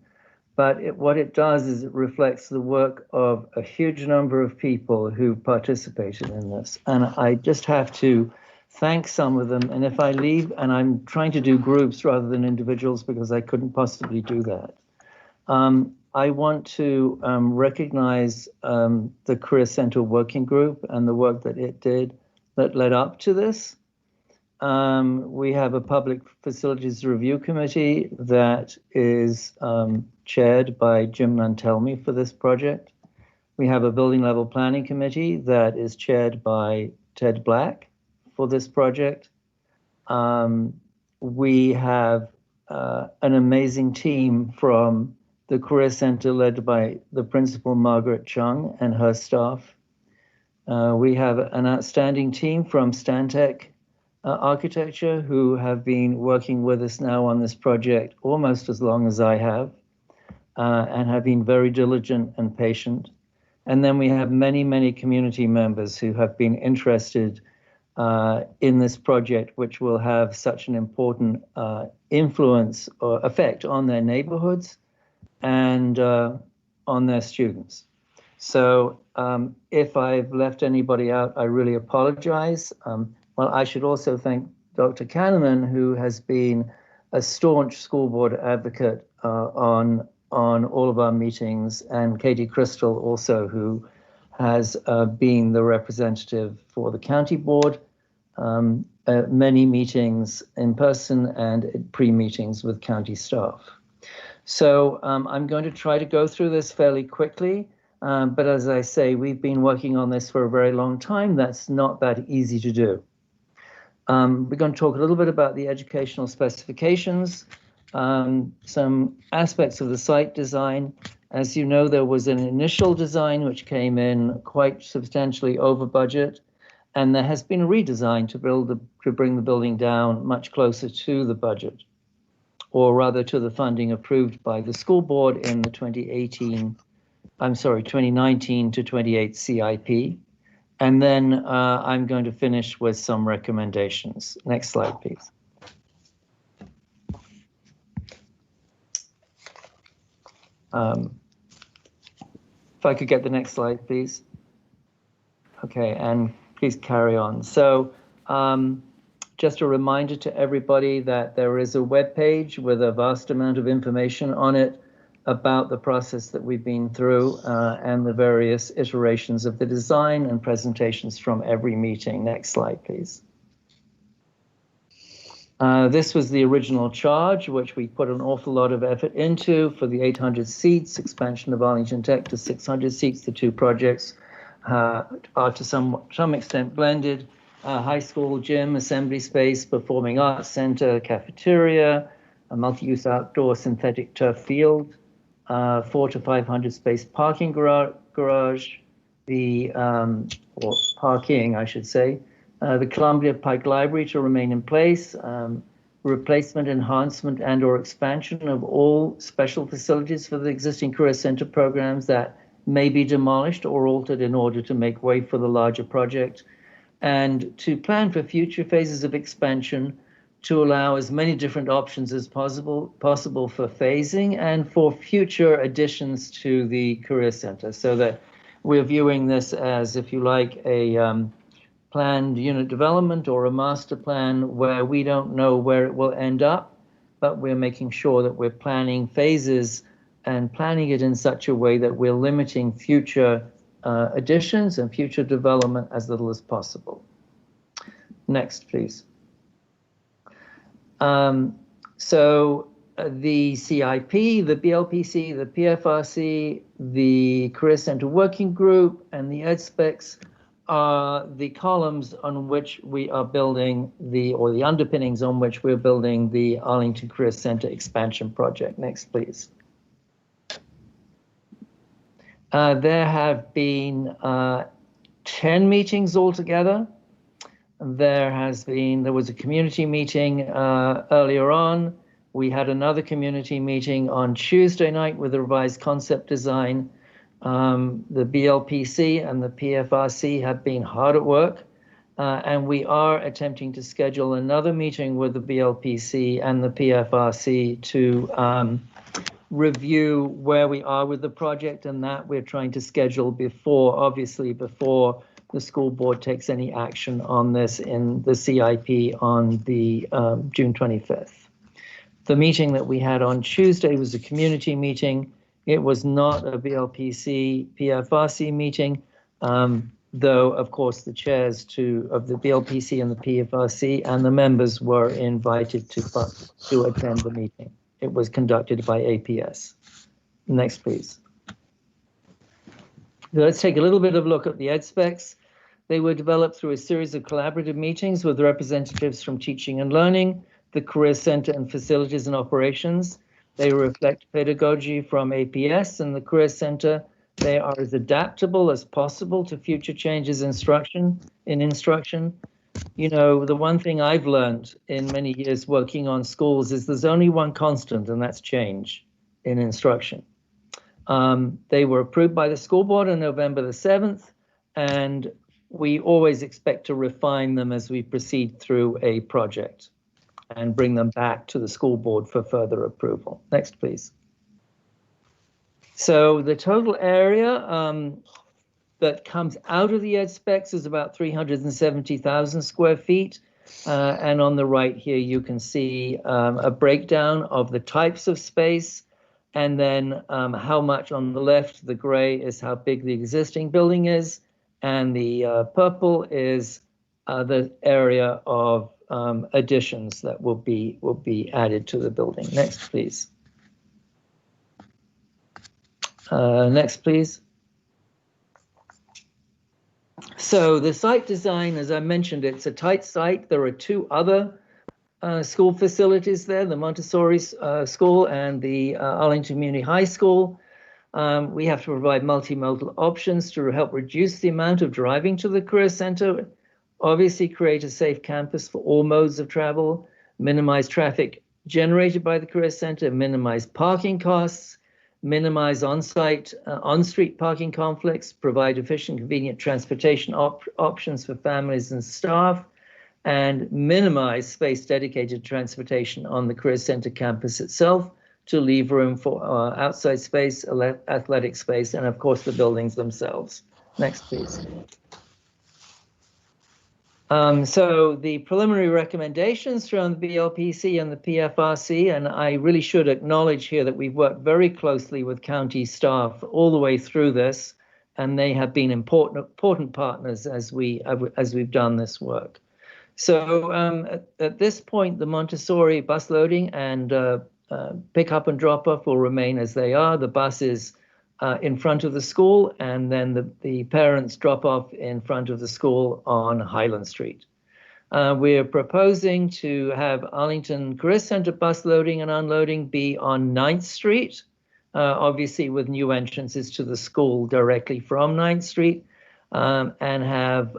but what it does is it reflects the work of a huge number of people who participated in this. And I just have to thank some of them. And if I leave, and I'm trying to do groups rather than individuals because I couldn't possibly do that. I want to recognize the Career Center Working Group and the work that it did that led up to this. We have a Public Facilities Review Committee that is chaired by Jim Nantelme for this project. We have a Building Level Planning Committee that is chaired by Ted Black for this project. We have an amazing team from the Career Center led by the principal, Margaret Chung, and her staff. We have an outstanding team from Stantec Architecture who have been working with us now on this project almost as long as I have and have been very diligent and patient. And then we have many, many community members who have been interested in this project, which will have such an important influence or effect on their neighborhoods and on their students. So if I've left anybody out, I really apologize. Well, I should also thank Dr. Kahneman, who has been a staunch school board advocate on all of our meetings, and Katie Crystal also, who has been the representative for the county board, many meetings in person and pre-meetings with county staff. So I'm going to try to go through this fairly quickly, but as I say, we've been working on this for a very long time. That's not that easy to do. We're going to talk a little bit about the educational specifications, some aspects of the site design. As you know, there was an initial design which came in quite substantially over budget, and there has been a redesign to bring the building down much closer to the budget, or rather to the funding approved by the school board in the 2019 to 28 CIP. And then I'm going to finish with some recommendations. Next slide, please. If I could get the next slide, please. Okay, and please carry on. So just a reminder to everybody that there is a web page with a vast amount of information on it about the process that we've been through and the various iterations of the design and presentations from every meeting. Next slide, please. This was the original charge, which we put an awful lot of effort into for the 800 seats, expansion of Arlington Tech to 600 seats. The two projects are to some extent blended. High school gym, assembly space, performing arts center, cafeteria, a multi-use outdoor synthetic turf field, 400 to 500 space parking garage, the or parking, I should say, the Columbia Pike Library to remain in place, replacement, enhancement, and/or expansion of all special facilities for the existing Career Center programs that may be demolished or altered in order to make way for the larger project, and to plan for future phases of expansion to allow as many different options as possible for phasing and for future additions to the Career Center, so that we're viewing this as, if you like, a planned unit development or a master plan where we don't know where it will end up, but we're making sure that we're planning phases and planning it in such a way that we're limiting future additions and future development as little as possible. Next, please. The CIP, the BLPC, the PFRC, the Career Center Working Group, and the EdSpecs are the columns on which we are building or the underpinnings on which we're building the Arlington Career Center expansion project. Next, please. There have been 10 meetings altogether. There was a community meeting earlier on. We had another community meeting on Tuesday night with a revised concept design. The BLPC and the PFRC have been hard at work, and we are attempting to schedule another meeting with the BLPC and the PFRC to review where we are with the project, and that we're trying to schedule before the school board takes any action on this in the CIP on the June 25th. The meeting that we had on Tuesday was a community meeting. It was not a BLPC PFRC meeting, though, of course, the chairs of the BLPC and the PFRC and the members were invited to attend the meeting. It was conducted by APS. Next, please. Let's take a little bit of a look at the EdSpecs. They were developed through a series of collaborative meetings with representatives from teaching and learning, the Career Center, and facilities and operations. They reflect pedagogy from APS and the Career Center. They are as adaptable as possible to future changes in instruction. You know, the one thing I've learned in many years working on schools is there's only one constant, and that's change in instruction. They were approved by the school board on November the 7th, and we always expect to refine them as we proceed through a project and bring them back to the school board for further approval. Next, please. So the total area that comes out of the EdSpecs is about 370,000 square feet. And on the right here, you can see a breakdown of the types of space, and then how much on the left, the gray is how big the existing building is, and the purple is the area of additions that will be added to the building. Next, please. Next, please. So the site design, as I mentioned, it's a tight site. There are two other school facilities there, the Montessori School and the Arlington Community High School. We have to provide multimodal options to help reduce the amount of driving to the Career Center, obviously create a safe campus for all modes of travel, minimize traffic generated by the Career Center, minimize parking costs, minimize on-street parking conflicts, provide efficient, convenient transportation options for families and staff, and minimize space dedicated to transportation on the Career Center campus itself to leave room for outside space, athletic space, and of course the buildings themselves. Next, please. So the preliminary recommendations from the BLPC and the PFRC, and I really should acknowledge here that we've worked very closely with county staff all the way through this, and they have been important partners as we've done this work. So at this point, the Montessori bus loading and pick up and drop off will remain as they are. The bus is in front of the school, and then the parents drop off in front of the school on Highland Street. We're proposing to have Arlington Career Center bus loading and unloading be on 9th Street, obviously with new entrances to the school directly from 9th Street, and have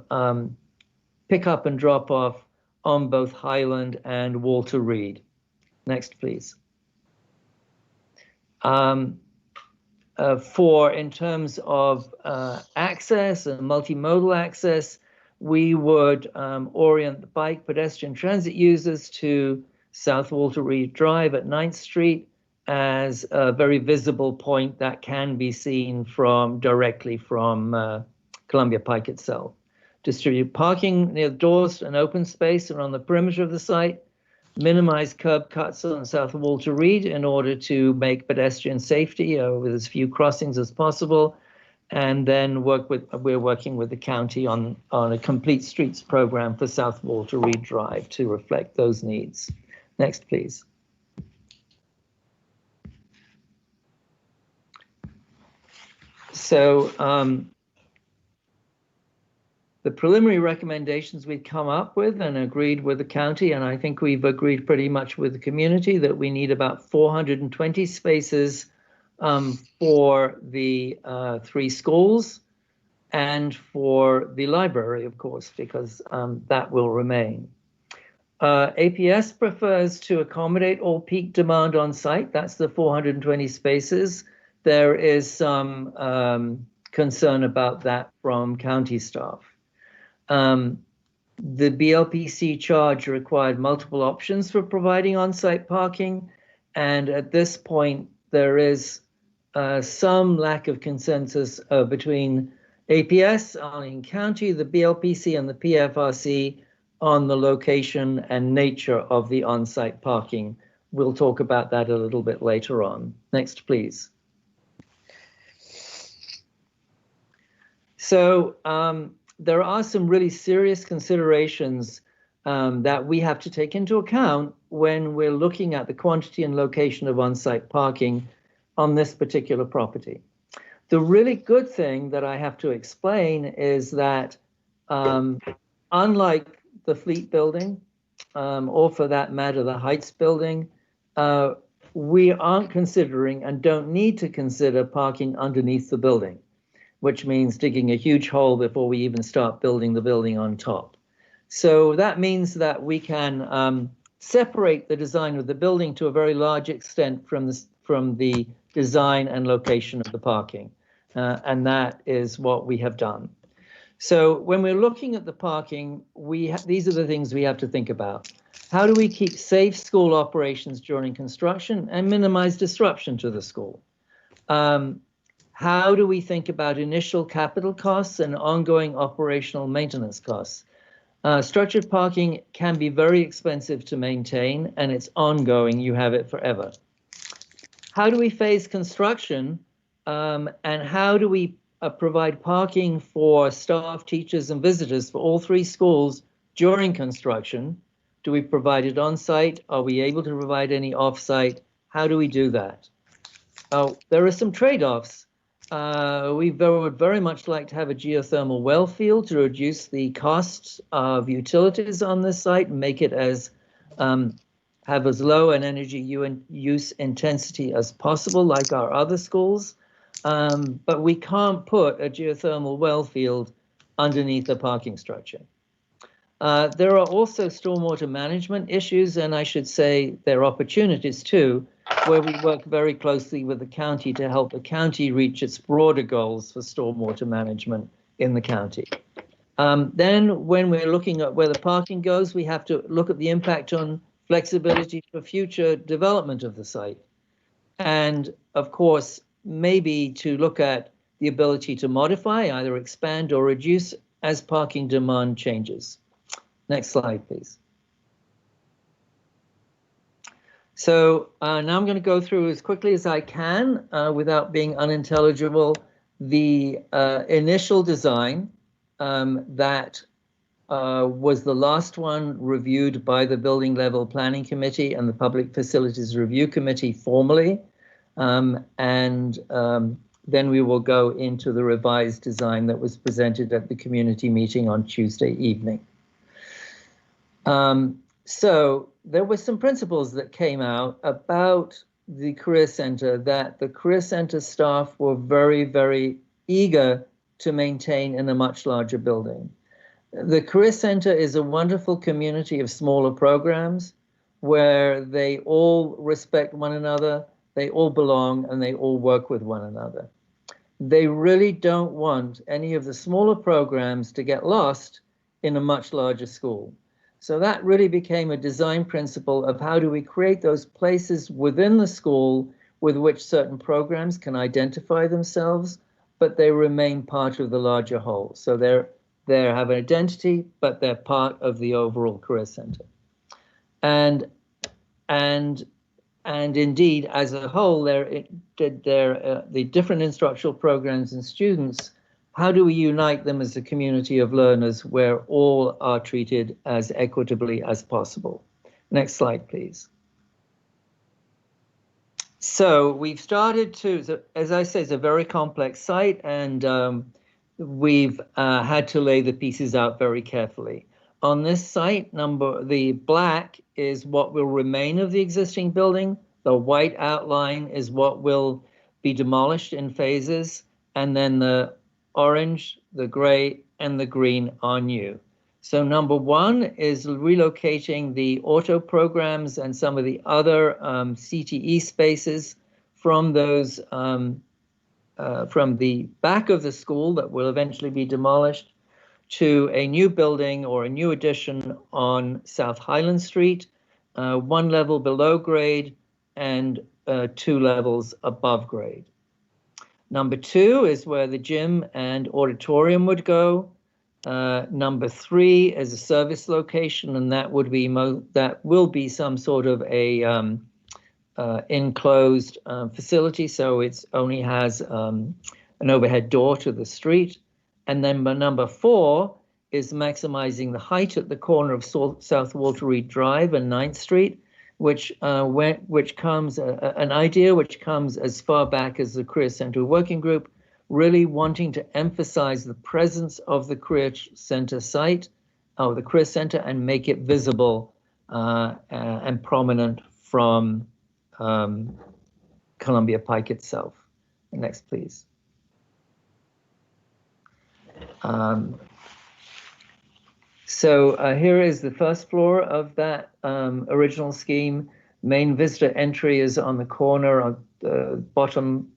pick up and drop off on both Highland and Walter Reed. Next, please. In terms of access and multimodal access, we would orient the bike, pedestrian, transit users to South Walter Reed Drive at 9th Street as a very visible point that can be seen directly from Columbia Pike itself. Distribute parking near the doors and open space around the perimeter of the site. Minimize curb cuts on South Walter Reed in order to make pedestrian safety with as few crossings as possible. And then we're working with the county on a complete streets program for South Walter Reed Drive to reflect those needs. Next, please. So the preliminary recommendations we've come up with and agreed with the county, and I think we've agreed pretty much with the community, that we need about 420 spaces for the 3 schools and for the library, of course, because that will remain. APS prefers to accommodate all peak demand on site. That's the 420 spaces. There is some concern about that from county staff. The BLPC charge required multiple options for providing on-site parking, and at this point there is some lack of consensus between APS, Arlington County, the BLPC, and the PFRC on the location and nature of the on-site parking. We'll talk about that a little bit later on. Next, please. So there are some really serious considerations that we have to take into account when we're looking at the quantity and location of on-site parking on this particular property. The really good thing that I have to explain is that unlike the Fleet building, or for that matter, the Heights building, we aren't considering and don't need to consider parking underneath the building, which means digging a huge hole before we even start building the building on top. So that means that we can separate the design of the building to a very large extent from the design and location of the parking. And that is what we have done. So when we're looking at the parking, these are the things we have to think about. How do we keep safe school operations during construction and minimize disruption to the school? How do we think about initial capital costs and ongoing operational maintenance costs? Structured parking can be very expensive to maintain, and it's ongoing. You have it forever. How do we phase construction, and how do we provide parking for staff, teachers, and visitors for all 3 schools during construction? Do we provide it on-site? Are we able to provide any off-site? How do we do that? There are some trade-offs. We would very much like to have a geothermal well field to reduce the costs of utilities on this site and make it have as low an energy use intensity as possible, like our other schools. But we can't put a geothermal well field underneath the parking structure. There are also stormwater management issues, and I should say there are opportunities too, where we work very closely with the county to help the county reach its broader goals for stormwater management in the county. Then when we're looking at where the parking goes, we have to look at the impact on flexibility for future development of the site. And of course, maybe to look at the ability to modify, either expand or reduce as parking demand changes. Next slide, please. So now I'm going to go through as quickly as I can without being unintelligible the initial design that was the last one reviewed by the Building Level Planning Committee and the Public Facilities Review Committee formally. Then we will go into the revised design that was presented at the community meeting on Tuesday evening. So there were some principles that came out about the Career Center that the Career Center staff were very, very eager to maintain in a much larger building. The Career Center is a wonderful community of smaller programs where they all respect one another, they all belong, and they all work with one another. They really don't want any of the smaller programs to get lost in a much larger school. So that really became a design principle of how do we create those places within the school with which certain programs can identify themselves, but they remain part of the larger whole. So they have an identity, but they're part of the overall Career Center. And indeed, as a whole, the different instructional programs and students, how do we unite them as a community of learners where all are treated as equitably as possible? Next slide, please. So we've started to, as I say, it's a very complex site, and we've had to lay the pieces out very carefully. On this site, the black is what will remain of the existing building. The white outline is what will be demolished in phases, and then the orange, the gray, and the green are new. So number one is relocating the auto programs and some of the other CTE spaces from those from the back of the school that will eventually be demolished to a new building or a new addition on South Highland Street, one level below grade and 2 levels above grade. Number two is where the gym and auditorium would go. Number three is a service location, and that would be that will be some sort of a enclosed facility, so it only has an overhead door to the street. And then number four is maximizing the height at the corner of South Walter Reed Drive and 9th Street, which comes an idea which comes as far back as the Career Center Working Group, really wanting to emphasize the presence of the Career Center site, or the Career Center, and make it visible and prominent from Columbia Pike itself. Next, please. So here is the first floor of that original scheme. Main visitor entry is on the corner on the bottom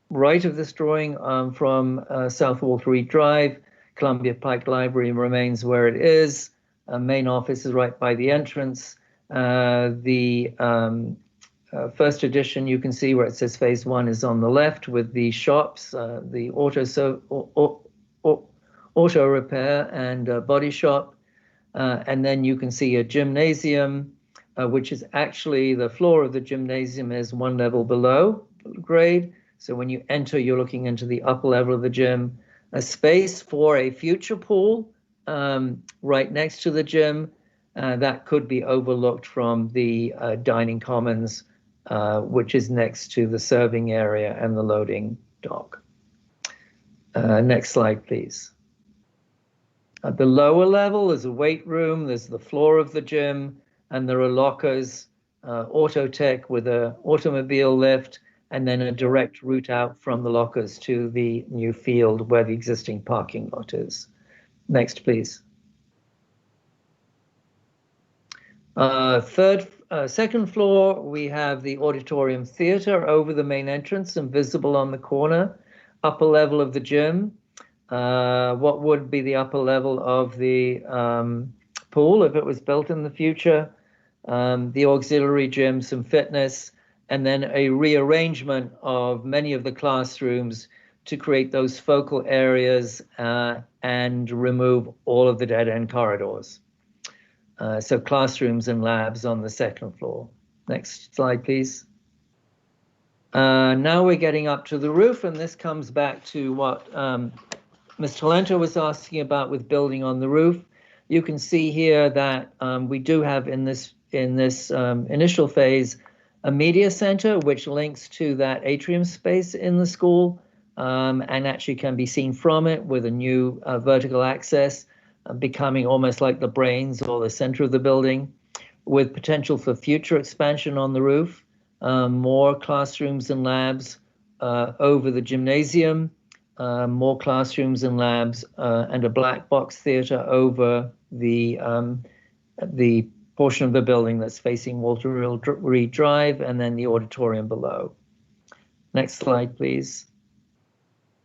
right of this drawing from South Walter Reed Drive. Columbia Pike Library remains where it is. Main office is right by the entrance. The first edition, you can see where it says phase one is on the left with the shops, the auto repair and body shop. And then you can see a gymnasium, which is actually the floor of the gymnasium is one level below grade. So when you enter, you're looking into the upper level of the gym. A space for a future pool right next to the gym that could be overlooked from the dining commons, which is next to the serving area and the loading dock. Next slide, please. At the lower level, there's a weight room, there's the floor of the gym, and there are lockers, auto tech with an automobile lift, and then a direct route out from the lockers to the new field where the existing parking lot is. Next, please. Second floor, we have the auditorium theater over the main entrance and visible on the corner. Upper level of the gym, what would be the upper level of the pool if it was built in the future, the auxiliary gym, some fitness, and then a rearrangement of many of the classrooms to create those focal areas and remove all of the dead-end corridors. So classrooms and labs on the second floor. Next slide, please. Now we're getting up to the roof, and this comes back to what Ms. Talento was asking about with building on the roof. You can see here that we do have in this initial phase a media center, which links to that atrium space in the school and actually can be seen from it with a new vertical access, becoming almost like the brains or the center of the building, with potential for future expansion on the roof. more classrooms and labs over the gymnasium, more classrooms and labs, and a black box theater over the portion of the building that's facing Walter Reed Drive, and then the auditorium below. Next slide, please.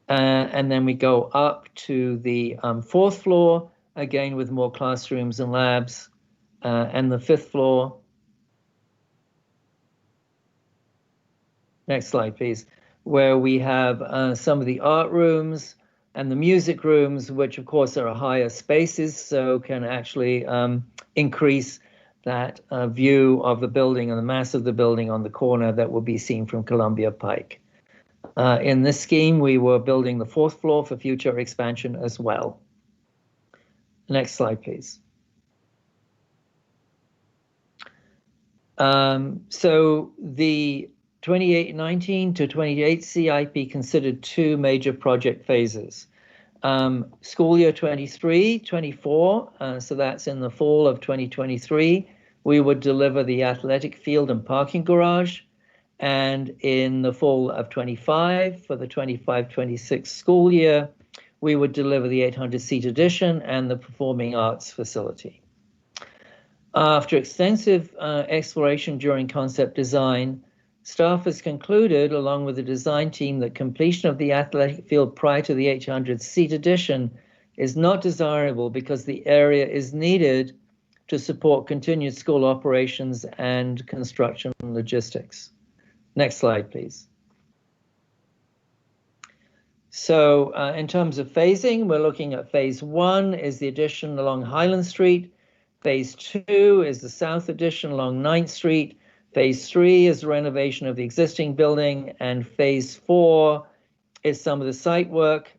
And then we go up to the 4th floor, again with more classrooms and labs, and the 5th floor. Next slide, please, where we have some of the art rooms and the music rooms, which of course are higher spaces, so can actually increase that view of the building and the mass of the building on the corner that will be seen from Columbia Pike. In this scheme, we were building the 4th floor for future expansion as well. Next slide, please. So the 2819 to 28 CIP considered 2 major project phases. School year 23-24, so that's in the fall of 2023, we would deliver the athletic field and parking garage. And in the fall of 25, for the 25-26 school year, we would deliver the 800-seat addition and the performing arts facility. After extensive exploration during concept design, staff has concluded, along with the design team, that completion of the athletic field prior to the 800-seat addition is not desirable because the area is needed to support continued school operations and construction logistics. Next slide, please. So in terms of phasing, we're looking at phase 1 is the addition along Highland Street. Phase 2 is the south addition along 9th Street. Phase 3 is renovation of the existing building. And phase 4 is some of the site work.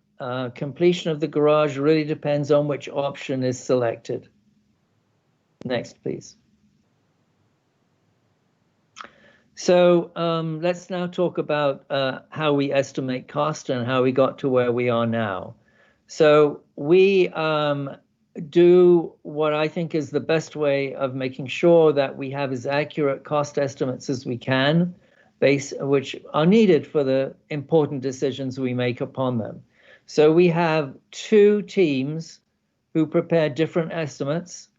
Completion of the garage really depends on which option is selected. Next, please. So let's now talk about how we estimate cost and how we got to where we are now. So we do what I think is the best way of making sure that we have as accurate cost estimates as we can, which are needed for the important decisions we make upon them. So we have 2 teams who prepare different estimates.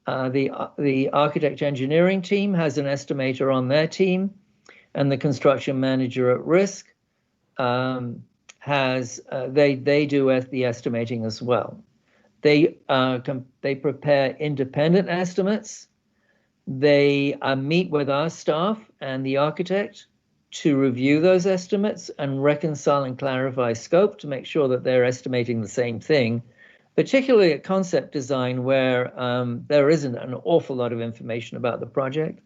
The architect engineering team has an estimator on their team, and the construction manager at risk they do the estimating as well. They prepare independent estimates. They meet with our staff and the architect to review those estimates and reconcile and clarify scope to make sure that they're estimating the same thing, particularly at concept design where there isn't an awful lot of information about the project.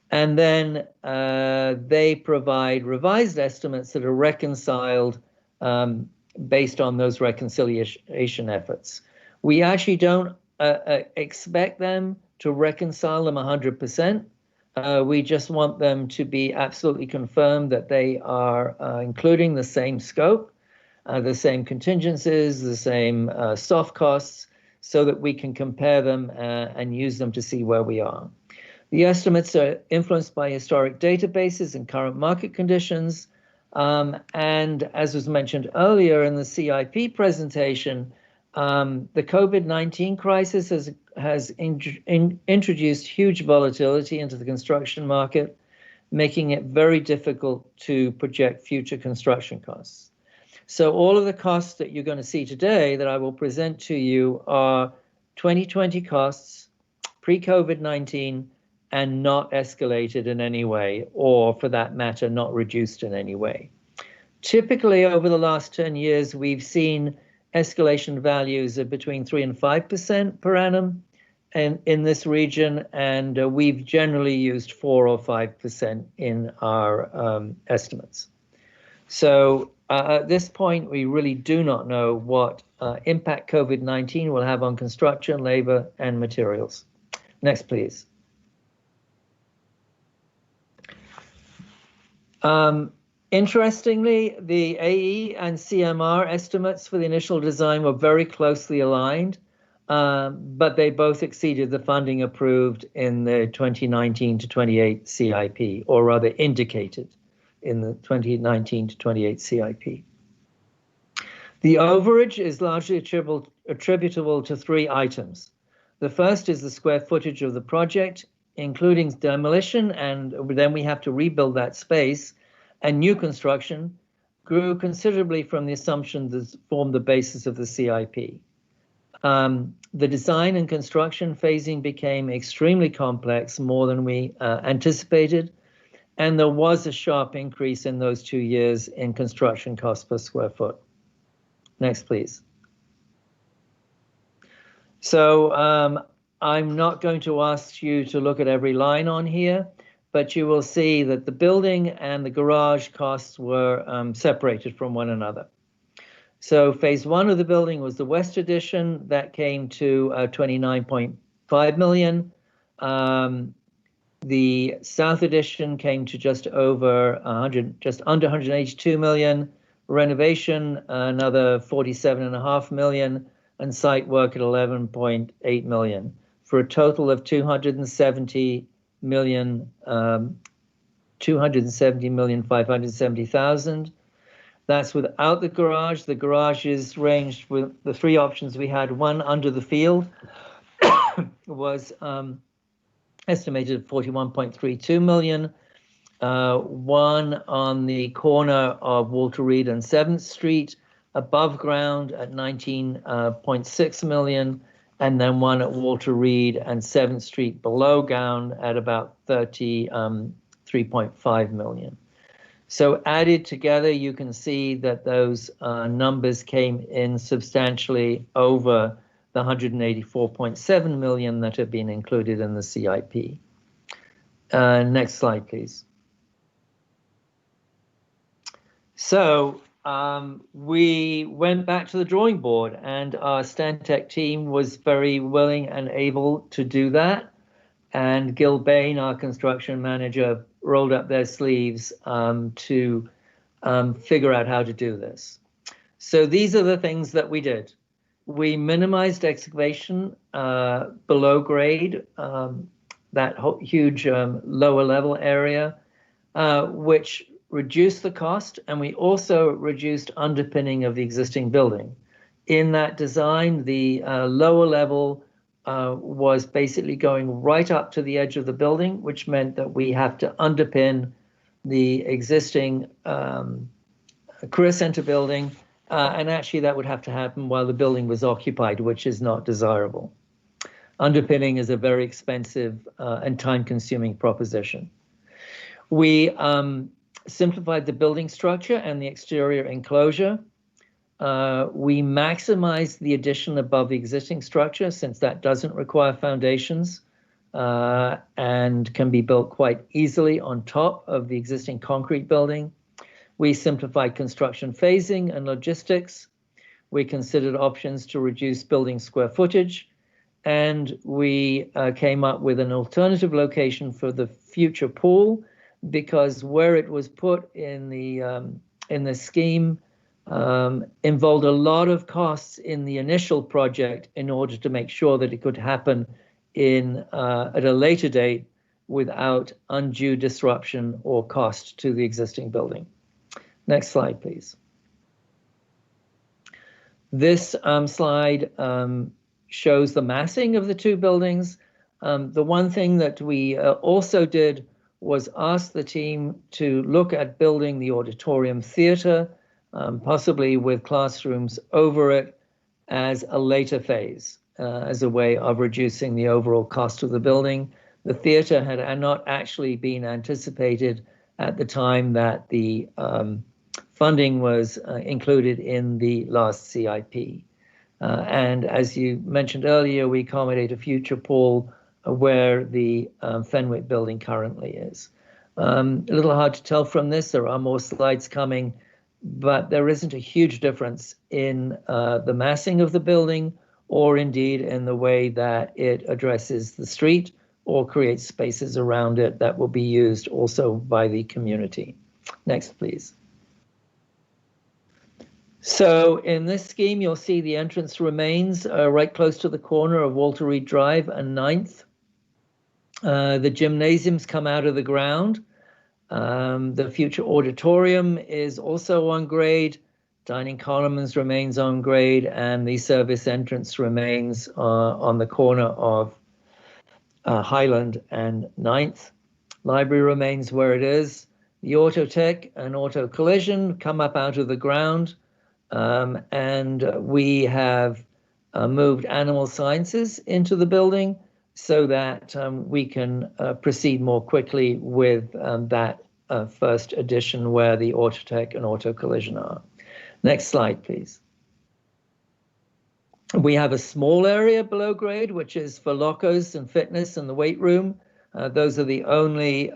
And then they provide revised estimates that are reconciled based on those reconciliation efforts. We actually don't expect them to reconcile them 100%. We just want them to be absolutely confirmed that they are including the same scope, the same contingencies, the same soft costs, so that we can compare them and use them to see where we are. The estimates are influenced by historic databases and current market conditions. And as was mentioned earlier in the CIP presentation, the COVID-19 crisis has introduced huge volatility into the construction market, making it very difficult to project future construction costs. So all of the costs that you're going to see today that I will present to you are 2020 costs, pre-COVID-19, and not escalated in any way, or for that matter, not reduced in any way. Typically, over the last 10 years, we've seen escalation values of between 3 and 5% per annum in this region, and we've generally used 4 or 5% in our estimates. So at this point, we really do not know what impact COVID-19 will have on construction, labor, and materials. Next, please. Interestingly, the AE and CMR estimates for the initial design were very closely aligned. but they both exceeded the funding approved in the 2019 to 28 CIP, or rather indicated in the 2019 to 28 CIP. The overage is largely attributable to three items. The first is the square footage of the project, including demolition, and then we have to rebuild that space, and new construction grew considerably from the assumption that formed the basis of the CIP. The design and construction phasing became extremely complex, more than we anticipated, and there was a sharp increase in those 2 years in construction cost per square foot. Next, please. So I'm not going to ask you to look at every line on here, but you will see that the building and the garage costs were separated from one another. So phase one of the building was the West Addition. That came to 29.5 million. The South Addition came to just over 100, just under 182 million. Renovation, another 47.5 million, and site work at 11.8 million, for a total of 270 million, 270,570,000. That's without the garage. The garage is ranged with the three options we had. One under the field was estimated at 41.32 million. One on the corner of Walter Reed and 7th Street, above ground at 19.6 million, and then one at Walter Reed and 7th Street below ground at about 33.5 million. So added together, you can see that those numbers came in substantially over the 184.7 million that have been included in the CIP. Next slide, please. So we went back to the drawing board, and our Stantec team was very willing and able to do that. And Gil Bain, our construction manager, rolled up their sleeves to figure out how to do this. So these are the things that we did. We minimized excavation below grade, that huge lower level area, which reduced the cost, and we also reduced underpinning of the existing building. In that design, the lower level was basically going right up to the edge of the building, which meant that we have to underpin the existing career center building, and actually that would have to happen while the building was occupied, which is not desirable. Underpinning is a very expensive and time-consuming proposition. We simplified the building structure and the exterior enclosure. We maximized the addition above the existing structure, since that doesn't require foundations and can be built quite easily on top of the existing concrete building. We simplified construction phasing and logistics. We considered options to reduce building square footage, and we came up with an alternative location for the future pool, because where it was put in the scheme involved a lot of costs in the initial project in order to make sure that it could happen at a later date without undue disruption or cost to the existing building. Next slide, please. This slide shows the massing of the two buildings. The one thing that we also did was ask the team to look at building the auditorium theater, possibly with classrooms over it, as a later phase, as a way of reducing the overall cost of the building. The theater had not actually been anticipated at the time that the funding was included in the last CIP. And as you mentioned earlier, we accommodate a future pool where the Fenwick building currently is. A little hard to tell from this, there are more slides coming, but there isn't a huge difference in the massing of the building, or indeed in the way that it addresses the street or creates spaces around it that will be used also by the community. Next, please. So in this scheme, you'll see the entrance remains right close to the corner of Walter Reed Drive and 9th. The gymnasiums come out of the ground. The future auditorium is also on grade. Dining Commons remains on grade, and the service entrance remains on the corner of Highland and 9th. Library remains where it is. The Auto Tech and Auto Collision come up out of the ground, and we have moved Animal Sciences into the building so that we can proceed more quickly with that first edition where the Auto Tech and Auto Collision are. Next slide, please. We have a small area below grade, which is for lockers and fitness and the weight room. Those are the only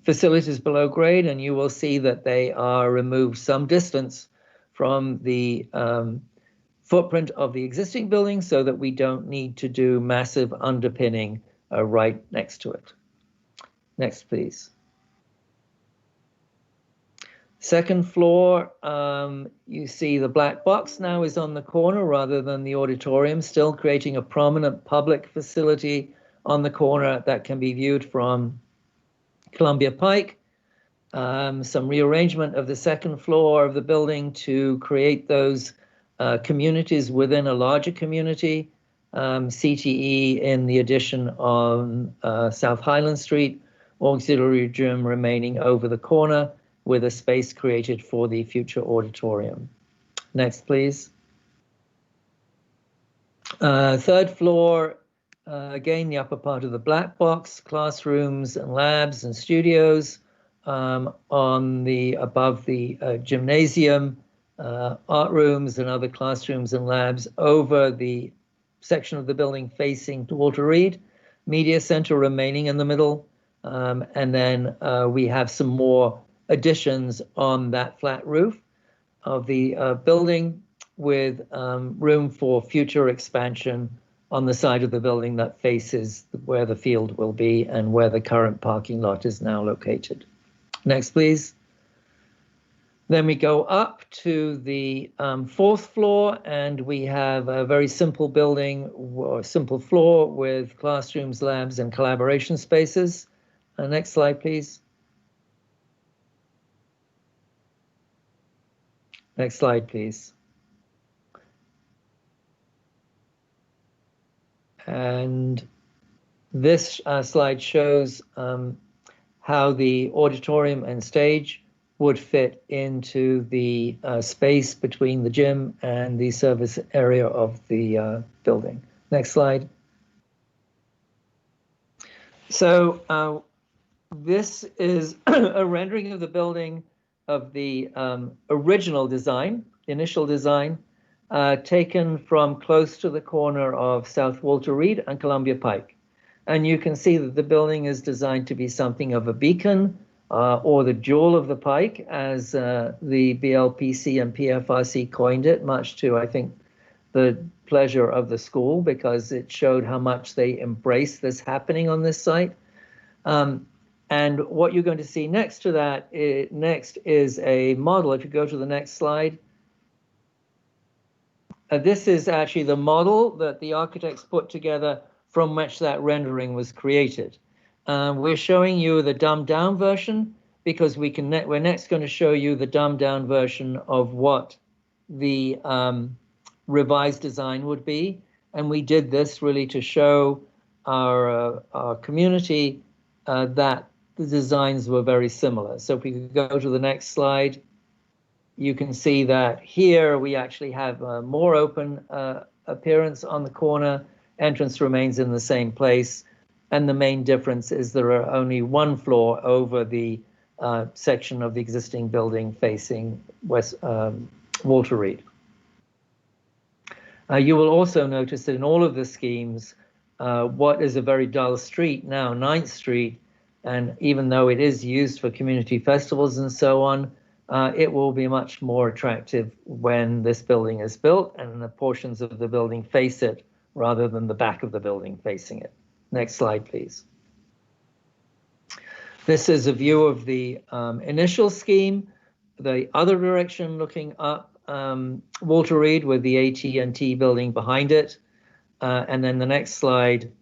facilities below grade, and you will see that they are removed some distance from the footprint of the existing building so that we don't need to do massive underpinning right next to it. Next, please. Second floor, you see the black box now is on the corner rather than the auditorium, still creating a prominent public facility on the corner that can be viewed from Columbia Pike. Some rearrangement of the second floor of the building to create those communities within a larger community. CTE in the addition on South Highland Street, auxiliary gym remaining over the corner, with a space created for the future auditorium. Next, please. Third floor, again, the upper part of the black box, classrooms and labs and studios on the above the gymnasium, art rooms and other classrooms and labs over the section of the building facing to Walter Reed, media center remaining in the middle, and then we have some more additions on that flat roof of the building with room for future expansion on the side of the building that faces where the field will be and where the current parking lot is now located. Next, please. Then we go up to the fourth floor, and we have a very simple building, or simple floor with classrooms, labs, and collaboration spaces. Next slide, please. Next slide, please. And this slide shows how the auditorium and stage would fit into the space between the gym and the service area of the building. Next slide. So this is a rendering of the building of the original design, initial design, taken from close to the corner of South Walter Reed and Columbia Pike. And you can see that the building is designed to be something of a beacon or the jewel of the Pike, as the BLPC and PFRC coined it, much to, I think, the pleasure of the school, because it showed how much they embrace this happening on this site. And what you're going to see next to that, next is a model. If you go to the next slide. This is actually the model that the architects put together from which that rendering was created. We're showing you the dumbed down version because we're next going to show you the dumbed down version of what the revised design would be. And we did this really to show our community that the designs were very similar. So if we could go to the next slide, you can see that here we actually have a more open appearance on the corner. Entrance remains in the same place. And the main difference is there are only one floor over the section of the existing building facing West Walter Reed. You will also notice that in all of the schemes, what is a very dull street now, 9th Street, and even though it is used for community festivals and so on, it will be much more attractive when this building is built and the portions of the building face it rather than the back of the building facing it. Next slide, please. This is a view of the initial scheme. the other direction, looking up Walter Reed with the AT&T building behind it. And then the next slide,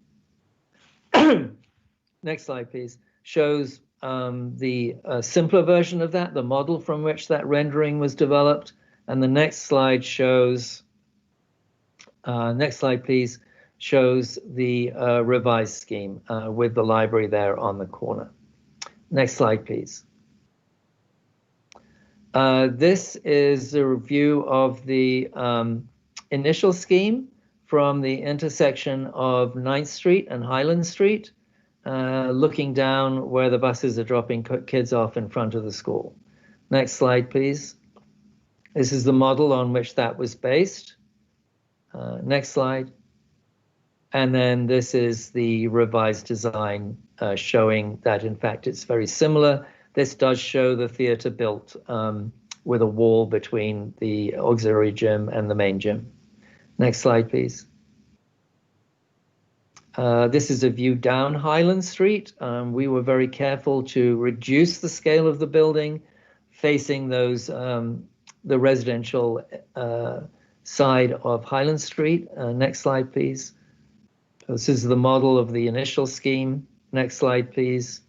next slide, please, shows the simpler version of that, the model from which that rendering was developed. And the next slide shows, next slide, please, shows the revised scheme with the library there on the corner. Next slide, please. This is a review of the initial scheme from the intersection of 9th Street and Highland Street, looking down where the buses are dropping kids off in front of the school. Next slide, please. This is the model on which that was based. Next slide. And then this is the revised design showing that, in fact, it's very similar. This does show the theater built with a wall between the auxiliary gym and the main gym. Next slide, please. This is a view down Highland Street. We were very careful to reduce the scale of the building, facing those the residential side of Highland Street. Next slide, please. This is the model of the initial scheme. Next slide, please.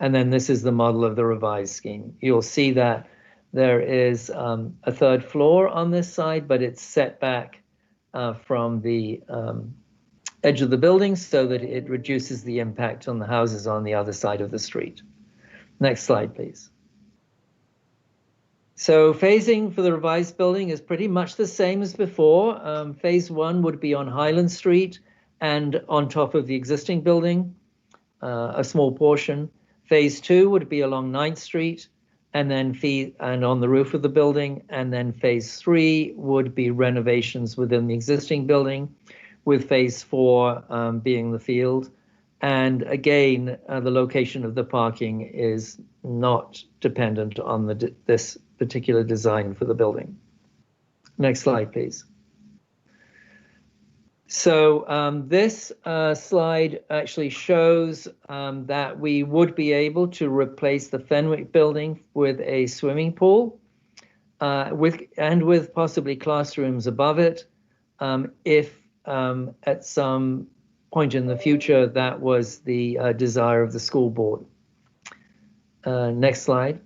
And then this is the model of the revised scheme. You'll see that there is a third floor on this side, but it's set back from the edge of the building so that it reduces the impact on the houses on the other side of the street. Next slide, please. So phasing for the revised building is pretty much the same as before. Phase 1 would be on Highland Street and on top of the existing building, a small portion. Phase 2 would be along 9th Street and then on the roof of the building. And then phase 3 would be renovations within the existing building, with phase 4 being the field. And again, the location of the parking is not dependent on this particular design for the building. Next slide, please. So this slide actually shows that we would be able to replace the Fenwick building with a swimming pool with possibly classrooms above it, if at some point in the future that was the desire of the school board. Next slide.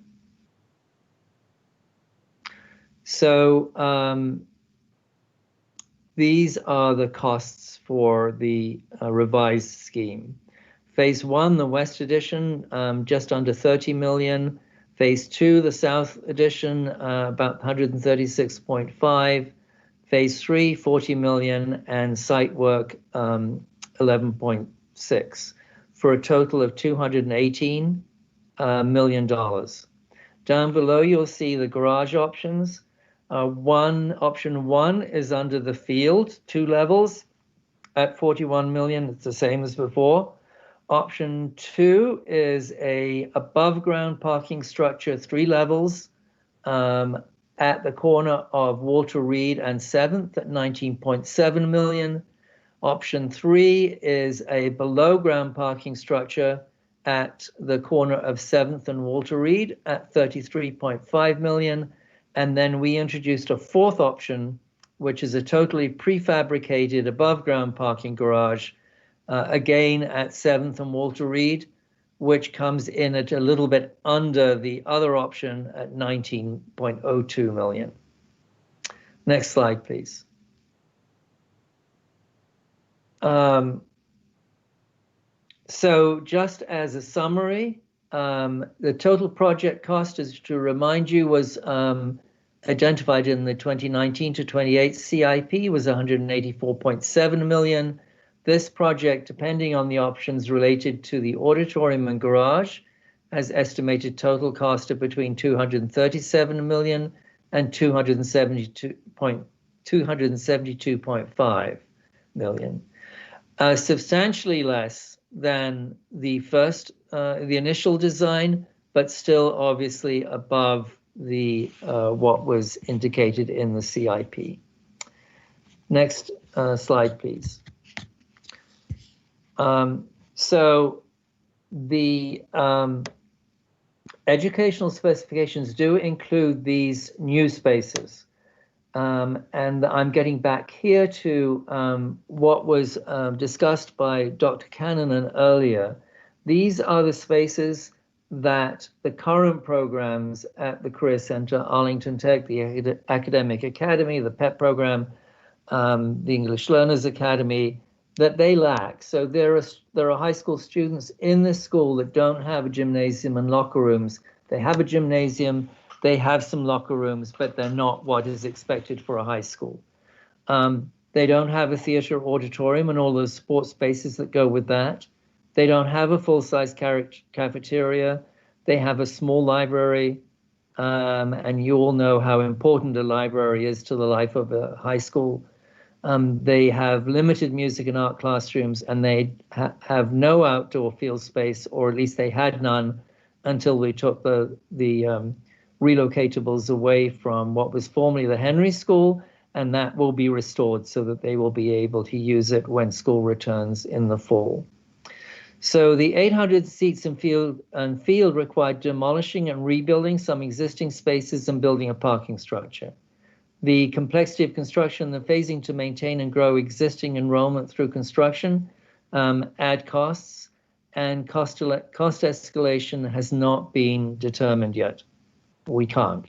So these are the costs for the revised scheme. Phase 1, the West Edition, just under 30 million. Phase 2, the South Edition, about 136.5. Phase 3, 40 million, and site work, 11.6, for a total of $218 million. Down below, you'll see the garage options. Option one is under the field, 2 levels at 41 million. It's the same as before. Option 2 is a above ground parking structure, 3 levels, at the corner of Walter Reed and 7th at 19.7 million. Option 3 is a below ground parking structure at the corner of 7th and Walter Reed at 33.5 million. And then we introduced a 4th option, which is a totally prefabricated above ground parking garage, again at 7th and Walter Reed, which comes in at a little bit under the other option at 19.02 million. Next slide, please. So just as a summary, the total project cost, as to remind you, was identified in the 2019 to 28 CIP was 184.7 million. This project, depending on the options related to the auditorium and garage, has estimated total cost of between 237 million and 272.5 million. Substantially less than the first, the initial design, but still obviously above the what was indicated in the CIP. Next slide, please. So the educational specifications do include these new spaces. And I'm getting back here to what was discussed by Dr. Cannonen earlier. These are the spaces that the current programs at the Career Center, Arlington Tech, the Academic Academy, the PEP program, the English Learners Academy, that they lack. So there are high school students in this school that don't have a gymnasium and locker rooms. They have a gymnasium, they have some locker rooms, but they're not what is expected for a high school. They don't have a theater auditorium and all those sports spaces that go with that. They don't have a full-size cafeteria. They have a small library, and you all know how important a library is to the life of a high school. They have limited music and art classrooms, and they have no outdoor field space, or at least they had none until we took the relocatables away from what was formerly the Henry School, and that will be restored so that they will be able to use it when school returns in the fall. So the 800 seats in field required demolishing and rebuilding some existing spaces and building a parking structure. The complexity of construction, the phasing to maintain and grow existing enrollment through construction add costs, and cost escalation has not been determined yet. We can't.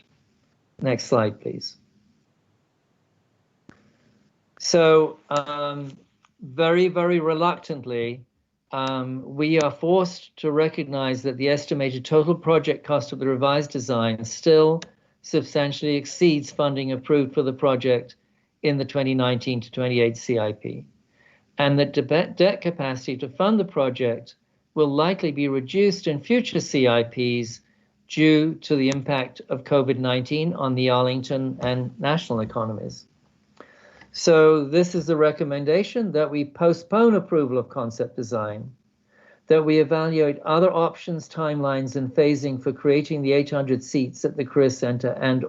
Next slide, please. So very, very reluctantly, we are forced to recognize that the estimated total project cost of the revised design still substantially exceeds funding approved for the project in the 2019 to 28 CIP, and that debt capacity to fund the project will likely be reduced in future CIPs due to the impact of COVID-19 on the Arlington and national economies. So this is the recommendation that we postpone approval of concept design, that we evaluate other options, timelines, and phasing for creating the 800 seats at the Career Center and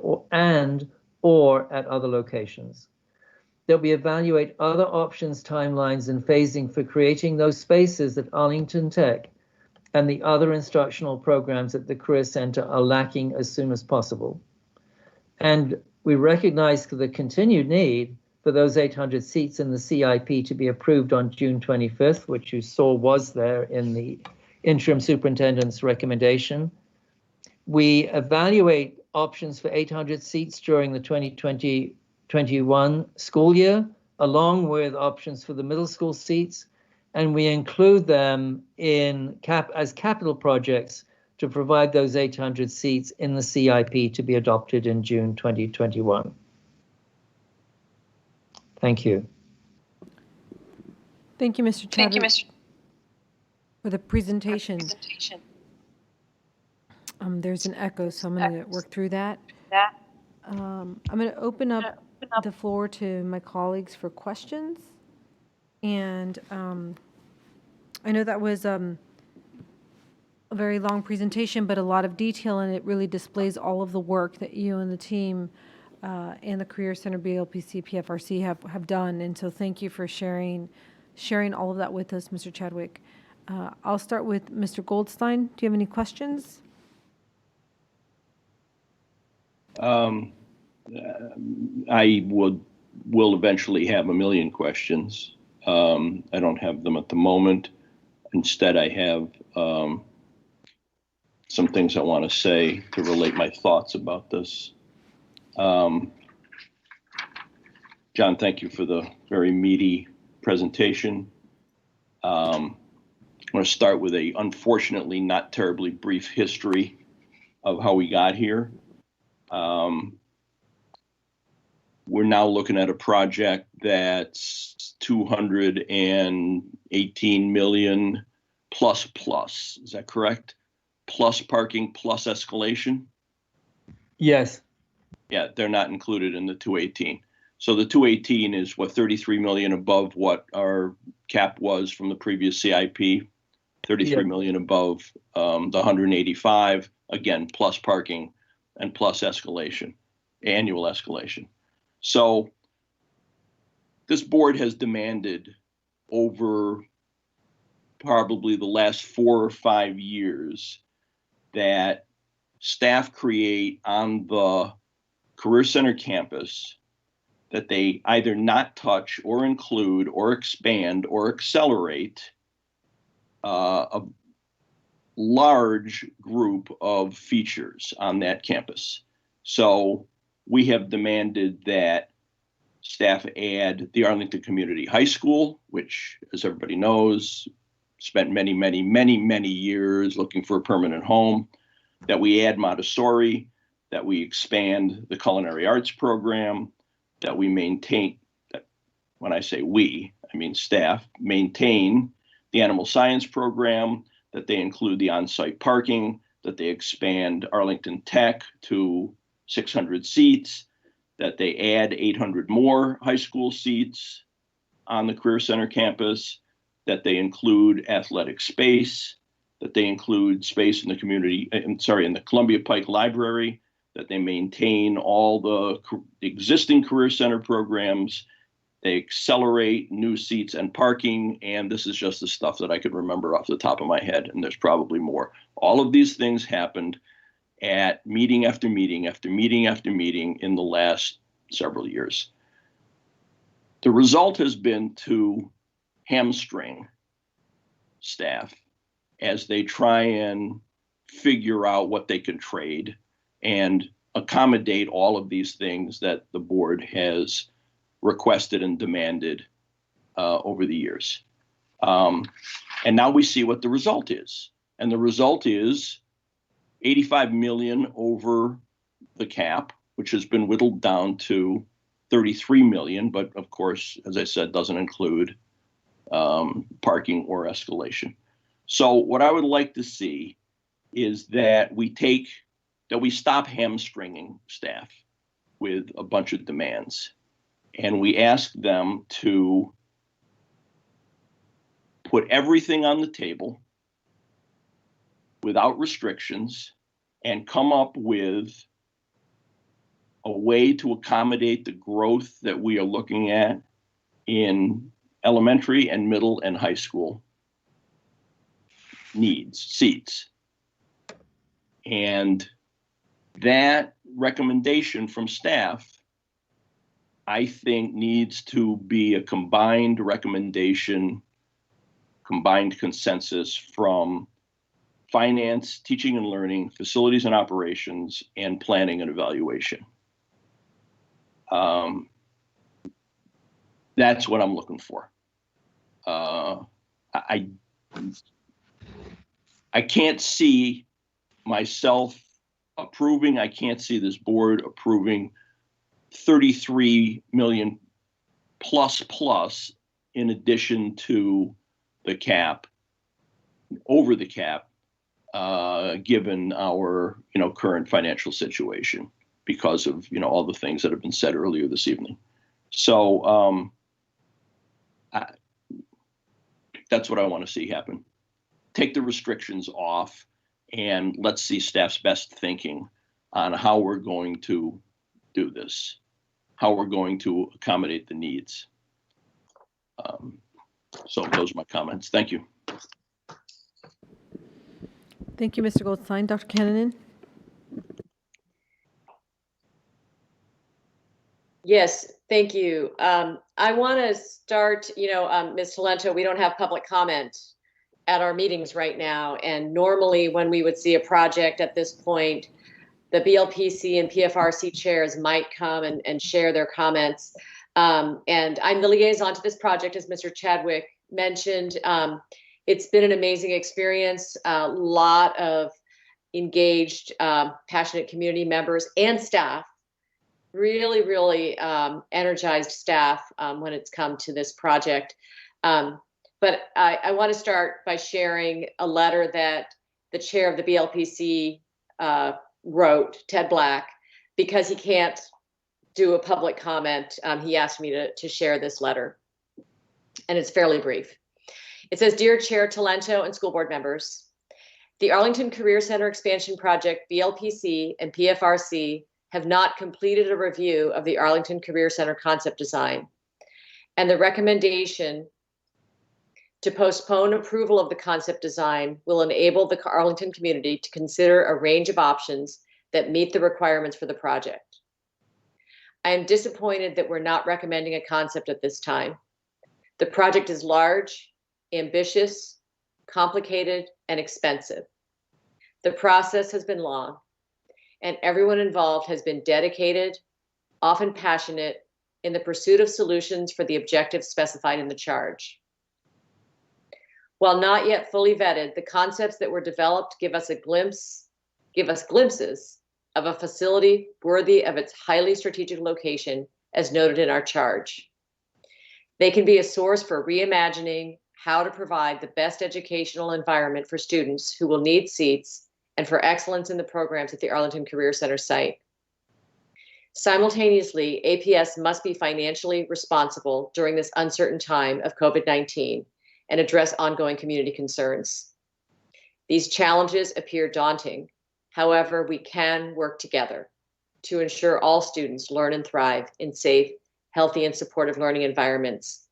or at other locations, that we evaluate other options, timelines, and phasing for creating those spaces at Arlington Tech and the other instructional programs at the Career Center are lacking as soon as possible. And we recognize the continued need for those 800 seats in the CIP to be approved on June 25th, which you saw was there in the interim superintendent's recommendation. We evaluate options for 800 seats during the 2020-21 school year, along with options for the middle school seats, and we include them as capital projects to provide those 800 seats in the CIP to be adopted in June 2021. Thank you. Thank you, Mr. Chadwick, for the presentation. There's an echo, so I'm going to work through that. I'm going to open up the floor to my colleagues for questions. And I know that was a very long presentation, but a lot of detail, and it really displays all of the work that you and the team and the Career Center, BLPC, PFRC have done. And so thank you for sharing all of that with us, Mr. Chadwick. I'll start with Mr. Goldstein. Do you have any questions? I will eventually have a million questions. I don't have them at the moment. Instead, I have some things I want to say to relate my thoughts about this. John, thank you for the very meaty presentation. I'm going to start with a unfortunately not terribly brief history of how we got here. We're now looking at a project that's 218 million plus. Is that correct? Plus parking, plus escalation? Yes. Yeah, they're not included in the 218. So the 218 is what, 33 million above what our cap was from the previous CIP, 33 million above the 185, again, plus parking and plus escalation, annual escalation. So this board has demanded over probably the last 4 or 5 years that staff create on the Career Center campus that they either not touch or include or expand or accelerate a large group of features on that campus. So we have demanded that staff add the Arlington Community High School, which, as everybody knows, spent many years looking for a permanent home, that we add Montessori, that we expand the culinary arts program, that we maintain, when I say we, I mean staff, maintain the animal science program, that they include the on-site parking, that they expand Arlington Tech to 600 seats, that they add 800 more high school seats on the Career Center campus, that they include athletic space, that they include space in the community, in the Columbia Pike Library, that they maintain all the existing Career Center programs, they accelerate new seats and parking, and this is just the stuff that I could remember off the top of my head, and there's probably more. All of these things happened at meeting after meeting after meeting after meeting in the last several years. The result has been to hamstring staff as they try and figure out what they can trade and accommodate all of these things that the board has requested and demanded over the years. And now we see what the result is. And the result is 85 million over the cap, which has been whittled down to 33 million, but of course, as I said, doesn't include parking or escalation. So what I would like to see is that we stop hamstringing staff with a bunch of demands, and we ask them to put everything on the table without restrictions and come up with a way to accommodate the growth that we are looking at in elementary and middle and high school seats. And that recommendation from staff, I think, needs to be a combined recommendation, combined consensus from finance, teaching and learning, facilities and operations, and planning and evaluation. That's what I'm looking for. I can't see myself approving, I can't see this board approving 33 million plus in addition to the cap, over the cap, given our current financial situation because of all the things that have been said earlier this evening. So that's what I want to see happen. Take the restrictions off and let's see staff's best thinking on how we're going to do this, how we're going to accommodate the needs. So those are my comments. Thank you. Thank you, Mr. Goldstein. Dr. Cannon? Yes, thank you. I want to start, Ms. Talento, we don't have public comment at our meetings right now. And normally when we would see a project at this point, the BLPC and PFRC chairs might come and share their comments. And I'm the liaison to this project, as Mr. Chadwick mentioned. It's been an amazing experience, a lot of engaged, passionate community members and staff, really energized staff when it's come to this project. But I want to start by sharing a letter that the chair of the BLPC wrote, Ted Black, because he can't do a public comment. He asked me to share this letter, and it's fairly brief. It says, Dear Chair Talento and school board members, the Arlington Career Center Expansion Project, BLPC and PFRC have not completed a review of the Arlington Career Center concept design, and the recommendation To postpone approval of the concept design will enable the Arlington community to consider a range of options that meet the requirements for the project. I am disappointed that we're not recommending a concept at this time. The project is large, ambitious, complicated, and expensive. The process has been long, and everyone involved has been dedicated, often passionate, in the pursuit of solutions for the objectives specified in the charge. While not yet fully vetted, the concepts that were developed give us glimpses of a facility worthy of its highly strategic location, as noted in our charge. They can be a source for reimagining how to provide the best educational environment for students who will need seats and for excellence in the programs at the Arlington Career Center site. Simultaneously, APS must be financially responsible during this uncertain time of COVID-19 and address ongoing community concerns. These challenges appear daunting. However, we can work together to ensure all students learn and thrive in safe, healthy, and supportive learning environments.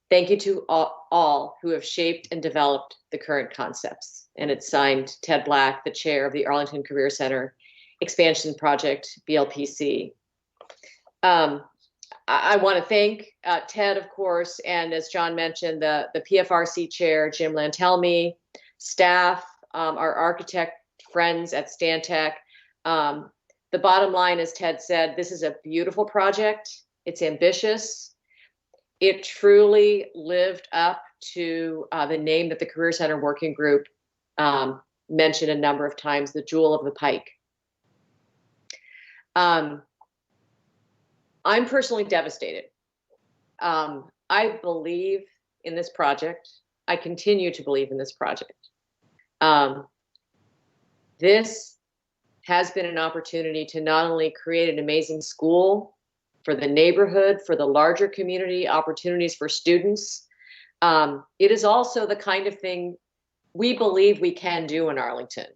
Thank you to all who have shaped and developed the current concepts. And it's signed Ted Black, the chair of the Arlington Career Center Expansion Project, BLPC. I want to thank Ted, of course, and as John mentioned, the PFRC chair, Jim Lantelmi, staff, our architect friends at Stantec. The bottom line, as Ted said, this is a beautiful project. It's ambitious. It truly lived up to the name that the Career Center Working Group mentioned a number of times, the jewel of the pike. I'm personally devastated. I believe in this project. I continue to believe in this project. This has been an opportunity to not only create an amazing school for the neighborhood, for the larger community, opportunities for students. It is also the kind of thing we believe we can do in Arlington,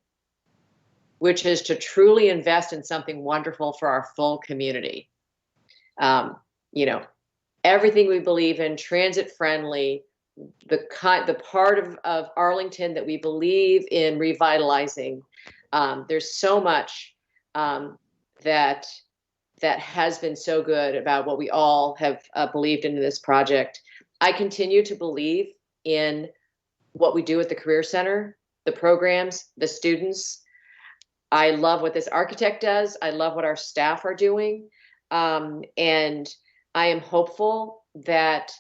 which is to truly invest in something wonderful for our full community. You know, everything we believe in, transit friendly, the part of Arlington that we believe in revitalizing. There's so much that has been so good about what we all have believed in this project. I continue to believe in what we do at the Career Center, the programs, the students. I love what this architect does. I love what our staff are doing. And I am hopeful that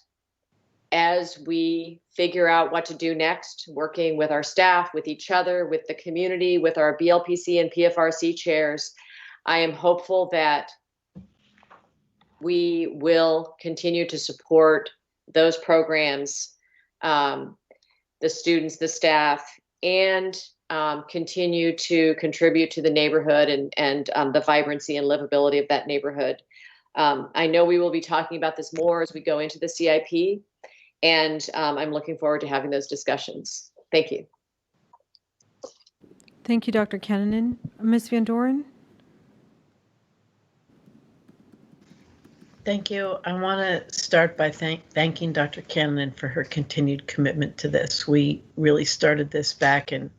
as we figure out what to do next, working with our staff, with each other, with the community, with our BLPC and PFRC chairs, I am hopeful that we will continue to support those programs, the students, the staff, and continue to contribute to the neighborhood and the vibrancy and livability of that neighborhood. I know we will be talking about this more as we go into the CIP, and I'm looking forward to having those discussions. Thank you. Thank you, Dr. Kennan. Ms. Van Doren? Thank you. I want to start by thanking Dr. Kennan for her continued commitment to this. We really started this back in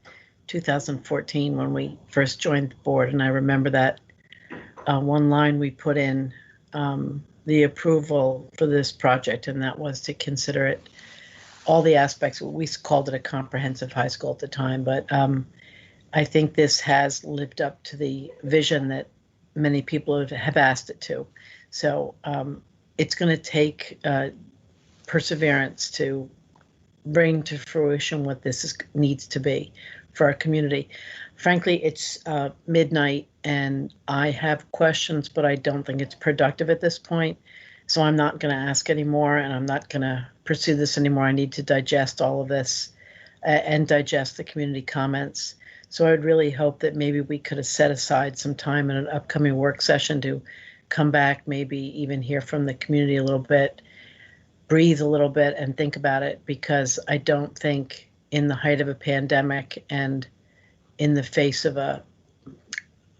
2014 when we first joined the board, and I remember that one line we put in the approval for this project, and that was to consider it all the aspects. We called it a comprehensive high school at the time, but I think this has lived up to the vision that many people have asked it to. So it's going to take perseverance to bring to fruition what this needs to be for our community. Frankly, it's midnight and I have questions, but I don't think it's productive at this point. So I'm not going to ask anymore, and I'm not going to pursue this anymore. I need to digest all of this and digest the community comments. So I would really hope that maybe we could have set aside some time in an upcoming work session to come back, maybe even hear from the community a little bit, breathe a little bit and think about it, because I don't think in the height of a pandemic and in the face of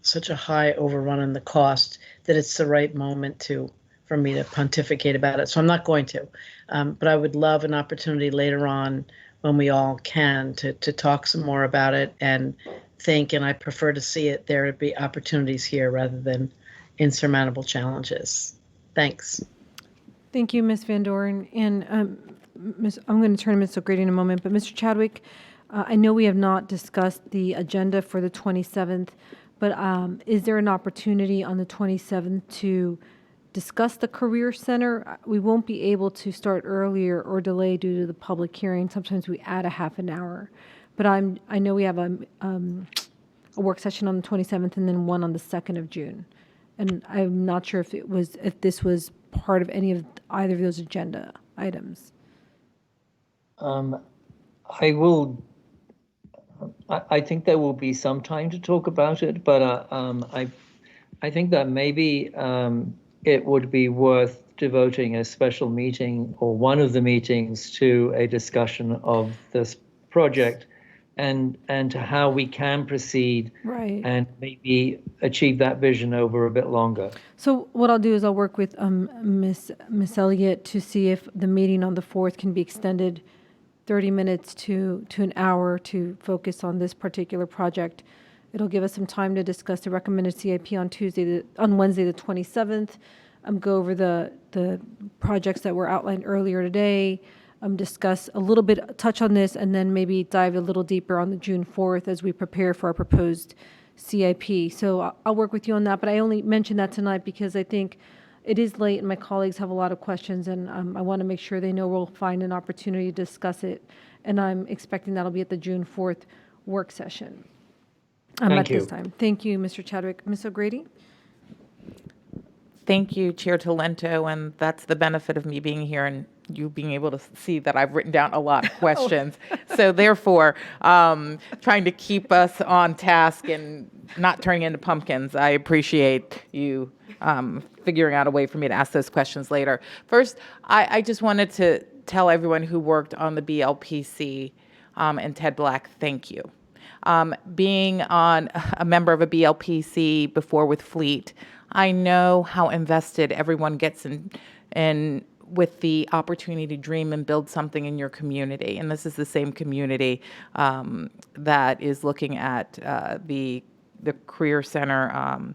such a high overrun in the cost that it's the right moment to for me to pontificate about it, so I'm not going to. But I would love an opportunity later on when we all can to talk some more about it and think, and I prefer to see it there to be opportunities here rather than insurmountable challenges. Thanks. Thank you, Ms. Van Doren. And I'm going to turn to Ms. O'Grady in a moment, but Mr. Chadwick, I know we have not discussed the agenda for the 27th, but is there an opportunity on the 27th to discuss the Career Center? We won't be able to start earlier or delay due to the public hearing. Sometimes we add a half an hour. But I know we have a work session on the 27th and then one on the 2nd of June. And I'm not sure if this was part of either of those agenda items. I think there will be some time to talk about it, but I think that maybe it would be worth devoting a special meeting or one of the meetings to a discussion of this project and to how we can proceed and maybe achieve that vision over a bit longer. So what I'll do is I'll work with Miss Elliott to see if the meeting on the 4th can be extended 30 minutes to an hour to focus on this particular project. It'll give us some time to discuss the recommended CIP on Wednesday the 27th, go over the projects that were outlined earlier today, discuss a little bit, touch on this, and then maybe dive a little deeper on the June 4th as we prepare for our proposed CIP. So I'll work with you on that, but I only mentioned that tonight because I think it is late and my colleagues have a lot of questions, and I want to make sure they know we'll find an opportunity to discuss it, and I'm expecting that'll be at the June 4th work session. At this time. Thank you, Mr. Chadwick. Ms. O'Grady? Thank you, Chair Talento, and that's the benefit of me being here and you being able to see that I've written down a lot of questions. So therefore, trying to keep us on task and not turning into pumpkins. I appreciate you figuring out a way for me to ask those questions later. First, I just wanted to tell everyone who worked on the BLPC and Ted Black, thank you. Being on a member of a BLPC before with Fleet, I know how invested everyone gets in with the opportunity to dream and build something in your community. And this is the same community that is looking at the Career Center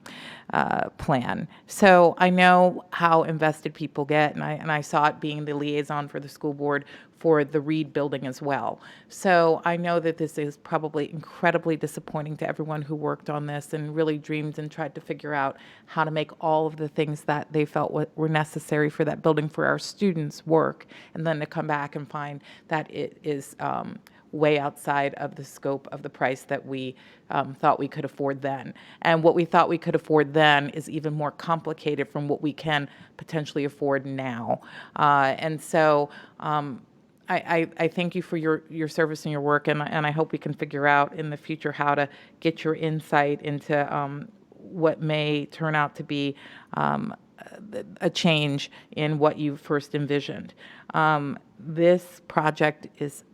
plan. So I know how invested people get, and I saw it being the liaison for the school board for the Reed building as well. So I know that this is probably incredibly disappointing to everyone who worked on this and really dreamed and tried to figure out how to make all of the things that they felt were necessary for that building for our students work, and then to come back and find that it is way outside of the scope of the price that we thought we could afford then. And what we thought we could afford then is even more complicated from what we can potentially afford now. And so I thank you for your service and your work, and I hope we can figure out in the future how to get your insight into what may turn out to be a change in what you first envisioned. This project is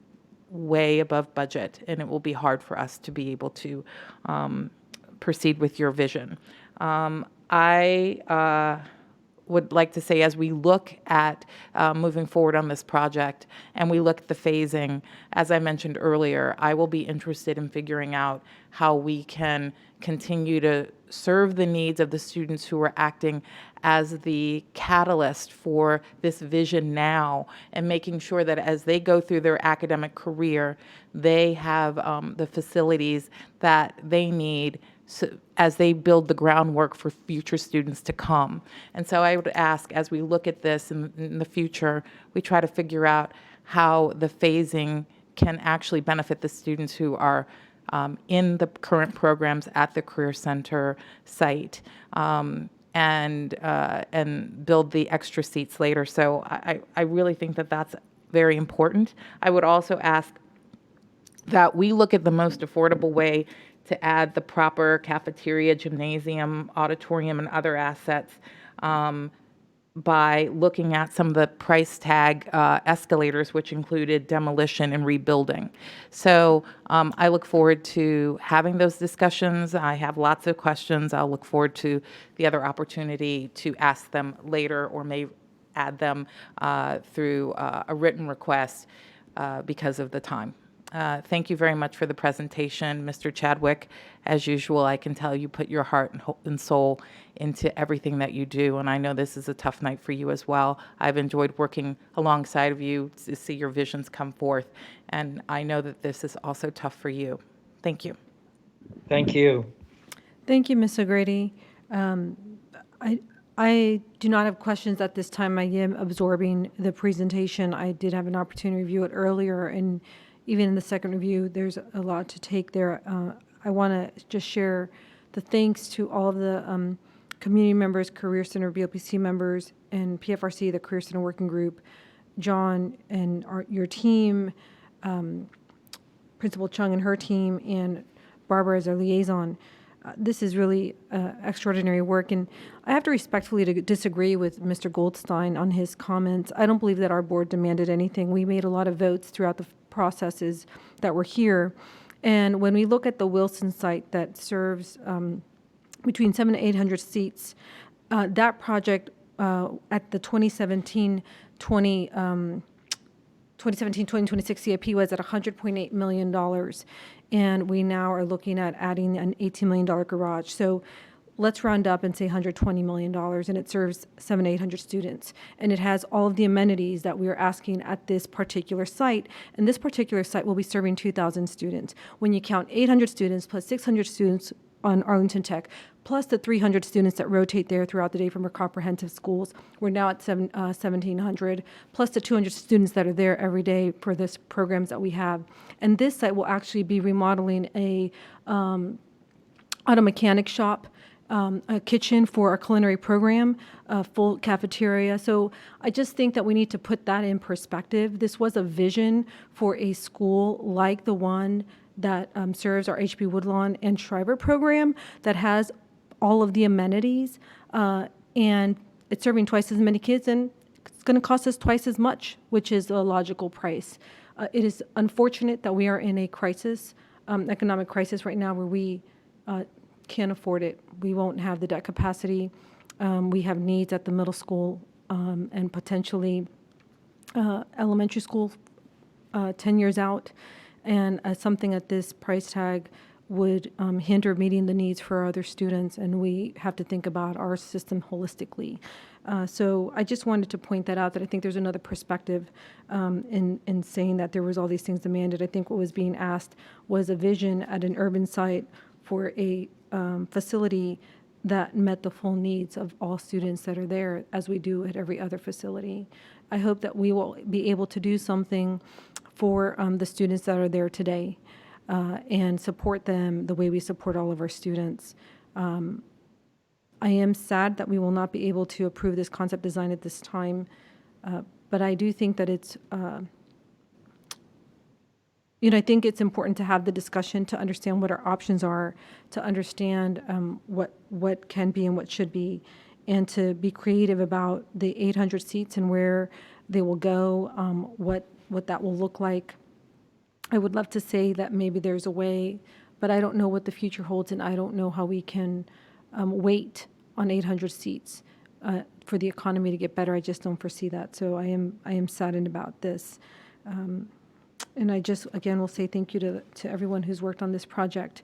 way above budget, and it will be hard for us to be able to proceed with your vision. I would like to say, as we look at moving forward on this project and we look at the phasing, as I mentioned earlier, I will be interested in figuring out how we can continue to serve the needs of the students who are acting as the catalyst for this vision now, and making sure that as they go through their academic career, they have the facilities that they need as they build the groundwork for future students to come. And so I would ask, as we look at this in the future, we try to figure out how the phasing can actually benefit the students who are in the current programs at the Career Center site, and build the extra seats later. So I really think that that's very important. I would also ask that we look at the most affordable way to add the proper cafeteria, gymnasium, auditorium, and other assets by looking at some of the price tag escalators, which included demolition and rebuilding. So I look forward to having those discussions. I have lots of questions. I'll look forward to the other opportunity to ask them later, or may add them through a written request because of the time. Thank you very much for the presentation, Mr. Chadwick. As usual, I can tell you put your heart and soul into everything that you do, and I know this is a tough night for you as well. I've enjoyed working alongside of you to see your visions come forth, and I know that this is also tough for you. Thank you. Thank you. Thank you, Ms. O'Grady. I do not have questions at this time. I am absorbing the presentation. I did have an opportunity to review it earlier, and even in the second review, there's a lot to take there. I want to just share the thanks to all of the community members, Career Center BOPC members, and PFRC, the Career Center Working Group, John and your team, Principal Chung and her team, and Barbara as our liaison. This is really extraordinary work, and I have to respectfully disagree with Mr. Goldstein on his comments. I don't believe that our board demanded anything. We made a lot of votes throughout the processes that were here, and when we look at the Wilson site that serves between 700 and 800 seats, that project at the 2017-2026 CIP was at $100.8 million, and we now are looking at adding an $18 million garage. So let's round up and say $120 million, and it serves 700 to 800 students. And it has all of the amenities that we are asking at this particular site, and this particular site will be serving 2,000 students. When you count 800 students plus 600 students on Arlington Tech, plus the 300 students that rotate there throughout the day from our comprehensive schools. We're now at 1,700, plus the 200 students that are there every day for this programs that we have. And this site will actually be remodeling a auto mechanic shop, a kitchen for our culinary program, a full cafeteria. So I just think that we need to put that in perspective. This was a vision for a school like the one that serves our H.B. Woodlawn and Shriver program that has all of the amenities, and it's serving twice as many kids, and it's going to cost us twice as much, which is a logical price. It is unfortunate that we are in a crisis, economic crisis right now, where we can't afford it. We won't have the debt capacity. We have needs at the middle school and potentially elementary school 10 years out, and something at this price tag would hinder meeting the needs for our other students, and we have to think about our system holistically. So I just wanted to point that out, that I think there's another perspective in saying that there was all these things demanded. I think what was being asked was a vision at an urban site for a facility that met the full needs of all students that are there, as we do at every other facility. I hope that we will be able to do something for the students that are there today, and support them the way we support all of our students. I am sad that we will not be able to approve this concept design at this time, but I do think that it's, I think it's important to have the discussion to understand what our options are, to understand what can be and what should be, and to be creative about the 800 seats and where they will go, what that will look like. I would love to say that maybe there's a way, but I don't know what the future holds, and I don't know how we can wait on 800 seats for the economy to get better. I just don't foresee that. So I am saddened about this. And I just, again, will say thank you to everyone who's worked on this project.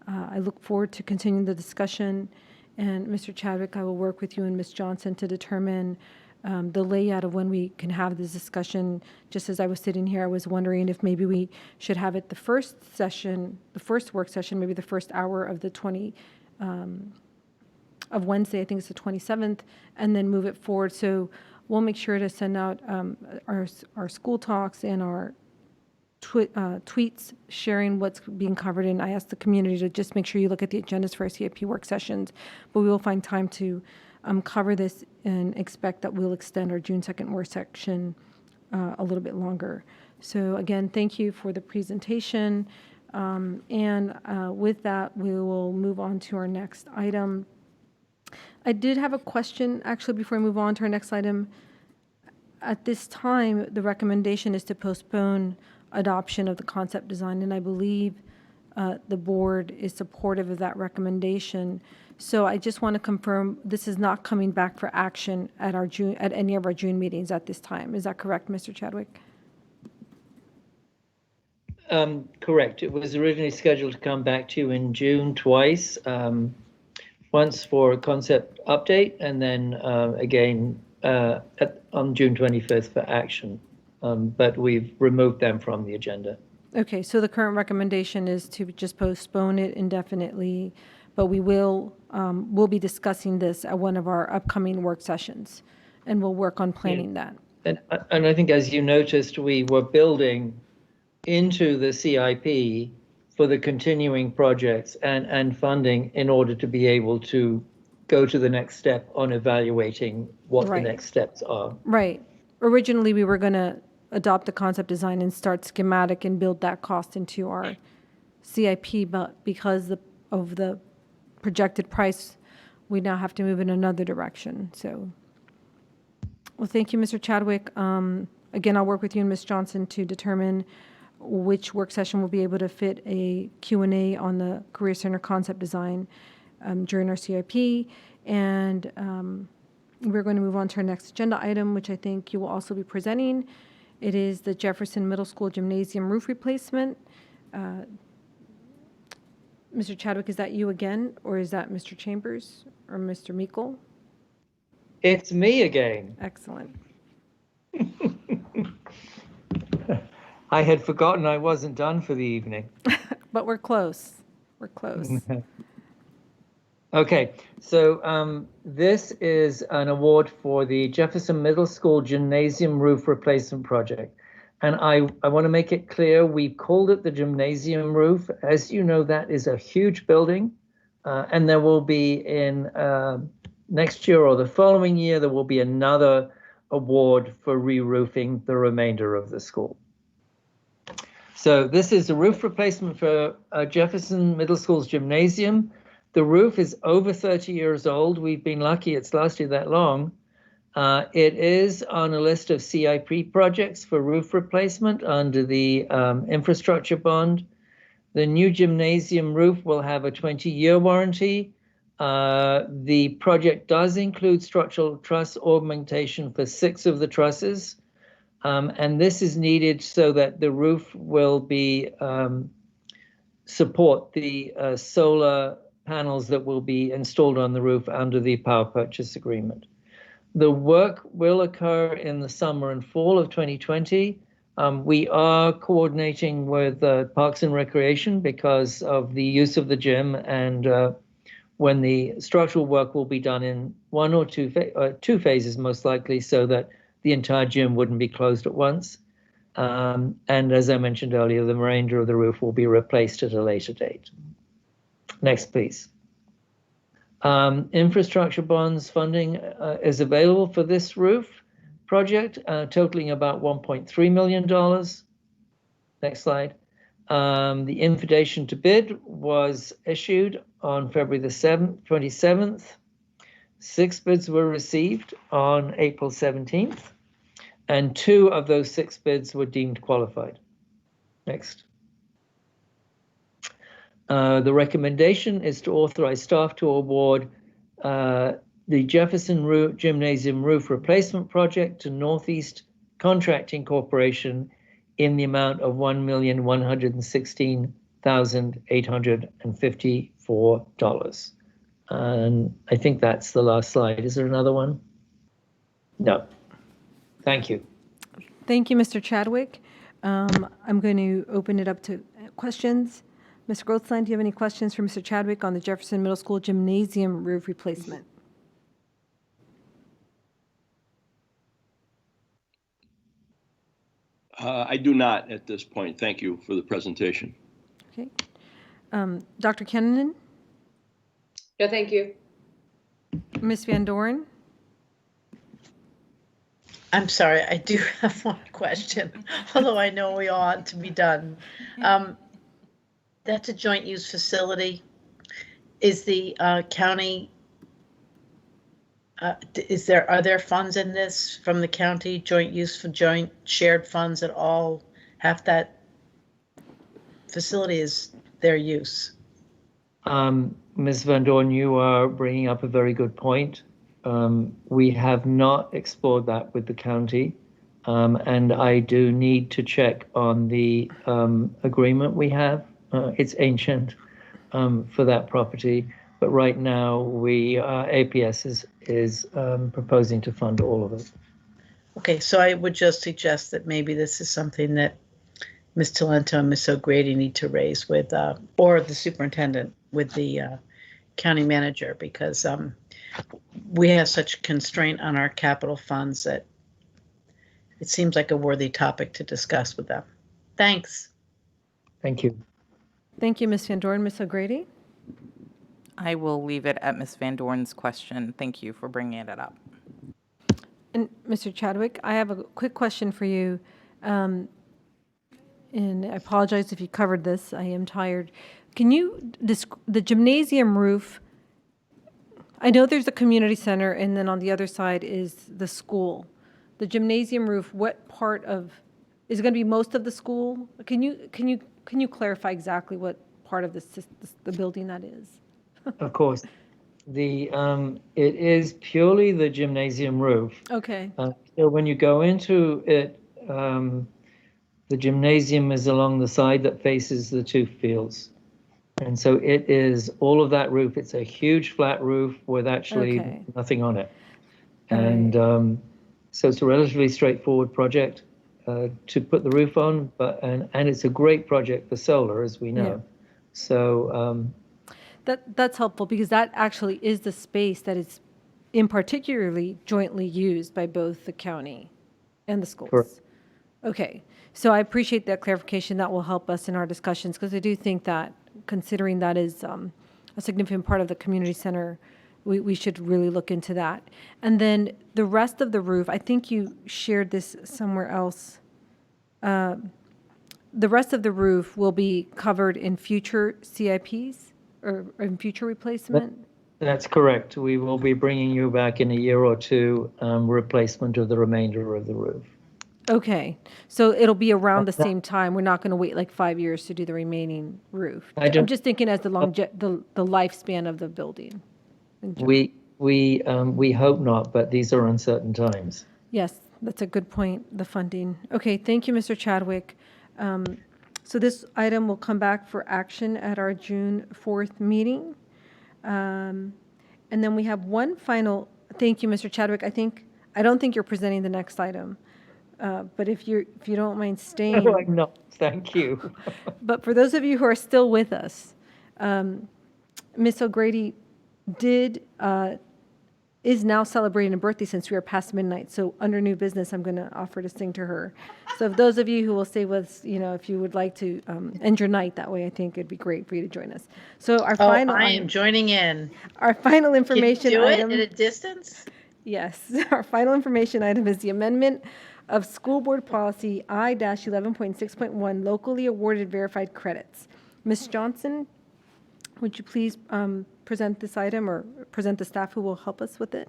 I look forward to continuing the discussion. And Mr. Chadwick, I will work with you and Ms. Johnson to determine the layout of when we can have this discussion. Just as I was sitting here, I was wondering if maybe we should have it the first work session, maybe the first hour of the of Wednesday, I think it's the 27th, and then move it forward. So we'll make sure to send out our school talks and our tweets sharing what's being covered. And I asked the community to just make sure you look at the agendas for our CIP work sessions, but we will find time to cover this and expect that we'll extend our June 2nd work session a little bit longer. So again, thank you for the presentation. And with that, we will move on to our next item. I did have a question, actually, before we move on to our next item. At this time, the recommendation is to postpone adoption of the concept design, and I believe the board is supportive of that recommendation. So I just want to confirm this is not coming back for action at any of our June meetings at this time. Is that correct, Mr. Chadwick? Correct. It was originally scheduled to come back to you in June twice, once for a concept update and then again on June 25th for action. But we've removed them from the agenda. Okay, so the current recommendation is to just postpone it indefinitely, but we'll be discussing this at one of our upcoming work sessions, and we'll work on planning that. And I think, as you noticed, we were building into the CIP for the continuing projects and funding in order to be able to go to the next step on evaluating what the next steps are. Right. Originally, we were going to adopt the concept design and start schematic and build that cost into our CIP, but because of the projected price, we now have to move in another direction. So, well, thank you, Mr. Chadwick. Again, I'll work with you and Ms. Johnson to determine which work session will be able to fit a Q&A on the Career Center concept design during our CIP. And we're going to move on to our next agenda item, which I think you will also be presenting. It is the Jefferson Middle School Gymnasium roof replacement. Mr. Chadwick, is that you again, or is that Mr. Chambers or Mr. Meikle? It's me again. Excellent. I had forgotten I wasn't done for the evening. But we're close. We're close. Okay, so this is an award for the Jefferson Middle School Gymnasium Roof Replacement Project. And I want to make it clear, we called it the gymnasium roof. As you know, that is a huge building. And there will be in next year or the following year, there will be another award for re-roofing the remainder of the school. So this is a roof replacement for Jefferson Middle School's gymnasium. The roof is over 30 years old. We've been lucky it's lasted that long. It is on a list of CIP projects for roof replacement under the infrastructure bond. The new gymnasium roof will have a 20-year warranty. The project does include structural truss augmentation for 6 of the trusses. And this is needed so that the roof will be support the solar panels that will be installed on the roof under the power purchase agreement. The work will occur in the summer and fall of 2020. We are coordinating with Parks and Recreation because of the use of the gym, and when the structural work will be done in 1 or 2 phases, most likely, so that the entire gym wouldn't be closed at once. And as I mentioned earlier, the remainder of the roof will be replaced at a later date. Next, please. Infrastructure bonds funding is available for this roof project, totaling about $1.3 million. Next slide. The invitation to bid was issued on February the 27th. 6 bids were received on April 17th, and 2 of those 6 bids were deemed qualified. Next. The recommendation is to authorize staff to award the Jefferson Gymnasium Roof Replacement Project to Northeast Contracting Corporation in the amount of $1,116,854. And I think that's the last slide. Is there another one? No. Thank you. Thank you, Mr. Chadwick. I'm going to open it up to questions. Ms. Grothstein, do you have any questions for Mr. Chadwick on the Jefferson Middle School Gymnasium roof replacement? I do not at this point. Thank you for the presentation. Okay. Dr. Kennan? No, thank you. Ms. Van Doren? I'm sorry, I do have one question, although I know we ought to be done. That's a joint use facility. Is the county Are there funds in this from the county, joint use for joint shared funds at all? Half that facility is their use. Ms. Van Dorn, you are bringing up a very good point. We have not explored that with the county, and I do need to check on the agreement we have. It's ancient for that property, but right now APS is proposing to fund all of it. Okay, so I would just suggest that maybe this is something that Ms. Talento and Ms. O'Grady need to raise with, or the superintendent with the county manager, because we have such constraint on our capital funds that it seems like a worthy topic to discuss with them. Thanks. Thank you. Thank you, Ms. Van Dorn. Ms. O'Grady? I will leave it at Ms. Van Dorn's question. Thank you for bringing it up. And Mr. Chadwick, I have a quick question for you. And I apologize if you covered this. I am tired. Can you, the gymnasium roof, I know there's a community center and then on the other side is the school. The gymnasium roof, what part of, is it going to be most of the school? Can you clarify exactly what part of the building that is? Of course. It is purely the gymnasium roof. Okay. So when you go into it, the gymnasium is along the side that faces the two fields. And so it is all of that roof. It's a huge flat roof with actually nothing on it. And so it's a relatively straightforward project to put the roof on, and it's a great project for solar, as we know. Yeah. So that's helpful because that actually is the space that is in particularly jointly used by both the county and the schools. Correct. Okay, so I appreciate that clarification. That will help us in our discussions because I do think that considering that is a significant part of the community center, we should really look into that. And then the rest of the roof, I think you shared this somewhere else. The rest of the roof will be covered in future CIPs or in future replacement? That's correct. We will be bringing you back in a year or two replacement of the remainder of the roof. Okay, so it'll be around the same time. We're not going to wait like 5 years to do the remaining roof. I'm just thinking as the lifespan of the building. We hope not, but these are uncertain times. Yes, that's a good point, the funding. Okay, thank you, Mr. Chadwick. So this item will come back for action at our June 4th meeting. And then we have one final, thank you, Mr. Chadwick. I don't think you're presenting the next item. But if you don't mind staying. No, I'm not. Thank you. But for those of you who are still with us, Ms. O'Grady is now celebrating a birthday since we are past midnight. So under new business, I'm going to offer to sing to her. So if those of you who will stay with us, if you would like to end your night that way, I think it'd be great for you to join us. So our final. I am joining in. Our final information Can you do item. it at a distance? Yes. Our final information item is the amendment of School Board Policy I-11.6.1, locally awarded verified credits. Ms. Johnson, would you please present this item or present the staff who will help us with it?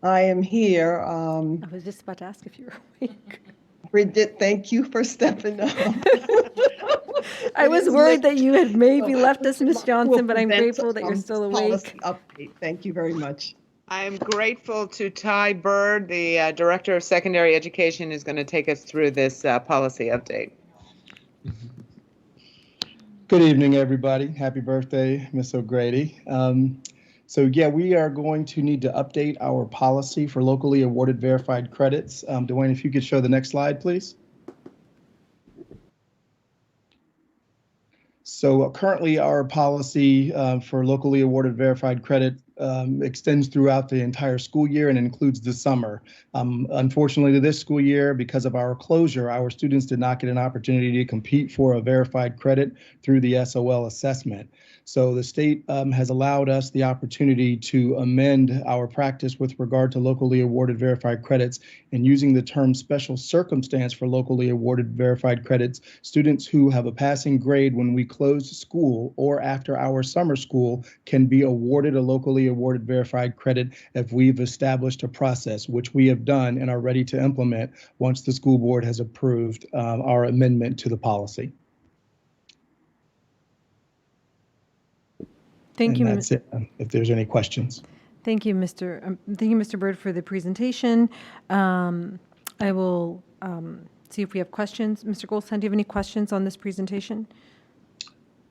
I am here. I was just about to ask if you were awake. Bridget, thank you for stepping up. I was worried that you had maybe left us, Ms. Johnson, but I'm grateful that you're still awake. Update. Thank you very much. I am grateful to Ty Bird, the Director of Secondary Education, who's going to take us through this policy update. Good evening, everybody. Happy birthday, Ms. O'Grady. So yeah, we are going to need to update our policy for locally awarded verified credits. Dwayne, if you could show the next slide, please. So currently our policy for locally awarded verified credit extends throughout the entire school year and includes the summer. Unfortunately, this school year, because of our closure, our students did not get an opportunity to compete for a verified credit through the SOL assessment. So the state has allowed us the opportunity to amend our practice with regard to locally awarded verified credits, and using the term special circumstance for locally awarded verified credits, students who have a passing grade when we close school or after our summer school can be awarded a locally awarded verified credit if we've established a process, which we have done and are ready to implement once the school board has approved our amendment to the policy. Thank you. And that's it, if there's any questions. Thank you, Mr. Bird, for the presentation. I will see if we have questions. Mr. Goldstein, do you have any questions on this presentation?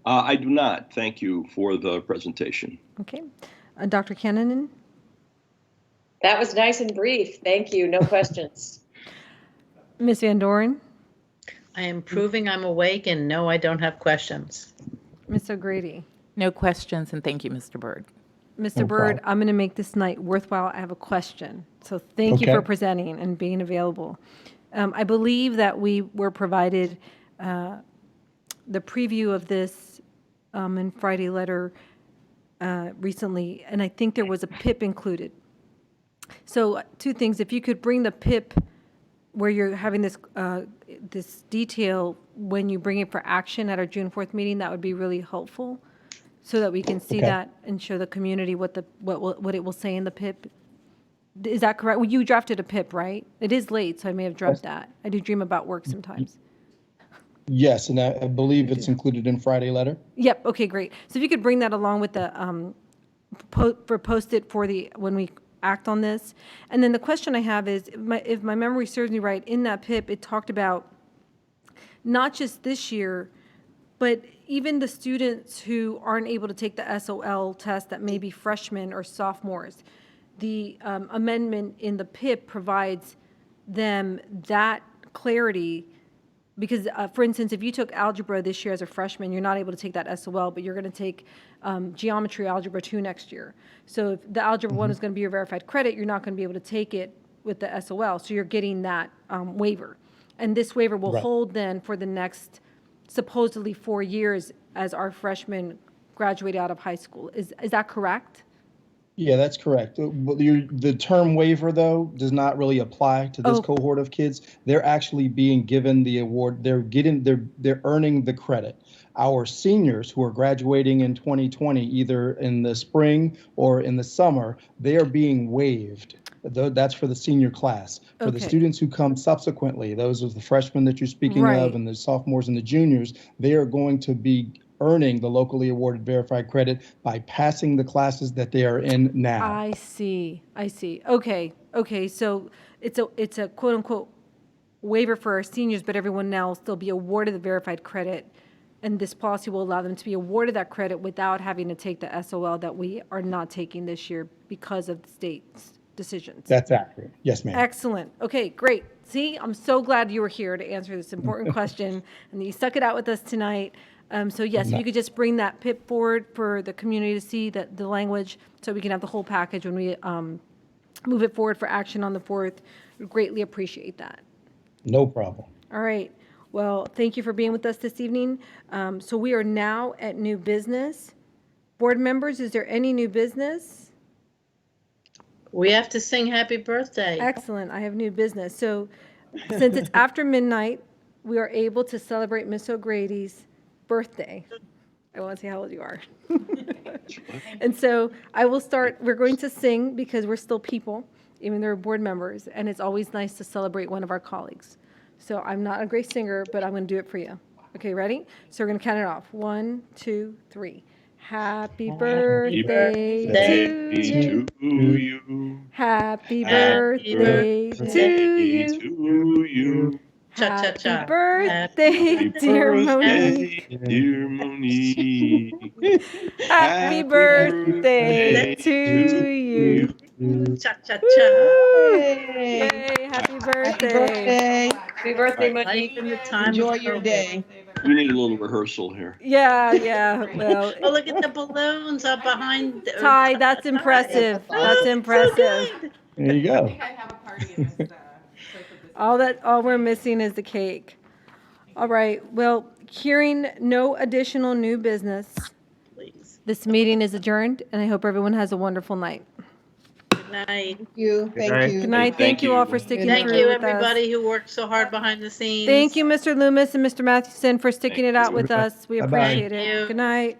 I do not. Thank you for the presentation. Okay. Dr. Cannon? That was nice and brief. Thank you. No questions. Ms. Van Doren? I am proving I'm awake, and no, I don't have questions. Ms. O'Grady? No questions, and thank you, Mr. Bird. Mr. No Bird, problem. I'm going to make this night worthwhile. I have a question. So thank you for Okay. presenting and being available. I believe that we were provided the preview of this in Friday letter recently, and I think there was a PIP included. So two things, if you could bring the PIP where you're having this this detail when you bring it for action at our June 4th meeting, that would be really helpful, so that we can see Okay. that and show the community what it will say in the PIP. Is that correct? Well, you drafted a PIP, right? It is late, so I may have dropped that. I do dream about work sometimes. Yes, and I believe it's included in Friday letter. Yep, okay, great. So if you could bring that along with the, post it for the, when we act on this. And then the question I have is, if my memory serves me right, in that PIP, it talked about not just this year, but even the students who aren't able to take the SOL test that may be freshmen or sophomores. The amendment in the PIP provides them that clarity because, for instance, if you took algebra this year as a freshman, you're not able to take that SOL, but you're going to take geometry algebra 2 next year. So if the algebra 1 is going to be your verified credit, you're not going to be able to take it with the SOL. So you're getting that waiver. And this waiver will Right. hold then for the next supposedly 4 years as our freshmen graduate out of high school. Is that correct? Yeah, that's correct. The term waiver, though, does not really apply to this cohort of kids. They're actually being given the award. They're earning the credit. Our seniors who are graduating in 2020, either in the spring or in the summer, they are being waived. That's for the senior class. For the Okay. students who come subsequently, those are the freshmen that you're speaking Right. of, and the sophomores and the juniors, they are going to be earning the locally awarded verified credit by passing the classes that they are in now. I see. Okay. So it's a quote unquote waiver for our seniors, but everyone now will still be awarded the verified credit. And this policy will allow them to be awarded that credit without having to take the SOL that we are not taking this year because of the state's decisions. That's accurate. Yes, ma'am. Excellent. Okay, great. See, I'm so glad you were here to answer this important question and that you stuck it out with us tonight. So yes, if you could just bring that PIP forward for the community to see the language so we can have the whole package when we move it forward for action on the 4th. We'd greatly appreciate that. No problem. All right. Well, thank you for being with us this evening. So we are now at new business. Board members, is there any new business? We have to sing happy birthday. Excellent. I have new business. So since it's after midnight, we are able to celebrate Miss O'Grady's birthday. I want to see how old you are. And so I will start. We're going to sing because we're still people, even though we're board members. And it's always nice to celebrate one of our colleagues. So I'm not a great singer, but I'm going to do it for you. Okay, ready? So we're going to count it off. 1, 2, 3. Happy birthday to you. Happy birthday to you. Cha-cha-cha. Happy birthday, dear Monique. Dear Monique. Happy birthday to you. Cha-cha-cha. Yay, happy birthday. Happy birthday, Monique. In the time Enjoy of your COVID. day. We need a little rehearsal here. Yeah, well, Oh, look at the balloons up behind. Ty, that's impressive. That's impressive. There you go. I have a party in this. All we're missing is the cake. All right, well, hearing no additional new business, This meeting is adjourned, and I hope everyone has a wonderful night. Good night. Thank you. Good Thank night. you. Good night. Thank you all for sticking Thank through you, with us. everybody who worked so hard behind the scenes. Thank you, Mr. Loomis and Mr. Mathewson, for sticking it out with us. We Bye-bye. appreciate Thank it. you. Good night.